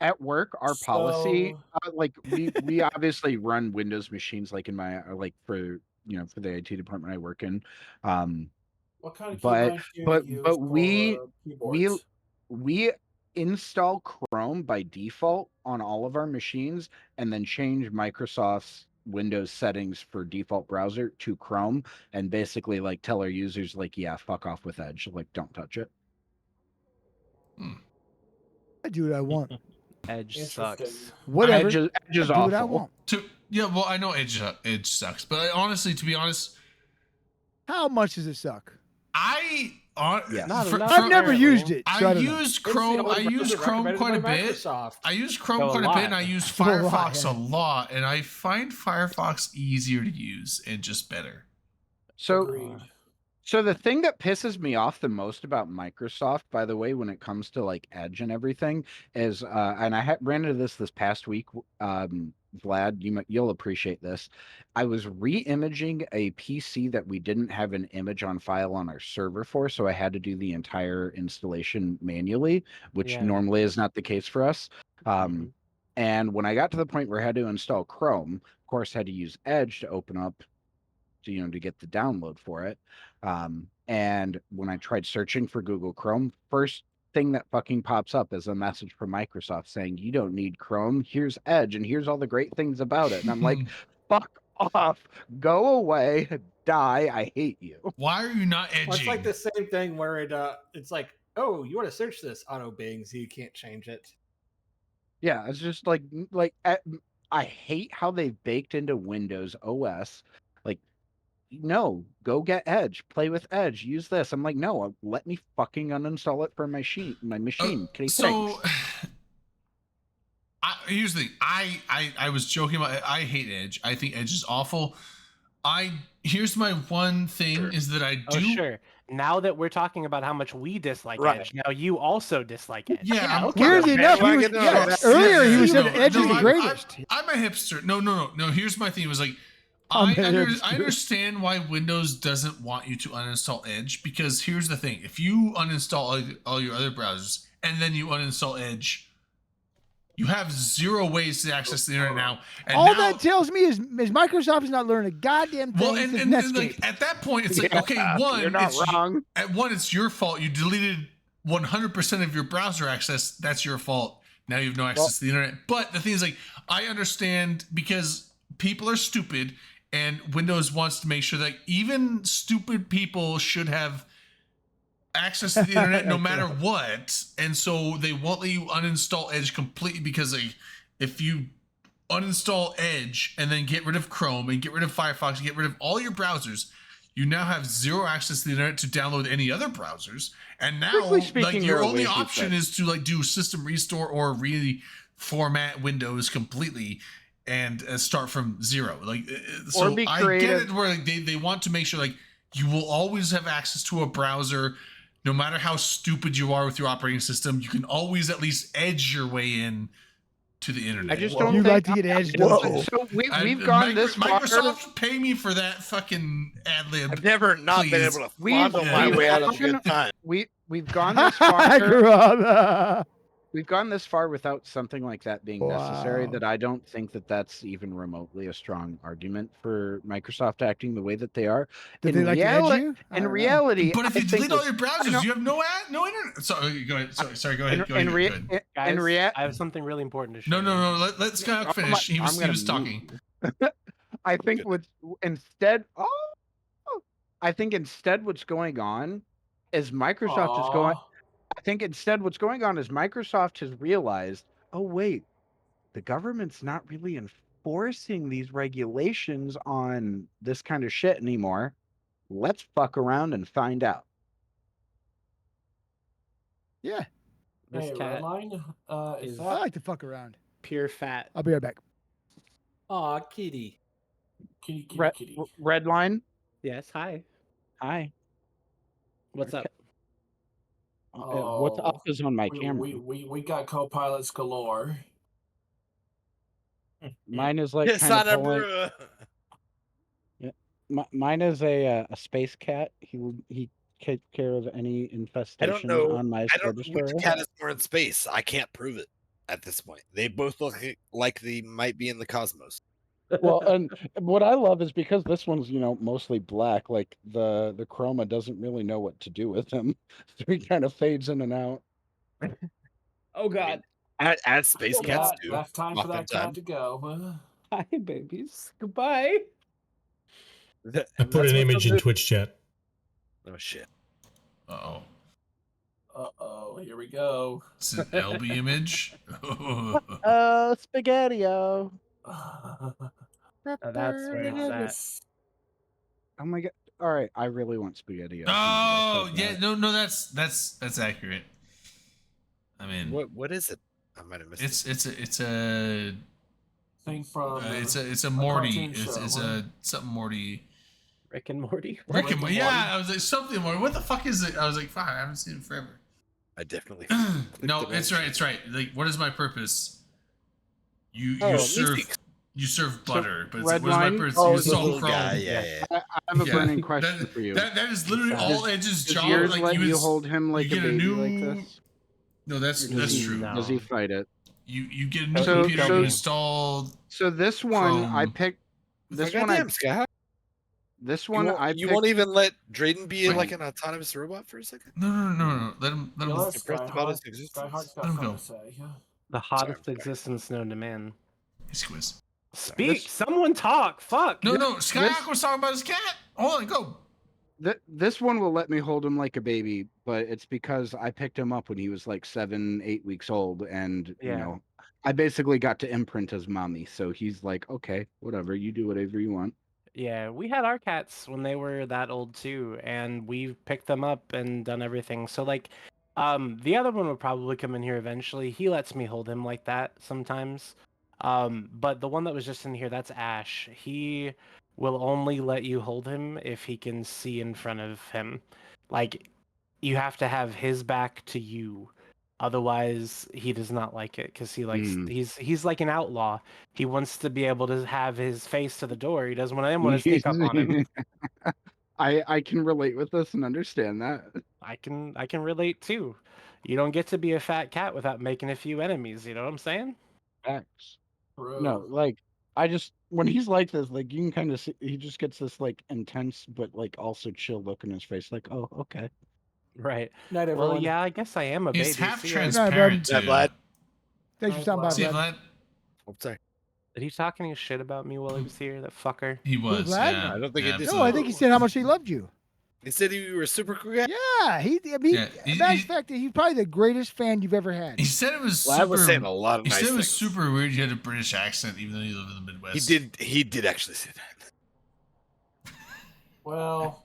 At work, our policy, So- like we obviously run Windows machines, like in my like for the IT department I work in. What kind of but- keybinds do you but- use but we- for keyboards? We install Chrome by default on all of our machines, and then change Microsoft's Windows settings for default browser to Chrome and basically like tell our users like, yeah, fuck off with Edge, like don't touch it. I do what I want. Edge sucks. Whatever. Edge is I do what I awful. want. Yeah, well, I know Edge sucks, but honestly, to be honest, How much does it suck? I've never used it. So I use Chrome. I use Chrome quite a bit. I use Chrome quite a bit, and I use Firefox a lot. And I find Firefox easier to use and just better. So the thing that pisses me off the most about Microsoft, by the way, when it comes to like Edge and everything, is and I ran into this past week. Vlad, you'll appreciate this. I was re-imaging a PC that we didn't have an image on file on our server for, so I had to do the entire installation manually, which normally is not the case for us. And when I got to the point where I had to install Chrome, of course, I had to use Edge to open up, to get the download for it. And when I tried searching for Google Chrome, first thing that fucking pops up is a message from Microsoft saying, you don't need Chrome, here's Edge, and here's all the great things about it. And I'm like, fuck off, go away, die, I hate you. Why are you not edging? Well, it's like the same thing where it's like, oh, you want to search this auto Bing, so you can't change it. Yeah, it's just like I hate how they've baked into Windows OS, like, no, go get Edge, play with Edge, use this. I'm like, no, let me fucking uninstall it for my machine. Here's the thing. I was joking about it. I hate Edge. I think Edge is awful. Here's my one thing is that I do. Oh, sure. Now that we're talking about how much we dislike Edge, now you also dislike Edge. Yeah, weirdly enough, earlier he was saying Edge is the greatest. I'm a hipster. No. Here's my thing. It was like, I understand why Windows doesn't want you to uninstall Edge, because here's the thing. If you uninstall all your other browsers and then you uninstall Edge, you have zero ways to access the internet now. And all that tells me is Microsoft is not learning a goddamn thing. Well, and like, at that point, it's like, okay, you're not wrong. It's your fault. You deleted 100% of your browser access. That's your fault. Now you have no access to the internet. But the thing is, like, I understand because people are stupid, and Windows wants to make sure that even stupid people should have access to the internet no matter what. And so they won't let you uninstall Edge completely, because like, if you uninstall Edge and then get rid of Chrome and get rid of Firefox and get rid of all your browsers, you now have zero access to the internet to download any other browsers. And now like your only option is to like do system restore or reformat Windows completely and start from zero. Like, so I get it where like, they want to make sure like you will always have access to a browser, no matter how stupid you are with your operating system. You can always at least edge your way in to the internet. I just don't like to get edged. So we've gone this far. Microsoft pay me for that fucking ad lib. I've never not been able to fondle my way out of a good time. We've gone this far. We've gone this far without something like that being necessary, that I don't think that that's even remotely a strong argument for Microsoft acting the way that they are. Did they like to edge you? In reality, but if you delete all your browsers, you have no internet. Sorry, go ahead. Sorry, go ahead. Guys, I have something really important to show. No. Let's kind of finish. He was talking. I think instead what's going on is Microsoft is going. I think instead what's going on is Microsoft has realized, oh, wait, the government's not really enforcing these regulations on this kind of shit anymore. Let's fuck around and find out. Yeah. This cat is I like to fuck around. Pure fat. I'll be right back. Aw, kitty. Kitty. Red line? Yes, hi. Hi. What's up? What's up is on my camera. We got co-pilots galore. Mine is like kind of mine is a space cat. He takes care of any infestation on my I don't know which cat is more in space. I can't prove it at this point. They both look like they might be in the cosmos. Well, and what I love is because this one's, mostly black, like the chroma doesn't really know what to do with him. So he kind of fades in and out. Oh God. As space cats do. That's time for that cat to go. Bye, babies. Goodbye. I put an image in Twitch chat. Oh shit. Uh-oh. Uh-oh, here we go. It's an LB image. Oh, spaghetti-o. Oh, that's where it's at. Oh my god! All right, I really want spaghetti. Oh yeah, no, that's accurate. I mean, What is it? I might have missed it. it's a Thing from it's a Morty. cartoon It's show, a something Morty. Rick and Morty. Rick and Morty. Yeah, I was like something Morty. What the fuck is it? I was like, fuck, I haven't seen it forever. I definitely. No, it's right. It's right. Like, what is my purpose? You Oh, serve butter, but it's, Red what is my wine? purpose? Oh, You the salt little chrome. guy. Yeah. I have a Yeah. burning question for you. That is literally all Edge's Does job. yours Like let you, you hold him like you a get a baby new. like this? No, that's Or does he- true. No. Does he fight it? You get a new So- computer so- installed. So this one I Chrome. picked. This Like, one I goddamn, Scott. this You one won't, I you picked. won't even let Drayden be Wait. like an autonomous robot for a second? No. Let him. Yeah, let Impressed about his Skyheart's existence. got Let him something go. to say. Yeah. The hottest Sorry. existence known to man. His quiz. Speak. This- Someone talk. Fuck. No. Skyhawk was talking about his cat. Hold on, go. This one will let me hold him like a baby, but it's because I picked him up when he was like 7, 8 weeks old, and you Yeah. know, I basically got to imprint his mommy. So he's like, okay, whatever, you do whatever you want. Yeah, we had our cats when they were that old too, and we've picked them up and done everything. So like, the other one will probably come in here eventually. He lets me hold him like that sometimes. But the one that was just in here, that's Ash. He will only let you hold him if he can see in front of him. Like, you have to have his back to you. Otherwise, he does not like it because he likes he's like an outlaw. He wants to be able to have his face to the door. He doesn't want anyone to sneak up on him. I can relate with this and understand that. I can relate too. You don't get to be a fat cat without making a few enemies. You know what I'm saying? Facts. True. No, like I just when he's like this, like you can kind of see he just gets this like intense but like also chill look in his face. Like, oh, okay. Right. Night, Well, everyone. yeah, I guess I am a baby. He's half See ya. transparent Yeah, too. Vlad. Thanks for stopping by, See you, Vlad. Vlad. Oh, sorry. Did he talk any shit about me while he was here? That fucker. He was. Vlad? Yeah. I don't think he yeah, did. No, I think he said how much he loved you. He said you were a super cool guy. Yeah, I mean, Yeah, matter of fact, he's probably the greatest fan you've ever had. He said it was Vlad super. was saying a lot of he nice said it was things. super weird. He had a British accent, even though he lived in the Midwest. He did actually say that. Well,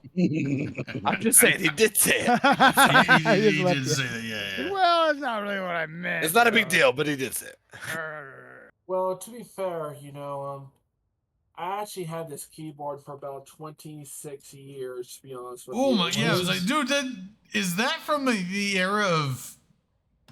I'm just saying he did say it. He just left did it. say that. Yeah. Well, it's not really what I meant. It's not a big deal, but he did say it. well, to be fair, I actually had this keyboard for about 26 years, to be honest with you. Oh my! Yeah, I was like, dude, is that from the era of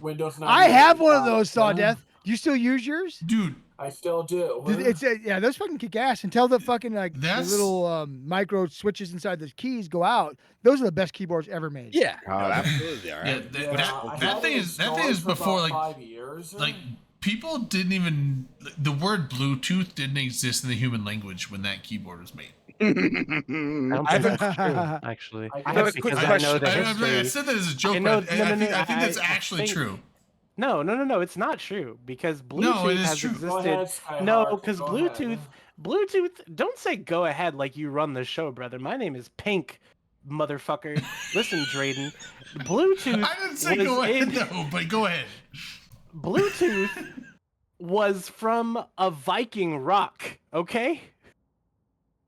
Windows 98. I have one of those, Saw Death. Do you still use yours? dude? I still do. It's yeah, those fucking kick ass. Until the fucking the That's- little micro switches inside the keys go out. Those are the best keyboards ever made. Yeah, no, God. absolutely. All Yeah, right. that thing is before like 5 years. like people didn't even the word Bluetooth didn't exist in the human language when that keyboard was made. I don't I think have that's true, actually. I have a quick Because I know question. the I history. said that as a joke, I know- but no, I no, think, no, I think that's I actually think- true. No, it's not true because Bluetooth No, it is has true. Go existed. ahead, Skyheart, No, because go Bluetooth, ahead. don't say go ahead like you run the show, brother. My name is Pink, motherfucker. Listen, Drayden, Bluetooth I didn't say was go ahead in- though, but go ahead. Bluetooth was from a Viking rock, okay?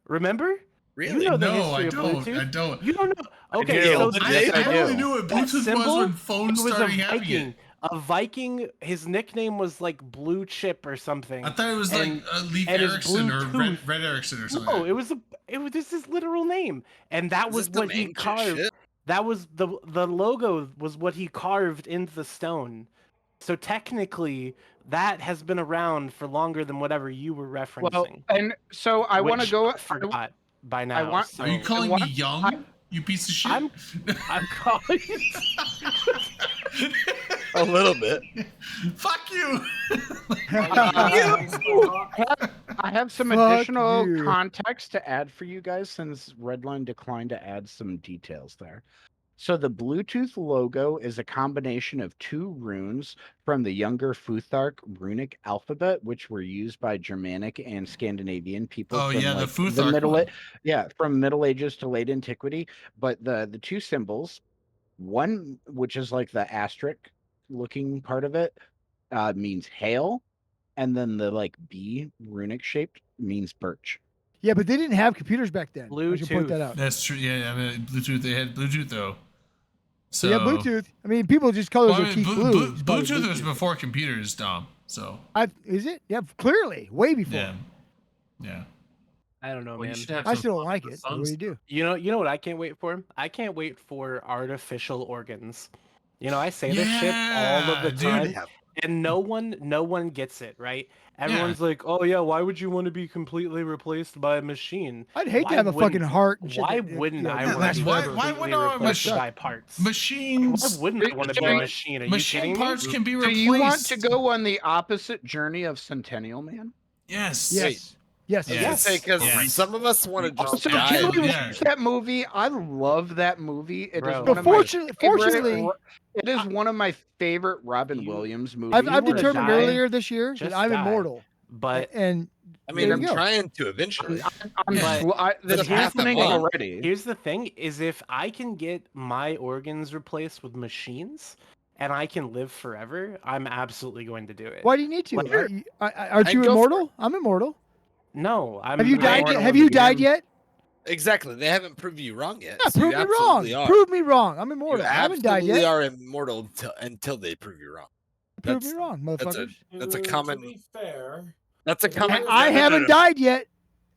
Remember? Really? You know the No, history I of don't. Bluetooth. I don't. You don't know? Okay, do. so Yes, I I do. only knew what that Bluetooth was symbol, when phones it was started a having Viking. it. A Viking, his nickname was like Blue Chip or something. I thought it was like And- Leif and his Erikson or Bluetooth- Red Erickson or something. No, like it was just his literal name, and that Is was this some what he ancient carved. shit? That was the logo was what he carved into the stone. So technically, that has been around for longer than whatever you were referencing. Well, and so I want to which go. I forgot by now. want- so Are you calling what- me young? You piece of shit. I'm calling. A little bit. Fuck you. I have some Fuck additional you. context to add for you guys since Redline declined to add some details there. So the Bluetooth logo is a combination of 2 runes from the younger Futhark runic alphabet, which were used by Germanic and Scandinavian people Oh, from yeah, the like the Futhark middle one. from Middle Ages to late antiquity. But the 2 symbols, one which is like the asterisk looking part of it, means hail, and then the like B runic shaped means birch. Yeah, but they didn't have computers back then. I should point that Bluetooth. out. That's true. Yeah, I mean Bluetooth. They had Bluetooth though. So Yeah, Bluetooth. I mean, people just call it Well, I their mean, Keith Blue. It's probably Bluetooth was before computers, Dom. So Is it? Yeah, clearly, way before. yeah, yeah. I don't know, Well, you man. should have I some still don't fun like with it. What some do you do? You know what I can't wait for? I can't wait for artificial organs. You know, I say this shit all of the Yeah, time, dude. and no one gets it, right? Everyone's like, "Oh yeah, why would you want to be completely replaced by a machine?" I'd hate to Why have a fucking wouldn't- heart and shit. Why that- wouldn't yeah, I that want lasts to be Why- forever. why completely would our replaced mach- by parts? Machines. Why wouldn't I want to be a machine? Are you Machine kidding parts me? can be Do replaced. you want to go on the opposite journey of Centennial Man? Yes. Yes. Yes. Yes. Because Yes. some of us want to just Also, Yeah, can we yeah. watch that movie? I love that movie. It is Bro. one But of my fortunately, favorite- it is one of my favorite Robin You- Williams movies. I've wanna determined die? earlier this year that Just I'm die. immortal. But And I there mean, you I'm go. trying to eventually. I'm Yeah. this But is here's the happening thing. already. here's the thing: is if I can get my organs replaced with machines, and I can live forever, I'm absolutely going to do it. Why do you need to? Sure. Aren't I'd you go for immortal? I'm immortal. No, I'm. Have you I'm died immortal yet? Have in you the died game. yet? Exactly. They haven't proved you wrong yet. Yeah, so prove you me wrong. absolutely are. Prove me wrong. I'm You immortal. I haven't died absolutely yet. are immortal until they prove you wrong. Prove me That's- wrong, That's a motherfuckers. that's a To common be fair, that's a common. And I no, no, no, haven't no. died yet.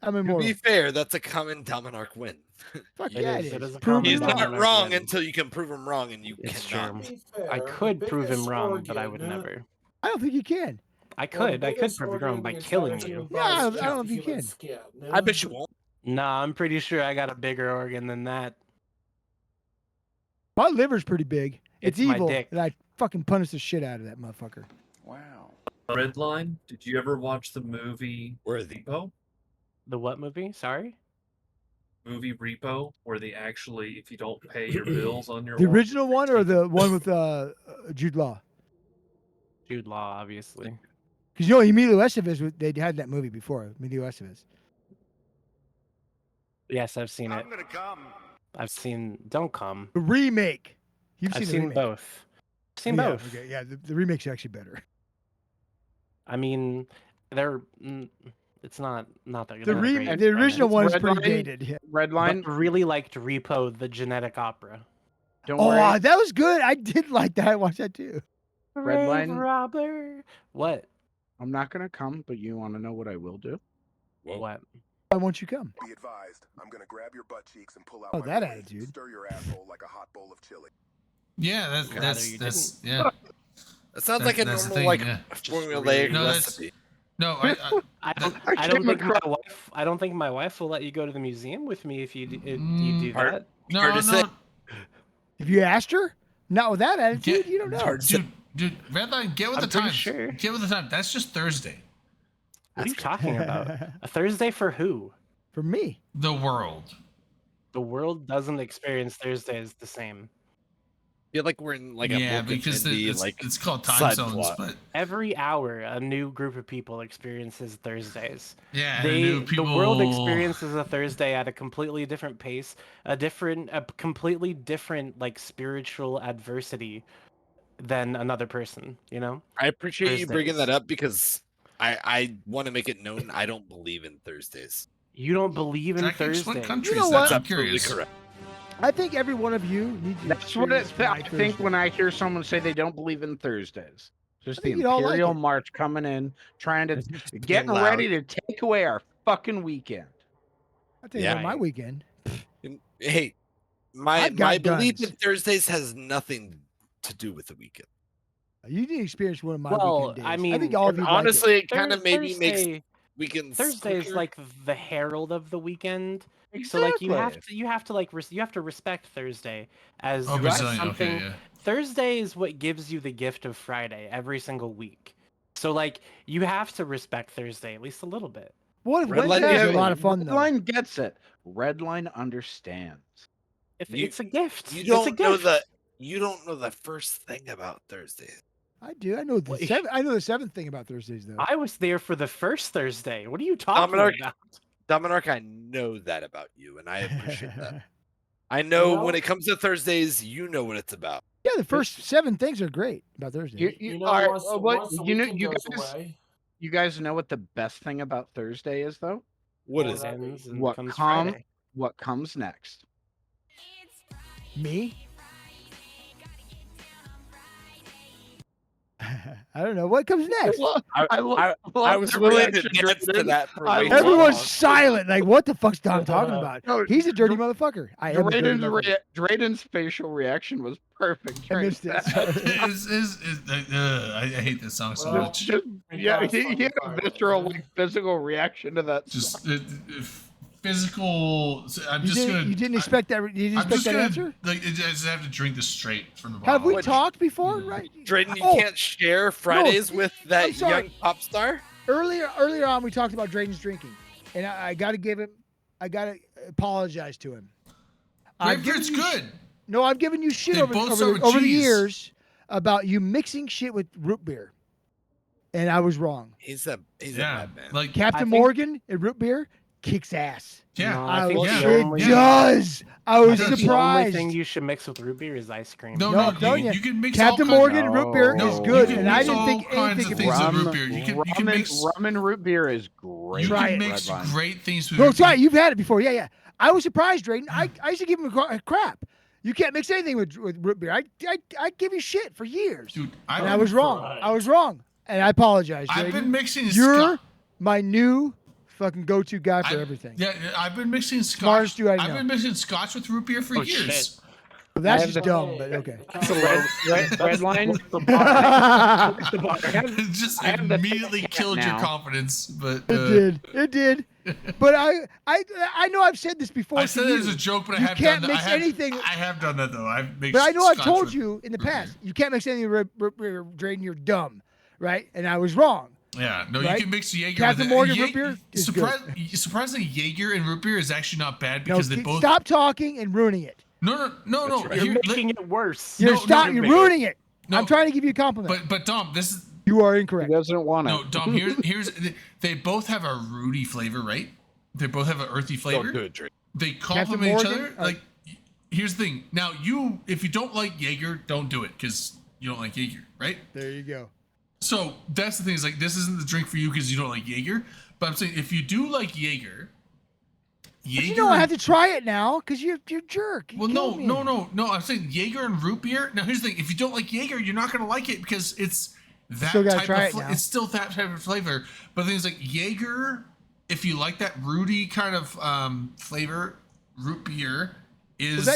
I'm To immortal. be fair, that's a common Dominarch win. Fuck It yeah, is, it it is. is a Prove me He's common not wrong. Dominarch wrong win. until you can prove him wrong, and you It's cannot. to true. be fair, I the could prove him biggest wrong, but I would organ- never. I don't think you can. I well, could. the I could biggest prove you organ wrong in by the entire killing human you. body Yeah, I is don't know if you human can. skin. I bet you won't. Nah, I'm pretty sure I got a bigger organ than that. My liver's pretty big. It's It's my evil, dick. and I fucking punish the shit out of that motherfucker. Wow. Redline. Did you ever watch the movie Worthy. Repo? The what movie? Sorry. Movie Repo, where they actually, if you don't pay your bills on your The organ, original one or the one with Jude Law? Jude Law, obviously. Because you know Emilio Estevez, they had that movie before. Emilio Estevez. Yes, I've seen it. gonna come. I've seen. Don't come. The remake. You've I've seen the seen remake. both. I've seen Yeah, both. okay, yeah, the remake's actually better. I mean, they're. It's not that good. The not re- great, the but original one is Red pretty Line? dated. Yeah. Red but line. I really liked Repo, the genetic opera. Don't Oh, worry. that was good. I did like that. I watched that too. Red Brave line. robber. What? I'm not gonna come, but you want to know what I will do? What? Why won't you come? Be advised, I'm gonna grab your butt cheeks and pull out Oh, my that blade, attitude. stir your asshole like a hot bowl of chili. Yeah, Rather that's you that's yeah. That sounds That- like a that's the normal thing, like yeah. formulaic No, that's- recipe. No, I don't. I I don't came think my across- wife. I don't think my wife will let you go to the museum with me if you do Hard- that. no, Hard to say. no, If you asked her, not with that attitude, Get- you don't know. hard to say. dude, Redline, get with I'm the pretty times. sure. Get with the time. That's just Thursday. What are you talking about? A Thursday for who? For me. The world. The world doesn't experience Thursdays the same. I feel like we're in like a yeah, book of because indie, it's, like it's called time side zones, plot. but Every hour, a new group of people experiences Thursdays. yeah, and new people. The world experiences a Thursday at a completely different pace, a completely different like spiritual adversity than another person. You know. I appreciate you bringing Thursdays. that up because I want to make it known I don't believe in Thursdays. You don't believe in Jackie, Thursdays. what country You know is what? that? I'm Absolutely curious. correct. I think every one of you needs to That's what experience I my think Thursday. when I hear someone say they don't believe in Thursdays. Just the think you'd all like Imperial it. March coming in, trying to Being getting loud. ready to take away our fucking weekend. I'll tell you Yeah. what, my weekend. And, hey, my I've got belief guns. in Thursdays has nothing to do with the weekend. You need to experience one of my Well, weekend days. I I mean, think all of you Honestly, it kind of maybe Thursday, makes weekends. Thursday is spookier. like the herald of the weekend. So like you have to like you have to respect Thursday as Oh, Brazilian. something. Okay, yeah. Thursday is what gives you the gift of Friday every single week. So like you have to respect Thursday at least a little bit. What if Red Line Wednesdays are a is- lot of fun though? Redline gets it. Redline understands. It's a gift. You It's a don't know gift. you don't know the first thing about Thursdays. I do. I know the I know the seventh thing about Thursdays though. I was there for the first Thursday. What are you talking Dominarch, about? Dominarch, I know that about you, and I appreciate that. I know when it comes to Thursdays, you know what it's about. Yeah, the first 7 things are great about Thursdays. You guys know what the best thing about Thursday is, though? What is Ends and What comes Friday. What comes next? Me? I don't know what comes next. I was willing to dance to that for way too Everyone's long. silent. Like, what the fuck's Dom talking about? No, He's a dirty motherfucker. I am a dirty motherfucker. Drayden's facial reaction was perfect. I missed it. I hate this song so much. He had a visceral, like, physical reaction to that. Just physical. I'm just gonna. You didn't expect that. You didn't I'm expect just that gonna answer. like. I just have to drink this straight from the bottle. Have we talked before? Right. Drayden, you Oh, can't share Fridays with I'm that sorry. young pop star. Earlier on, we talked about Drayden's drinking, and I got to give him. I got to apologize to him. Grapefruit's good. No, I've given you shit They over both start with the cheese. years about you mixing shit with root beer, and I was wrong. He's a bad man. Like Captain Morgan and root beer kicks ass. Yeah, No, I I think was, the only- it does. I was think surprised. The only thing you should mix with root beer is ice cream. No, I'm telling you can mix Captain all Morgan kinds. root beer No, is you good, can and I mix didn't all think kinds anything of could things be. with root beer. You can mix. Rum and root beer is great. You Try can it. mix Red Vine. great things with No, root it's right. beer. You've had it before. Yeah. I was surprised, Drayden. I used to give him crap. You can't mix anything with root beer. I give you shit for years. Dude, And I was wrong. I was wrong. And I apologize, I've Drayden. been mixing. You're my new fucking go-to guy for everything. Yeah, I've been mixing scotch. Smartest dude I know. I've been mixing scotch with root beer for years. shit. Well, that's I have just the- dumb, but okay. Red line. It just immediately killed your confidence, but It did. But I know I've said this before. I to said it you. as a joke, but I You have can't done that. mix anything. I have done that though. I've mixed. But I know I've scotch told with you in the root beer. past, you can't mix anything with root beer, Drayden. You're dumb, right? And I was wrong. Yeah, no, right? you can mix Jaeger Captain with it. Morgan root beer is good. Surprisingly, Jaeger and root beer is actually not bad No, because they both. stop talking and ruining it. No. You're making it worse. You're No, you're ruining it. No. I'm trying to give you a compliment. But Dom, this is You are incorrect. He doesn't want it. no Dom. Here's they both have a rooty flavor, right? They both have an earthy flavor. Don't do it, Drayden. They complement each Morgan, other. Like, here's the thing. Now, if you don't like Jaeger, don't do it because you don't like Jaeger, right? There you go. So that's the thing. Is like this isn't the drink for you because you don't like Jaeger. But I'm saying if you do like Jaeger, But you know I have to try it now because you're a jerk. You Well, killed me. no. I'm saying Jaeger and root beer. Now, here's the thing: if you don't like Jaeger, you're not gonna like it because it's that Still gotta type try of. it now. It's still that type of flavor. But the thing is, like Jaeger, if you like that rooty kind of flavor, root beer is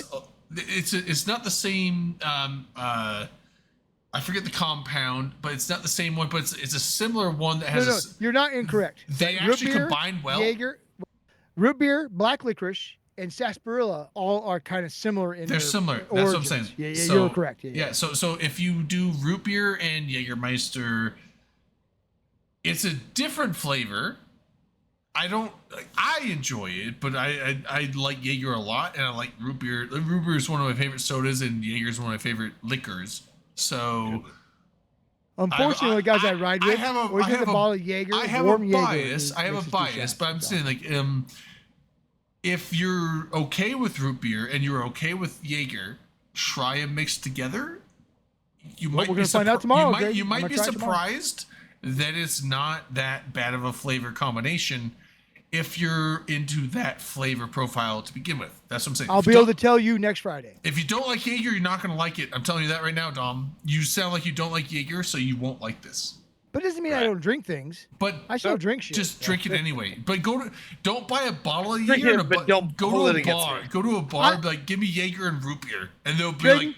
it's not the same. I forget the compound, but it's not the same one. But it's a similar one that has. No, you're not incorrect. They Root actually beer, combine well. Jaeger, root beer, black licorice, and sarsaparilla all are kind of similar in They're their similar. That's origins. what I'm saying. Yeah, So- you're correct. Yeah. So if you do root beer and Jägermeister, it's a different flavor. I enjoy it, but I like Jaeger a lot, and I like root beer. Root beer is one of my favorite sodas, and Jaeger is one of my favorite liquors. So Unfortunately, the guys I ride with, always I get have the a- bottle of Jaeger, I have warm a Jaeger. bias. I have a bias, but I'm saying like if you're okay with root beer and you're okay with Jaeger, try them mixed together. You Well, might we're be gonna find out tomorrow, Greg. You I'm might gonna be try it tomorrow. surprised that it's not that bad of a flavor combination if you're into that flavor profile to begin with. That's what I'm saying. I'll If be you able to don't- tell you next Friday. If you don't like Jaeger, you're not going to like it. I'm telling you that right now, Dom. You sound like you don't like Jaeger, so you won't like this. But it doesn't mean I don't drink things. But I still drink shit. Just drink it anyway. But don't buy a bottle of Drink Jaeger. it, and but don't go hold to it a against bar. me. Go to a bar. and be like, give me Jaeger and root beer, and they'll be Drayden, like,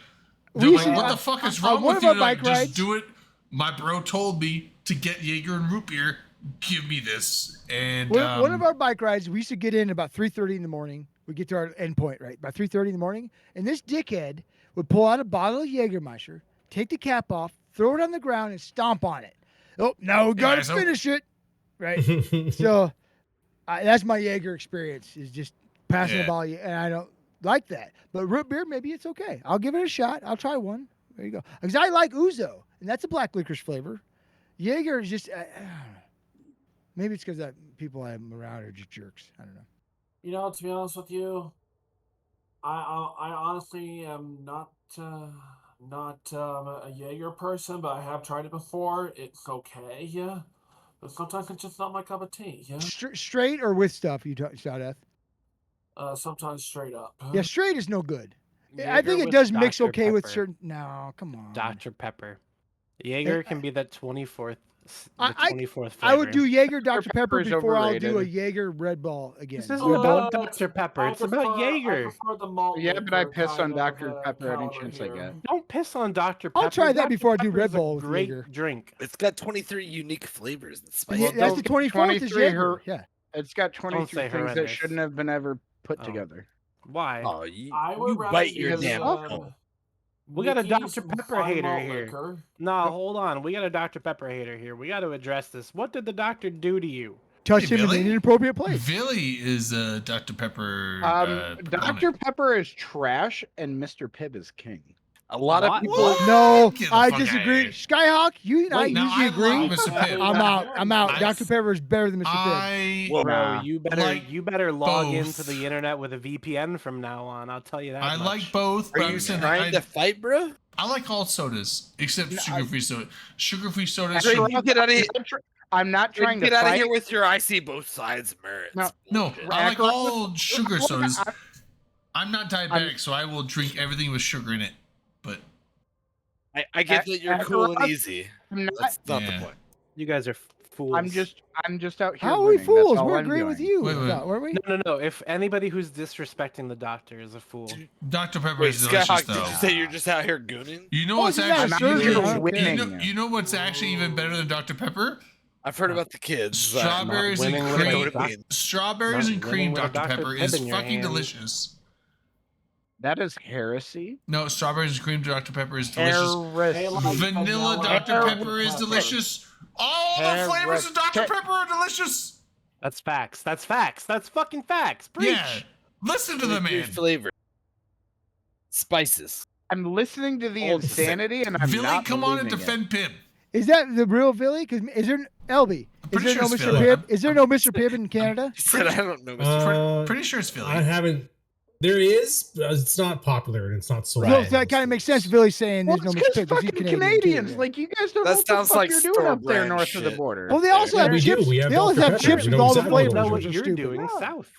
we like, should- what the fuck is on wrong one with of you? our They're like, bike rides- just do it. My bro told me to get Jaeger and root beer. Give me this. And One of our bike rides, we used to get in about 3:30 in the morning. We get to our end point, right? About 3:30 in the morning. And this dickhead would pull out a bottle of Jägermeister, take the cap off, throw it on the ground, and stomp on it. Oh, now we got to so- finish it. Right? So that's my Jaeger experience, is just passing Yeah. the ball. And like that. But root beer, maybe it's okay. I'll give it a shot. I'll try one. There you go. Because I like Ouzo, and that's a black licorice flavor. Jaeger is just, I don't know. Maybe it's because people I'm around are just jerks. I don't know. You know, to be honest with you, I honestly am not a Jaeger person, but I have tried it before. It's okay, yeah. But sometimes it's just not my cup of tea, yeah. Straight or with stuff, you Sawdeath? Sometimes straight up. Yeah, straight is no good. I Jaeger think it with does mix Dr. okay with Pepper. certain. No, come on. Dr. Pepper. Jaeger can be that 24th. The I- 24th flavor. I would do Jaeger Dr. Pepper Pepper's before I'll do a overrated. Jaeger Red Ball again. This isn't Red Ball? about Dr. Pepper. It's about Jaeger. Yeah, but I piss on Dr. Pepper any chance I get. Don't piss on Dr. Pepper. I'll try that Dr. before I do Pepper's Red a Bull with great Jaeger. drink. It's got 23 unique flavors and Yeah, spices. that's the 24th is 23 Jaeger. Yeah. It's got say 23 things that horrendous. shouldn't have been ever put Oh. together. Why? Oh, you, I would you rather bite your use, damn tongue. We got a Mickey's Dr. Pepper Fun hater Malt here. Liquor. No, hold on. We got a Dr. Pepper hater here. We got to address this. What did the doctor do to you? Touch Hey, him in Billy? an inappropriate place. Villy is a Dr. Pepper. Dr. Pepper is trash, and Mr. Pibb is king. A lot of What? people. What? No, Get the I fuck outta disagree. here. Skyhawk, you and I Wait, now usually I agree. love Mr. Pibb. I'm out. I'm out. I- Dr. Pepper is better than Mr. Pibb. I Well, Bro, Nah. you better like log both. into the internet with a VPN from now on. I'll tell you that. I much. like both, but Are I'm you saying trying to fight, bro? I like all sodas except sugar-free soda. Sugar-free soda. Actually, should- You get out of here. I'm not trying Get to out of fight. here with your I see both sides merits. No. No, I like Ackroyd- all sugar sodas. I- I'm not diabetic, so I will drink everything with sugar in it. But I get that you're cool and Ackroyd- easy. I'm not. That's not Yeah. the point. You guys are fools. I'm just out here. How are we winning. That's fools? all We're I'm agreeing with doing. you. Wait, wait. Weren't we? No. If anybody who's disrespecting the doctor is a fool, Dr. Pepper Wait, is delicious, Skyhawk, though. did you say you're just out here gooning? You know Oh, what's he's not a actually I'm out surgeon. here I don't winning. care. you know what's actually even better than Dr. Pepper? I've heard about the kids. Strawberries and winning with cream. a doc- Strawberries not and winning cream with a Dr. Dr. Pepper Pibb is in your fucking hand. delicious. That is heresy. No, strawberries and cream Dr. Pepper is delicious. Heresy. Vanilla Dr. Pepper is delicious. All the flavors of Dr. Heresy. Pepper are delicious. that's facts. That's facts. That's fucking facts. Preach. Yeah. Listen to the Your man. flavor. Spices. I'm listening to the All the same. insanity, and I'm Billy, not come on and believing defend Pib. Is that the real Billy? Because is there LB? Is pretty there sure no it's Mr. Philly. Pibb? Is there no Mr. Pibb in Canada? He said, I don't know, Mr. Pretty sure it's Philly. I haven't. There is, but it's not popular and it's not sold. So out. that kind of makes sense. Billy's saying Well, there's it's no Mr. because Pibb. 'cause he's fucking Canadian, Canadians, too. like you guys don't That know what the sounds fuck like you're doing up there store north of the brand border. Well, they also Yeah, have we do. chips. We have They always Dr. have Pepper. chips We with know all the exactly what flavors. we're know what which are you're stupid. doing south.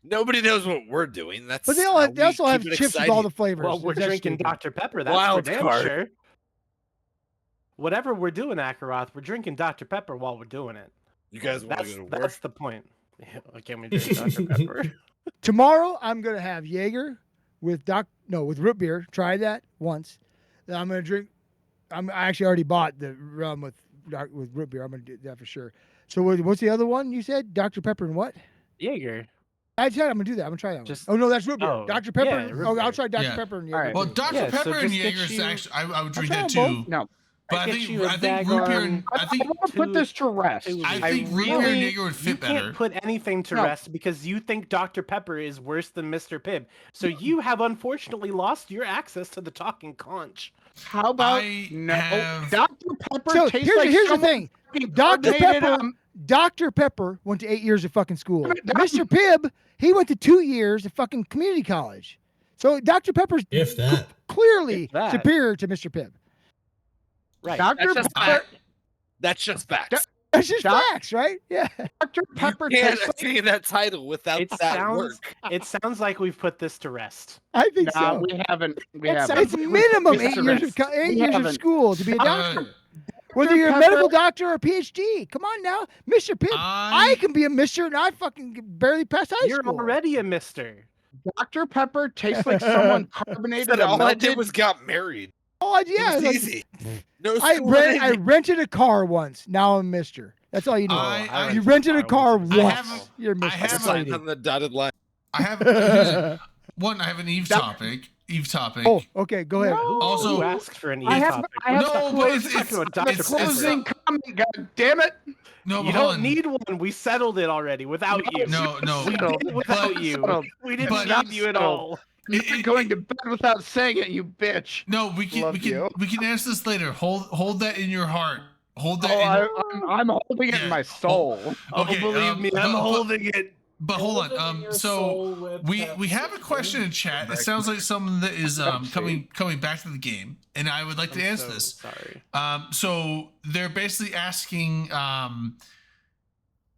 Nobody knows what we're doing. That's But they how they also we have keep it chips with all the exciting. flavors. Well, we're That's drinking stupid. Dr. Pepper. That's Wild for damn card. sure. Whatever we're doing, Akaroth, we're drinking Dr. Pepper while we're doing it. You guys want That's to go to war? that's the point. Can we drink Dr. Pepper? Tomorrow I'm gonna have Jaeger with with root beer. Try that once. Then I'm gonna drink. I actually already bought the rum with root beer. I'm gonna do that for sure. So what's the other one you said? Dr. Pepper and what? Jaeger. I said I'm gonna do that. I'm gonna try that. Just- Oh no, that's root beer. oh, Dr. Pepper. yeah, root I'll beer. try Dr. Yeah. Pepper and Jaeger. All right. Well, too. Dr. Yeah, so Pepper and just get Jaeger is you- actually, I would drink try that them both. too. No, But I get think you a root beer and daggone- I think I want to put this to rest. I think root beer and really- Jaeger would you fit better. can't put anything to No. rest because you think Dr. Pepper is worse than Mr. Pibb. So you have unfortunately lost your access to the talking conch. How about I no? have- Dr. Pepper So tastes here's like the someone thing. fucking Dr. carbonated, Pepper. Dr. Pepper went to 8 years of fucking school. Mr. Pibb, he went to 2 years of fucking community college. So Dr. Pepper's If that. clearly If that. superior to Mr. Pibb. Right. Dr. That's just Pepper. That's just facts. That's just Doc- facts, right? Yeah. Dr. Pepper You can't tastes like. attain that title without It that sounds work. it sounds like we've put this to rest. I think Nah, so. we haven't. We It haven't. sounds It's minimum Mr. 8 years of Rest. eight We years of haven't. school to be a Uh, doctor. Whether you're a Pepper- medical doctor or a PhD, come on now, Mr. Pibb. I I can be a Mister, and I fucking barely passed high You're school. already a mister. Dr. Pepper tastes like someone He carbonated said a all I did melted. was got married. Oh, It yeah. was like, easy. No I school or anything. rented a car once. Now I'm Mister. That's all you need. I you rented a car once. once. haven't- You're I Mister. haven't- That's all you Sign need. on the dotted line. I have here's a- one. I have an Eve topic. Eve topic. Oh, okay. Go ahead. No. Also- Who asked for an I have. e-topic? I have No, the but closing- it's- talking about the Dr. closing Pepper. God damn it! No, You but hold don't on. need one. We settled it already without you. No, no. We did it without but- you. We didn't but- need you at all. I'm going to bed without saying it, you bitch. No, we Love you. can answer this later. Hold that in your heart. Hold that. I'm holding it in my soul. Okay, believe me, I'm holding it. But hold on. So we have a question in chat. It sounds like something that is coming back to the game, and I would like to answer this. Sorry. So they're basically asking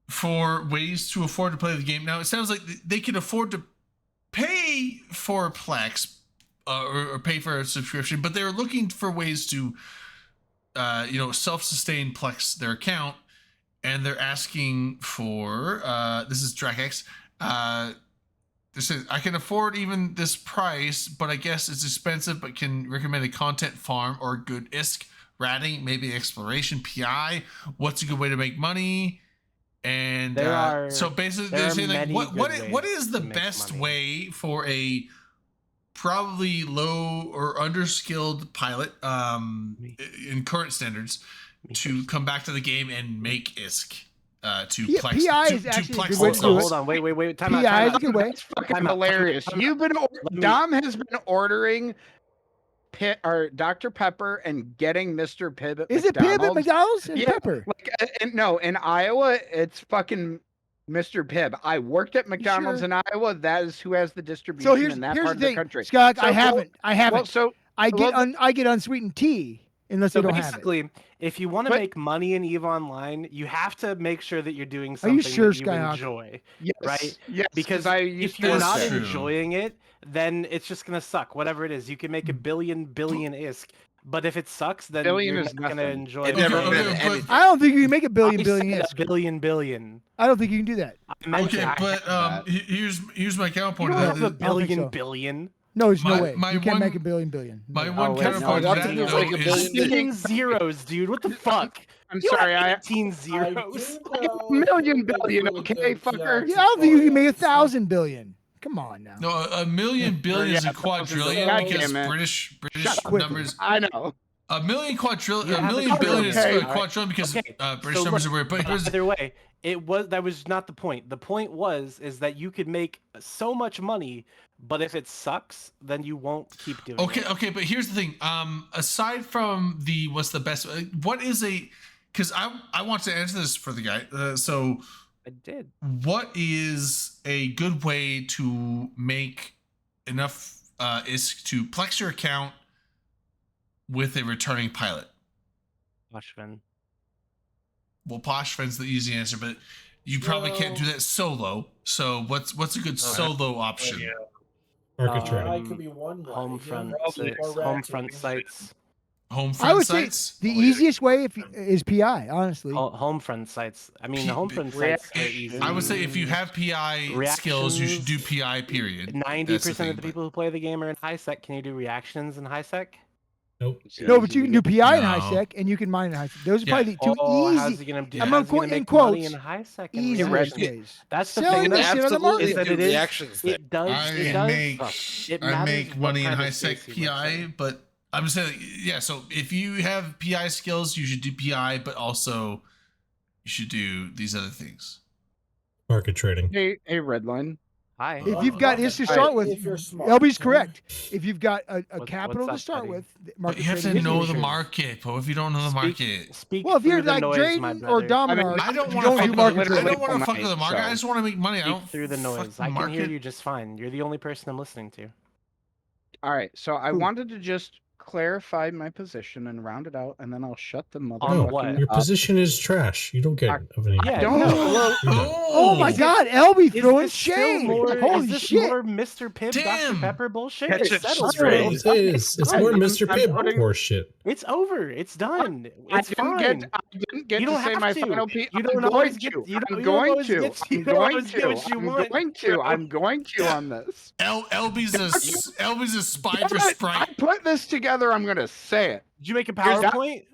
for ways to afford to play the game. Now it sounds like they can afford to pay for Plex or pay for a subscription, but they're looking for ways to self-sustain Plex their account, and they're asking for this is Drakex. They said, I can afford even this price, but I guess it's expensive, but can recommend a content farm or good ISK, ratting, maybe exploration, PI. What's a good way to make money? And so basically they're saying like what is the best way for a probably low or underskilled pilot in current standards to come back to the game and make ISK to Plex. PI is to actually a Plex good way to do it. Hold on, wait. Time out. PI Time is a out. good way. It's fucking Time out. hilarious. Time out. You've been me- Dom has been ordering Dr. Pepper and getting Mr. Pibb at Is it Pibb at McDonald's? And Yeah, Pepper. no, in Iowa, it's fucking Mr. Pibb. I worked at McDonald's sure? in Iowa. That is who has the distribution So here's in that the part of the thing, country. Scott. So, I haven't. Well, so I get well, I get unsweetened tea unless So they don't have it. basically, if you want to But- make money in EVE Online, you have to make sure that you're doing Are something you sure, that you Skyhawk? enjoy, yes, right? Yes, Because I if used you're to not work there. enjoying it, then it's just gonna suck. Whatever it is, you can make a billion ISK, but if it sucks, then Billion you're is not gonna nothing. enjoy It it. never Okay, been okay, anything. I don't think you can make a billion I billion said ISK. billion. I don't think you can do that. I meant Okay, to- but here's my you counterpoint don't to have a that. I don't think so. billion. No, there's My- no way. my You can't one- make a billion. My No. one wait, counterpoint no, to that nothing is though like a is billion. 18 zeros, dude. What the fuck? I'm You sorry, have I 18 zeros. million billion, okay, fucker? Yeah, I don't think you can make 1,000 billion. Come on now. No, a million billion is a quadrillion God because damn it. British Shut up. numbers. I know. A million You have billion a billion is okay. a quadrillion because Okay, British so numbers look, are weird. But here's either way, that was not the point. The point is that you could make so much money, but if it sucks, then you won't keep doing it. okay, but here's the thing. Aside from the what's the best? What is a? Because I want to answer this for the guy. So I did. what is a good way to make enough ISK to Plex your account with a returning pilot? Poshvin. Well, Poshvin's the easy answer, but you probably can't do that solo. So what's a good solo option? Market Uh, trading. I could be one way. Homefront, yeah, or rat homefront teams. sites. Home I front would say sites. the easiest way is PI, honestly. Homefront sites. I mean, P- homefront sites are easy. I would say if you have PI skills, you should do PI. Period. 90% of the thing, people who play the game are in high sec. Can you do reactions in high sec? Nope. No, but you can do PI in No. high sec and you can mine in high sec. Those are Yeah. probably the two How's easy. he gonna do? I'm how's he gonna gonna in make money quotes, in high sec? and easy reactions? ways. That's the Selling thing. that shit on the Absolutely market. Is that do it is. reactions thing. It does. I It does. make It I matters make what money in kind of high sec space you PI, want. but I'm just saying, yeah. So if you have PI skills, you should do PI, but also you should do these other things. Market trading. Hey, Redline. Hi. If you've got this to Alright. start with, If you're smart. LB's correct. If you've got a What's capital to up, start buddy? with, But market you have to trading is know the easy. market. But if you don't know the market, Speak Well, if you're through the like noise, my Drayden or brother. Dominar, I don't you want don't to do fuck market with. I trading. don't want to fuck with the market. so- I just want to make money. I Speak don't through the noise. fuck I can market. hear you just fine. You're the only person I'm listening to. All right, so I Who? wanted to just clarify my position and round it out, and then I'll shut the motherfucking On what? Your up. position is trash. You don't get of any. Yeah, don't no. know. Oh my God, LB Is throwing this still shade. more? Holy is this shit. more Mr. Pibb, Damn. Dr. Pepper bullshit? Catch It's it settled. straight. It is. It's more Mr. I'm Pibb putting- horse shit. It's over. It's done. It's I fine. didn't get You to don't say have my to. final piece. You don't I'm always going get- to. you don't- I'm you don't going always to. get- you I'm don't going always get to. what you I'm want, going to. bro. I'm going to on this. LB's a spy Damn for it, I Sprite. put this together. I'm going to say it. Did you make a Here's that- PowerPoint?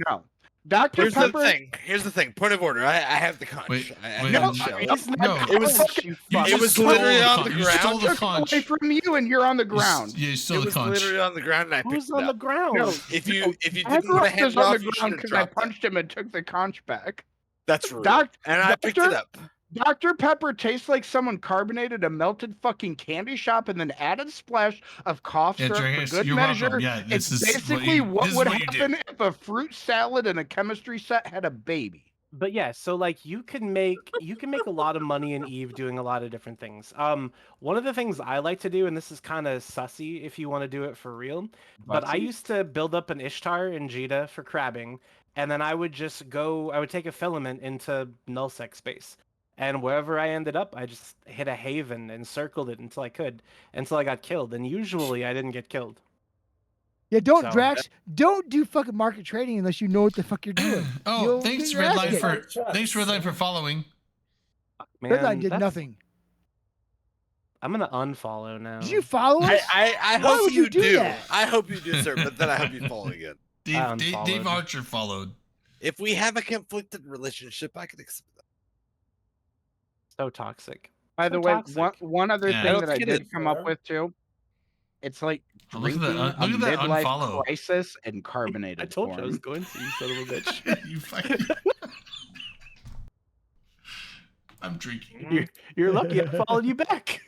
No. Dr. Here's Pepper. the thing. Here's the thing. Point of order. I have the conch. Wait, I wait, have no, the shell. It's not No, conch, it was you You fuck. it was just stole literally the on con- the you ground. stole the Took it away conch. from you, and you're on the You ground. Yeah, you stole It the was conch. literally on the ground, and I picked Who's it on the up. ground? No, If you didn't want Everyone to hand was it on off, the you should ground have because I dropped it. punched him and took the conch back. That's rude. Doc, And I picked it Doctor, up. Dr. Pepper tastes like someone carbonated a melted fucking candy shop and then added a splash of cough Yeah, syrup Dragus, for good you're measure. welcome. Yeah, It's this is what basically you- what this is would what you do. happen if a fruit salad and a chemistry set had a baby. But yeah, so like you can make a lot of money in Eve doing a lot of different things. One of the things I like to do, and this is kind of sussy if you want to do it for real, but I Butsy? used to build up an Ishtar in Jita for crabbing, and then I would take a filament into nullsec space. And wherever I ended up, I just hit a haven and circled it until I got killed. And usually I didn't get killed. Yeah, don't So- Drax. Don't do fucking market trading unless you know what the fuck you're doing. Oh, You'll thanks get your ass Redline kicked. for following. Redline did that's- nothing. I'm gonna unfollow now. Did you follow us? I Why hope would you you do do. that? I hope you do, sir. But then I hope you follow again. Dave Archer followed. If we have a conflicted relationship, I can accept that. So toxic. By So the way, toxic. one other Yeah. thing Let's that I get did it. come up with too, it's like Oh, look at drinking that- a look at that midlife unfollow. crisis in carbonated I told you I form. was going to, you son of a bitch. You fucking. I'm drinking. You're lucky I followed you back.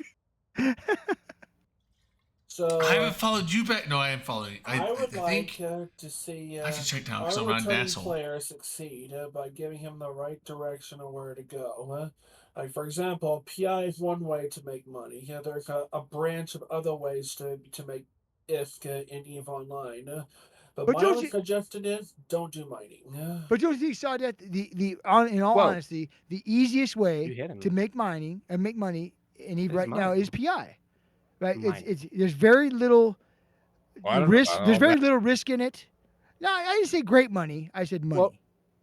So I haven't followed you back. No, I am following. I would think like to see I should check now our because I'm not an returning asshole. player succeed by giving him the right direction of where to go. Like for example, PI is one way to make money. Yeah, there's a branch of other ways to make ISK in EVE Online. But But my don't own you- suggestion is don't do mining. But you saw that in all Well, honesty, the easiest way You hit him. to make mining and make money in Eve Is right now mining. is PI. Right? Mining. It's there's very little Well, I don't know risk. about There's all very that. little risk in it. No, I didn't say great money. I said money. Well,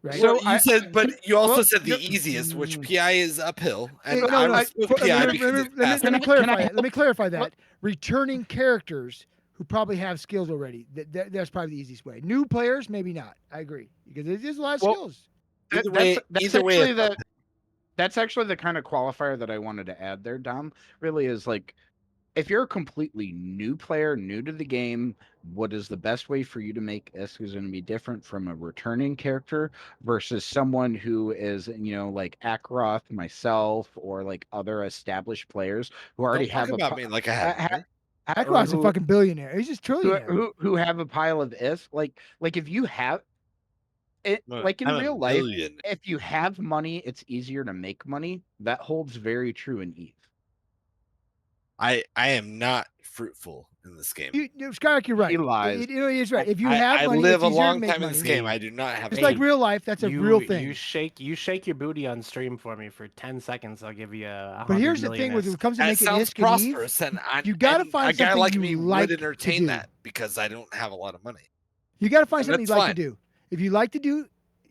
right? So So you said, but you also well, said the no- easiest, which PI is uphill, and No, I no, was with let me- PI let me- because let it's me- faster. let me Can clarify I- that. Let me clarify that. Returning characters who probably have skills already. That's probably the easiest way. New players, maybe not. I agree because there's a lot of Well, skills. Either way, either way, actually it's that's actually the kind of qualifier that I wanted to add there, Dom. Really is like, if you're a completely new player, new to the game, what is the best way for you to make ISK is going to be different from a returning character versus someone who is, like Akroth, myself, or like other established players who already Don't talk have about pi- me like I have. ha- ha- Akroth's a who- fucking billionaire. He's just who, trillionaire. who have a pile of ISK. Like if you have it, Well, like in I'm a real life, billion. if you have money, it's easier to make money. That holds very true in EVE. I am not fruitful in this game. Skyrock, you're right. He lies. He's right. If you have I money, live it's a easier to long make time in money. this game. I do not have. It's any- like real life. That's a real thing. You shake your booty on stream for me for 10 seconds. I'll give you a. But here's the thing: when it comes to That making sounds ISK and Eve, prosperous, and you gotta and find a guy something like you me like would to entertain do. that because I don't have a lot of money. you got to find And something you that's like fine. to do. If you like to do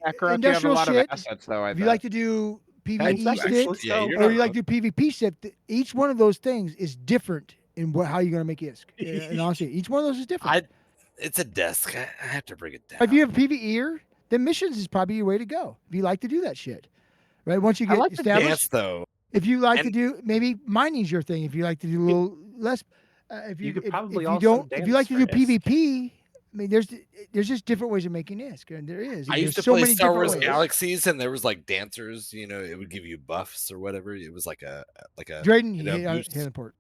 Akroth, you have a industrial lot shit, of assets, though. I if you bet. like to do PvE actually, shit, yeah, you're or not you like to do PvP shit, each one of those things is different in how you're gonna make ISK. And honestly, each one of those is different. It's a desk. I have to bring it down. If you have PvEer, then missions is probably your way to go. If you like to do that shit, right? Once you I get like to established, dance though. if you like to And- do maybe mining's your thing. If you like to do a little less, if you, You could if, probably if you also don't, if you like to do dance for ISK. PvP, I mean, there's just different ways of making ISK, and there is. I There's used to so play many Star different Wars ways. Galaxies, and there was like dancers. It would give you buffs or whatever. It was like a Drayden you know, hit on boost. the port.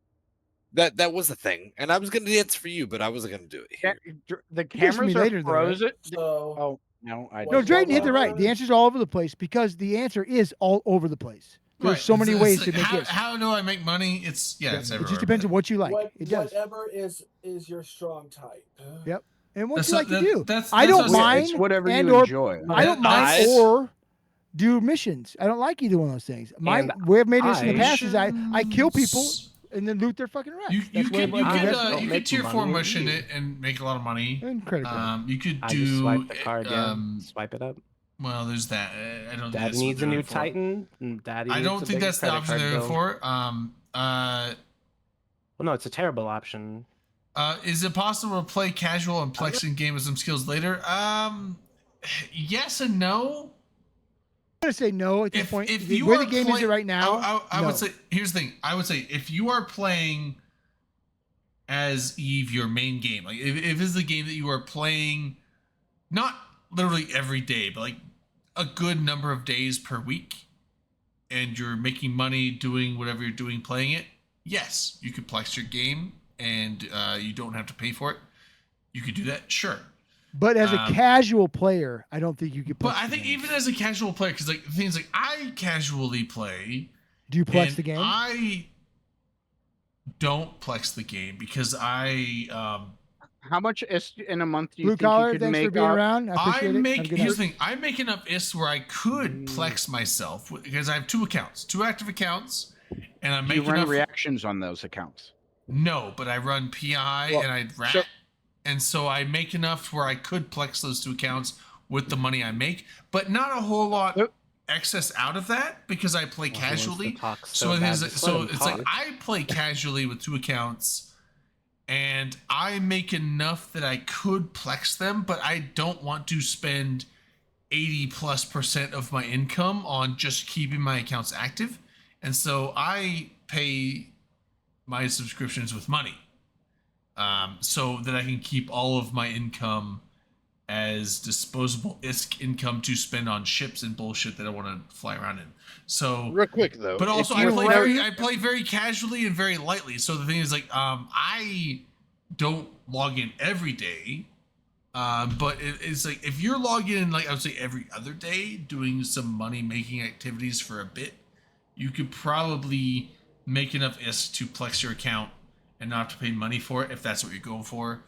That was a thing, and I was gonna dance for you, but I wasn't gonna do it Yeah, here. the Dance for me cameras are later, though, right? frozen. So Oh no, I No, Well, Drayden hit the right. whatever. The answer's all over the place because the answer is all over the place. There's Right, so many it's ways like, to make how, ISK. how do I make money? It's It everywhere. just depends on what you like. It does. Whatever is your strong type. Yep. And what That's you like not- to do. that's- I that's don't what I'm mind It's whatever and you or enjoy. I don't mind Guys. or do missions. I don't like either one of those things. My And way I've made this in the I- past is I kill people Missions. and then loot their fucking rest. You That's where could my best- don't you make could tier 4 money, mission you- it and make a lot of money. and credit card. You could I do just swipe the card, yeah. um, Swipe it up. well, there's that. I don't. think Daddy that's what needs a they're new doing for. Titan. And Daddy I needs don't a think bigger that's the credit option card they're going bill. for. Well, no, it's a terrible option. Is it possible to play casual and flex in game with some skills later? Yes and no. I'm gonna say no at this point. If you Where are the game is play- right now, I no. would say here's the thing. I would say if you are playing as Eve your main game, like if this is a game that you are playing, not literally every day, but like a good number of days per week, and you're making money doing whatever you're doing playing it, yes, you could plex your game and you don't have to pay for it. You could do that, sure. But as a casual player, I don't think you could. But plex I the think game. even as a casual player, because like things like I casually play. Do you plex and the game? I don't plex the game because I How much IST in a month do you Blue think collar, you could thanks make? for being around. I appreciate it. Have a good here's the night. thing. I make enough IST where I could plex myself because I have 2 accounts, 2 active accounts, and I'm Do you making run enough. reactions on those accounts? No, but I run PI Well, and I rat, so- and so I make enough where I could plex those 2 accounts with the money I make, but not a whole lot excess out of that because I play Well, he wants to casually. talk So so it bad, is, just so let him it's like talk. I play casually with 2 accounts, and I make enough that I could plex them, but I don't want to spend 80+% of my income on just keeping my accounts active, and so I pay my subscriptions with money, so that I can keep all of my income as disposable ISK income to spend on ships and bullshit that I want to fly around in. So Real quick though, but also if I you play run- I play very casually and very lightly. So the thing is like I don't log in every day. But it's like if you're logging in like I would say every other day doing some money making activities for a bit, you could probably make enough ISK to plex your account and not have to pay money for it if that's what you're going for.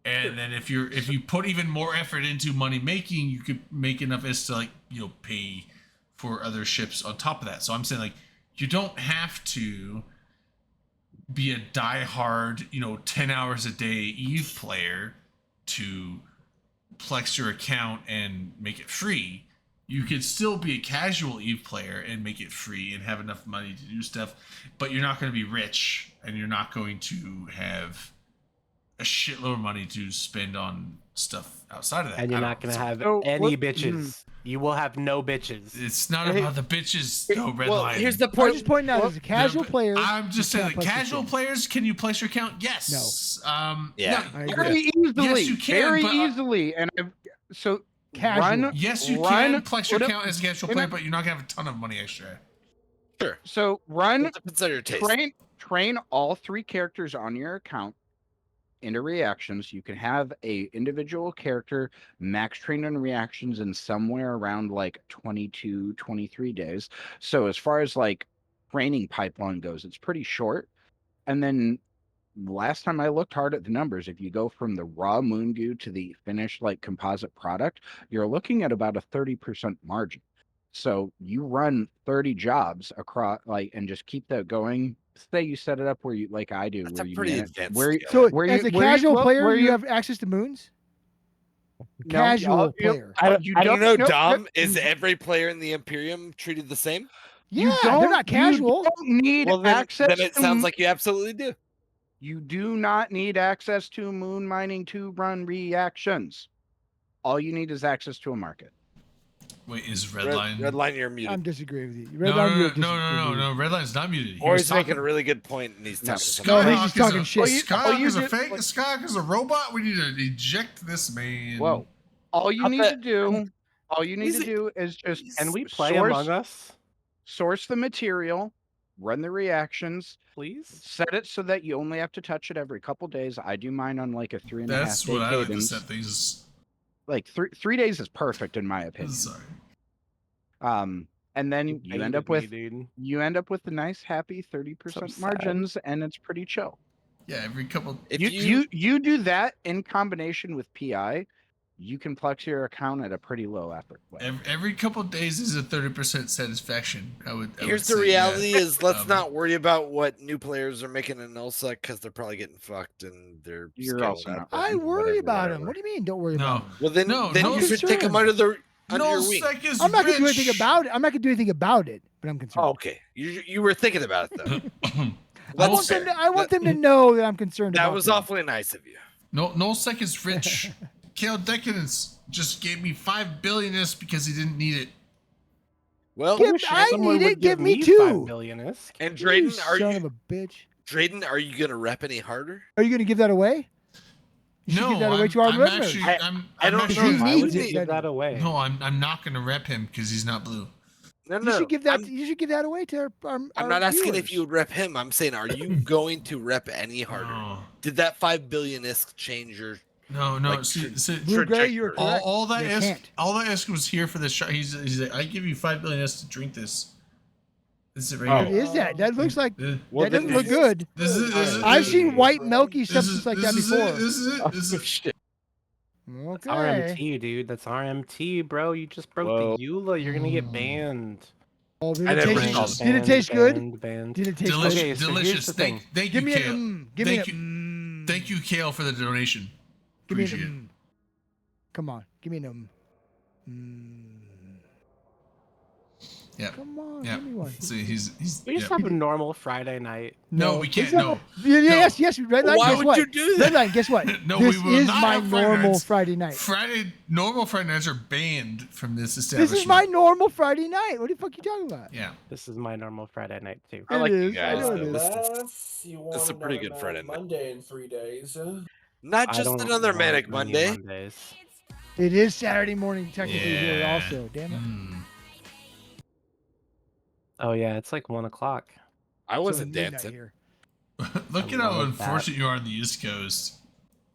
And then if you put even more effort into money making, you could make enough ISK to like, you know, pay for other ships on top of that. So I'm saying like you don't have to be a diehard, you know, 10 hours a day Eve player to plex your account and make it free. You could still be a casual Eve player and make it free and have enough money to do stuff, but you're not going to be rich and you're not going to have a shitload of money to spend on stuff outside of that. And you're I not don't gonna know. have So any what- bitches. You will have no bitches. It's not about the bitches, though, Red well, Line. here's the I'm point. just pointing out as a casual but player. I'm just you saying, can't like, plex the casual game. players, can you place your account? Yes. Yeah, no, I agree. Very easily. Yes, you can, Very but, easily. And so Casual. run. yes, you run, can plex your put up- account as a casual put player, up- but you're not gonna have a ton of money extra. Sure. So run. It depends on your taste. Train all 3 characters on your account into reactions. You can have a individual character max trained on reactions in somewhere around like 22, 23 days. So as far as like training pipeline goes, it's pretty short. And then last time I looked hard at the numbers, if you go from the raw moon goo to the finished like composite product, you're looking at about a 30% margin. So you run 30 jobs across like and just keep that going. Say you set it up where you like I do, That's where a you pretty manage, advanced where, scale. So where as you, a where casual you, player, where you have access to moons. no, Casual you- player. you I don't know, no, Dom. Is every player in the Imperium treated the same? Yeah, they're not casual. You don't need Well, then, access. then it to sounds like you absolutely do. You do not need access to moon mining to run reactions. All you need is access to a market. Wait, is Redline? Redline, you're muted. I'm disagreeing with you. No, Red Line, no, you're no, disagreeing. Redline's not muted. Or was he's making talking- a really good point, and he's talking. to Skyhawk somebody. No, he's just talking is shit. Skyhawk you is a did- fake. Skyhawk is a robot. We need to eject this man. Whoa. All you I need bet- to do, all you need He's to a- do is just Can we play source, Among Us, source the material, run the reactions, please? set it so that you only have to touch it every couple days. I do mine on like a 3.5 That's day what I like to cadence. set things. Like 3 days is perfect in my opinion. Sorry. And then you end up with dude. you end up with the nice happy 30% sad. margins, and it's pretty chill. Yeah, every couple. If You do that in combination with PI, you can plex your account at a pretty low effort. Every couple days is a 30% satisfaction. I would. Here's say, the reality: yeah. is let's Um, not worry about what new players are making in Nullsec because they're probably getting fucked and they're. You're scaling also up not I and worry whatever, about whatever. him. What do you mean? Don't worry No. about him. Well, then, No, then no you should take them concern. under your wing. Nullsec is I'm not gonna do anything rich. about it. I'm not gonna do anything about it, but I'm concerned. Oh, okay, you were thinking about it though. I That's want fair. them to. I want them to know that I'm concerned. That about was them. awfully nice of you. No, Nullsec is rich. Kale Decadence just gave me 5 billion because he didn't need it. Well, I Someone need would it. Give me 5 two. billion-isk. and You Drayden, are son you of a bitch. Drayden? Are you gonna rep any harder? Are you going to give that away? You should No, give that away I'm, to our I'm listeners. actually, I don't actually, know. He Why needs would you it. give that away? No, I'm not gonna rep him because he's not blue. No, You no. should give that. I'm, You should give that away to our I'm not asking viewers. if you would rep him. I'm saying, are you going to rep any harder? Oh. Did that 5 billion-isk change your? No. Like, Blue Gray, you're correct. all that They Isk, can't. all that Isk was here for this shot. He's like, I give you 5 billion to drink this. This is it What right here. is that? That looks like Uh, Well, that doesn't then look good. This is I've seen white milky this substance is- like this that is before. it, This is it. This is shit. That's Okay. RMT, dude. That's RMT, bro. You just broke Whoa. the EULA. You're gonna get banned. Oh, did I it never taste? saw Did it taste good? Banned. Did it taste delicious. good? Okay, so here's delicious. the thing. Thank Give you, me Kale. a give me a Thank you. Thank you, Kale, for the donation. Give me Appreciate it. an Come on, give me an Yeah. Come on, Yeah. give me one. See, he's. We just yeah. have a normal Friday night. No, we can't. It's not- Yes, yes, Red Line. Why Guess would what? you do Red that? Line, guess what? No, This we will is not my have Friday normal nights. Friday night. Normal Friday nights are banned from this establishment. This is my normal Friday night. What the fuck you talking about? Yeah. This is my normal Friday night too. I like you is. guys. I know it though. is. Unless you want This is a pretty another good Friday Manic night. Monday in 3 days. Not I just don't another want Manic many Monday. Mondays. It is Saturday morning technically here Yeah. also. Damn it. Mm. Oh yeah, it's like 1 o'clock. I wasn't midnight dancing. here. Look I at how love that. unfortunate you are on the East Coast.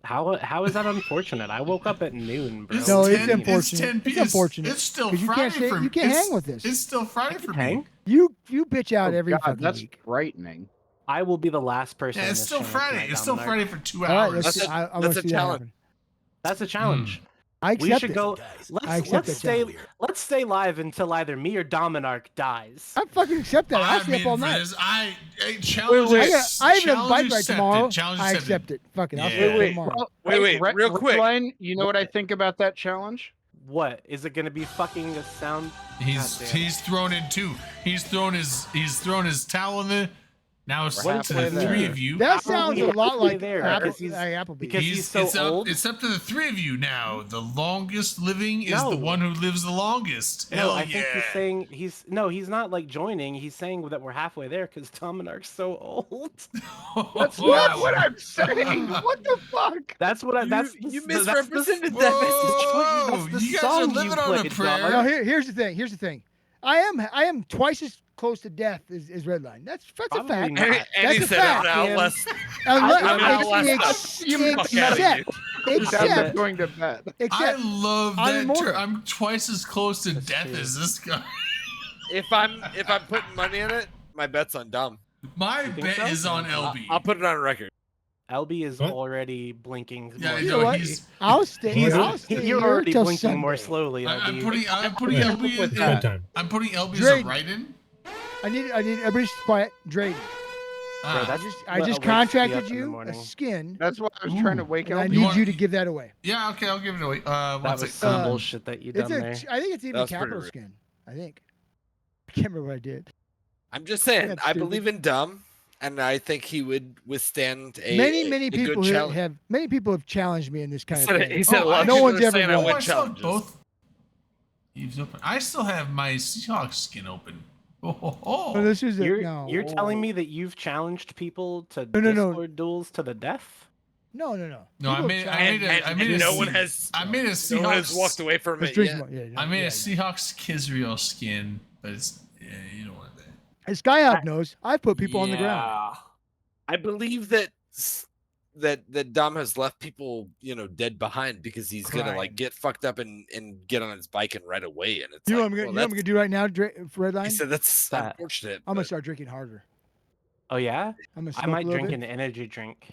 How is that unfortunate? I woke up at noon, bro. No, it's 10 unfortunate. It's unfortunate. It's still 'Cause you Friday can't stay- for me. you can't hang with this. It's still Friday for me. Hang? You bitch out Oh, every God, fucking that's week. frightening. I will be the last person. Yeah, in it's this still channel Friday. tonight, It's still Dominic. Friday for 2 All right, hours. let's That's see. a- I want that's to a see that challenge. happen. That's a challenge. I We accept should it. go. I accept Let's that let's stay live until either me or Dominarch dies. I fucking accept that. I'll stay up all night. I challenge. I even have a bike ride accepted. tomorrow. Challenge I accepted. accept it. Fucking, I'll Yeah. stay up Wait, tomorrow. Wait, real quick. Redline, you know what I think about that challenge? What is it going to be? Fucking a sound. He's God damn. he's thrown in two. He's thrown his towel in the. Now it's We're up to halfway the there. three of you. That sounds a lot like there, Applebee's. because he's so old. It's up to the three of you now. The longest living is No. the one who lives the longest. No, Hell I yeah. think he's saying he's not like joining. He's saying that we're halfway there because Dominarch's so old. That's not what I'm saying. What the fuck? That's what I. That's you the, misrepresented that's that Whoa, That's the you guys are song living you on a played, prayer. dog. Now here's the thing. Here's the thing. I am twice as close to death as Redline. That's a Probably fact. not. And That's he a said fact. it out man. less. Unless, I'm out last ex- time. You fuck outta here. except, That's going to bed. I except, love I'm that. immortal. I'm twice as close to death true. as this guy. If I'm putting money in it, my bet's on Dom. My think bet so? is on LB. I'll put it on record. LB is What? already blinking. Yeah, more I you know, know what? he's- I'll stay. He's, I'll stay you're here already till blinking more Sunday. slowly, LB. I'm putting Yeah. LB With in. bedtime. I'm putting LB as a Drayden. write-in. I need everybody quiet. Drayden. Ah, that's I what just wakes me up contracted in the you a morning. skin, That's what I was trying to wake and I up. need want- you to give that away. yeah, okay, I'll give it away. That One was sec. some bullshit that you It's done there. I think it's even was pretty capital rude. skin. I think. I can't remember what I did. I'm just saying, That's I stupid. believe in Dom, and I think he would withstand a Many a people good challenge. have many people have challenged me in this kind of said it- thing. he said a lot of no people one's are ever saying I won. went I still have challenges. both. Eves open. I still have my Seahawks skin open. Oh. No, this is a, You're no. you're telling me that you've challenged people to No. Discord duels to the death? No. No, People I challenge- made a no one Se- has. I made a No one has Seahawks. walked away from Let's it drink yet. more. Yeah, I made yeah, a Seahawks Kizriel skin, but it's you don't want that. yeah. Skyhawk knows. I've put people on the ground. Yeah. I believe that Dom has left people, dead behind because he's gonna Crying. like get fucked up and get on his bike and ride away. And it's You know like, what I'm gonna, well, you know what I'm that's- gonna do right now, for Redline? He said that's That- unfortunate. I'm gonna but- start drinking harder. Oh yeah? I'm gonna I smoke might a little drink bit. an energy drink.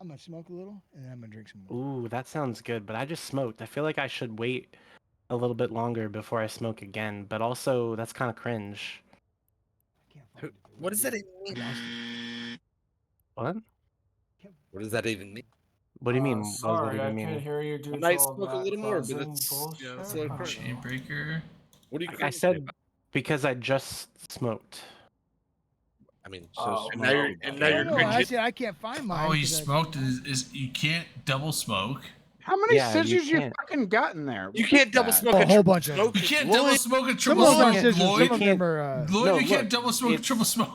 I'm gonna smoke a little, and then I'm gonna drink some more. Ooh, that sounds good, but I just smoked. I feel like I should wait a little bit longer before I smoke again, but also that's kind of cringe. I can't Who- fucking do What does that it. even mean? What? What does that even mean? What do you mean? Sorry, what do I you mean? can't hear you do I might all smoke a that little more, but buzzing it's bullshit. it's a little I don't crazy. know. Chainbreaker. What do you? I cringe said about? because I just smoked. I mean, Oh, and now you're No, cringing. I said I can't find mine. Oh, you 'cause I- smoked is you can't double smoke. How many Yeah, you scissors you can't. fucking got in there? You What can't is double that? smoke A a whole triple bunch of them. smoke. You can't Lloyd. double smoke a Some triple of them are smoke, scissors. Some Lloyd. of them are. Lloyd, No, you can't look, double smoke a it's- triple smoke.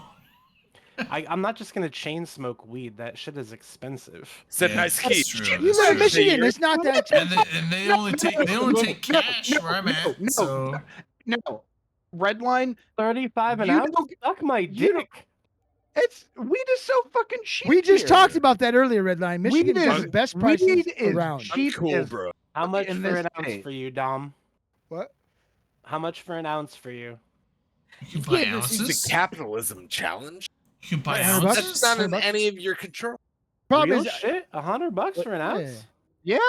I'm not just gonna chain smoke weed. That shit is expensive. It's a Yeah, nice that's key. true. You That's live in true. Michigan. It's not that. And they only take cash where I'm at. So No. Redline, 35 an You ounce? don't- Suck my you don't- dick. it's weed is so fucking cheap. We just here. talked about that earlier, Redline. Michigan Weed has is- the best weed prices is around. cheap I'm cool, as bro. How much in for this an ounce state. for you, Dom? What? How much for an ounce for you? you can buy Yeah, this is ounces. a capitalism challenge. You can buy $100 ounces. That's not in $100. any of your control. Problem Real is, shit? $100 for an ounce? Yeah.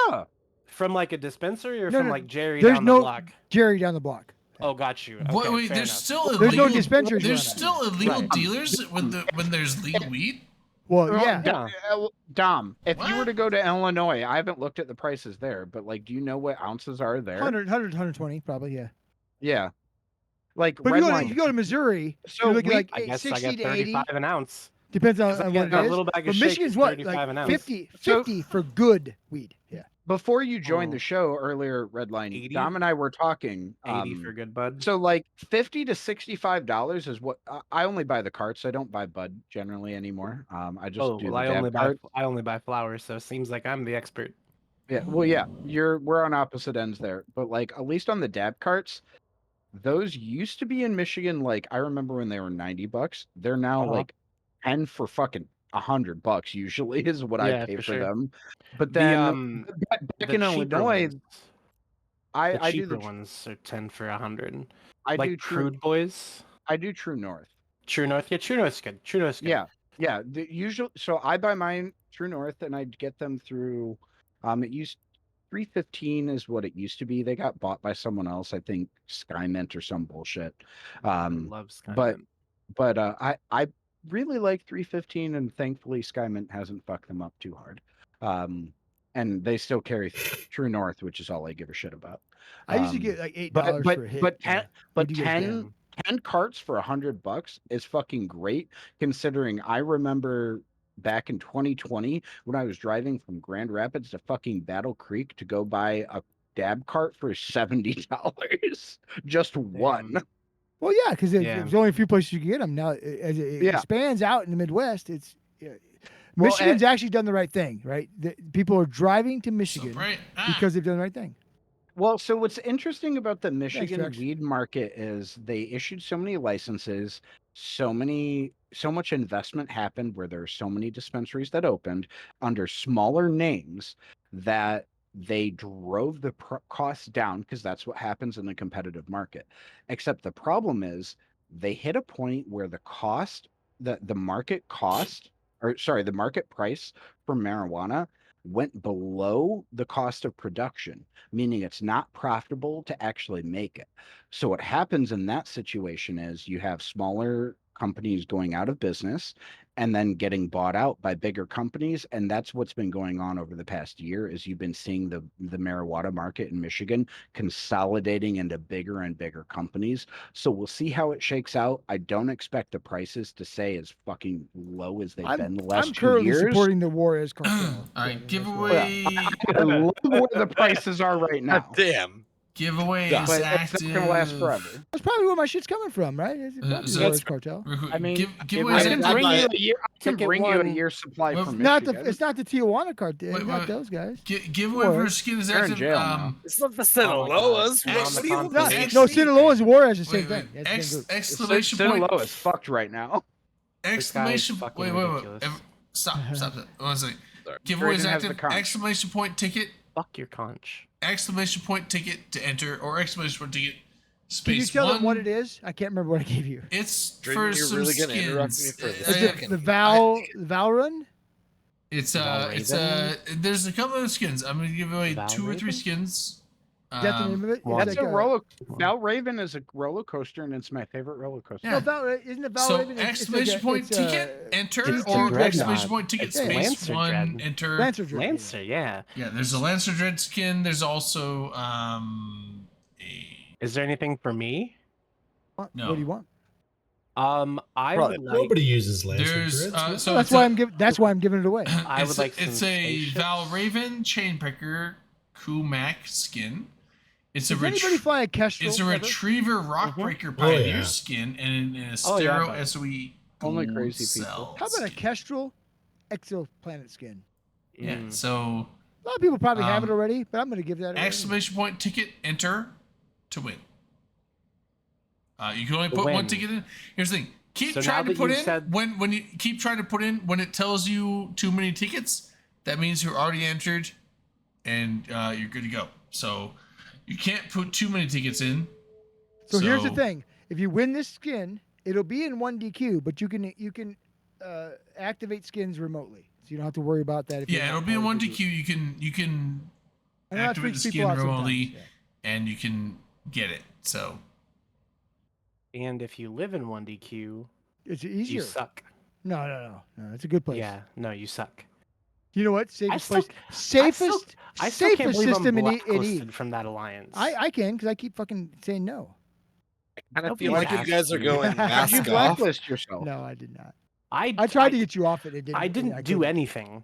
From like a dispensary or No, from no, like Jerry there's down no the block? Jerry down the block. Oh, got you. Okay, Wait, fair there's enough. still illegal. There's no dispensaries There's around still illegal Right. dealers when there's legal weed. Well, Well, yeah. Dom, if you were What? to go to Illinois, I haven't looked at the prices there, but like, do you know what ounces are there? 100, 120, probably, yeah. Yeah. Like But if Redline. you go to Missouri, So you're looking we- like I guess I 60 got to 80. 35 an ounce. Depends on, I on get what it a is. little bag of But shakes Michigan's is what? 35 Like an ounce. 50 for good weed. Yeah. Before you joined Oh. the show earlier, Redline, 80? Dom and I were talking. 80 for good bud. So like $50 to $65 is what I only buy the carts. I don't buy bud generally anymore. I just Oh, do well, the I dab only buy cart. flowers, so it seems like I'm the expert. Yeah, well, yeah, we're on opposite ends there, but like at least on the dab carts, those used to be in Michigan. Like I remember when they were $90. They're now Uh-huh. like 10 for fucking $100 usually is what I Yeah, pay for for sure. them. But The, then back The in cheaper Illinois, ones, I the do cheaper the ones are 10 for 100. I Like do True Crude Boys. I do True North. True North. Yeah, True North's good. True North's good. Yeah. The usual. So I buy mine True North, and I get them through. It used 315 is what it used to be. They got bought by someone else, I think Skymint or some bullshit. Love but Skymint. I really like 315, and thankfully Skymint hasn't fucked them up too hard. And they still carry True North, which is all I give a shit about. I used to get like $8 but for a hit. but yeah. 10 but do get 10 10 carts for $100 is fucking great, considering I remember back in 2020 when I was driving from Grand Rapids to fucking Battle Creek to go buy a dab cart for $70. Just one. Well, yeah, because Yeah. there's only a few places you can get them now. As it Yeah. expands out in the Midwest, it's Well, Michigan's actually done the right thing, right? People are driving to Michigan Right. because they've done the right thing. Well, so what's interesting about the Michigan Trex. weed market is they issued so many licenses, so much investment happened where there are so many dispensaries that opened under smaller names that they drove the costs down, because that's what happens in the competitive market. Except the problem is they hit a point where the market price for marijuana went below the cost of production, meaning it's not profitable to actually make it. So what happens in that situation is you have smaller companies going out of business and then getting bought out by bigger companies, and that's what's been going on over the past year. Is you've been seeing the marijuana market in Michigan consolidating into bigger and bigger companies. So we'll see how it shakes out. I don't expect the prices to stay as fucking low as they've been the last I'm 2 currently years. supporting the Juarez cartel. All right, giveaway. I love where the prices are right now. Damn. Giveaway But is it's active. not gonna last forever. That's probably where my shit's coming from, right? It's probably so the Juarez that's- cartel. I mean, giveaway I is can active. bring you a year. I can Ticket bring you a one. year's supply Well, from Not Michigan. it's not the Tijuana cartel. Wait, Not wait. those guys. Giveaway Or- for skin is They're in active. jail now. It's not the Oh my Sinaloas. God. What On the do you conference. want? X- No, Sinaloa is Juarez, the same Wait, thing. wait. That's the same group. Exclamation point. Sinaloa is fucked right now. Exclamation. fucking Wait. ridiculous. Stop. One second. Sorry. Giveaway is Virgin has the active. conch. Exclamation point ticket. Fuck your conch. Exclamation point ticket to enter, or exclamation point ticket Can you space tell one. them what it is? I can't remember what I gave you. It's Drayden, for you're some really gonna interrupt skins. me for the Is second. it the Val run? It's Valraven? there's a couple of skins. I'm gonna give away 2 or 3 Valraven? skins. Is that the name of it? Well, That's It's a like roller. Val Raven is a roller coaster, and it's my favorite roller coaster. Yeah. No, isn't it Val So Raven? It's exclamation like point it's ticket enter, it's or Dreadnought. exclamation point ticket It's space Lancer one Dread. enter. Lancer Dread. Lancer, yeah. Yeah, there's a Lancer Dread skin. There's also Is there anything for me? What No. do you want? I Probably would like. Nobody uses Lancer there's Dreads. so that's it's why a- I'm giving. That's why I'm giving it away. I would it's like it's some a spaceships. Val Raven chain picker Kumak skin. It's Does a anybody fly a Kestrel? It's a ever? Retriever Rockbreaker Oh, Pioneer yeah. skin and a Oh, yeah, Stero but- SOE Only Gold crazy Cell people. How about a skin. Kestrel exoplanet skin? Yeah, Mm. so A lot of people probably have it Um, already, but I'm going to give that away. exclamation point ticket enter to win. You can only To put one win. ticket in. Here's the thing. Keep So now trying to that put you've in said- when you keep trying to put in when it tells you too many tickets, that means you're already entered and you're good to go. So you can't put too many tickets in. So here's the thing: if you win this skin, it'll be in 1DQ, but you can activate skins remotely, so you don't have to worry about that. If you're Yeah, not it'll be in part one of the group. DQ. You can I know that activate the freaks people skin out remotely, sometimes, and you can get it. So And if you live in 1DQ, It's easier. you suck. No. It's a good place. Yeah, no, you suck. You know what? Safest still- place. Safest. I still can't safest believe system I'm in Eve. blacklisted from that alliance. I can because I keep fucking saying no. I Nobody feel like you asked guys are you. going Did you mask off. blacklist yourself? No, I did not. I tried to get you off it. It didn't. I didn't do couldn't. anything.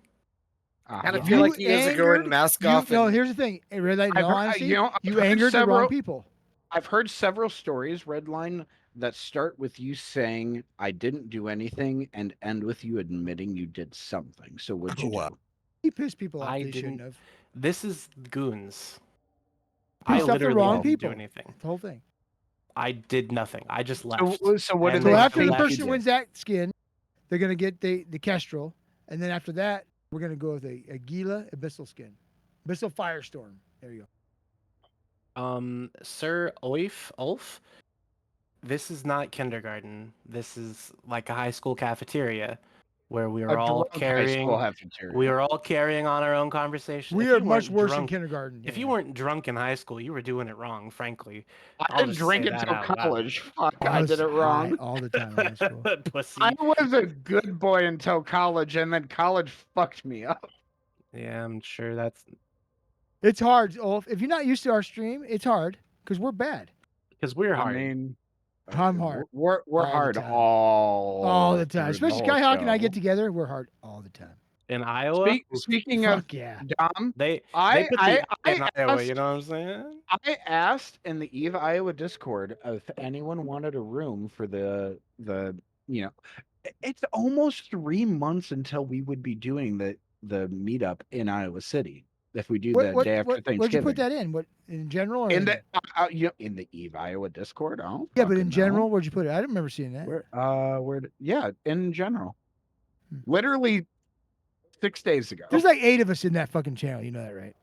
Kind of Yeah. feel like you guys are going angered- mask you- off. No, and- here's the thing. In Red Light, in I've all heard- honesty, you know, I've you heard angered the wrong several- people. I've heard several stories, Redline, that start with you saying I didn't do anything and end with you admitting you did something. So what'd you Wow. do? He pissed people off. I They shouldn't didn't- have. This is goons. Pissed off the literally wrong didn't people. do anything. The whole thing. I did nothing. I just left. So what did And So they after the think person you did? wins that skin, they're gonna get the Kestrel, and then after that, we're gonna go with a Gila Abyssal skin, Abyssal Firestorm. There you go. Sir Ulf, this is not kindergarten. This is like a high school cafeteria where we A are all drunk high carrying. school cafeteria. We are all carrying on our own conversation. We If are you much weren't worse in drunk- kindergarten. If yeah. you weren't drunk in high school, you were doing it wrong. Frankly, I I'll didn't just drink say that until out loud. college. Fuck, I I was did it high wrong. all the time in high school. Pussy. I was a good boy until college, and then college fucked me up. Yeah, I'm sure that's It's hard, Ulf. If you're not used to our stream, it's hard because we're bad. because we're I hard. mean, I'm hard. We're All the hard time. all the time. through Especially the whole Skyhawk and I show. get together, we're hard all the time. In Iowa, Speaking of Fuck yeah. Dom, they I put the I in Iowa. asked, You know what I'm saying? I asked in the Eve Iowa Discord if anyone wanted a room for the you know, it's almost 3 months until we would be doing the meetup in Iowa City if we do the day after Thanksgiving. Where'd you put that in? What in general? Or In the in the Eve Iowa Discord. Oh, yeah, but in general, where'd you put it? I don't remember seeing that. yeah, in general, literally 6 days ago. There's like 8 of us in that fucking channel. You know that, right?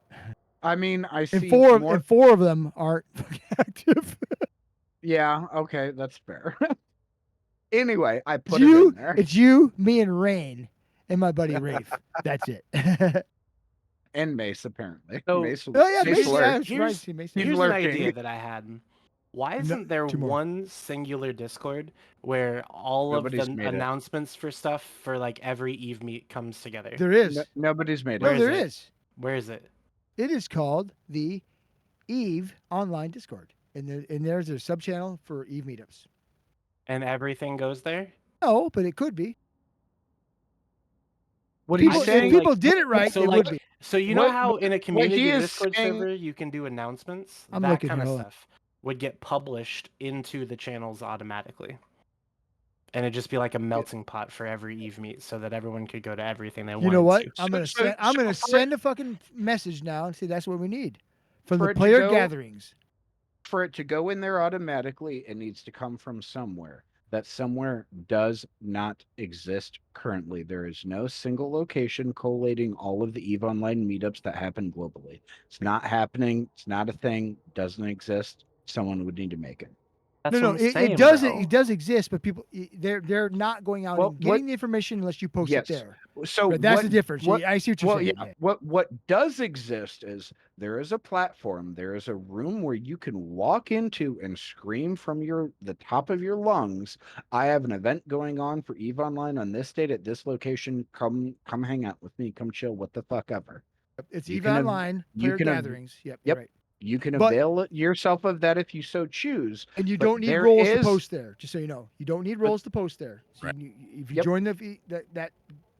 I mean, I see And four more. and 4 of them aren't fucking active. Yeah, okay, that's fair. Anyway, I It's put it you, in there. it's you, me, and Rain, and my buddy Rafe. That's it. And Mace, apparently. So- Mace, Oh, yeah, Mace, lurked. yeah, I'm surprised to see Mace. He's Here's an lurking. idea that I had. Why isn't there 2 more. one singular Discord where all Nobody's of the made it. announcements for stuff for like every Eve meet comes together? There is. Nobody's made No, it. Where there is it? is. Where is it? It is called the Eve Online Discord, and there's a sub channel for Eve meetups. And everything goes there? No, but it could be. What People, he's saying, if people like, did it right, so it like, would be. so you know What- how in a community he is Discord saying- server you can do announcements? I'm that looking kind here, of hold on. stuff would get published into the channels automatically. And it'd just be like a melting pot for every Eve meet so that everyone could go to everything they wanted You know what? to. I'm gonna So- send. I'm so gonna for send a fucking message now and say that's what we need from For the it to player go- gatherings. For it to go in there automatically, it needs to come from somewhere. That somewhere does not exist currently. There is no single location collating all of the EVE Online meetups that happen globally. It's not happening. It's not a thing. Doesn't exist. Someone would need to make it. That's No, what I'm it saying, doesn't. bro. It does exist, but people they're not going out Well, and getting what- the information unless you post Yes. it there. So Right, that's what- the difference. what- I see what you're well, saying. yeah. yeah. What does exist is there is a platform, there is a room where you can walk into and scream from the top of your lungs. I have an event going on for EVE Online on this date at this location. Come hang out with me. Come chill. What the fuck ever. It's You EVE can av- Online you player can av- gatherings. Yep. Yep. Right. You can But- avail yourself of that if you so choose. And you but don't need there roles to is- post there. Just so you know, you don't need roles to post there. So Right. if you Yep. join that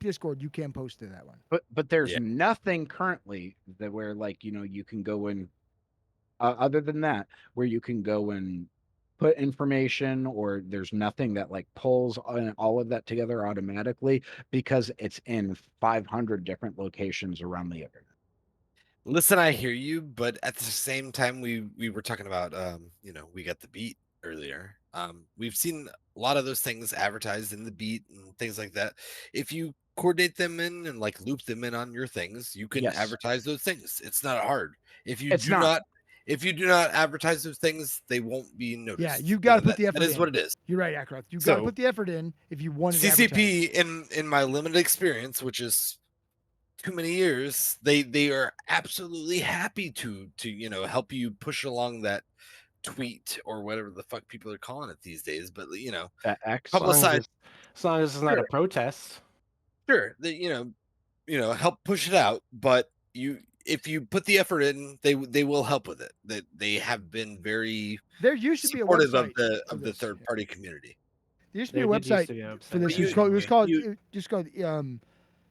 Discord, you can post to that one. But there's Yeah. nothing currently that where like you can go in other than that where you can go and put information, or there's nothing that like pulls all of that together automatically because it's in 500 different locations around the internet. Listen, I hear you, but at the same time, we were talking about we got the beat earlier. We've seen a lot of those things advertised in the beat and things like that. If you coordinate them in and like loop them in on your things, you can Yes. advertise those things. It's not hard. If you It's do not. not if you do not advertise those things, they won't be noticed. Yeah, you got to put the effort That is in. what it is. You're right, Ackroth. You got to So, put the effort in if you want to advertise. CCP, in my limited experience, which is too many years, they are absolutely happy to help you push along that tweet or whatever the fuck people are calling it these days. But That X. publicize. As long as it's not a protest. Sure, help push it out. But if you put the effort in, they will help with it. They have been very There used to be a supportive website of the third party community. There used to be a website for this. You- It was called you- just called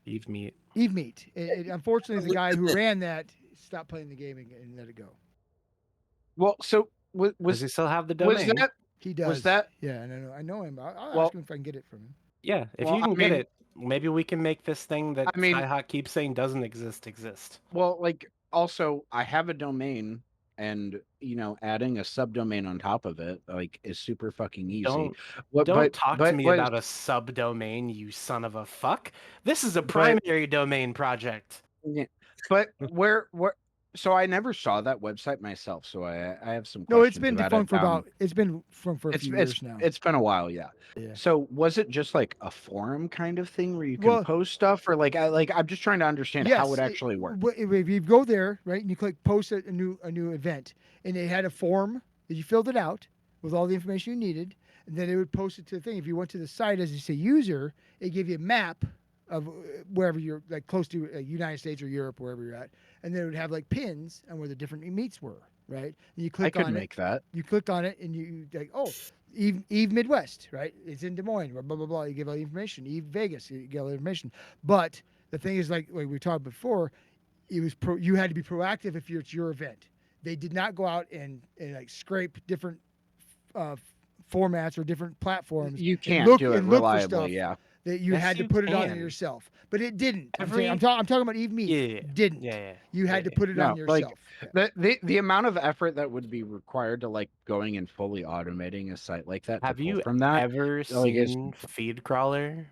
Eve Meat. Eve Meat. Unfortunately, the guy who ran that stopped playing the game and let it go. Well, so was Does he still have the was domain? that He does. was that Yeah, I know him. I'll Well- ask him if I can get it from him. Yeah, if Well, you can I get mean- it, maybe we can make this thing that I mean- Skyhawk keeps saying doesn't exist. well, like also I have a domain, and adding a subdomain on top of it like is super fucking easy. Don't What- don't but- talk but to me what- about a subdomain, you son of a fuck. This is a primary domain project. Yeah, but where so I never saw that website myself, so I have some No, it's questions been about defunct for it. about. It's been defunct for a few years now. It's been a while, yeah. Yeah. So was it just like a forum kind of thing where you can Well- post stuff, or like I'm just trying to understand how it actually works. If you go there, right, and you click post a new event, and they had a form that you filled it out with all the information you needed, and then it would post it to the thing. If you went to the site as you say user, it gave you a map of wherever you're, like close to United States or Europe, wherever you're at, and then it would have like pins on where the different meets were, right? And you click could on make it. that. You click on it, and you like, oh, Eve Midwest, right? It's in Des Moines, blah blah blah. You give all the information. Eve Vegas, you get all the information. But the thing is, like we talked before, it was you had to be proactive if it's your event. They did not go out and like scrape different formats or different platforms. You and can't look, do it and look for reliably, stuff yeah. That you Yes, had to you put it on can. yourself, but it didn't. Every- I'm talking about Eve Meat. Yeah, Didn't. yeah. You had to put it No, on yourself. like the amount of effort that would be required to like going and fully automating a site like that. to Have pull you from that? ever like, it's- seen Feed Crawler?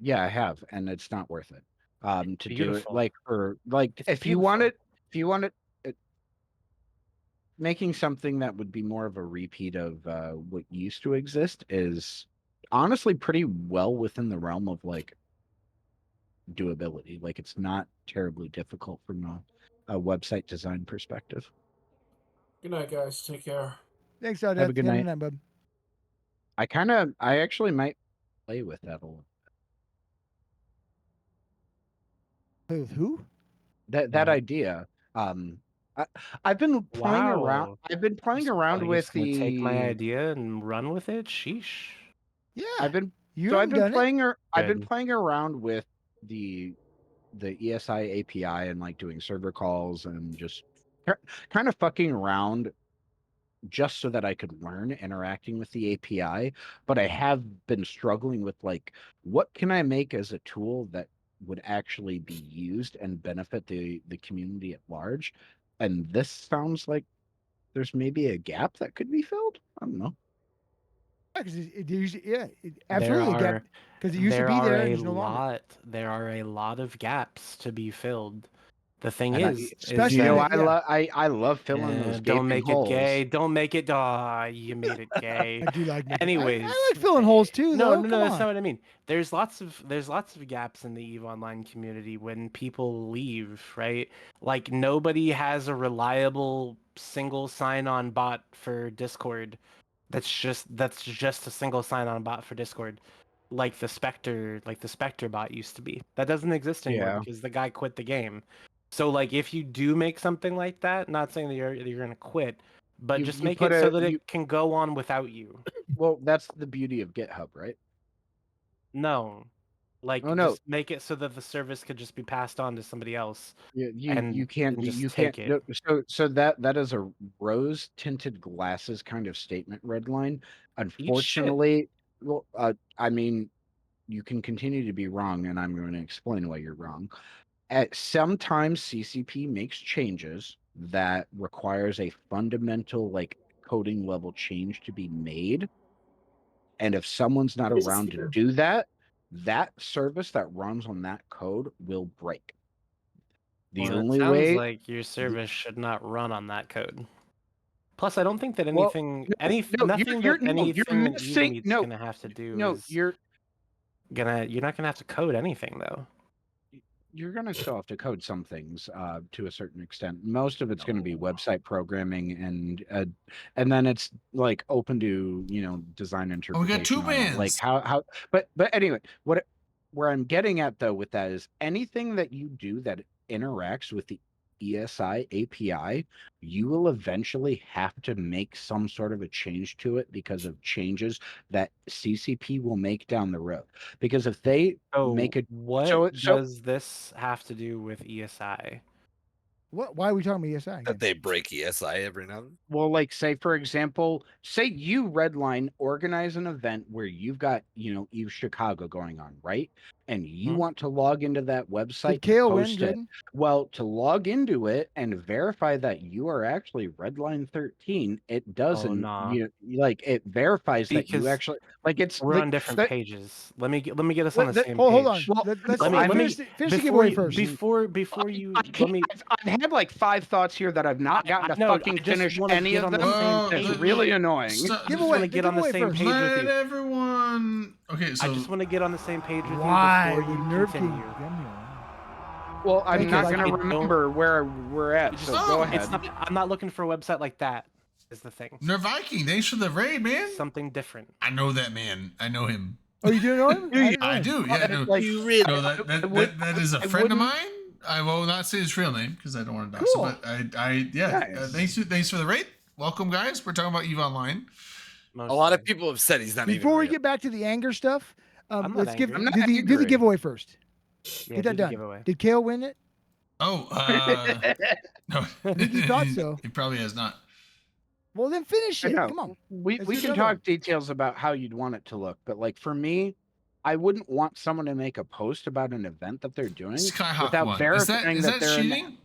Yeah, I have, and it's not worth it. To do it Beautiful. like for like It's if you beautiful. wanted making something that would be more of a repeat of what used to exist is honestly pretty well within the realm of like doability. Like it's not terribly difficult from a website design perspective. Good night, guys. Take care. Thanks, Odette. Have a good Yeah, night. bub. I actually might play with that a little. Play with who? That idea. I've been playing around. Wow. I've been playing around Are you with just gonna the. take my idea and run with it. Sheesh. Yeah. I've been You so I've haven't been done it? playing. I've been Good. playing around with the ESI API and like doing server calls and just kind of fucking around, just so that I could learn interacting with the API. But I have been struggling with like, what can I make as a tool that would actually be used and benefit the community at large? And this sounds like there's maybe a gap that could be filled. I don't know. Yeah, because it usually, absolutely. There Because it used to be there and it's no longer. There are a lot of gaps to be filled. The thing And is especially- that- I love filling those. don't gaping make holes. it gay. Don't make it. You made it gay. I do like making- Anyways, I like filling holes too. no, though. no, Come no, that's on. not what I mean. There's lots of gaps in the EVE Online community when people leave, right? Like nobody has a reliable single sign-on bot for Discord. That's just a single sign-on bot for Discord, like the Spectre bot used to be. That doesn't exist anymore Yeah. because the guy quit the game. So like if you do make something like that, not saying that you're gonna quit, but You- just you make put it so a- that you- it can go on without you. Well, that's the beauty of GitHub, right? No. Like, Oh, no. just make it so that the service could just be passed on to somebody else. You can't just you take can't it. so that is a rose tinted glasses kind of statement, Redline. Unfortunately, well, I mean, you can continue to be wrong, and I'm going to explain why you're wrong. At sometimes CCP makes changes that requires a fundamental like coding level change to be made, and if someone's not around to do that, that service that runs on that code will break. The Well, only it sounds way like your service should not run on that code. Plus, I don't think that Well, anything, no, nothing you're that anything that missing. EveMeet's No, gonna have to do no, is you're not gonna have to code anything though. gonna still have to code some things to a certain extent. Most of it's going to be website programming, and then it's like open to design Oh, we interpretation. got two on it. Like bands. how but anyway, where I'm getting at though with that is anything that you do that interacts with the ESI API, you will eventually have to make some sort of a change to it because of changes that CCP will make down the road. Because if they make it What does this have to do with ESI? Why are we talking about ESI? That they break ESI every now and then. Well, like say for example, say you Redline organize an event where you've got Eve Chicago going on, right? And you want to log into that website Did Kale to win, post it. Drayden? Well, to log into it and verify that you are actually Redline 13, it doesn't. nah. Like it verifies that you Because actually like it's. We're like, on different that- pages. Let me get us on the same Hold on. page. Well, Let's no, I finish the before giveaway you, first. before you let me. I've had like 5 thoughts here that I've not gotten to know, I fucking just finish wanna any get of on the them. same It's page. really annoying. I just want to get on the same page with Let you. everyone. Okay, so I just want to get on the same page with Why you before you would Nerve King continue. come here? Well, I'm Thank not you. going to remember where we're at, so go ahead. I'm not looking for a website like that. Is the thing. Nerve Viking, thanks for the raid, man. Something different. I know that man. I know him. Oh, you do know him? I do. Yeah, no, Like, no, that is a friend of mine. I will not say his real name because I don't want to dox him. Cool. But thanks for the raid. Welcome, guys. We're talking about EVE Online. A lot of people have said he's not even. Before we real. get back to the anger stuff, I'm not let's give angry. I'm not do the angry. giveaway first. Yeah, Get do that the done. giveaway. Did Kale win it? Oh, no. I think he thought so. He probably has not. Well, then finish it. No, Come on. we Let's we do can another one. talk details about how you'd want it to look, but like for me, I wouldn't want someone to make a post about an event that they're doing Skyhawk without won. verifying Is that they're cheating?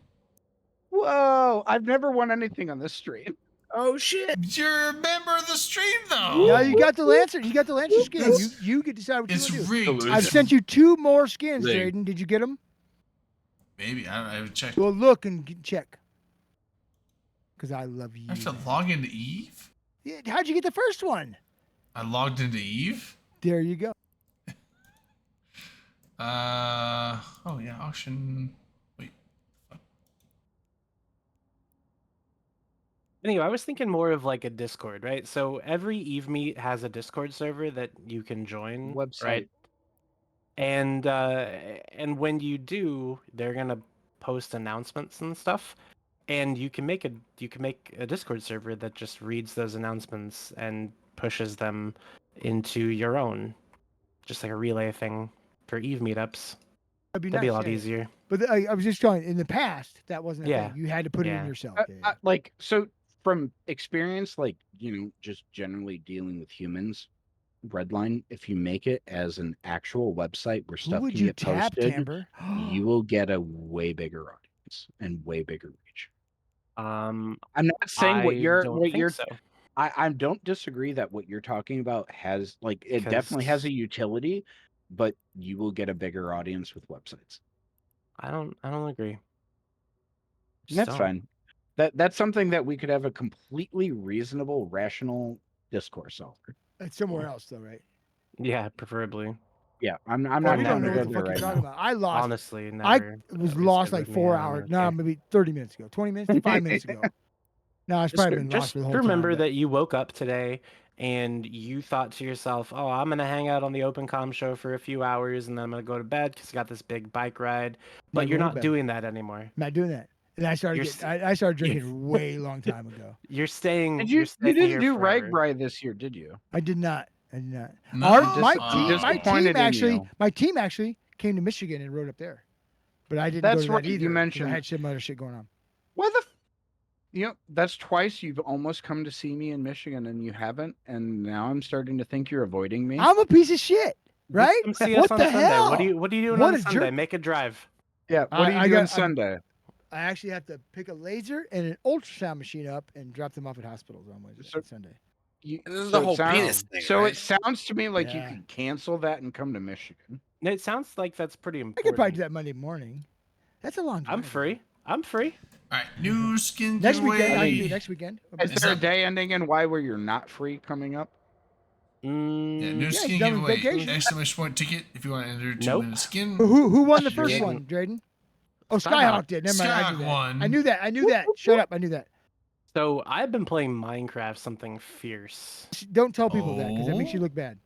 Whoa! I've never won anything on this stream. Oh shit! You're a member of the stream, though. Yeah, you got the Lancer. You got the Lancer skin. You can decide what you It's want to do. rigged. I've sent you 2 more skins, Rigged. Drayden. Did you get them? Maybe I haven't checked. Well, look and check. Because I love you. I have to log into Eve. Yeah, how'd you get the first one? I logged into Eve. There you go. Oh yeah, auction. Wait. Anyway, I was thinking more of like a Discord, right? So every EveMeet has a Discord server that you can join, Website. right? And when you do, they're gonna post announcements and stuff, and you can make a Discord server that just reads those announcements and pushes them into your own, just like a relay thing for Eve meetups. That'd be a lot easier. But I was just telling you, in the past, that wasn't a Yeah. thing. You had to put it in Yeah. yourself. Like so from experience, like just generally dealing with humans, Redline, if you make it as an actual website where Who stuff would can you get tap, posted, Tamber? you will get a way bigger audience and way bigger reach. I'm not saying what I you're don't what think you're so. I don't disagree that what you're talking about has like it definitely has a utility, but you will get a bigger audience with websites. I don't agree. Just That's don't. fine. That's something that we could have a completely reasonable, rational discourse over. It's somewhere else, though, right? Yeah, preferably. Yeah, I'm Well, not we don't know going to what go the there fuck you're right talking now. about. I lost. Honestly, I never was lost like 4 hours. No, maybe 30 minutes ago. 20 minutes? 5 minutes ago. No, it's probably been lost Just for the whole remember time. but- that you woke up today and you thought to yourself, "Oh, I'm gonna hang out on the OpenCom show for a few hours, and then I'm gonna go to bed because I got this big bike ride." But Never you're went to not bed. doing that anymore. I'm not doing that. And I started You're I started drinking way long time ago. You're staying. Did you're you staying didn't here do forever. Ragbri this year, did you? I did not. And No, my I'm disappointed in you. team actually came to Michigan and rode up there, but I didn't That's go to right, that you either. 'cause mentioned- I had some other shit going on. Why the? That's twice you've almost come to see me in Michigan and you haven't, and now I'm starting to think you're avoiding me. I'm a piece of shit, right? Come see What us on the Sunday. hell? What are you doing What on a Sunday? jerk. Make a drive. Yeah, what are you I doing got- Sunday? I actually have to pick a laser and an ultrasound machine up and drop them off at hospitals on Wednesday, Sunday. You, And this is so the it whole sounds- penis thing, So right? it sounds to me like you Yeah. could cancel that and come to Michigan. It sounds like that's pretty I important. could probably do that Monday morning. That's a long drive. I'm free. I'm free. All right, new skin Next giveaway. weekend, I mean, can do it next weekend. Is there a day ending in Y where you're not free coming up? Yeah, new Yeah, skin he's done with giveaway. vacation. Exclamation point ticket if you want to enter to Nope. win a skin. Who won the Sure first didn't. one, Drayden? Oh, Skyhawk. Skyhawk did. Never mind. I Skyhawk knew that. won. I knew that. I knew that. Shut up. I knew that. So I've been playing Minecraft something fierce. Don't tell people that because that makes you Oh. look bad.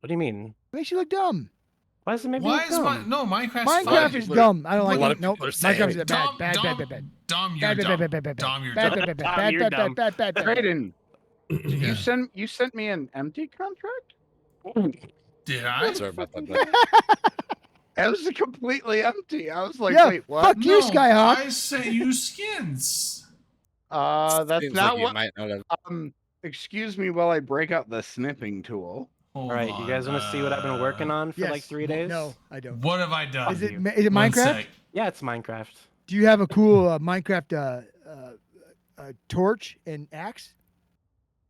What do you mean? It makes you look dumb. Why does it make me Why look is dumb? Minecraft's Minecraft fun. is dumb. I don't A like lot it. of Nope. people are saying Minecraft is it. bad. Dom, Bad. Dom, Bad. Bad. Bad. Dom, you're Bad. Bad. dumb. Bad. Bad. Bad. Dom, you're Bad. dumb. Bad. Bad. Dom, Bad. you're Bad. dumb. Bad. Bad. Bad. Bad. Drayden, Yeah. you sent me an empty contract? Did I? Sorry about that. It was completely empty. I was like, Yeah, wait, what? fuck you, No, Skyhawk. I sent you skins. That's Seems not like what. you might not have. Excuse me while I break out the snipping tool. Hold All right, on, you guys want to see what I've been working on for like Yes. 3 days? No, I don't. What have I done? Is it you. is it One Minecraft? sec. Yeah, it's Minecraft. Do you have a cool Minecraft torch and axe?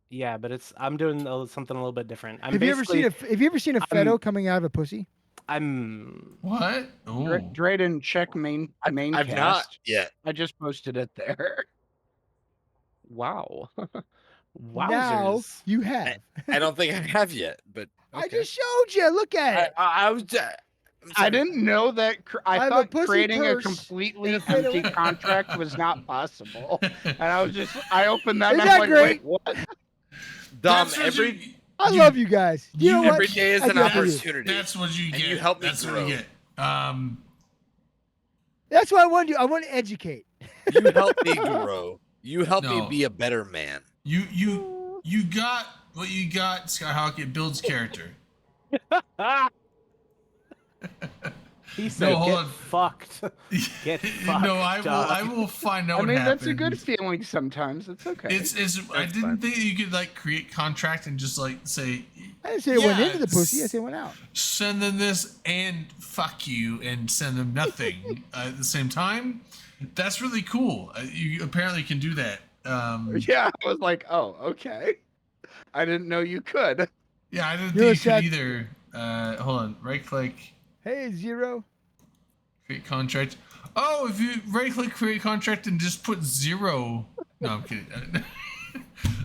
Yeah, but I'm doing something a little bit different. Have you ever seen a Fedo coming out of a pussy? I'm What? Ooh. Drayden, check main I've not cast. yet. I just posted it there. wow. Now Wowzers. you have. I don't think I have yet, but I okay. just showed you. Look at it. I was. I didn't know that. I I have a thought pussy creating a purse completely and a Fedo- empty contract was not possible. And I opened that Isn't and I that was like, great? wait, what? Dom, That's what every you- I love you guys. You know what? every day is I an do it for you. opportunity. That's what you And get. you help me That's what grow. you get. That's what I want to do. I want to educate. You help me grow. You help me No. be a better man. You got what you got, Skyhawk. It builds character. He said, hold "Get on. fucked." Get fucked. No, I dog. will find out I mean, what that's a happened. good feeling sometimes. It's okay. It's I That's didn't fine. think you could like create contract and just like say I didn't say it went Yeah, into the pussy. I said it went out. send them this and fuck you and send them nothing at the same time. That's really cool. You apparently can do that. Yeah, I was like, oh, okay. I didn't know you could. Yeah, I didn't You're think you a could either. Hold on, right click, Hey, Zero. create contract. Oh, if you right click create contract and just put 0. No, I'm kidding.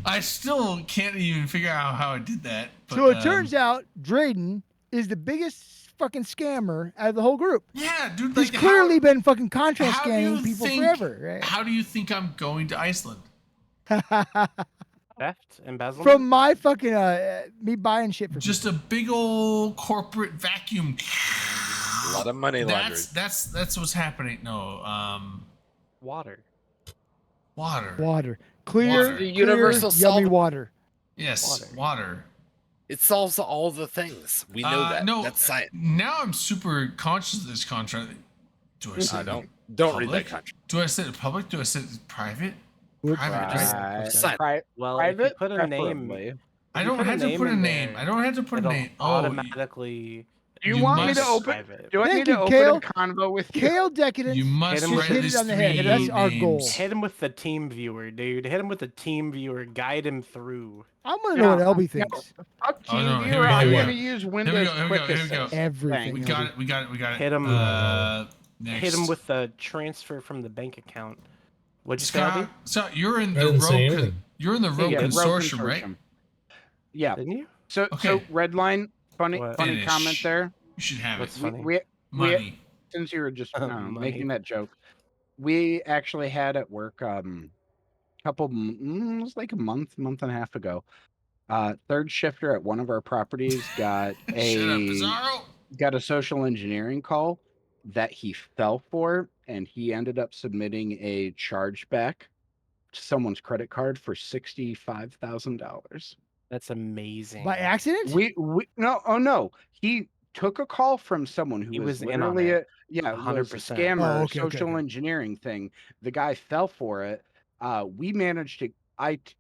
I still can't even figure out how I did that. But, So it turns out Drayden is the biggest fucking scammer out of the whole group. yeah, dude. He's Like, clearly been fucking contract how do you scamming people think- forever, How do you think I'm going to Iceland? right? Theft, embezzlement. From my fucking me buying shit for Just a big old corporate vacuum. A lot of money laundered. That's what's happening. No, water. water. people. Water. Clear, Water. The universal clear, yummy solve- water. Yes, water. It solves all the things. We know that. No, That's science. now I'm super conscious of this contract. Do I say Don't read that public? contract. Do I set it public? Do I set it private? Whoops. Private. Right. Sign. Well, if you Private, put a name, preferably. I you don't put a have to name put a in name. there, I don't have to put a it'll name. automatically. Do you You want me to must- open? private. Do I Thank need you, to open Kale. a convo with you? Kale Decadence. You must Hit him write with- at hit it on least the head. 3 That's our goal. names. Hit him with the team viewer, dude. Hit him with the team viewer. Guide him through. I want to know what Yeah, LB no. thinks. Fuck Oh, Team no, here Viewer. we go, I'm here we going go. to use Here we Windows go, here we Quick go, here we go. Assist. Everything. We LB. got it. We got it. We got it. Hit him. Next. Hit him with the transfer from the bank account. What'd you say, Scott. Albie? So you're in I the didn't say rogue. anything. You're in the rogue Yeah, Rogue consortium, right? Consortium. Yeah. Didn't you? So Okay. Redline, funny What? funny comment Finish. there. You should have What's it. funny? We Money. since you were just Money. making that joke, we actually had at work it was like a month and a half ago. Third shifter at one of our properties got Shut up, a Bizarro. social engineering call that he fell for, and he ended up submitting a chargeback to someone's credit card for $65,000. That's amazing. By accident? No. He took a call from someone who He was was in on literally it, it was a 100%. scammer, Oh, okay, social engineering thing. The guy fell for it. We managed to.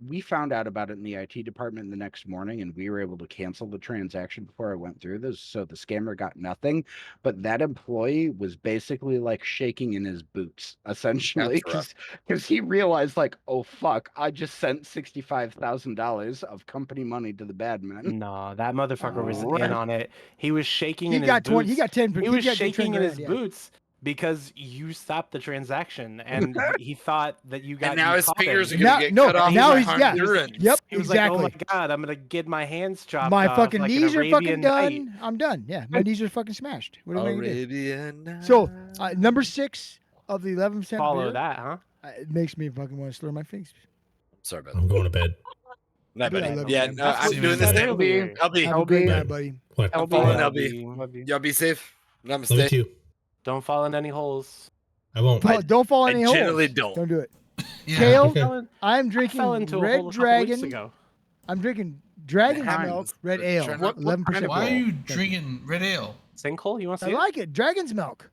We found out about it in the IT department the next morning, and we were able to cancel the transaction before I went through this. So the scammer got nothing, but that employee was basically like shaking in his boots, essentially, That's because he realized like, oh fuck, I just sent $65,000 of company money to the bad men. No, that motherfucker was Right. in on it. He was shaking He in his got 20. boots. He got 10. He he was got 10 shaking in his grand, yeah. boots because you stopped the transaction, and he thought that you got. And now you his caught fingers him. are gonna get cut off. now by he's Honduran. Yep, He was exactly. like, "Oh my god, I'm gonna get my hands chopped My off fucking like an knees are fucking Arabian done. Night." I'm done. Yeah, my knees are fucking smashed. What am I gonna do? Arabian Night. So number 6 of the 11% Follow beer, that, huh? It makes me fucking want to slur my face. Sorry about I'm going to bed. that. Dude, I Buddy. love Yeah, you, man. no, That's I'm what you doing this said thing. earlier. LB, Have a great LB. night, buddy. What? I'm LB, following love LB. you, love you. Y'all be safe. Love you Namaste. too. Don't fall in any holes. I won't. Don't fall in I any holes. generally don't. Don't do it. Yeah. Kale, Okay. I'm I drinking fell into a Red hole a couple weeks Dragon. ago. I'm drinking Dragon's Nice. Milk Red Ale. What- what 11%. kind of Why are beer. you Thank drinking red ale? Sinkhole? You want to I see it? like it. Dragon's Milk.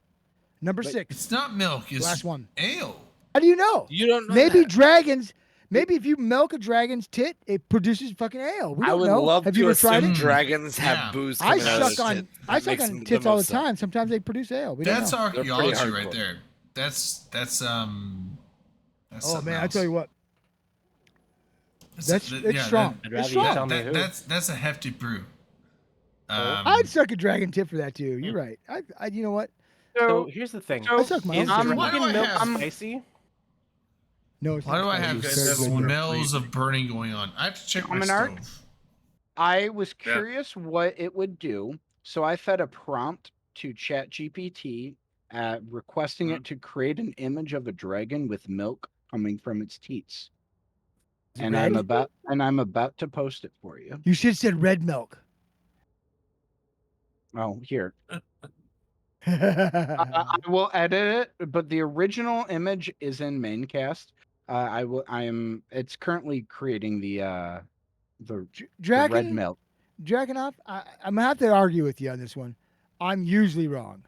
Number 6. It's not milk. It's Last one. ale. How do you know? You don't know Maybe that. dragons. Maybe if you milk a dragon's tit, it produces fucking ale. We I don't would know. love Have to you ever tried assume it? dragons have Yeah. booze I coming out of suck their on tit. I That suck makes on them tits all the most sense. time. Sometimes they produce ale. We don't That's know. archaeology pretty right hardcore. there. That's Oh something man, I else. tell you what. It's yeah, strong. I'd It's rather you strong. tell me who. That's a hefty brew. I'd suck a dragon tit for that too. You're right. I you know what? So here's the thing. I suck my Is own tit. why do dragon I milk have- spicy? No, it's Why not do I spicy. have It's very good. smells of burning going on? I have to check my Dominarch? stove. I was Yeah. curious what it would do, so I fed a prompt to ChatGPT requesting it to create an image of a dragon with milk coming from its teats. Is it And red? I'm about to post it for you. You should have said red milk. Oh, here. I will edit it, but the original image is in Maincast. It's currently creating the Dragon, red milk. Dragonoff, I'm gonna have to argue with you on this one. I'm usually wrong.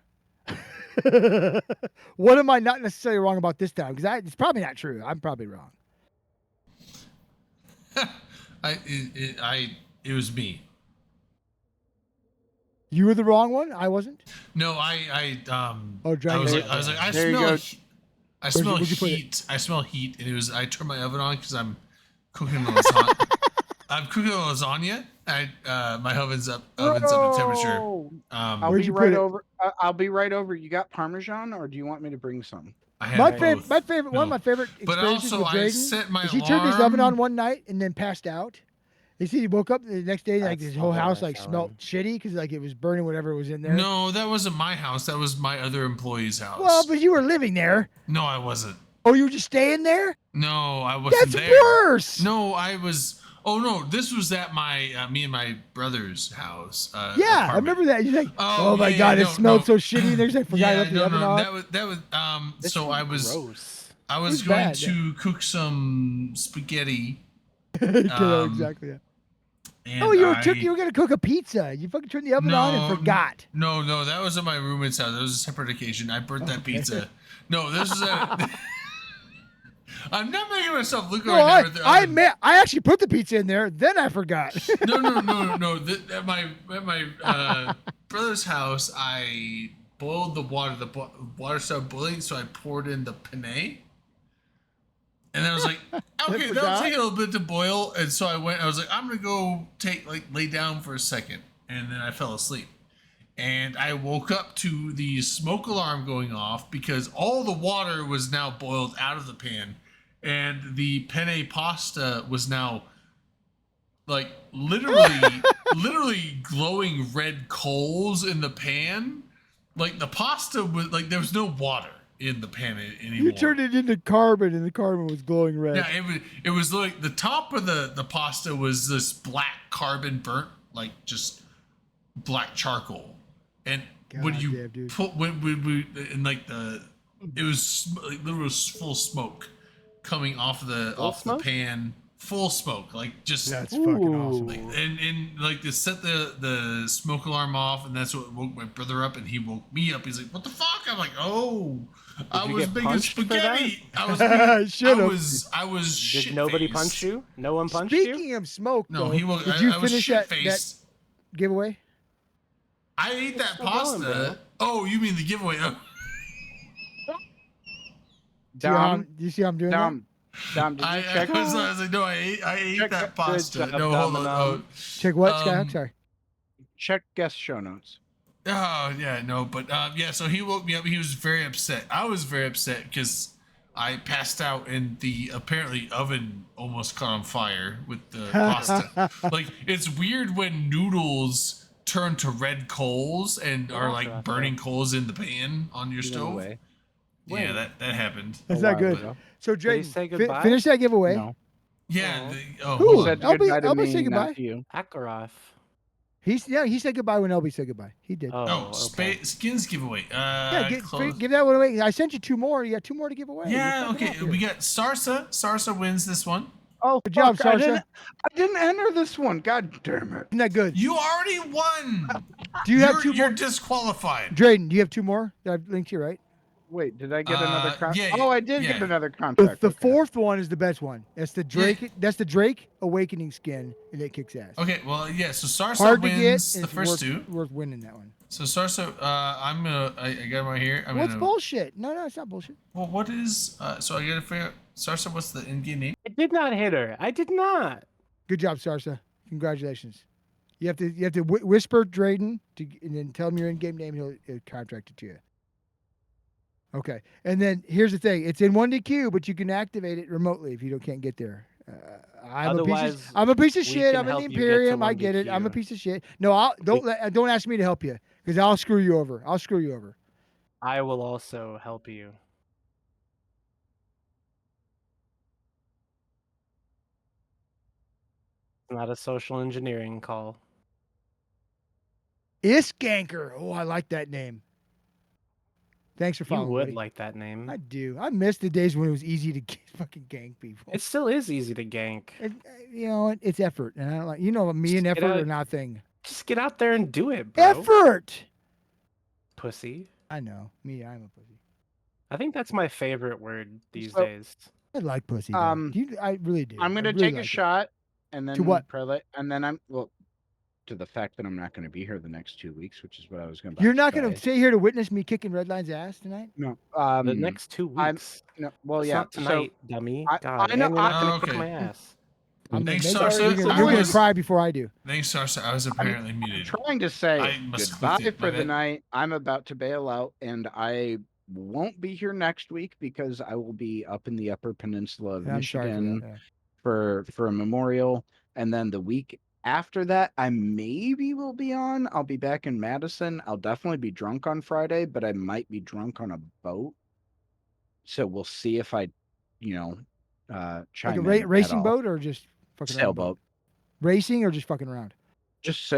What am I not necessarily wrong about this time? Because it's probably not true. I'm probably wrong. It was me. You were the wrong one. I wasn't. No, I Oh, dragon. I was like, I There you smell go. I smell where'd you put it? heat. I smell heat, and I turned my oven on because I'm cooking lasagna. I'm cooking a lasagna. My oven's up to temperature. Bro! I'll Where'd be you put right it? over. I'll be right over. You got Parmesan, or do you want me to bring some? I had My both. favorite, one of my favorite But experiences also, with I Drayden set my is he turned his oven alarm. on one night and then passed out. You see, he woke up the next day, like That's his whole not house what I like fell smelled in. shitty because like it was burning whatever was in there. No, that wasn't my house. That was my other employee's house. Well, but you were living there. No, I wasn't. Oh, you were just staying there? No, I wasn't That's there. worse. No, I was. Oh no, this was at my me and my brother's house. Yeah, I apartment. remember that. You're like, oh, my yeah, god, it no, smelled no. so shitty. There's I forgot I Yeah, left the oven on. that was This so is I was gross. I It was was going bad, to cook some spaghetti. Exactly. Yeah. And Oh, you were gonna cook a pizza. You fucking turned the oven on and forgot. No, that was at my roommate's house. That was a separate occasion. I burnt that pizza. No, this was a. I'm not making myself look No, like that. I actually put the pizza in there, then I forgot. No. At my brother's house, I boiled the water. The water started boiling, so I poured in the penne. And I was like, okay, that'll forgot? take a little bit to boil. And so I was like, I'm gonna go lay down for a second. And then I fell asleep. And I woke up to the smoke alarm going off because all the water was now boiled out of the pan. And the penne pasta was now like literally glowing red coals in the pan. Like the pasta was like there was no water in the pan anymore. You turned it into carbon, and the carbon was glowing red. Yeah, it was like the top of the pasta was this black carbon burnt, like just black charcoal. And when you damn, dude. put when we and like it was like literally full smoke coming off the pan full smoke, like just That's fucking awesome. like, and like to set the smoke alarm off, and that's what woke my brother up, and he woke me up. He's like, "What the fuck?" I'm like, "Oh, I you was get making punched for that? spaghetti. I was making, I was Did shit nobody faced. punch you? No one punched you? Speaking of smoke, No, though, he woke. did you I was finish shit that faced. giveaway? I ate that still going, pasta. bro. Oh, you mean the giveaway? Oh. Dom, Do you see how I'm doing that? Dom, did you check? I was like, no, I ate Check that good pasta. job, No, hold on. Oh, Check what, Skyhook? Sorry. Check guest show notes. oh, yeah, no, but yeah. So he woke me up. He was very upset. I was very upset because I passed out and the apparently oven almost caught on fire with the pasta. Like, it's weird when noodles turn to red coals and are like burning coals in the pan on your stove. Way. Yeah, that happened. That's a not while good. ago. So, Did he Drayden, say goodbye? finish that giveaway. No. Yeah. Oh, Who? hold Said on. goodbye to LB me, said goodbye. not to you. Akaroth. He said goodbye when LB said goodbye. He did. Oh, skins giveaway. Yeah, Close. give that one away. I sent you 2 more. You got 2 more to give away. Yeah, You're fucking okay. up here. We got Sarsa. Sarsa wins this one. Oh, Good job, fuck, Sarsha. I didn't enter this one. God damn it. Isn't that good? You already won. Do you have 2 You're more? disqualified. Drayden, do you have 2 more that I've linked to you, right? Wait, did I get another contract? yeah, Oh, I did yeah. get another The, contract. the okay. 4th one is the best one. That's the Drake. That's the Drake Awakening skin, and it kicks ass. Okay, well, yeah. So Sarsa Hard to get. wins and the it's first worth, 2. Worth winning that one. So Sarsa, I got him right here. I'm What's gonna. bullshit? No, it's not bullshit. Well, what is? So I gotta figure out. Sarsa, what's the in-game name? I did not hit her. I did not. Good job, Sarsa. Congratulations. You have to whisper Drayden and then tell him your in-game name. He'll contract it to you. Okay, and then here's the thing: it's in 1DQ, but you can activate it remotely if you can't get there. I'm a piece of we shit. can I'm in the help you get to Imperium. I get it. I'm a 1DQ. piece of shit. No, don't ask me to help you because I'll screw you over. I'll screw you over. I will also help you. It's not a social engineering call. Iskanker. Oh, I like that name. Thanks for You following. would buddy. like that name. I do. I miss the days when it was easy to fucking gank people. It still is easy to gank. It's effort, and I don't like. Me and Just get effort out- are not a thing. Just get out there and do it, bro. Effort. Pussy. I know. I'm a pussy. I think that's my favorite word these So- days. I like pussy. Though. I really do. I'm I gonna really take like a it. shot, and then what? and then to the fact that I'm not going to be here the next 2 weeks, which is what I was going to. You're not going to stay here to witness me kicking Redline's ass tonight? No. The next 2 weeks. Well, It's yeah. not tonight, dummy. I God, know- and you're not gonna okay. kick my ass. Thanks, You're Sarsa. gonna cry before I do. Thanks, Sarsa. I was apparently muted. Trying to say I must goodbye click it, for my the bad. night. I'm about to bail out, and I won't be here next week because I will be up in the Upper Peninsula of Yeah, I'm sorry for Michigan that, yeah. for a memorial, and then the week after that, I maybe will be on. I'll be back in Madison. I'll definitely be drunk on Friday, but I might be drunk on a boat. So we'll see if I, chime Like a in racing at all. boat or just fucking around Sailboat. Racing or just fucking around? Just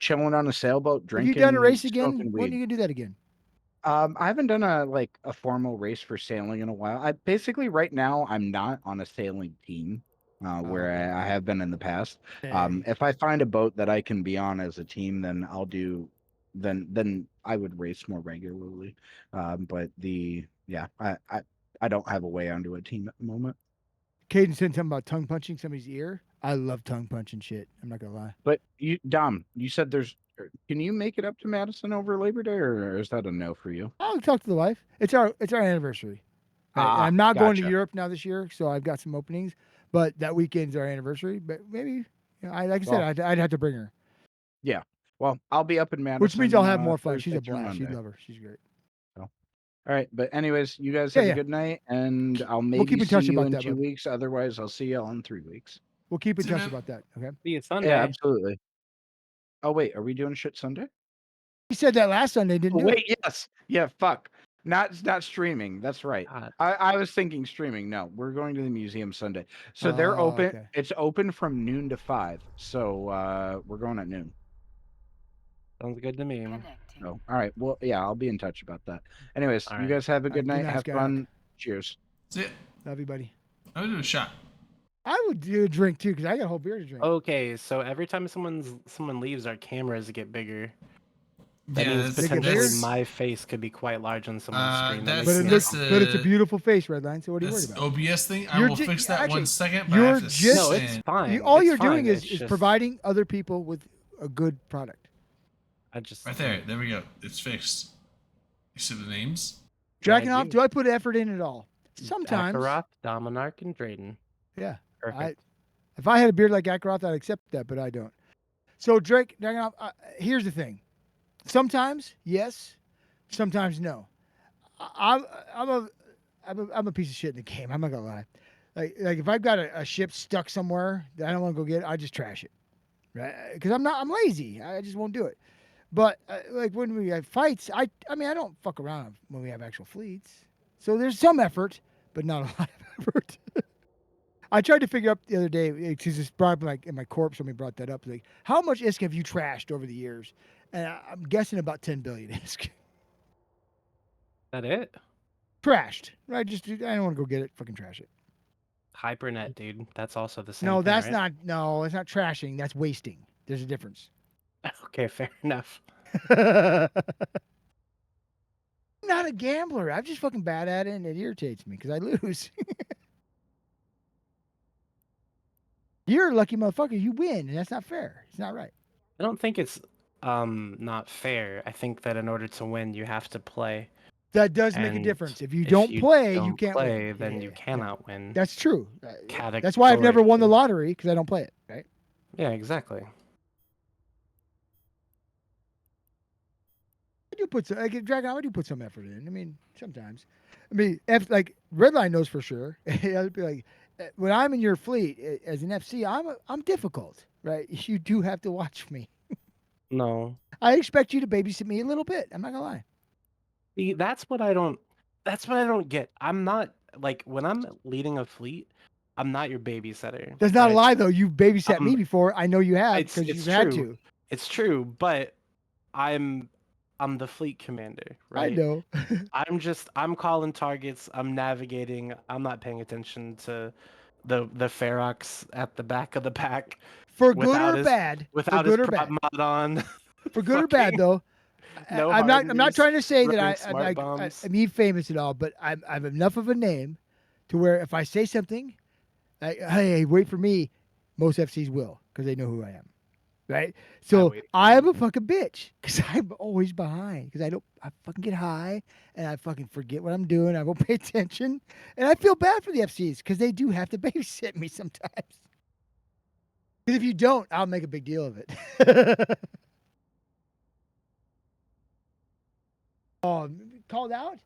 chilling on a sailboat, Have drinking. you done a race again? smoking When are weed. you gonna do that again? I haven't done a formal race for sailing in a while. I basically right now I'm not on a sailing team, where I have been in the past. If I find a boat that I can be on as a team, then I'll do. Then I would race more regularly. But I don't have a way onto a team at the moment. Caden said something about tongue punching somebody's ear. I love tongue punching shit. I'm not gonna lie. But Dom, you said can you make it up to Madison over Labor Day, or is that a no for you? I'll talk to the wife. It's our anniversary. I'm not going to gotcha. Europe now this year, so I've got some openings. But that weekend's our anniversary. But maybe, like I said, I'd have to bring her, Yeah. Well, I'll be up in Madison. which means I'll have more fun. She's a Thursday through blast. She'd Monday. love her. She's great. All right, but anyways, you guys Yeah, have yeah. a good night, and I'll maybe keep in touch see you about in that, 2 bud. weeks. Otherwise, I'll see y'all in 3 weeks. We'll keep in See you, touch man. about that. Okay. See you Sunday. Yeah, absolutely. Oh wait, are we doing shit Sunday? He said that last Sunday, didn't Oh, do wait, it. yes, yeah, fuck, not streaming. That's right. God. I was thinking streaming. No, we're going to the museum Sunday. So they're Oh, open. okay. It's open from noon to 5. So we're going at noon. Sounds good to me. So all right, well, yeah, I'll be in touch about that. Anyways, All you right. guys have a good All right, night. good night, Have Skyrock. fun. Cheers. That's it. Love you, buddy. I'm gonna do a shot. I would do a drink too because I got a whole beer to drink. Okay, so every time someone leaves, our cameras get bigger. That Yeah, means that's- potentially that's- my face could be quite large on someone's screen. That that's- makes But it me looks, uncomfortable. but it's a beautiful face, Redline. So what are you worried That's about? OBS thing. I You're will ju- fix that actually, one second. But I You're have to just No, it's stand. fine. all It's you're doing fine, is it's just- providing other people with a good product. I just Right there. There we go. It's fixed. You see the names? Dragunov, do I put effort in at all? Sometimes. Akaroth, Dominarch, and Drayden. Yeah. Perfect. If I had a beard like Akaroth, I'd accept that, but I don't. So Dragunov, here's the thing. Sometimes yes, sometimes no. I'm a piece of shit in the game. I'm not gonna lie. Like if I've got a ship stuck somewhere that I don't want to go get, I just trash it, right? Because I'm lazy. I just won't do it. But like when we have fights, I mean I don't fuck around when we have actual fleets. So there's some effort, but not a lot of effort. I tried to figure out the other day because it's brought up in my corp. Somebody brought that up. Like, how much ISK have you trashed over the years? And I'm guessing about 10 billion ISK. That it? Trashed. I don't want to go get it. Fucking trash it. Hypernet, dude. That's also the same. No, thing, that's right? not. No, it's not trashing. That's wasting. There's a difference. Okay, fair enough. Not a gambler. I'm just fucking bad at it, and it irritates me because I lose. You're a lucky motherfucker. You win, and that's not fair. It's not right. I don't think it's not fair. I think that in order to win, you have to play. That does make a And difference. If you don't play, you can't play, win. then you cannot win. That's true. That's why I've never won the lottery because I don't play it. Right? Yeah, exactly. I do put some. Like Dragon, I do put some effort in. I mean, sometimes. I mean, like Redline knows for sure. I'd be like, when I'm in your fleet as an FC, I'm difficult, right? You do have to watch me. No. I expect you to babysit me a little bit. I'm not gonna lie. See, that's what I don't get. I'm not like when I'm leading a fleet, I'm not your babysitter. That's not a right? lie though. You've babysat me before. I know you have It's because you've had true. to. It's true, but I'm the fleet commander, right? I know. I'm calling targets, I'm navigating, I'm not paying attention to the Ferox at the back of the pack. For good without or his- bad. Without For good his or prop bad. mod on. For good or bad though. No I'm not hardeners, trying to say that running smart I'm bombs. famous at all, but I'm enough of a name to where if I say something, like, hey, wait for me, most FCs will because they know who I am, right? So I'm a fucking bitch because I'm always behind because I fucking get high and I fucking forget what I'm doing. I won't pay attention, and I feel bad for the FCs because they do have to babysit me sometimes. Because if you don't, I'll make a big deal of it. Called out?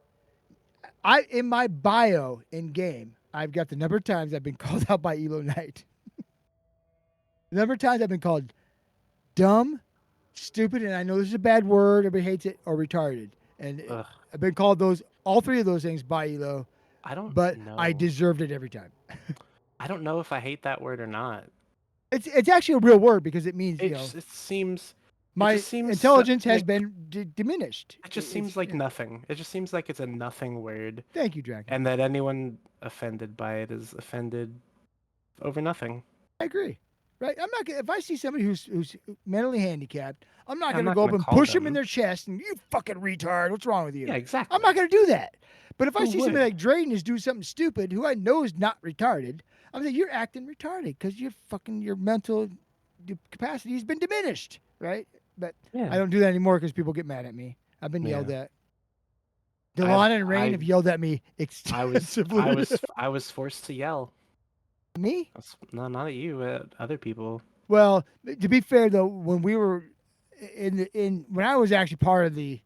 In my bio in game, I've got the number of times I've been called out by Elo Knight. The number of times I've been called dumb, stupid, and I know this is a bad word, everybody hates it, or retarded. And I've been called all three of those things by Elo. I don't but know. I deserved it every time. I don't know if I hate that word or not. It's actually a real word because it means, It seems my just seems intelligence has like- been diminished. It just It's- seems like nothing. It just seems like it's a nothing word. Thank you, Dragon. And that anyone offended by it is offended over nothing. I agree. Right? I'm not gonna, if I see somebody who's mentally handicapped, I'm not I'm gonna not go up gonna and call push them in them. their chest and you fucking retard. What's wrong with you? Yeah, exactly. I'm not gonna do that. But if I Who see somebody would? like Drayden is doing something stupid, who I know is not retarded, I'm like, you're acting retarded because your mental capacity has been diminished, right? But Yeah. I don't do that anymore because people get mad at me. I've been yelled Yeah. at. Delon and Rain have yelled at me extensively. I was forced to yell. Me? No, not at you, at other people. Well, to be fair though, when we were when I was actually part of the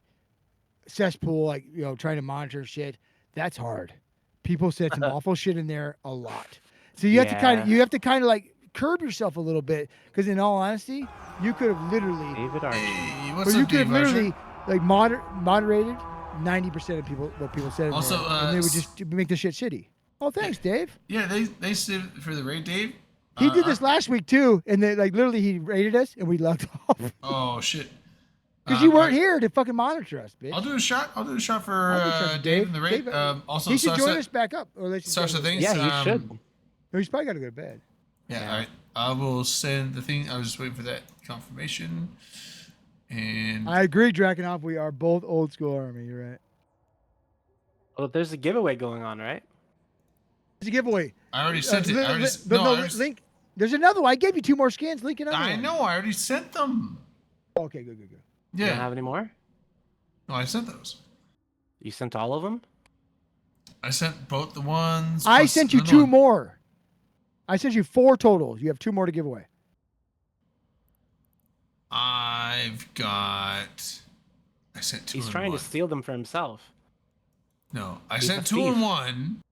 cesspool, like trying to monitor shit, that's hard. People said some awful shit in there a lot. So you have to kind of like curb yourself a little bit because in all honesty, you could have literally David Archie. What's you up, could have Dave Archer? literally like moderated 90% of what people said in Also, there, and they would just make the shit shitty. Oh, thanks, Dave. Yeah, they said for the raid, Dave. He did this last week too, and then like literally he rated us and we logged off Oh shit. because you weren't here to fucking monitor us, bitch. I'll do a shot. I'll do a shot for I'll do a shot for Dave in the raid. Dave, Also, he should Sarsa, join us back up. Or let's just Sarsa, go. thanks. Yeah, he should. No, he's probably got to go to bed. Yeah, all right. I will send the thing. I was just waiting for that confirmation. And I agree, Drakenov. We are both old school army. You're right. Well, there's a giveaway going on, right? It's a giveaway. I already sent it. Link. There's another one. I gave you 2 more skins. Link another I one. know. I already sent them. Okay, good. You Yeah. don't have any more? No, I sent those. You sent all of them? I sent both the ones. I plus sent you another 2 one. more. I sent you 4 total. You have 2 more to give away. I've got. I sent 2 He's and trying 1. to steal them for himself. No, I He's sent a 2 and thief. 1.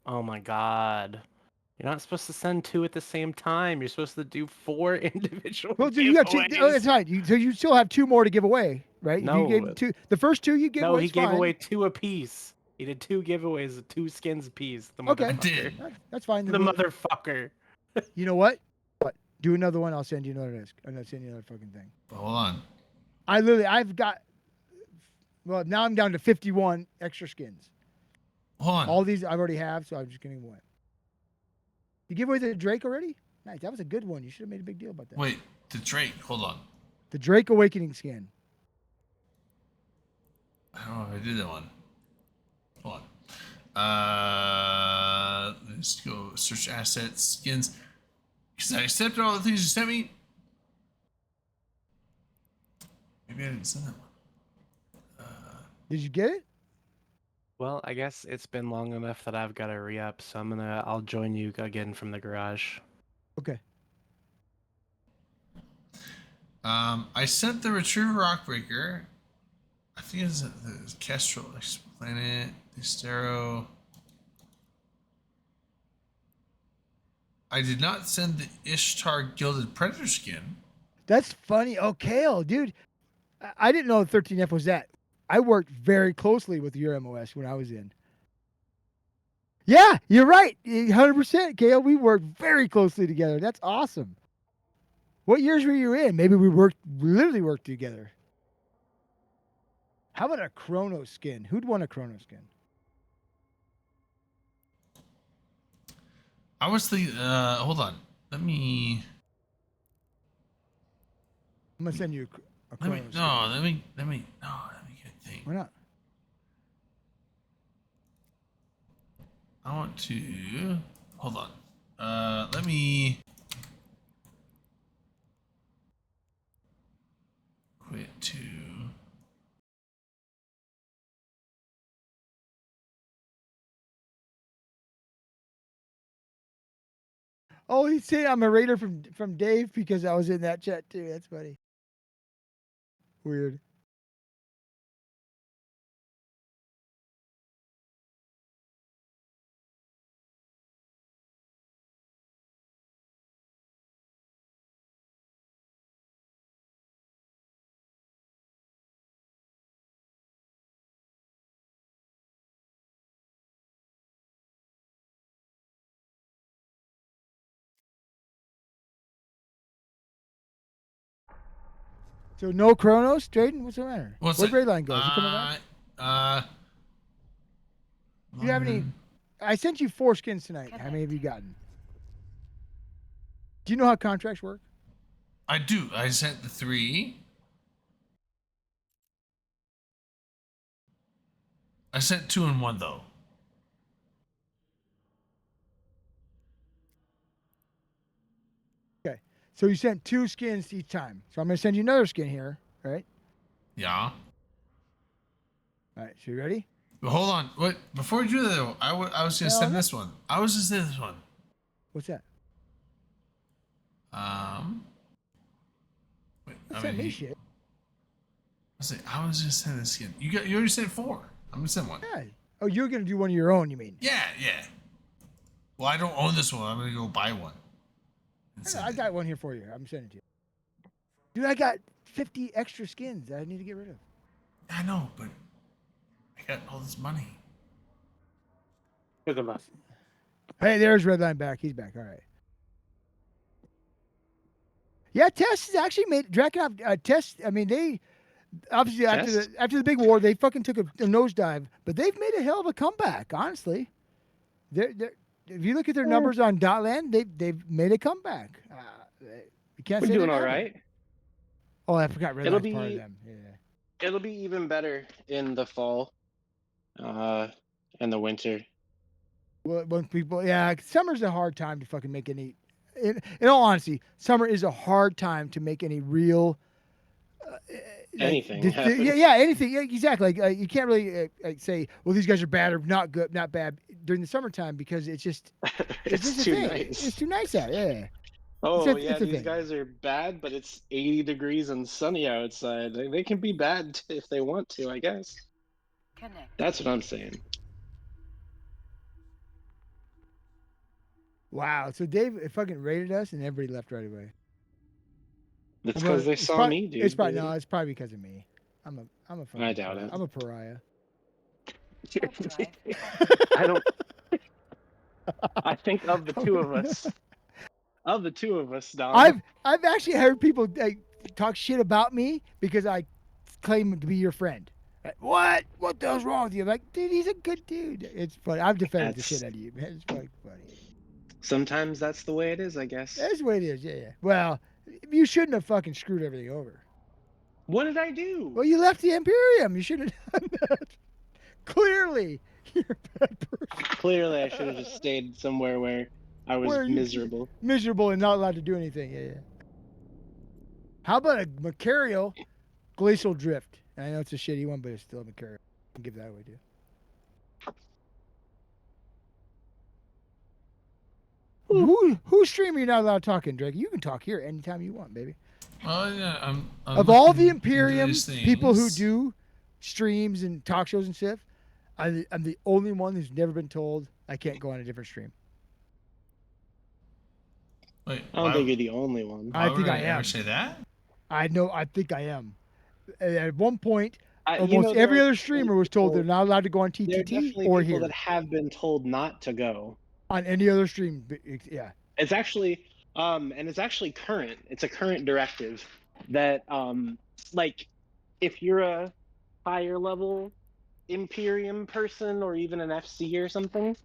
Oh my god. You're not supposed to send 2 at the same time. You're supposed to do 4 individual. Well, so you have 2. Oh, giveaways. that's right. So you still have 2 more to give away, right? No. You gave 2. The first 2 you gave No, away. he is gave fine. away 2 apiece. He did 2 giveaways of 2 skins apiece. The Okay. motherfucker. That's fine. The Then we'll- motherfucker. You know what? Do another one. I'll send you another disc. I'm not sending you another fucking thing. Hold on. I've got. Well, now I'm down to 51 extra skins. Hold on. All these I already have, so I'm just getting one. You give away the Drake already? Nice. That was a good one. You should have made a big deal about that. Wait, the Drake. Hold on. The Drake Awakening skin. I don't know if I did that one. Hold on. Let's go search assets, skins. Because I accepted all the things you sent me. Maybe I didn't send that one. Did you get it? Well, I guess it's been long enough that I've got to re-up, so I'll join you again from the garage. Okay. I sent the Retriever Rockbreaker. I think it's the Kestrel Planet, the Stero. I did not send the Ishtar Gilded Predator skin. That's funny. Oh, Kale, dude. I didn't know 13F was that. I worked very closely with your MOS when I was in. Yeah, you're right. 100%, Kale. We worked very closely together. That's awesome. What years were you in? Maybe we literally worked together. How about a Chrono skin? Who'd want a Chrono skin? I was thinking, hold on. Let me I'm gonna send you a Chrono skin. let me get a thing. Why not? I want to hold on. Let me quit to Oh, he's saying I'm a raider from Dave because I was in that chat too. That's funny. Weird. So no Chronos, Drayden? What's the matter? What's Where'd it? Ray Line go? Is he coming back? Do you have any? I sent you 4 skins tonight. How many have you gotten? Do you know how contracts work? I do. I sent the 3. I sent 2 and 1 though. Okay. So you sent 2 skins each time. So I'm gonna send you another skin here, right? Yeah. All right. So you ready? But hold on. What? Before you do that, though, I was gonna send this one. I was gonna send this one. What's that? Wait, Don't send me shit. I was just sending this skin. You already sent 4. I'm gonna send one. Yeah. Oh, you're gonna do one of your own? You mean? Yeah. Well, I don't own this one. I'm gonna go buy one. I got one here for you. I'm sending it to you. Dude, I got 50 extra skins that I need to get rid of. I know, but I got all this money. Good enough. Hey, there's Redline back. He's back. All right. Yeah, Test has actually made Drakenov Test. I mean, they obviously after the big war, they fucking took a nosedive, but they've made a hell of a comeback. Honestly, they're if you look at their numbers on Dotland, they've made a comeback. You can't We're say they doing all haven't. right. Oh, I forgot Red It'll Light's part of be them. Yeah. it'll be even better in the fall, and the winter. Well, when people, yeah, summer's a hard time to fucking make any. In all honesty, summer is a hard time to make any real. Anything yeah, happen. yeah, anything. Yeah, exactly. Like you can't really say, well, these guys are bad or not good, not bad during the summertime because it's just It's just a too thing. nice. It's too nice out. Yeah. Oh It's yeah, a these thing. guys are bad, but it's 80 degrees and sunny outside. They can be bad if they want to, I guess. That's what I'm saying. Wow. So Dave fucking rated us, and everybody left right away. It's Well, because they it's saw prob- me, dude. It's probably baby. no. It's probably because of me. I'm a fucking. I doubt it. I'm a pariah. I don't. I think of the two of us. Of the two of us, Don. I've actually heard people talk shit about me because I claim to be your friend. What? What the hell's wrong with you? I'm like, dude, he's a good dude. It's funny. I've defended the shit out of you, man. It's fucking funny. Sometimes that's the way it is, I guess. That's the way it is. Yeah. Well, you shouldn't have fucking screwed everything over. What did I do? Well, you left the Imperium. You should have done that. Clearly, you're a bad person. Clearly, I should have just stayed somewhere where I was Where you- miserable. Miserable and not allowed to do anything. Yeah. How about a Macarial Glacial Drift? And I know it's a shitty one, but it's still a Macarial. I'll give that away, dude. Whose stream are you not allowed to talk in, Drake? You can talk here anytime you want, baby. Oh yeah, I'm Of all the looking into Imperium these people who things. do streams and talk shows and stuff, I'm the only one who's never been told I can't go on a different stream. Wait, I don't think you're the only one. I why think would I ever am. say that? I know. I think I am. At one point, You almost know, there every are other streamer was told they're not allowed to go on There are TTT definitely or people here that have been told not to go. on any other stream. Yeah. It's actually, and it's actually current. It's a current directive that, like, if you're a higher level Imperium person or even an FC or something,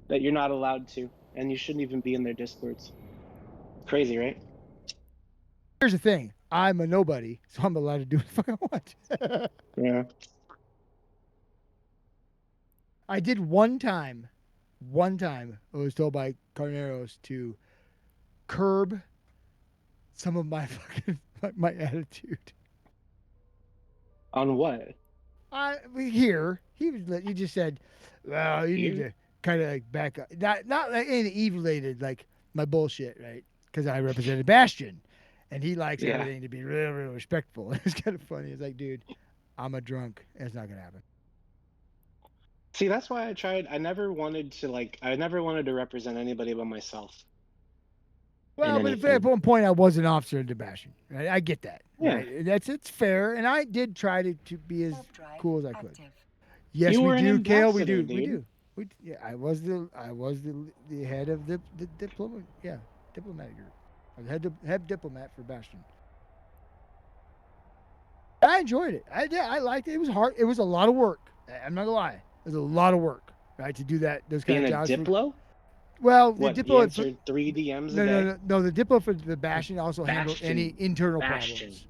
that you're not allowed to, and you shouldn't even be in their Discords. Crazy, right? Here's the thing. I'm a nobody, so I'm allowed to do what the fuck I want. Yeah. I did one time. I was told by Carneros to curb some of my fucking my attitude. On what? He just said, well, you need Here? to kind of like back up. Not like anything evil-related, like my bullshit, right? Because I represented Bastion, and he likes Yeah. everything to be real, real respectful. It's kind of funny. It's like, dude, I'm a drunk. It's not gonna happen. See, that's why I tried. I never wanted to represent anybody but myself. Well, in but anything. at one point I was an officer in Bastion. Right? I get that. Yeah. Right? It's fair, and I did try to be as cool as I could. Yes, You we were an do, Kale. We do. ambassador, We dude. do. I was the head of the diplomat. Yeah, diplomatic group. I was head diplomat for Bastion. I enjoyed it. I liked it. It was hard. It was a lot of work. I'm not gonna lie. It was a lot of work, right, to do that. Those kind Being of a jobs. Diplo? Well, What, the he Diplo. answered 3 DMs a No, day? no. The Diplo for the Bastion also handled any internal Bastion. problems.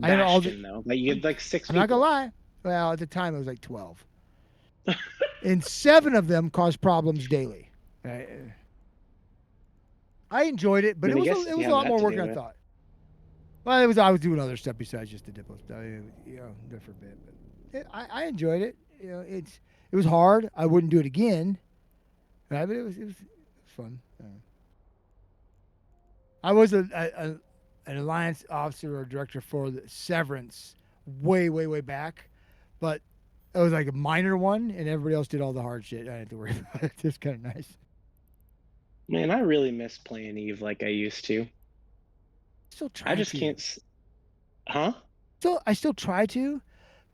I handled all Bastion, though. Like, you had like 6 I'm people. not gonna lie. Well, at the time it was like 12, and 7 of them caused problems daily. Right? I enjoyed it, but I mean, I it guess was you a have lot that more to work do than I with it. thought. Well, I was doing other stuff besides just the Diplo stuff. There for a bit, but I enjoyed it. It was hard. I wouldn't do it again. Right? But it was fun. I was an alliance officer or director for the Severance way back, but it was like a minor one, and everybody else did all the hard shit. I didn't have to worry about it. It's kind of nice. Man, I really miss playing Eve like I used to. Still I trying just to. can't. Huh? I still try to,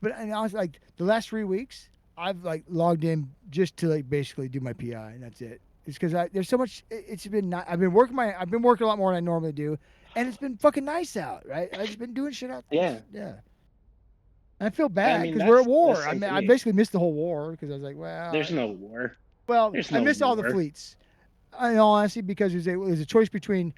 but I was like the last 3 weeks I've like logged in just to like basically do my PI, and that's it. It's because there's so much. It's been I've been working a lot more than I normally do, and it's been fucking nice out, right? I've just been doing shit out there. Yeah. I feel bad mean, because we're at that's war. the I same mean, for I me. basically missed the whole war because I was like, well, There's no war. well, There's I no missed all the war. fleets. in all honesty, because it was a choice between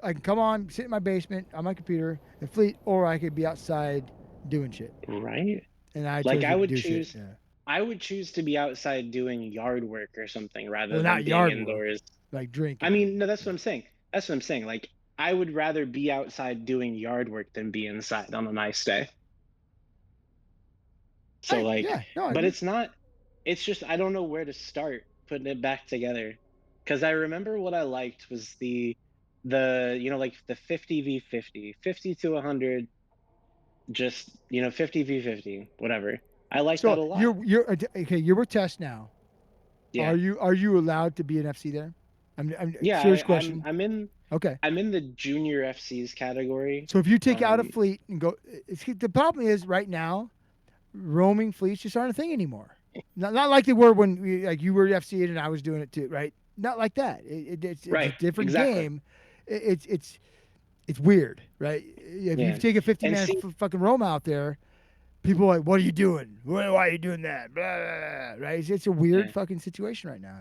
I can come on, sit in my basement on my computer and fleet, or I could be outside doing shit. Right. And I Like chose I to would do choose. shit. Yeah. I would choose to be outside doing yard work or something rather Well, than not being yard work, indoors. like drinking. I mean, no, that's what I'm saying. That's what I'm saying. Like, I would rather be outside doing yard work than be inside on a nice day. So, like, yeah, no, I but agree. it's not, it's just, I don't know where to start putting it back together. Because I remember what I liked was like the 50v50, 50 to 100, just, 50v50, whatever. I like that a So lot. you're okay. You're with Test now. Yeah. Are you allowed to be an FC there? I'm Yeah, serious question. I'm in. Okay. I'm in the junior FCs category. So if you take out a fleet and go, the problem is right now, roaming fleets just aren't a thing anymore. Not like they were when you were FC and I was doing it too, right? Not like that. It's Right, a different exactly. game. It's weird, right? If you Yeah. take a 50 And man see- fucking roam out there, people are like, what are you doing? Why are you doing that? Blah, blah, blah, right? It's a weird Yeah. fucking situation right now.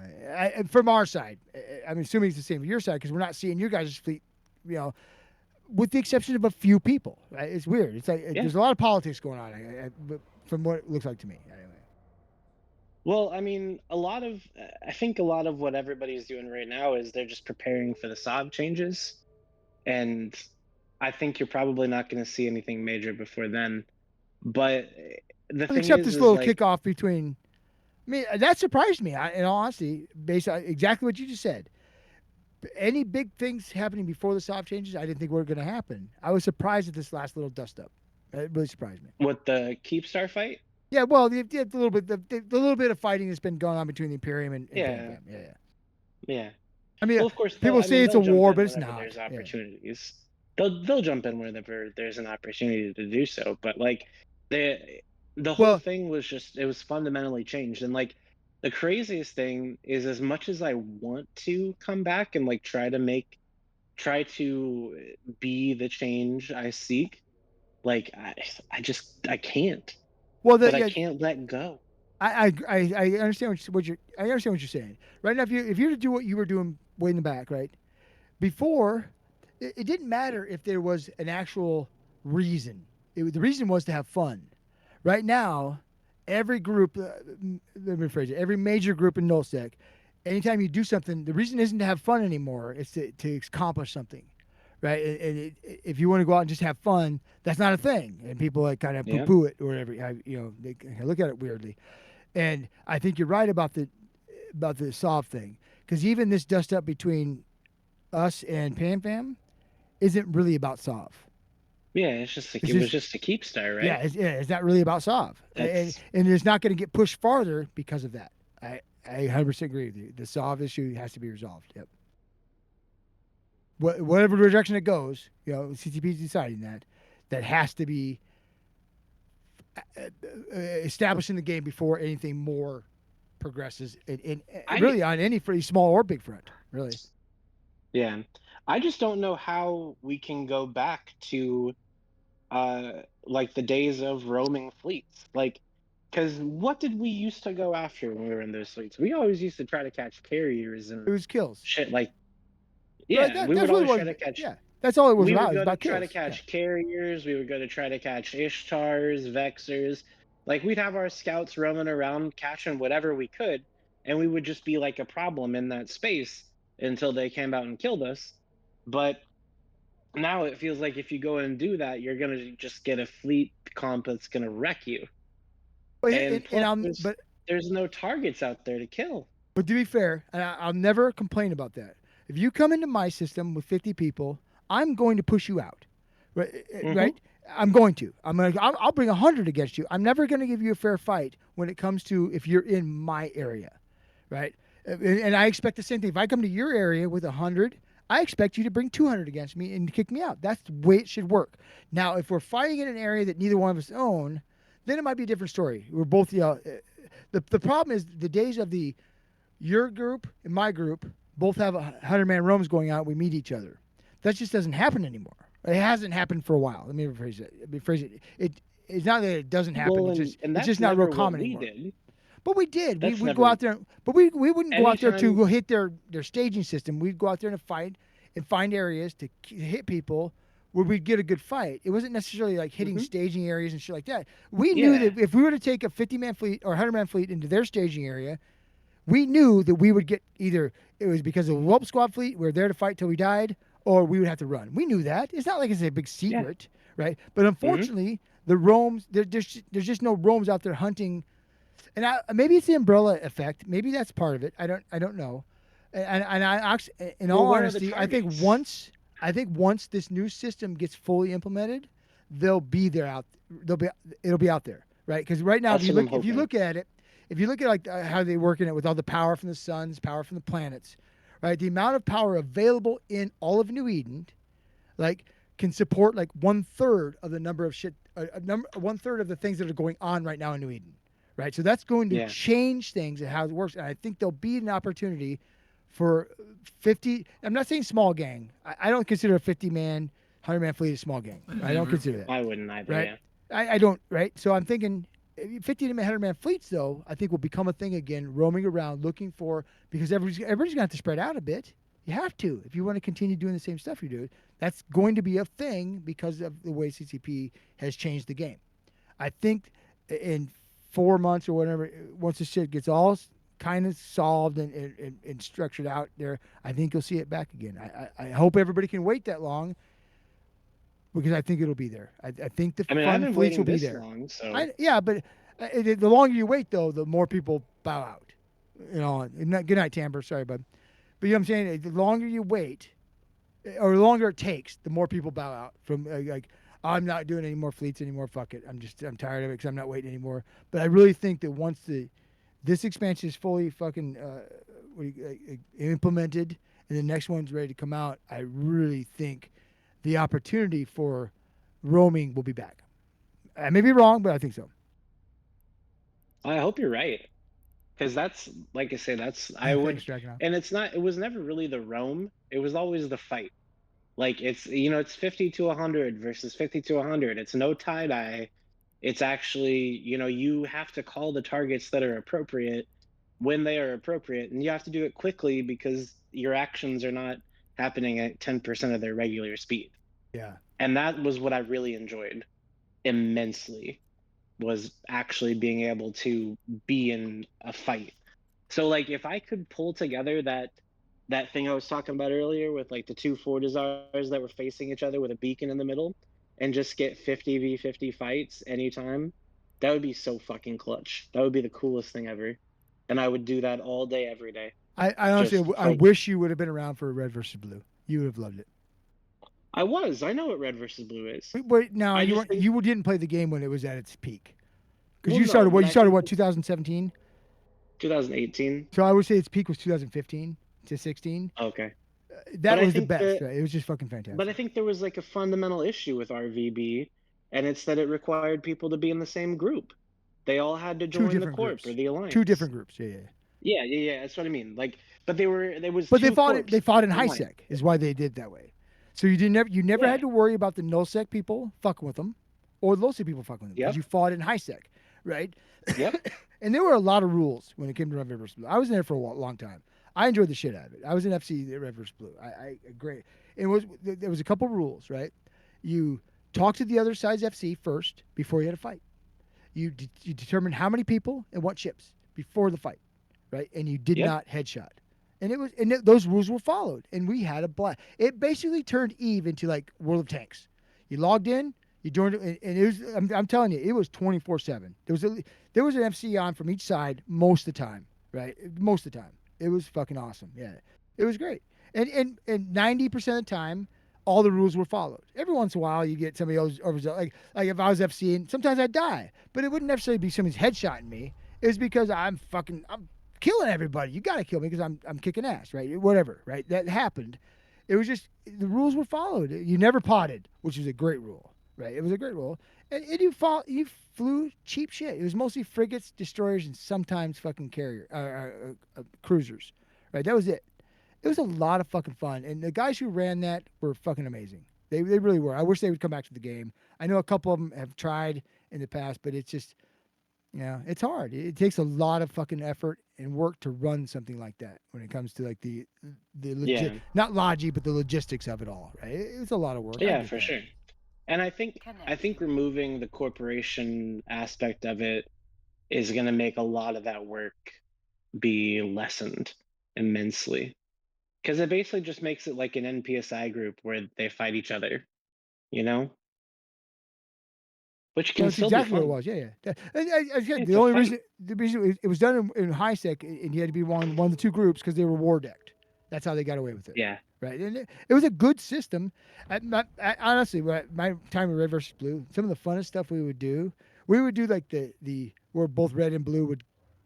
From our side, I'm assuming it's the same from your side because we're not seeing your guys' fleet, with the exception of a few people. Right? It's weird. It's like there's a lot of politics going on, but from what it looks like to me. Anyway. Well, I mean, I think a lot of what everybody's doing right now is they're just preparing for the SOB changes, and I think you're probably not going to see anything major before then. But the thing Except is this little like, kickoff between. I mean, that surprised me. In all honesty, based on exactly what you just said. Any big things happening before the soft changes, I didn't think were going to happen. I was surprised at this last little dust up. It really surprised me. with the Keepstar fight. Yeah, well, the little bit, the little bit of fighting that's been going on between the Imperium and Yeah. Bam Bam. Yeah. Yeah. I mean, Well, of course, people say it's a they'll jump war, in but it's whenever not. There's Yeah. opportunities. They'll jump in whenever there's an opportunity to do so. But like the whole thing was just, it was fundamentally changed. And like the craziest thing is, as much as I want to come back and like try to be the change I seek, like I can't. Well, but I can't let go. I understand I understand what you're saying. Right now, if you were to do what you were doing way in the back, right? Before, it didn't matter if there was an actual reason. The reason was to have fun. Right now, every group, let me rephrase it, every major group in NullSec, anytime you do something, the reason isn't to have fun anymore. It's to accomplish something, right? And if you want to go out and just have fun, that's not a thing. And people like kind of poo-poo it or whatever. They look at it weirdly. And I think you're right about the soft thing, because even this dust up between us and Pam Pam isn't really about Sov. Yeah, it's just like it was just a Keepstar, right? Yeah, it's not really about Sov, and it's not going to get pushed farther because of that. I 100% agree with you. The Sov issue has to be resolved. Yep. Whatever direction it goes, CCP is deciding that has to be established in the game before anything more progresses. Really on any small or big front, really. Yeah, I just don't know how we can go back to like the days of roaming fleets. Like, because what did we used to go after when we were in those fleets? We always used to try to catch carriers and it was kills. Shit, like Yeah, we would always try to catch. Yeah, that's all it was we about. would It was go about to try to kills. catch carriers. We would go to try to catch Ishtars, Vexers. Like, we'd have our scouts roaming around catching whatever we could, and we would just be like a problem in that space until they came out and killed us. But now it feels like if you go and do that, you're gonna just get a fleet comp that's gonna wreck you. There's no targets out there to kill. But to be fair, and I'll never complain about that. If you come into my system with 50 people, I'm going to push you out, right? Right? I'm going to. I'll bring 100 against you. I'm never going to give you a fair fight when it comes to if you're in my area, right? And I expect the same thing. If I come to your area with 100, I expect you to bring 200 against me and kick me out. That's the way it should work. Now, if we're fighting in an area that neither one of us own, then it might be a different story. We're both, the problem is the days of your group and my group both have 100-man roams going out. We meet each other. That just doesn't happen anymore. It hasn't happened for a while. Let me rephrase it. It's not that it doesn't happen. Well, it's and just that's not real never what common we anymore. did. But we did. That's We'd go never- out there, but we wouldn't go out there to Anytime- go hit their staging system. We'd go out there and find areas to hit people where we'd get a good fight. It wasn't necessarily like hitting staging areas and shit like that. We knew Yeah. that if we were to take a 50-man fleet or 100-man fleet into their staging area, we knew that we would get either it was because of the Whelp Squad fleet, we were there to fight till we died, or we would have to run. We knew that. It's not like it's a big secret, right? But unfortunately, the roams there's just no roams out there hunting. And maybe it's the umbrella effect. Maybe that's part of it. I don't know. And I actually, in all where are the honesty, I think targets? once this new system gets fully implemented, it'll be out there, right? Because right now, That's if what I'm you hoping. look at it, if you look at like how they work in it with all the power from the suns, power from the planets, right? The amount of power available in all of New Eden, like, can support like 1/3 of the number of 1/3 of the things that are going on right now in New Eden, right? So that's going to Yeah. change things and how it works. And I think there'll be an opportunity for 50. I'm not saying small gang. I don't consider a 50-man, 100-man fleet a small gang. I don't consider that. I wouldn't either. Right? Yeah. I don't, right? So I'm thinking 50 to 100-man fleets, though, I think will become a thing again, roaming around looking for, because everybody's going to have to spread out a bit. You have to if you want to continue doing the same stuff you do. That's going to be a thing because of the way CCP has changed the game. I think in 4 months or whatever, once this shit gets all kind of solved and structured out there, I think you'll see it back again. I hope everybody can wait that long because I think it'll be there. I think the I mean, I've fun been fleets waiting will be this there. long, so But the longer you wait, though, the more people bow out. You know, good night, Tamber. Sorry, bud. But you know what I'm saying? The longer you wait, or the longer it takes, the more people bow out from like, I'm not doing any more fleets anymore. Fuck it. I'm tired of it because I'm not waiting anymore. But I really think that once this expansion is fully fucking implemented and the next one's ready to come out, I really think the opportunity for roaming will be back. I may be wrong, but I think so. I hope you're right. Because that's, like I say, I would, and it was never really the roam. It was always the fight. Like it's 50 to 100 versus 50 to 100. It's no tie dye. It's actually, you have to call the targets that are appropriate when they are appropriate, and you have to do it quickly because your actions are not happening at 10% of their regular speed. Yeah. And that was what I really enjoyed immensely, was actually being able to be in a fight. So like if I could pull together that thing I was talking about earlier with like the two Fortizars that were facing each other with a beacon in the middle and just get 50v50 fights anytime, that would be so fucking clutch. That would be the coolest thing ever. And I would do that all day, every day. I honestly, Just I fight. wish you would have been around for Red versus Blue. You would have loved it. I know what Red versus Blue is. But now I you just weren't, think- you didn't play the game when it was at its peak. Because Well, you no, started what? but You I started think what? 2017. 2018. So I would say its peak was 2015 to 16. Okay. That But I was the think best. that- Right? It was just fucking fantastic. But I think there was like a fundamental issue with RVB, and it's that it required people to be in the same group. They all had to Two join the different corp groups. or the alliance. Two different groups. Yeah. Yeah. That's what I mean. Like, but they was. But they two fought. corps They fought in one. HiSec. Is why they did that way. So you never had to worry about the nullsec people fucking with them, or the lowsec people fucking with them, because Yep. you fought in HiSec, right? Yep. And there were a lot of rules when it came to Red versus Blue. I was in there for a long time. I enjoyed the shit out of it. I was in FC Red versus Blue. I agree. There was a couple rules, right? You talk to the other side's FC first before you had a fight. You determine how many people and what ships before the fight, right? And you did Yep. not headshot. And those rules were followed, and we had a blast. It basically turned EVE into like World of Tanks. You logged in, you joined, and it was. I'm telling you, it was 24/7. There was an FC on from each side most of the time, right? Most of the time, it was fucking awesome. Yeah, it was great. And 90% of the time, all the rules were followed. Every once in a while, you get somebody else over, like if I was FCing, sometimes I'd die, but it wouldn't necessarily be somebody's headshotting me. It was because I'm killing everybody. You got to kill me because I'm kicking ass, right? Whatever, right? That happened. It was just the rules were followed. You never potted, which is a great rule, right? It was a great rule, and you flew cheap shit. It was mostly frigates, destroyers, and sometimes fucking cruisers, right? That was it. It was a lot of fucking fun, and the guys who ran that were fucking amazing. They really were. I wish they would come back to the game. I know a couple of them have tried in the past, but it's just Yeah, it's hard. It takes a lot of fucking effort and work to run something like that when it comes to like the legit, Yeah. not logic, but the logistics of it all, right? It's a lot of work. I Yeah, get for that. sure. And I think removing the corporation aspect of it is going to make a lot of that work be lessened immensely. Because it basically just makes it like an NPSI group where they fight each other, you know? Which can That's still be exactly what it fun. was. Yeah, yeah. I said It's the a only fight. reason it was done in high sec, and you had to be one of the two groups because they were war decked. That's how they got away with it. Yeah. Right, and it was a good system. Honestly, my time in Red versus Blue, some of the funnest stuff we would do like the where both red and blue would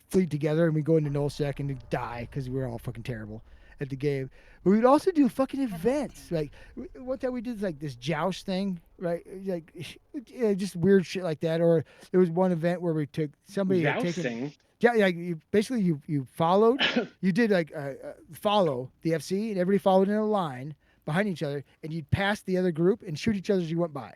fleet together and we go into null sec and die because we were all fucking terrible at the game. But we'd also do fucking events. Like what that we did is like this joust thing, right? Like just weird shit like that. Or there was one event where we took somebody had taken. Jousting. Yeah, like you followed, you did like follow the FC, and everybody followed in a line behind each other, and you'd pass the other group and shoot each other as you went by.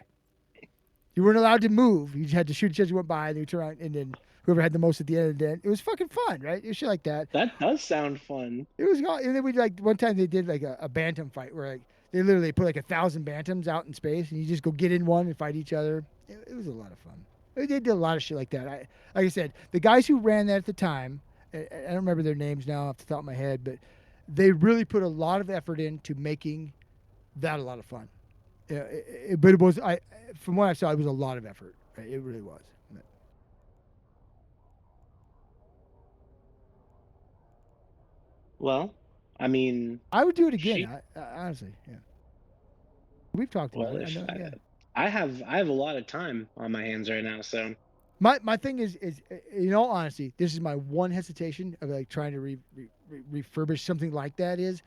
You weren't allowed to move; you just had to shoot each other as you went by. And you turn around, and then whoever had the most at the end of the day, it was fucking fun, right? It was shit like that. That does sound fun. It was, and then we like one time they did like a bantam fight where like they literally put like 1,000 bantams out in space, and you just go get in one and fight each other. It was a lot of fun. They did a lot of shit like that. Like I said, the guys who ran that at the time, I don't remember their names now off the top of my head, but they really put a lot of effort into making that a lot of fun. But it was, from what I saw, it was a lot of effort. Right? It really was. Well, I mean, I would do it she- again. Honestly, yeah. We've talked about well, it. I if know, yeah. I have a lot of time on my hands right now, so My thing is in all honesty, this is my one hesitation of like trying to refurbish something like that is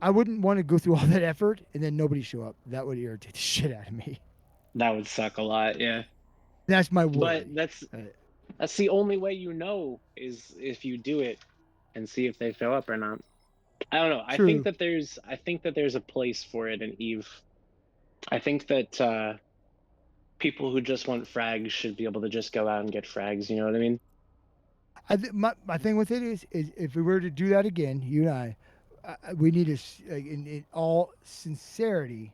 I wouldn't want to go through all that effort and then nobody show up. That would irritate the shit out of me. that would suck a lot. Yeah. That's my worry. But that's the only way you know is if you do it and see if they show up or not. I don't know. I True. think that there's a place for it in EVE. I think that people who just want frags should be able to just go out and get frags. You know what I mean? My thing with it is if we were to do that again, you and I, we need to, in all sincerity,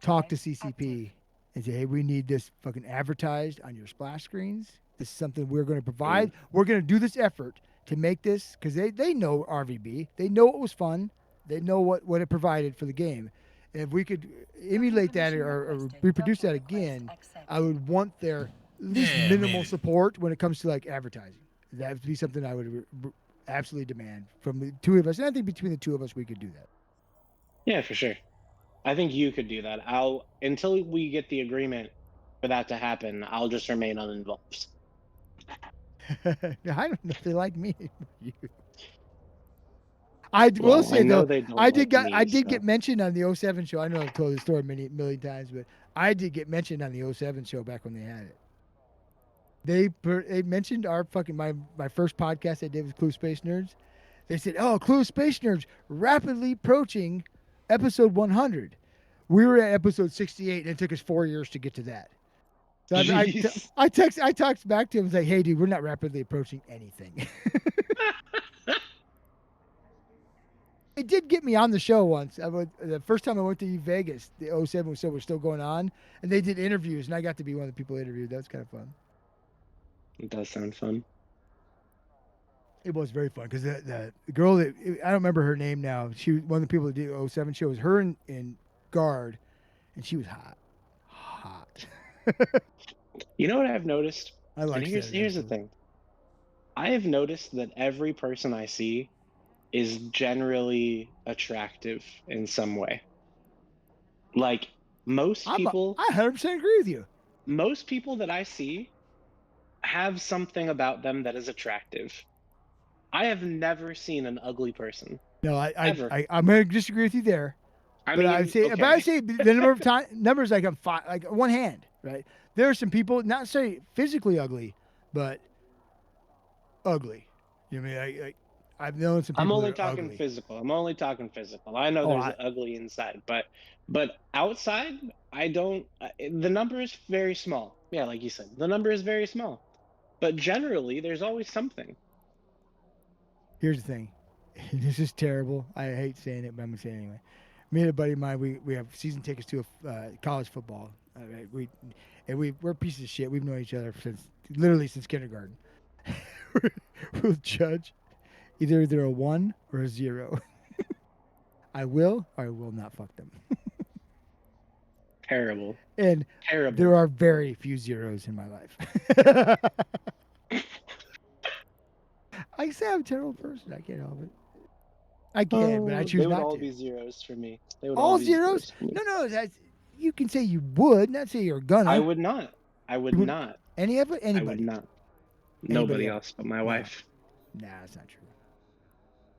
talk to CCP and say, hey, we need this fucking advertised on your splash screens. This is something we're going to provide. We're going to do this effort to make this because they know RVB. They know it was fun. They know what it provided for the game. And if we could emulate that or reproduce that again, I would want their at least Yeah, minimal maybe. support when it comes to like advertising. That would be something I would absolutely demand from the two of us. And I think between the two of us, we could do that. Yeah, for sure. I think you could do that. Until we get the agreement for that to happen, I'll just remain uninvolved. I don't know if they like me. I will Well, say I know though, they don't I did like me, I did so- get mentioned on the 07 show. I know I've told the story million times, but I did get mentioned on the 07 show back when they had it. They mentioned our fucking my first podcast I did with Clue Space Nerds. They said, "Oh, Clue Space Nerds rapidly approaching episode 100." We were at episode 68, and it took us 4 years to get to that. So Jeez. I talked back to him and was like, "Hey, dude, we're not rapidly approaching anything." It did get me on the show once. The first time I went to Vegas, the 07 show was still going on, and they did interviews, and I got to be one of the people interviewed. That was kind of fun. It does sound fun. It was very fun because the girl that I don't remember her name now. She was one of the people that did the 07 show. It was her in Guard, and she was hot. You know what I've noticed? I like And here's the thing. I have noticed that every person I see is generally attractive in some way. Like most people, I 100% agree with you. most people that I see have something about them that is attractive. I have never seen an ugly person. No, Ever. I'm going to disagree with you there. I But mean, I'd say, okay. the number of numbers like like one hand, right? There are some people not necessarily physically ugly, but ugly. You know what I mean? I've known some people. I'm only that are talking ugly. physical. I'm only talking physical. I know Oh, there's ugly inside, but outside, I don't. The number is very small. Yeah, like you said, the number is very small. But generally, there's always something. Here's the thing. This is terrible. I hate saying it, but I'm gonna say it anyway. Me and a buddy of mine, we have season tickets to a college football. Right? We're pieces of shit. We've known each other since kindergarten. We'll judge either they're a 1 or a 0. I will or I will not fuck them. Terrible. And Terrible. there are very few zeros in my life. I say I'm a terrible person. I can't help it. I can, but I choose They would not all to. be zeros for me. They would All be zeros? for me. No, that's you can say you would, not say you're gonna. I would not. I would would- not. Any of it? I would Anybody? not. Nobody Anybody else but my No. wife. Nah, that's not true.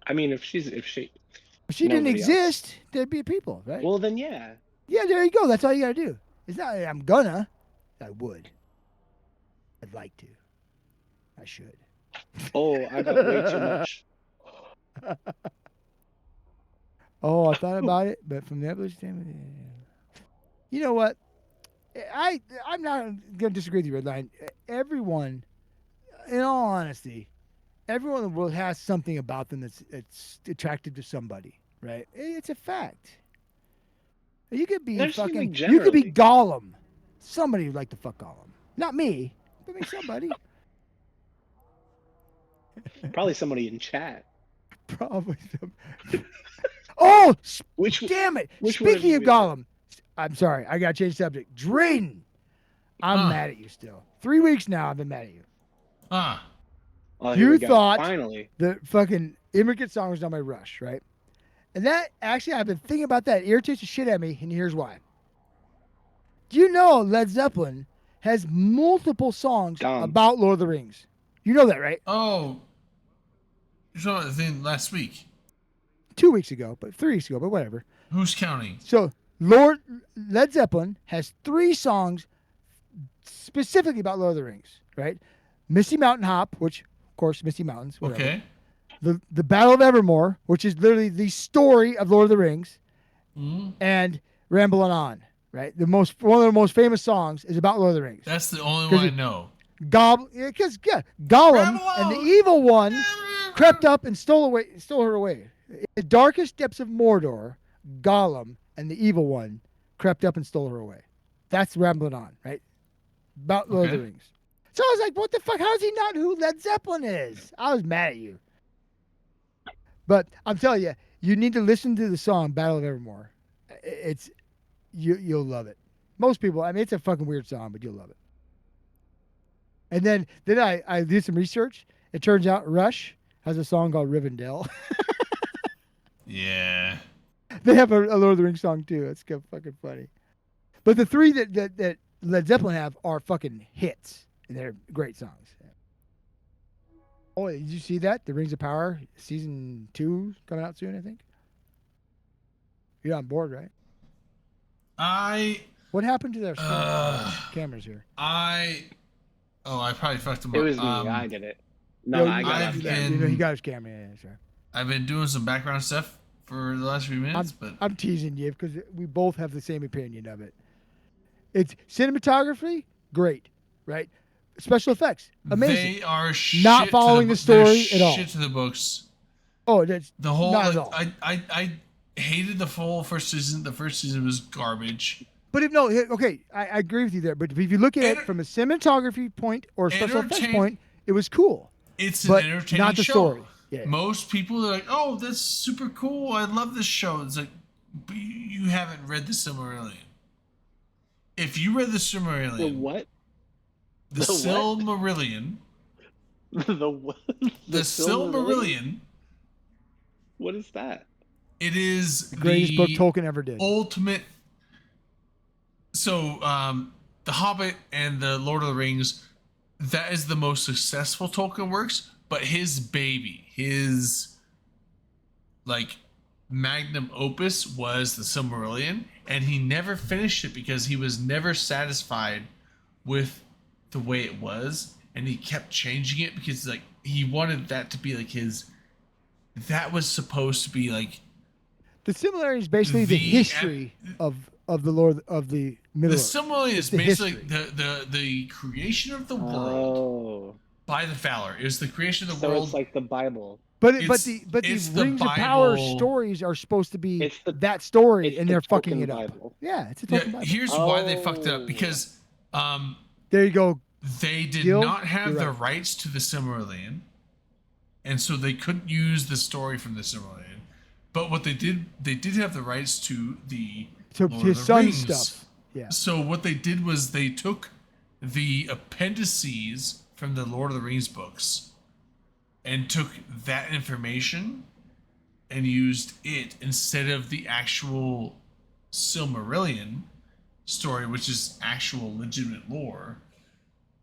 I mean, if she If she didn't nobody else. exist, there'd be people, right? Well, then yeah. Yeah, there you go. That's all you gotta do. It's not I'm gonna. I would. I'd like to. I should. Oh, I got way too much. Oh, I thought about it, but from the evolution standpoint, you know what? I'm not gonna disagree with you, Redline. Everyone, in all honesty, everyone in the world has something about them that's attractive to somebody, right? It's a fact. You could be There's something fucking. You could be generally. Gollum. Somebody would like to fuck Gollum. Not me, but maybe somebody. Probably somebody in chat. Probably some. Oh, Which damn it! which one of Speaking you of is it? Gollum, I'm sorry, I gotta change subject. Drayden, I'm mad at you still. 3 weeks now, I've been mad at you. Ah, Oh, here You we go. thought Finally. the fucking Immigrant Song was on my Rush, right? And that actually, I've been thinking about that. It irritates the shit at me, and here's why. Do you know Led Zeppelin has multiple songs Dumb. about Lord of the Rings? You know that, right? oh, you saw the thing last week. 2 weeks ago, but 3 weeks ago, but whatever. Who's counting? So Led Zeppelin has 3 songs specifically about Lord of the Rings, right? Misty Mountain Hop, which of course Misty Mountains, whatever. Okay. The Battle of Evermore, which is literally the story of Lord of the Rings, Mhm. and Ramblin' On, right? One of the most famous songs is about Lord of the Rings. That's the only 'Cause one I it- know. Gollum and the evil one crept up and stole her away. In the darkest depths of Mordor, Gollum and the evil one crept up and stole her away. That's Ramblin' On, right? About Lord of the Okay. Rings. So I was like, what the fuck? How is he not who Led Zeppelin is? I was mad at you. But I'm telling you, you need to listen to the song Battle of Evermore. You'll love it. Most people, I mean, it's a fucking weird song, but you'll love it. And then I did some research. It turns out Rush has a song called Rivendell. Yeah. They have a Lord of the Rings song too. It's fucking funny. But the 3 that Led Zeppelin have are fucking hits, and they're great songs. Oh, did you see that? The Rings of Power season 2 coming out soon, I think. You're on board, right? What happened to their cameras here? I probably fucked him It up. was me. I did it. No, Yo, I got I've off been- You know, he got his camera. Yeah, sorry. I've been doing some background stuff for the last few minutes, but I'm teasing you because we both have the same opinion of it. It's cinematography, great, right? Special effects, amazing. they are Not shit following to the story they're at all. shit to the books. Oh, that's The whole not like, at all. I hated the full first season. The first season was garbage. But I agree with you there. But if you look at it from a cinematography point or a special effects Entertain- point, it was cool. It's but an entertaining not the show. story. Yeah. Most people are like, "Oh, that's super cool. I love this show." It's like, but you haven't read the Silmarillion. If you read the Silmarillion, The what? the The what? Silmarillion, The what? the Silmarillion, What is that? it is The greatest book the Tolkien ever did. ultimate. So, the Hobbit and the Lord of the Rings, that is the most successful Tolkien works. But his baby, his like magnum opus was the Silmarillion, and he never finished it because he was never satisfied with the way it was, and he kept changing it because like he wanted that to be like his. That was supposed to be like The similarity is basically the history of the Lord of the Middle the Earth. Silmarillion is It's the basically history. the creation of the world. Oh. by the Fowler. It was the creation of the So world. it's like the Bible. But It's- the it's the Rings of Power Bible. stories are supposed to be It's the- that story, it's and the they're fucking Tolkien it up. Bible. Yeah, it's a Yeah, Tolkien Bible. here's why they fucked it up Oh. because There you go. they did Gil, not have you're the right. rights to the Silmarillion, and so they couldn't use the story from the Silmarillion. But what they did have the rights to the So Lord his of the son's Rings. stuff. Yeah. So what they did was they took the appendices from the Lord of the Rings books and took that information and used it instead of the actual Silmarillion story, which is actual legitimate lore.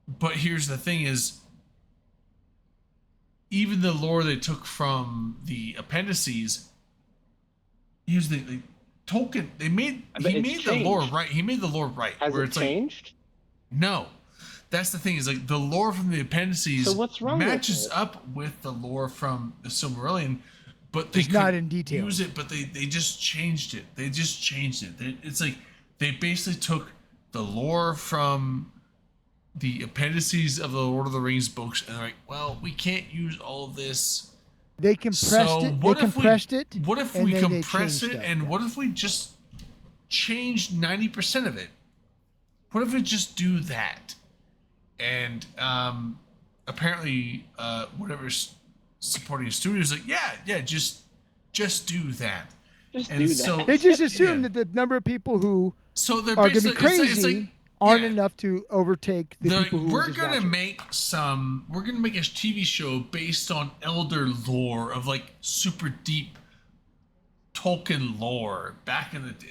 But here's the thing is, even the lore they took from the appendices, here's the Tolkien, he made the lore changed. right. He made the lore right. Has where it it's like, changed? no. That's the thing is like the lore from the appendices So what's wrong with matches it? up with the lore from the Silmarillion, but they It's not couldn't in detail. use it, but they just changed it. It's like they basically took the lore from the appendices of the Lord of the Rings books and they're like, well, we can't use all of this. They compressed So it. They what if we- compressed it. What if and we then they compress changed it stuff, and yeah. what if we just change 90% of it? What if we just do that? And apparently, whatever's supporting the studio is like, yeah, just do that. Just And do so- that. They just assume Yeah. that the number of people who So they're are going to be basically crazy it's like aren't yeah. enough to overtake the They're people who we're just gonna watch it. make a TV show based on elder lore of like super deep Tolkien lore back in the day.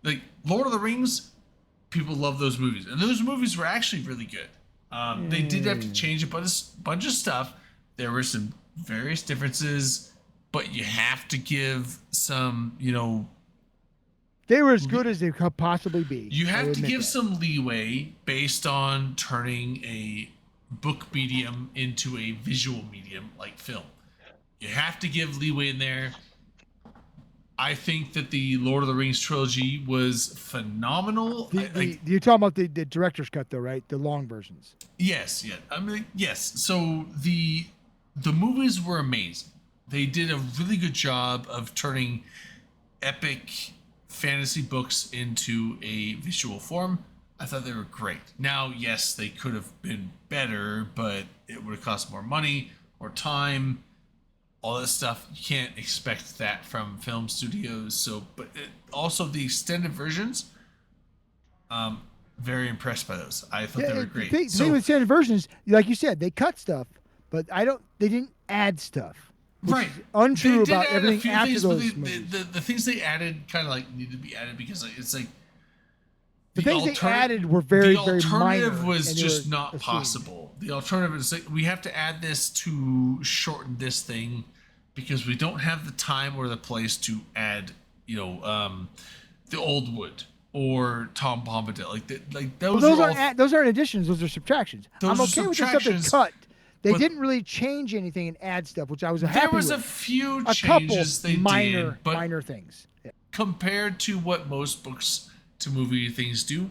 Like Lord of the Rings, people love those movies, and those movies were actually really good. They did have to change a bunch of stuff. There were some various differences, but you have to give some, They were as good as they could possibly be. you I have will to admit give that. some leeway based on turning a book medium into a visual medium like film. You have to give leeway in there. I think that the Lord of the Rings trilogy was phenomenal. You're talking about the director's cut, though, right? The long versions. Yes, yeah. I mean, yes. So the movies were amazing. They did a really good job of turning epic fantasy books into a visual form. I thought they were great. Now, yes, they could have been better, but it would have cost more money, more time, all that stuff. You can't expect that from film studios. So, but also the extended versions, very impressed by those. I thought they were great. The thing with standard versions, like you said, they cut stuff, but they didn't add stuff. which Right. is untrue They did about add a everything few after things, but those the, movies. the things they added kind of like need to be added because like, it's like The things they added were very, very the minor, alternative was and they just were not assumed. possible. The alternative is like we have to add this to shorten this thing because we don't have the time or the place to add, the old wood or Tom Bombadil. Well, those aren't additions; those are subtractions. I'm Those are okay with the stuff they subtractions, cut. They but- didn't really change anything and add stuff, which I was happy There was with. a few a changes couple they minor, did, but minor things. Yeah. compared to what most books to movie things do,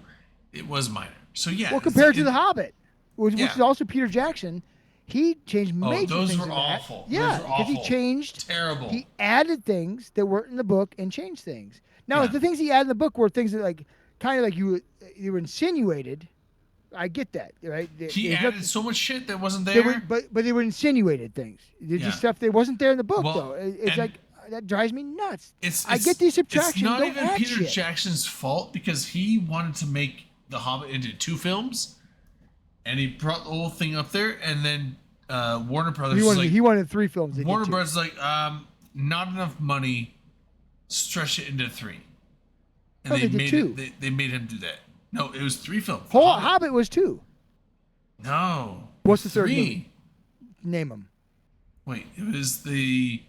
it was minor. So yeah. Well, compared to The Hobbit, which Yeah. is also Peter Jackson, he changed Oh, major those things were in that. awful. Those Yeah, were because he awful. changed. Terrible. He added things that weren't in the book and changed things. Now, Yeah. the things he added in the book were things that kind of like you were insinuated. I get that, right? He There's added nothing- so much shit that wasn't they there. were, but they were insinuated things. They're Yeah. just stuff that wasn't there in the book, Well, though. It's and- like that drives me nuts. It's I get these subtractions. It's not don't even add Peter shit. Jackson's fault because he wanted to make The Hobbit into 2 films, and he brought the whole thing up there, and then Warner Brothers was like, He wanted 3 films. They did Warner 2. Brothers was like, not enough money, stretch it into 3, and No, they they did made 2. they made him do that. No, it was 3 films. Whole Hobbit was 2. No. What's the third 3. movie? Name them. Wait, it was the.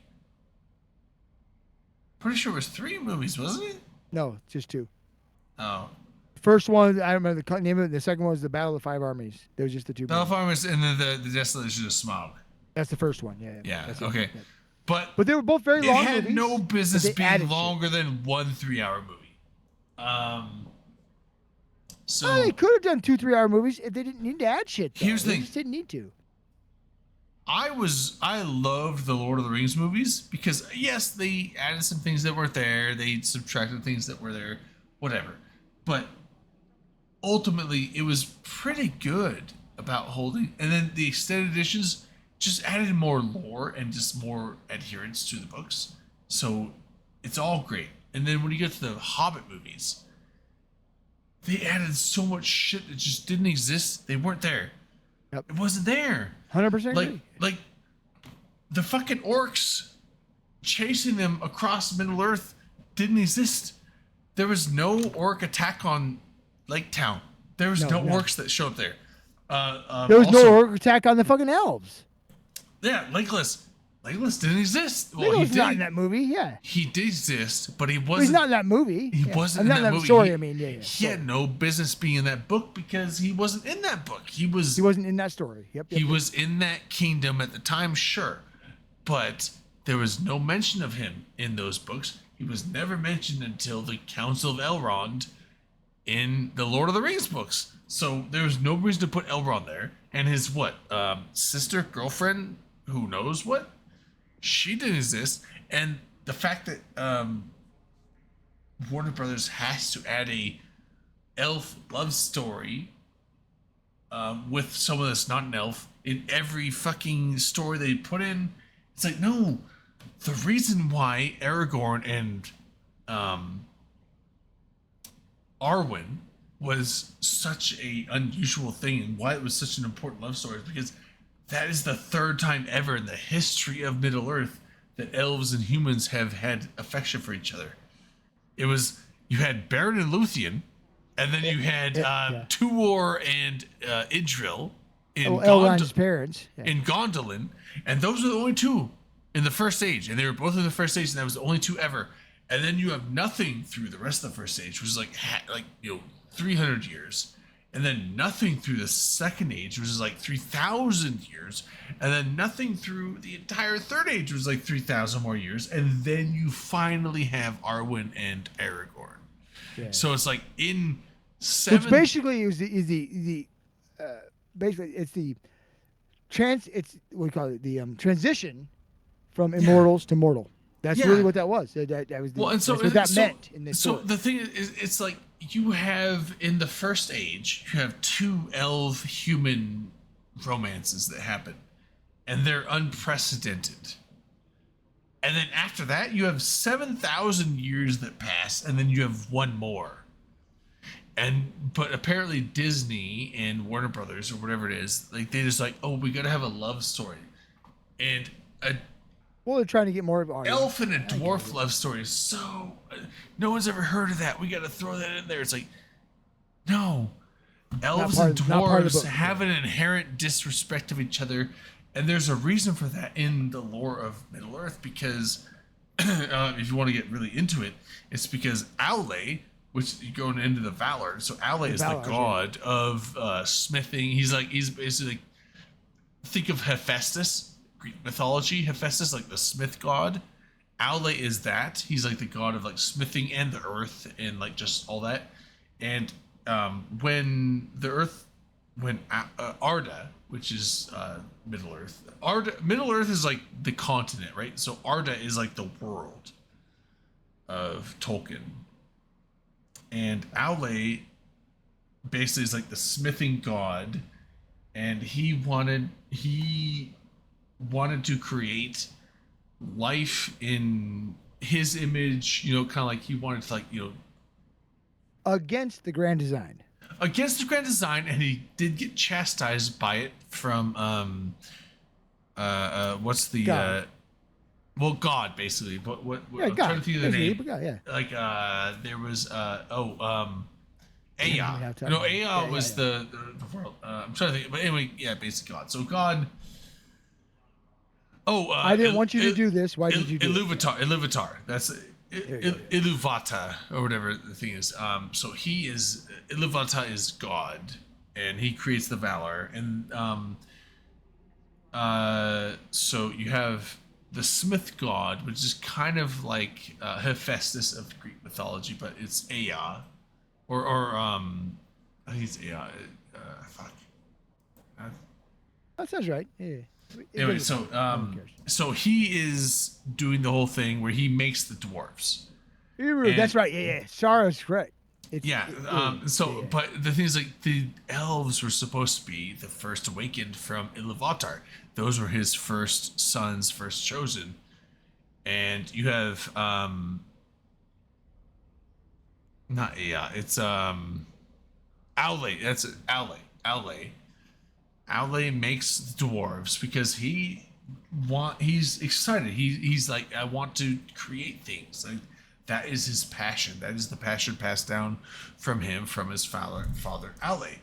Pretty sure it was 3 movies, wasn't it? No, just 2. Oh. First one, I don't remember the name of it. The second one was the Battle of the 5 Armies. There was just the 2. Battle movies. Farmers and then the Desolation of Smog. That's the first one. Yeah. Yeah. That's it. Okay. Yeah. But they were both very it long had movies. no but business they added being shit. longer than 1 3-hour movie. So Oh, they could have done 2 3-hour movies if they didn't need to add shit. Though. Here's the they thing. just didn't need to. I loved the Lord of the Rings movies because yes, they added some things that weren't there, they subtracted things that were there, whatever. But ultimately, it was pretty good about holding. And then the extended editions just added more lore and just more adherence to the books. So it's all great. And then when you get to the Hobbit movies, they added so much shit that just didn't exist. They weren't there. Yep. It wasn't there. 100%. Like the fucking orcs chasing them across Middle Earth didn't exist. There was no orc attack on Lake Town. There was no orcs that showed up there. There was no orc attack on the fucking elves. Yeah, Legolas. Legolas didn't exist. Well, Legolas not in that movie. Yeah, he did exist, but he wasn't. Well, he's not in that movie. He wasn't not in that movie. Story, He had no business being in that book because he wasn't in that book. He wasn't in that story. Yep. He was in that kingdom at the time, sure, but there was no mention of him in those books. He was never mentioned until the Council of Elrond in the Lord of the Rings books. So there was no reason to put Elrond there. And his sister, girlfriend, who knows what? She didn't exist. And the fact that Warner Brothers has to add a elf love story with someone that's not an elf in every fucking story they put in, it's like, no. The reason why Aragorn and Arwen was such a unusual thing and why it was such an important love story is because that is the third time ever in the history of Middle Earth that elves and humans have had affection for each other. It was, you had Beren and Luthien, and then you had Tuor and Idril in Elrond's parents. Yeah. in Gondolin, and those are the only two in the First Age, and they were both in the First Age, and that was the only two ever. And then you have nothing through the rest of the First Age, which is like 300 years, and then nothing through the Second Age, which is like 3,000 years, and then nothing through the entire Third Age, which was like 3,000 more years, and then you finally have Arwen and Aragorn. Yeah. So it's like in seven. Which basically is the basically it's the what do you call it, the transition from immortals to mortal. That's really what that was. That was that's what that meant in this story. So the thing is, it's like you have in the First Age, you have two elf human romances that happen, and they're unprecedented. And then after that, you have 7,000 years that pass, and then you have one more. But apparently Disney and Warner Brothers or whatever it is, like they just like, oh, we gotta have a love story, and well, they're trying to get more of our elf and a dwarf love story is so no one's ever heard of that. We got to throw that in there. It's like, no, elves and dwarves have an inherent disrespect of each other, and there's a reason for that in the lore of Middle Earth. Because if you want to get really into it, it's because Aule, which you're going into the Valar. So Aule is the god of smithing. He's basically, think of Hephaestus. Greek mythology, Hephaestus, like the smith god. Aule is that. He's like the god of like smithing and the earth and like just all that. And when Arda, which is Middle Earth, Middle Earth is like the continent, right? So Arda is like the world of Tolkien. And Aule basically is like the smithing god, and he wanted to create life in his image, kind of like he wanted to against the grand design. Against the grand design, and he did get chastised by it from what's the God. God basically. But what yeah, I'm God. trying to think of the name. God, yeah. Like there was Ea. No, Ea was the world. I'm trying to think, but anyway, yeah, basic God. So God. I didn't want you to do this. Why did you do Iluvatar. That's Iluvata or whatever the thing is. So he is Iluvata is God, and he creates the Valar, and so you have the Smith God, which is kind of like Hephaestus of Greek mythology, but it's Ea, or I think it's Ea. Fuck. That sounds right. Yeah. Anyway, doesn't so matter. No one cares. so he is doing the whole thing where he makes the dwarves. Eru, that's And- right. Yeah. Sarah's correct. It's, Yeah. But the thing is, like, the elves were supposed to be the first awakened from Iluvatar. Those were his first sons, first chosen. And you have not it's Aule. That's Aule. Aule makes the dwarves because he's excited. He's like, I want to create things. Like, that is his passion. That is the passion passed down from him, from his father Aule,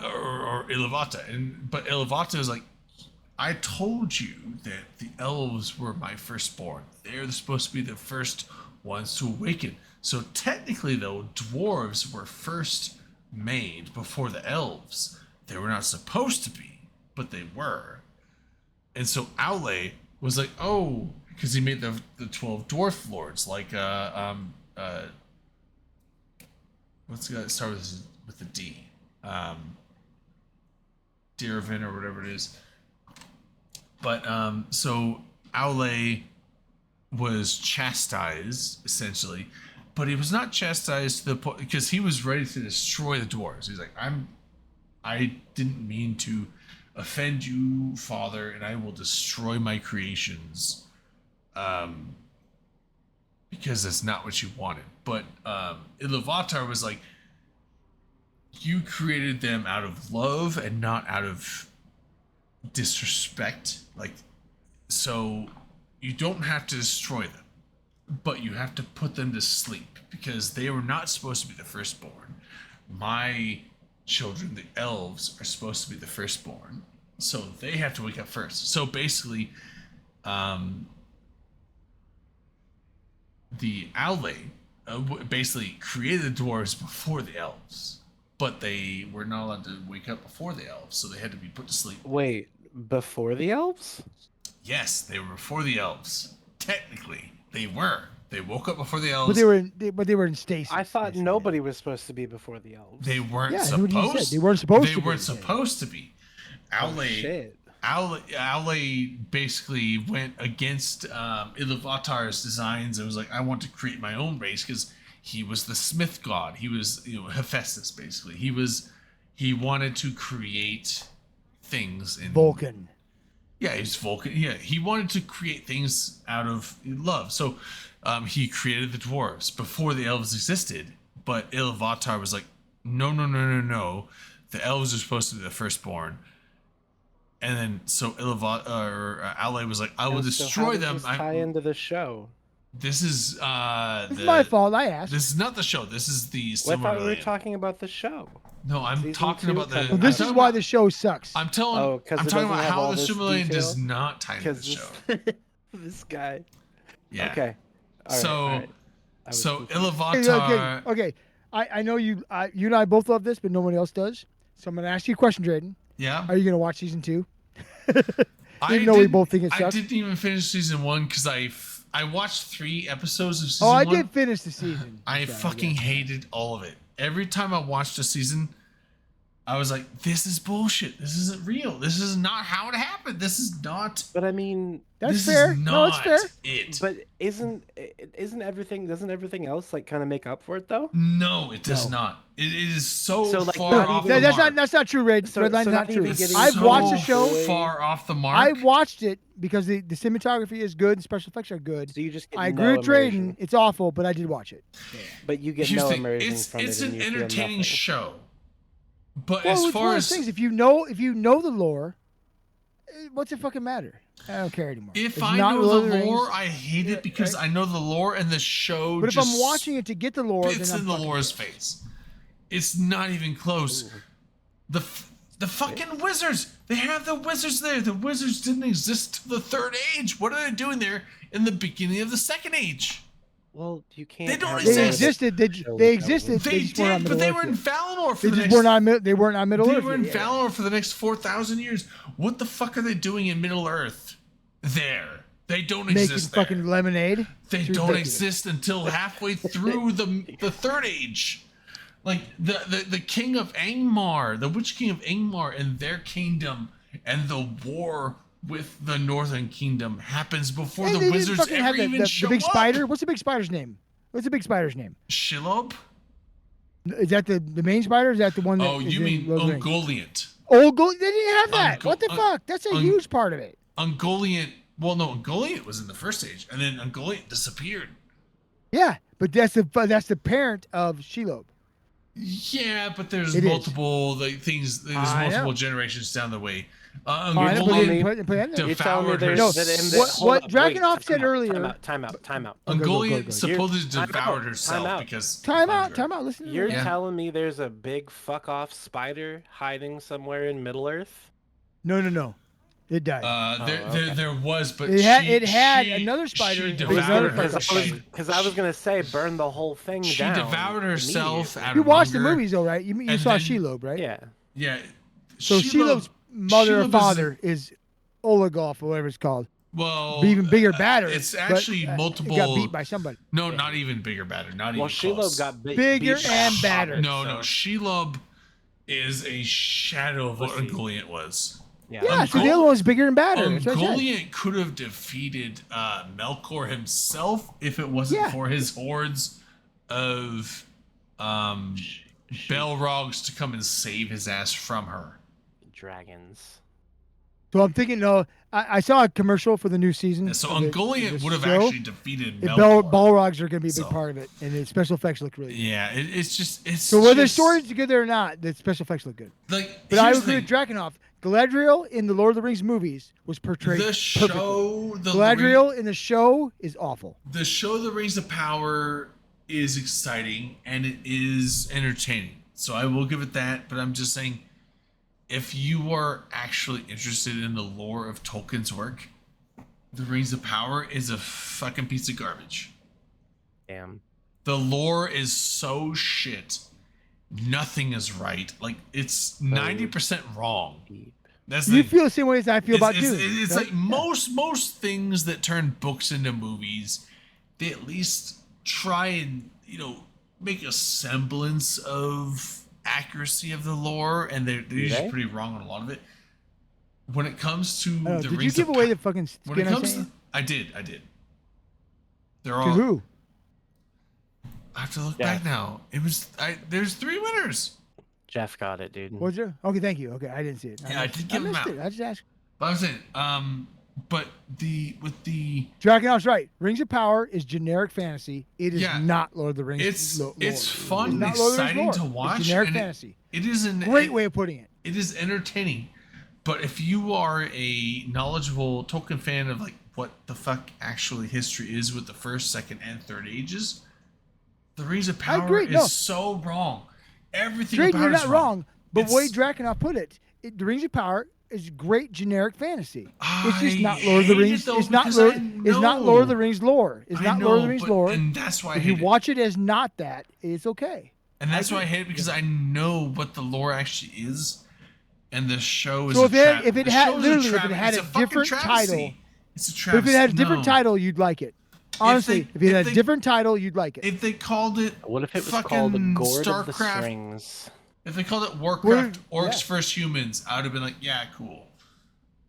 or Iluvatar. But Iluvatar is like, I told you that the elves were my firstborn. They're supposed to be the first ones to awaken. So technically, though, dwarves were first made before the elves. They were not supposed to be, but they were. And so Aule was like, oh, because he made the 12 dwarf lords, like what's the guy that start with the D? Deervin or whatever it is. But so Aule was chastised, essentially, but he was not chastised to the point, because he was ready to destroy the dwarves. He's like, I didn't mean to offend you, Father, and I will destroy my creations, because that's not what you wanted. But Iluvatar was like, you created them out of love and not out of disrespect. Like, so you don't have to destroy them, but you have to put them to sleep, because they were not supposed to be the firstborn. My children, the elves, are supposed to be the firstborn, so they have to wake up first. So basically, the Aule basically created the dwarves before the elves, but they were not allowed to wake up before the elves, so they had to be put to sleep. Wait, before the elves? Yes, they were before the elves. Technically, they were. They woke up before the elves. But they were in stasis. I thought nobody was supposed to be before the elves. They weren't Yeah, that's what he supposed. said. They weren't supposed They to be. weren't supposed to be. Aule, shit. Aule basically went against Iluvatar's designs and was like, I want to create my own race, because he was the smith god. He was, Hephaestus, basically. He wanted to create things in Vulcan. Yeah, he's Vulcan. Yeah, he wanted to create things out of love. So he created the dwarves before the elves existed. But Iluvatar was like, no. The elves are supposed to be the firstborn. And then so Aule was like, I will destroy so how them. Does this tie into the show? This is It's my fault. I asked. This is not the show. This is the Well, I thought we were Silmarillion. talking about the show. No, I'm Season talking 2 about the. coming Well, this I'm is talking why about- the show sucks. I'm telling. Oh, 'cause I'm it talking doesn't about have how all the this Silmarillion does detail? not tie into the show. This guy. Yeah. Okay. All So, all right. I was so confused. Iluvatar. Okay. I know you and I both love this, but no one else does. So I'm going to ask you a question, Drayden. Yeah. Are you going to watch season 2? I Even though we didn't- both think it I sucks. didn't even finish season 1 because I watched 3 episodes of season Oh, 1. I did finish the season. I So, fucking yeah. hated all of it. Every time I watched a season, I was like, this is bullshit. This isn't real. This is not how it happened. This is not. But I mean, That's this fair. Is No, it's not fair. it. but isn't everything? Doesn't everything else like kind of make up for it though? No, it does No. not. It is so, So, like, far not off even- the That's mark. not true, Red. So- Redline's so not not true. even getting I've watched the so show. far off the mark. I've watched it because the cinematography is good, the special effects are good. So you just get I no agree with Drayden. immersion. It's awful, but I did watch it. But you get Here's no the thing, immersion it's from it's it. an and you feel entertaining nothing. show. But Well, as it's one far of as those things. If you know the lore, what's it fucking matter? I don't care anymore. if It's I not know Lord of the Rings, lore, I hate it because right? I know the lore and the show. But if just I'm watching it to get the lore, spits then in I'm the fucking lore's pissed. face. It's not even close. The fucking wizards. They have the wizards there. The wizards didn't exist till the Third Age. What are they doing there in the beginning of the Second Age? Well, you can't. They don't have exist. They all existed. this show They without existed. They just weren't on did, but Middle they Earth were in yet. Valinor for They the just next. weren't on. They weren't on Middle They Earth. were in yet, yeah. Valinor for the next 4,000 years. What the fuck are they doing in Middle Earth? There, they don't Making exist. There. fucking lemonade. They It's don't ridiculous. exist until halfway through the Third Age. Like the king of Angmar, the Witch King of Angmar, and their kingdom, and the war with the Northern Kingdom happens before Hey, the they didn't wizards fucking ever have even the show big up. spider. What's the big spider's name? What's the big spider's name? Shelob? Is that the main spider? Or is that the one that Oh, is you in mean Lord of the Rings? Ungoliant. They didn't have that. What the Ungo- fuck? That's a Un- huge part of it. Ungoliant. Well, no, Ungoliant was in the first age, and then Ungoliant disappeared. Yeah, but that's the parent of Shelob. Yeah, but there's It is. multiple things. There's I multiple know. generations down the way. I know, but they didn't put it in there. You're telling me devoured her. there's that in this, what hold up, Dragunov wait, said earlier. Time out. Ungoliant You're- supposedly time devoured out, herself time out. because Time out. Listen to You're me. telling me there's a big fuck off spider hiding somewhere in Middle Earth? No. It died. There was, but It had she another spider. She It was devoured another her. fucking Because I was gonna say burn the whole thing She down. devoured herself out You of watched the hunger. movies though, right? You And saw then- Shelob, right? Yeah. Yeah. So Shelob's mother or Shelob is- father is Olagolf or whatever it's called. Well, Be even bigger, badder. It's but, actually It multiple. got beat by somebody. No, not even bigger, badder. Not Well, even Shelob close. got Bigger beat by and a badder. hobbit, No, so- Shelob is a shadow of what Pussy. Ungoliant was. Yeah, so the other one was bigger and badder. That's what I said. Ungoliant could have defeated Melkor himself if it wasn't for his hordes of Balrogs to come and save his ass from her. Dragons. So I'm thinking, I saw a commercial for the new season. So of the Ungoliant would have show. actually defeated And Melkor. Balrogs are going to be a big So- part of it, and the special effects look really good. Yeah, it's So whether the just- story's good or not, the special effects look good. Like, But I here's agree the with Dragunov. Galadriel in the Lord of the Rings movies was portrayed The show, perfectly. the Galadriel in the show is awful. The show The Rings of Power is exciting and it is entertaining. So I will give it that, but I'm just saying if you are actually interested in the lore of Tolkien's work, The Rings of Power is a fucking piece of garbage. Damn. The lore is so shit. Nothing is right. Like it's 90% wrong. That's You the feel the same way as I feel about it's, Dune. it's right? like most things that turn books into movies, they at least try and make a semblance of accuracy of the lore, and they're usually they? pretty wrong on a lot of it. When it comes to I don't know, the did you Rings give of away Pa- the fucking when it skin I comes sent to, I did. They're To all who? I have to look Yeah. back now. It was there's 3 winners. Jeff got it, dude. Was there? Okay, thank you. Okay, I didn't see it. Yeah, I missed- did give them missed out. it. I just asked. But I was saying, but with the Dragunov's right. Rings of Power is generic fantasy. It is Yeah. not Lord of the Rings. It's lore. it's fun and not Lord of the Rings exciting lore. to It's watch. generic and fantasy. It is an Great way of putting it. It is entertaining, but if you are a knowledgeable Tolkien fan of like what the fuck actually history is with the first, second, and third ages, the Rings of Power agree, is no. so wrong. Everything Drayden, about you're it is not wrong. But the way It's- Dragunov put it, the Rings of Power is great generic fantasy. It's just I not Lord of the hate it, Rings. though, It's not because Lord. I It's not Lord of the know. Rings lore. It's I not Lord of the know, Rings but- lore. and that's why I if you hate it. watch it as not that, it's okay. And that's why I agree. hate it because I know what the lore actually is, and the show is. So a if it tra- if it the had show is literally if tra- it had it's a fucking different travesty. title, It's a but if travesty. it had a different No. title, you'd like it. Honestly, if it had a they- different title, you'd like it. If they called it, What if it was fucking called the Gourd of the StarCraft, Strings? if they called it Warcraft, We're- Orcs vs Humans, I would have been like, yeah, cool.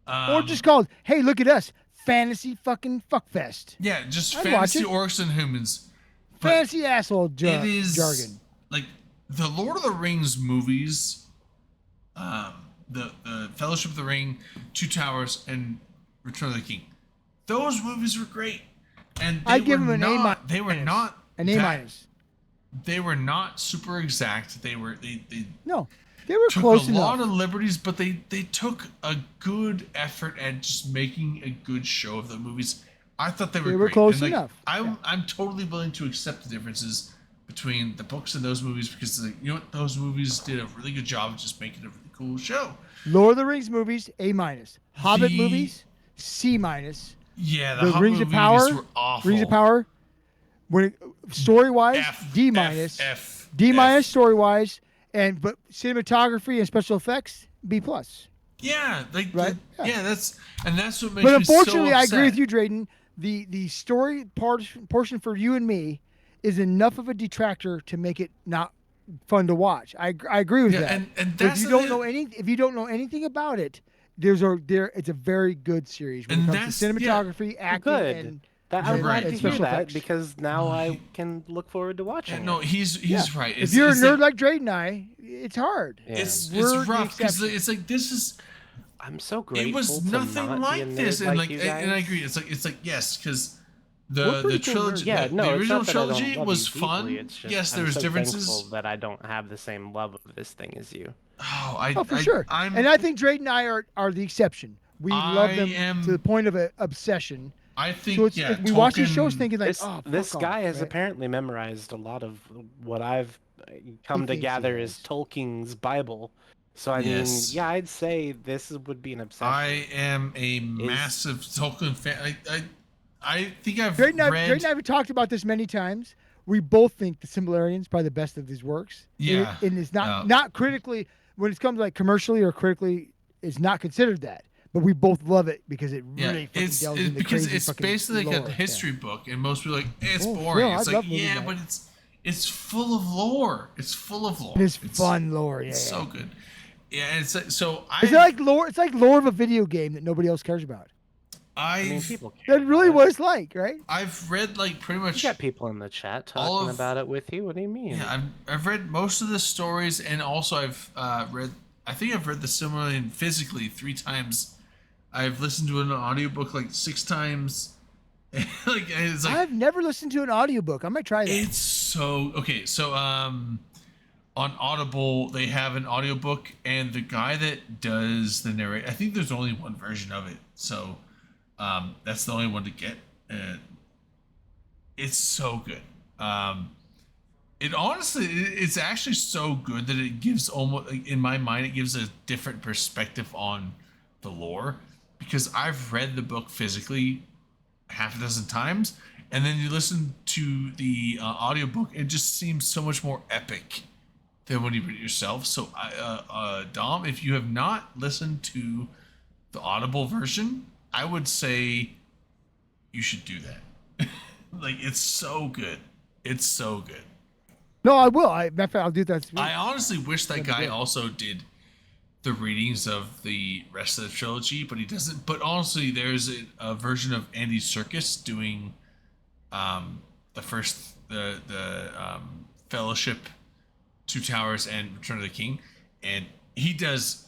Or just called, hey, look at us, fantasy fucking fuckfest. Yeah, just I'd fantasy watch orcs and humans. But Fantasy asshole it is jargon. like the Lord of the Rings movies, the Fellowship of the Ring, Two Towers, and Return of the King. Those movies were great, and they I'd give were them an A not, minus. They were not An A that- minus. They were not super exact. They No, they were took close a enough. lot of liberties, but they took a good effort at just making a good show of the movies. I thought they were They were great. close And, like, enough. I'm totally willing to accept the differences between the books and those movies because like, you know what, those movies did a really good job of just making a really cool show. Lord of the Rings movies, A minus. Hobbit The- movies, C minus. Yeah, The Hobbit Rings of movies Power, were awful. Rings of Power. When story wise, D minus. F, D minus story wise, but cinematography and special effects, B plus. Yeah, like Right? yeah, that's what makes But me unfortunately, so I agree with upset. you, Drayden. The story portion for you and me is enough of a detractor to make it not fun to watch. I agree with Yeah, that. and But that's if you the don't know anything about it, It's a very good series when And it comes to that's- yeah. cinematography, acting, Good. and I'm and- glad and to hear special that effects. because now I can look forward to watching. No, it. he's right. If you're a nerd like Drake and I, it's hard. Yeah. It's We're the rough because exception. it's like this is. I'm so grateful. It was to nothing not be a like nerd this, and like you and I guys. agree. It's like yes, because We're the pretty cool trilogy, nerds. Yeah, the no, it's original not that I don't trilogy love was you fun. deeply, it's just Yes, I'm there was so differences. thankful that I don't have the same love of this thing as you. Oh, For sure. And I think Drake and I are the exception. We love them to the point of a obsession. I think So it's, yeah, we watch these shows Tolkien- thinking like, This, oh, this fuck guy off, has right? apparently memorized a lot of what I've come to thinks he gather is Tolkien's Bible. So I Yes. mean, yeah, I'd say this would be an obsession. I am a massive Tolkien fan. I think I've Drake and I read. have talked about this many times. We both think the Silmarillion is probably the best of his works. Yeah. And it's not critically, when it comes to like commercially or critically, it's not considered that. But we both love it because it Yeah, really fucking it's delves into because crazy it's fucking basically like lore. a history book, and most people are like it's Oh, boring. Phil, It's I like love movies yeah, like but it's full of lore. It's full of lore. It is fun lore, yeah. It's so good. Yeah, and it's like, so It's like lore. It's like lore of a video game that nobody else cares about. I mean, people care. That's really what it's like, right? I've read like pretty much You got people in the chat all talking of- about it with you. What do you mean? Yeah, I've read most of the stories, and also I've read. I think I've read the Silmarillion physically 3 times. I've listened to an audiobook like 6 times. Like it's like I've never listened to an audiobook. I might try that. it's so okay. So on Audible they have an audiobook, and the guy that does the narrate, I think there's only one version of it. So that's the only one to get. It's so good. It honestly, it's actually so good that it gives almost, like, in my mind, it gives a different perspective on the lore, because I've read the book physically half a dozen times, and then you listen to the audiobook, it just seems so much more epic than when you read it yourself. So, Dom, if you have not listened to the Audible version, I would say you should do that. Like, it's so good. It's so good. No, I will. Matter of fact, I'll do that. I honestly wish that guy also did the readings of the rest of the trilogy, but he doesn't. But honestly, there's a version of Andy Serkis doing the first the Fellowship, Two Towers, and Return of the King, and he does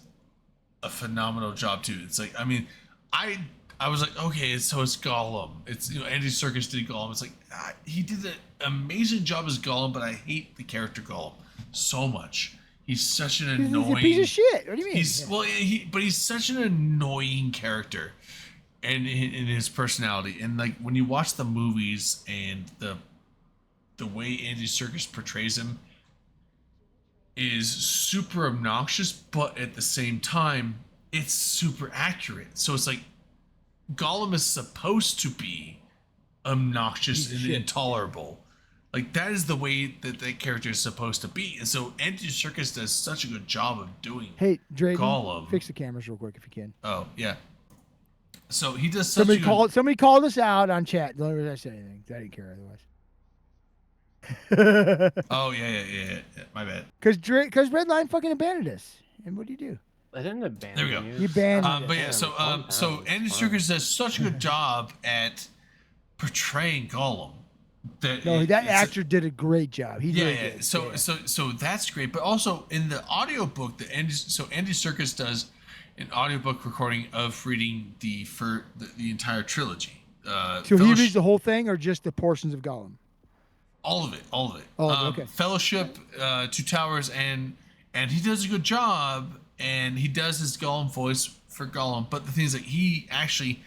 a phenomenal job too. It's like, I mean, I was like, okay, so it's Gollum. It's, you know, Andy Serkis did Gollum. It's like he did an amazing job as Gollum, but I hate the character Gollum so much. He's such an annoying. He's a piece of shit. What do you mean? He's well, but he's such an annoying character, and in his personality, and like when you watch the movies and the way Andy Serkis portrays him is super obnoxious, but at the same time, it's super accurate. So it's like Gollum is supposed to be obnoxious and intolerable. Like, that is the way that character is supposed to be. And so Andy Serkis does such a good job of doing Hey, Drayden, Gollum. fix the cameras real quick if you can. Oh, yeah. So he does such Somebody called us out on chat. The only reason I said anything, I didn't care otherwise. Oh, yeah. My bad. Because Redline fucking abandoned us. And what do you do? I didn't abandon There we go. you. You banned But yeah, so Andy Serkis does such a good job at portraying Gollum. That That it's- actor did a great job. He yeah, really yeah. did. So that's great. But also in the audiobook that Andy Serkis does an audiobook recording of reading the entire trilogy. So he reads the whole thing or just the portions of Gollum? All of it. Oh, okay. Fellowship, Two Towers, and he does a good job, and he does his Gollum voice for Gollum. But the thing is that he actually,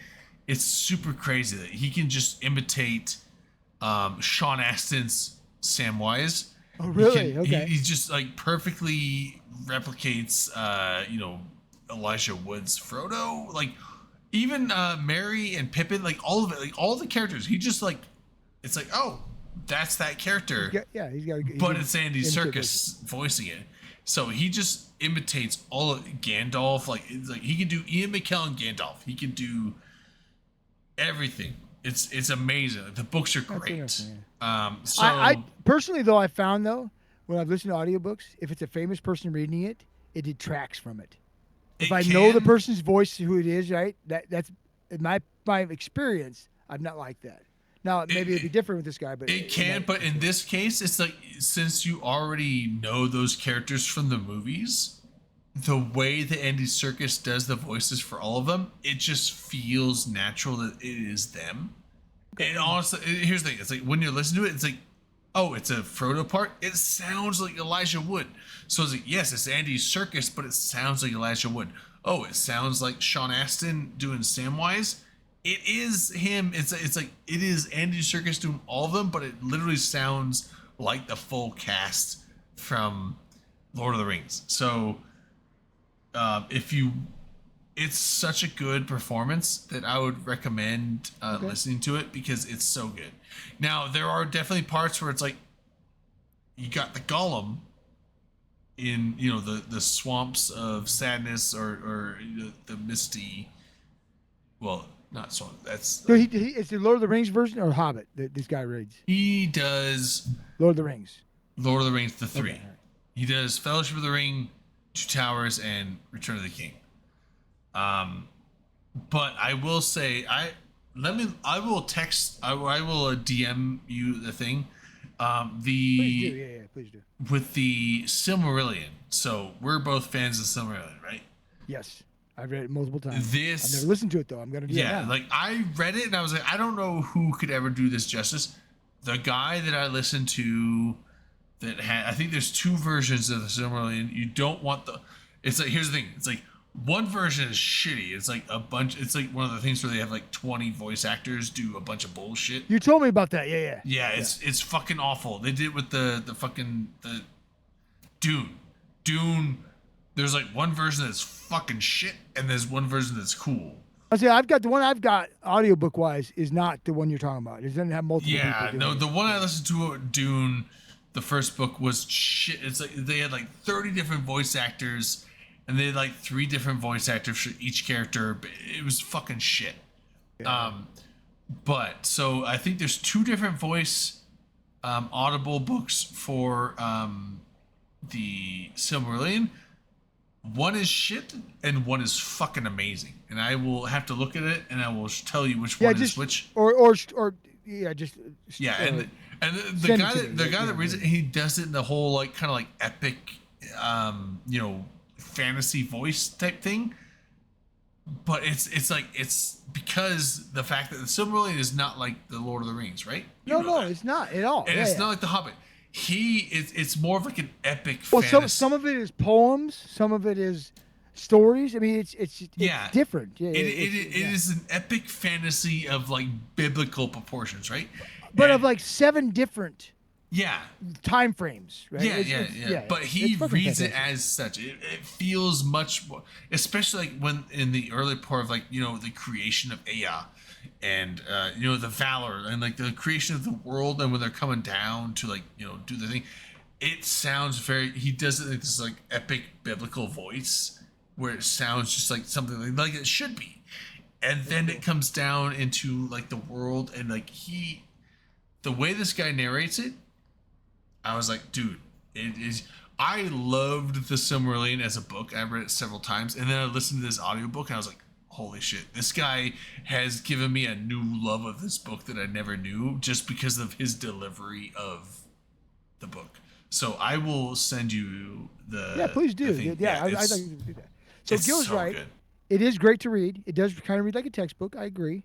it's super crazy that he can just imitate Sean Astin's Samwise. Oh, really? Okay. He just like perfectly replicates, Elijah Wood's Frodo. Like even Merry and Pippin, like all of it, like all the characters. He just like, it's like, oh, that's that character. He's got. But it's Andy Serkis voicing it. So he just imitates all of Gandalf. Like, it's like he can do Ian McKellen Gandalf. He can do everything. It's amazing. The books are great. So I personally though, I found though when I've listened to audiobooks, if it's a famous person reading it, it detracts from it. If It I know the can- person's voice, who it is, right? That's in my experience. I've not liked that. Now maybe it'd be different with this guy, but It can, but in this case, it's like since you already know those characters from the movies, the way that Andy Serkis does the voices for all of them, it just feels natural that it is them. And honestly, here's the thing: it's like when you're listening to it, it's like, oh, it's a Frodo part. It sounds like Elijah Wood. So it's like, yes, it's Andy Serkis, but it sounds like Elijah Wood. Oh, it sounds like Sean Astin doing Samwise. It is him. It's like it is Andy Serkis doing all of them, but it literally sounds like the full cast from Lord of the Rings. So it's such a good performance that I would recommend listening to it because it's so good. Now there are definitely parts where it's like you got the Gollum in the swamps of sadness or the misty. Well, not swamp. That's So it's the Lord of the Rings version or Hobbit that this guy reads. he does Lord of the Rings. Lord of the Rings, the three. Okay, all right. He does Fellowship of the Ring, Two Towers, and Return of the King. But I will say, I will DM you the thing. Please do. Yeah, please do. With the Silmarillion. So we're both fans of Silmarillion, right? Yes, I've read it multiple times. I've This, never listened to it though. I'm gonna do it now. like I read it and I was like, I don't know who could ever do this justice. The guy that I listened to that had, I think there's two versions of the Silmarillion. You don't want it's like, here's the thing. It's like one version is shitty. It's like it's like one of the things where they have like 20 voice actors do a bunch of bullshit. You told me about that. Yeah. Yeah, it's fucking awful. They did it with the Dune. There's like one version that's fucking shit, and there's one version that's cool. I say I've got the one I've got audiobook wise is not the one you're talking about. It doesn't have multiple Yeah, people. no, the one I listened to, Dune, the first book was shit. It's like they had like 30 different voice actors, and they had like 3 different voice actors for each character. It was fucking shit. Yeah. But so I think there's 2 different voice audible books for the Silmarillion. One is shit and one is fucking amazing, and I will have to look at it and I will tell you which one is which. Or just Yeah, and the send it guy to that me. the guy Yeah, that reads it, he does it in the whole like kind of like epic, fantasy voice type thing. But it's like it's because the fact that the Silmarillion is not like the Lord of the Rings, right? No, it's not at all. And Yeah, it's yeah. not like the Hobbit. It's more of like an epic Well, fantasy. some of it is poems, some of it is stories. I mean, it's Yeah. different. Yeah, It is an epic fantasy of like biblical proportions, right? but of like 7 different Yeah. time frames, right? Yeah, It's- yeah. But he it's fucking reads it fantastic. as such. It feels much more, especially like when in the early part of like the creation of Aya, and the Valor and like the creation of the world, and when they're coming down to like do the thing. It sounds very. He does it like this like epic biblical voice where it sounds just like something like it should be, and then it comes down into like the world and like the way this guy narrates it. I was like, dude, it is. I loved the Silmarillion as a book. I read it several times, and then I listened to this audiobook, and I was like, holy shit, this guy has given me a new love of this book that I never knew just because of his delivery of the book. So I will send you the. Yeah, please the do. thing. Yeah, I'd it's- like to do that. So it's Gil's so right. good. It is great to read. It does kind of read like a textbook. I agree.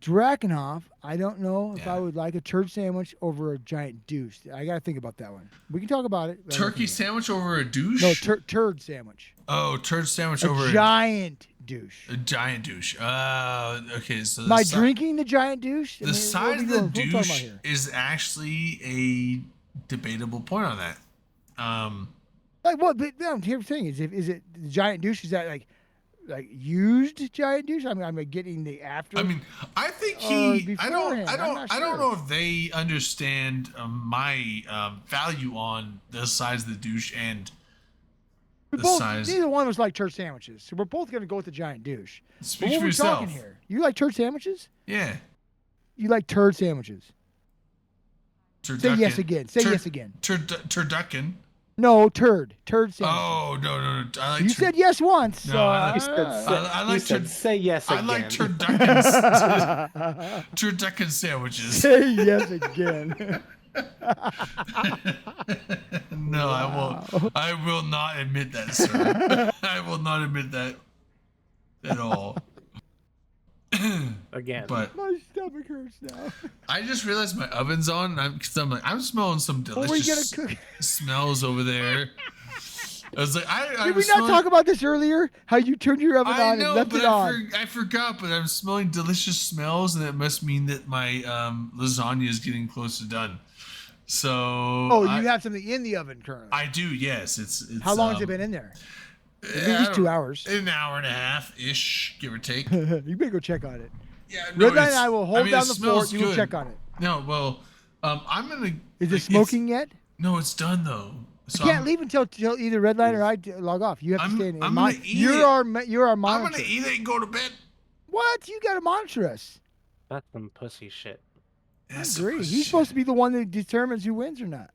Drakenhof, I don't know if I would like a turd sandwich over a giant douche. I got to think about that one. We can talk about it. but I gotta Turkey think sandwich over a douche? about it. No, turd sandwich. Oh, turd sandwich A over giant douche. a giant douche. Okay, so Am I drinking the giant douche? I The mean, size what of are the we doing? What are we talking about douche here? is actually a debatable point on that. Like what? But no, here's the thing: is it the giant douche? Is that like used giant douche? I mean, I'm getting the after. I mean, I think or he. I don't. beforehand. I I'm don't. not I don't sure. know if they understand my value on the size of the douche and We're the both, size. neither one of us like turd sandwiches, so we're both gonna go with the giant douche. But Speak what for are we talking yourself. here? You like turd sandwiches? Yeah. You like turd sandwiches? Say yes again. Say yes again. Turducken. No, turd sandwiches. Oh no! I like You said yes once. No, so, I like- You said, I like you said tur- say yes I again. like turducken turducken sandwiches. Say yes again. No, I won't. I will not admit that, sir. I will not admit that at all. Again. But My stomach hurts now. I just realized my oven's on. I'm smelling some What were you gonna delicious cook? smells over there. I was like, I Did we was not smelling- talk about this earlier? How you turned your oven I on know, and left but it on? I forgot. But I'm smelling delicious smells, and it must mean that my lasagna is getting close to done. So Oh, you have something in the oven currently. I do. Yes, it's. How long has it been in there? At I least don't- 2 hours. An hour and a half ish, give or take. You better go check on it. Yeah, no, Redline and it's- I will hold mean, down it the fort. smells You will good. check on it. No, well, I'm gonna. Is like, it smoking yet? No, it's done though. So You can't I'm, leave until either Redline or I log off. You have to stay in. I'm my, gonna eat you're it. our I'm monitor. gonna eat it and go to bed. What? You got to monitor us. That's some pussy shit. I agree. He's supposed to be the one that determines who wins or not.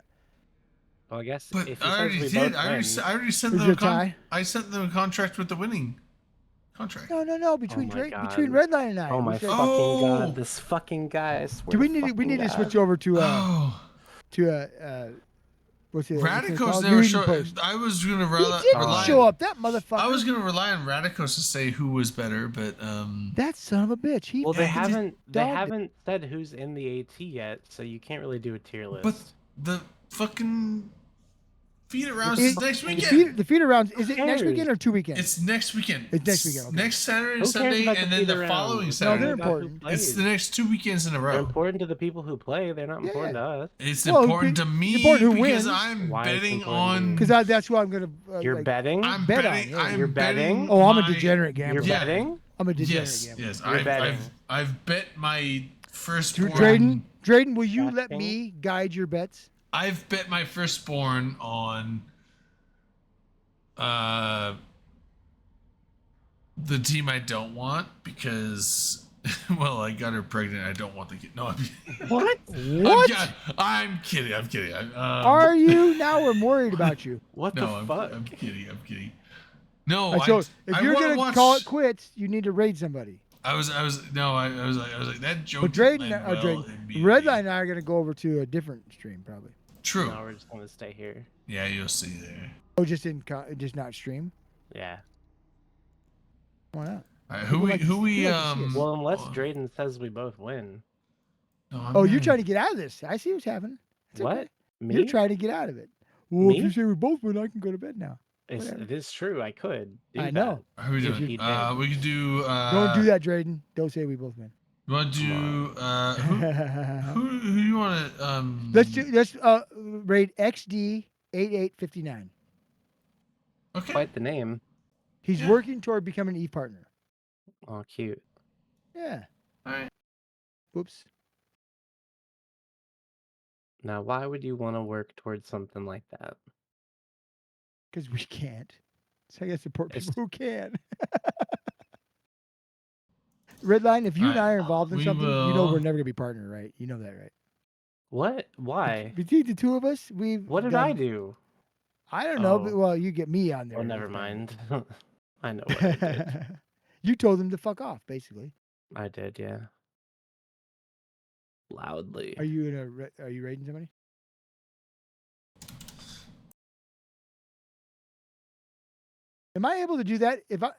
Well, I guess But if he I says already we did. both I already, win, I already sent Is them. it a tie? I sent them a contract with the winning contract. No. Between my Drake, God. between Redline and I. oh we my said- fucking Oh. god, this fucking guy! I swear Do we to need we need to fucking switch God. over to Oh, what's it? Radicos New never Eden showed. Post. I was gonna He rely. didn't show up. That motherfucker. I was gonna rely on Radicos to say who was better, but That son of a bitch. He. Well, they Yeah, he just haven't dogged it. said who's in the AT yet, so you can't really do a tier list. but the fucking feed around It- is next the weekend. the feeder rounds. Is it next cares? weekend or 2 weekends? It's next weekend. It's next weekend, okay. Next Saturday Who and cares Sunday, about and the then the feeder following rounds? Saturday. they're About who important. It's the plays. next 2 weekends in a They're row. important to the people who play. They're not important to us. It's Well, important to it's me important who because wins. I'm Why it's betting important to on. you? Because that's who I'm gonna. You're like, betting. I'm bet on, betting. yeah. I'm You're betting? Oh, I'm a my- degenerate gambler. You're Yeah. betting. I'm a degenerate Yes, gambler. yes. You're betting. I've bet my firstborn. Drayden, will you let Asking? me guide your bets? I've bet my firstborn on the team I don't want because well, I got her pregnant. I don't want the kid. No, What? I'm kidding. I'm kidding. Are you? Now I'm worried about you. What no, the fuck? I'm kidding. I'm kidding. No, So I, if I you're wanna gonna watch, call it quits, you need to raid somebody. I was like that joke. But didn't Drayden, land well Drayden, immediately. Redline and I are gonna go over to a different stream probably. True. No, we're just gonna stay here. Yeah, you'll see there. Oh, just not stream. Yeah. Why not? All right, People like to- who we people like to see us. Well, unless Drayden says we both win. No, I'm Oh, you're not- trying to get out of this. I see what's happening. It's What? okay. Me? You're trying to get out of it. Well, if Me? you say we both win, I can go to bed now. It is true. I could. Do I know. How are we If doing? he did. We could do. Don't do that, Drayden. Don't say we both win. You want to do? Who you want to? Let's raid XD 8859. Okay. Quite the name. He's working toward becoming an Eve partner. Oh, cute. Yeah. All right. Whoops. Now, why would you want to work towards something like that? Because we can't. So I gotta support people who can. Redline, if you and I are involved in we something, you know will- we're never gonna be partner, right? You know that, right? What? Why? Between the two of us, we've. What did I do? I don't know, Oh. but well, you get me on there. Oh, never mind. I know what I did. You told them to fuck off, basically. I did, yeah. Loudly. Are you are you raiding somebody? Am I able to do that? If I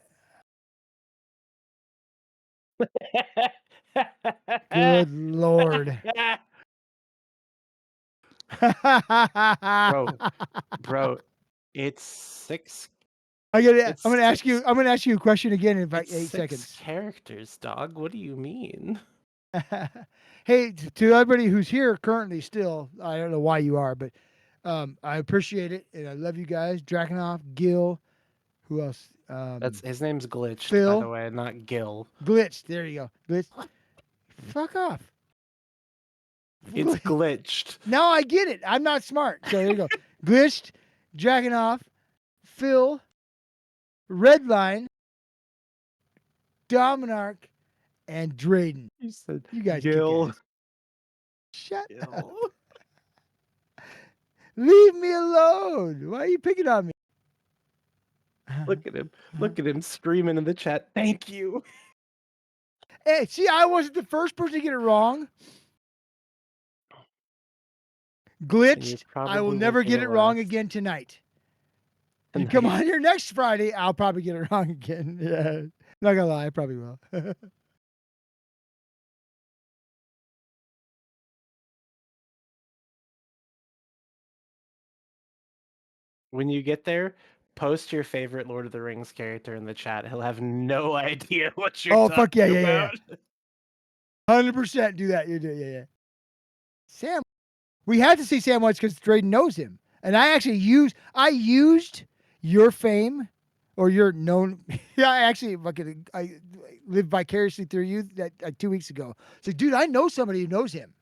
Good lord. Bro, it's 6. I'm gonna It's ask you. I'm gonna ask you a question again in about It's 8 6 seconds. characters, dog. What do you mean? Hey, to everybody who's here currently still, I don't know why you are, but I appreciate it and I love you guys. Drakenhoff, Gil, who else? That's his name's Glitched, by Phil? the way, not Gil. Glitch. There you go. Glitch. Fuck off. It's glitched. Now I get it. I'm not smart. So there you go. Glitched, Drakenhoff, Phil, Redline, Dominarch, and Drayden. You said You guys kick Gil. ass. Shut up. Leave me alone. Why are you picking on me? Look at him. Look at him screaming in the chat. Thank you. Hey, see, I wasn't the first person to get it wrong. Glitched. I will probably never won't be get the it wrong last. again tonight. You come Tonight. on here next Friday, I'll probably get it wrong again. Yeah. Not gonna lie, I probably will. When you get there, post your favorite Lord of the Rings character in the chat. He'll have no idea what you're Oh, talking fuck yeah. about. 100% do that. You do, yeah. Sam, we had to see Samwise because Drayden knows him, and I used your fame or your known. Yeah, I actually I lived vicariously through you that 2 weeks ago. It's like, dude, I know somebody who knows him.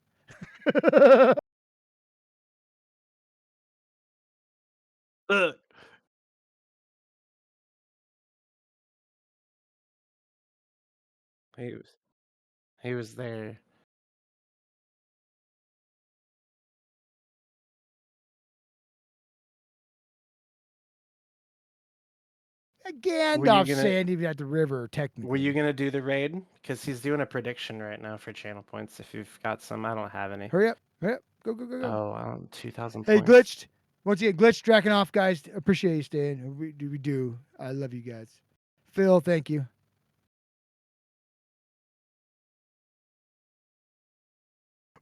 Ugh. He was there. Gandalf gonna- sand even at the river, technically. Were you gonna do the raid? Because he's doing a prediction right now for channel points. If you've got some, I don't have any. Hurry up. Go. Oh, 2,000 Hey, points. Glitched. Once again, Glitched, Dracking off, guys. Appreciate you staying. We do. I love you guys. Phil, thank you.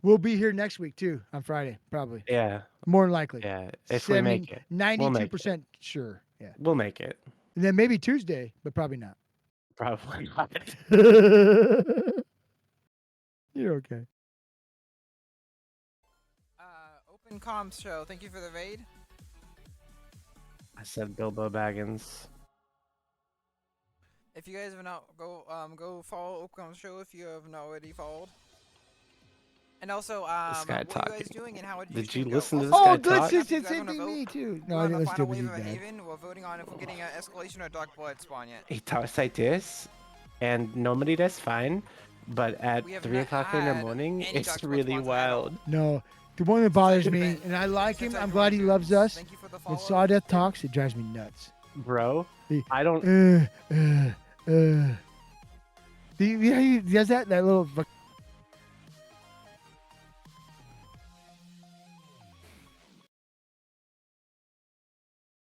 We'll be here next week too, on Friday, probably. Yeah. More than likely. Yeah. If we make it, 92% sure. Yeah. We'll make it. And then maybe Tuesday, but probably not. Probably not. You're okay. Open comms show. Thank you for the raid. I said Bilbo Baggins. If you guys have not go follow Open Comms show if you have not already followed. And also, This guy what are you guys talking. doing and how did Did you you go? listen to this Oh, guy Glitch talk? is You guys same wanna thing vote? me too. No, We're I on didn't the listen to final what wave you of did. Haven. We're voting on if we're getting an escalation or dark blood spawn yet. He talks like this, and normally that's fine, but at We have 3 not o'clock in the had morning, any it's Dr. Blood really spawns at all. wild. No, the one that bothers me, and I like him. I'm glad he loves us. Thank you for the When follow. Sawdeath talks, it drives me nuts. Bro, He- I don't. Do you, he does that little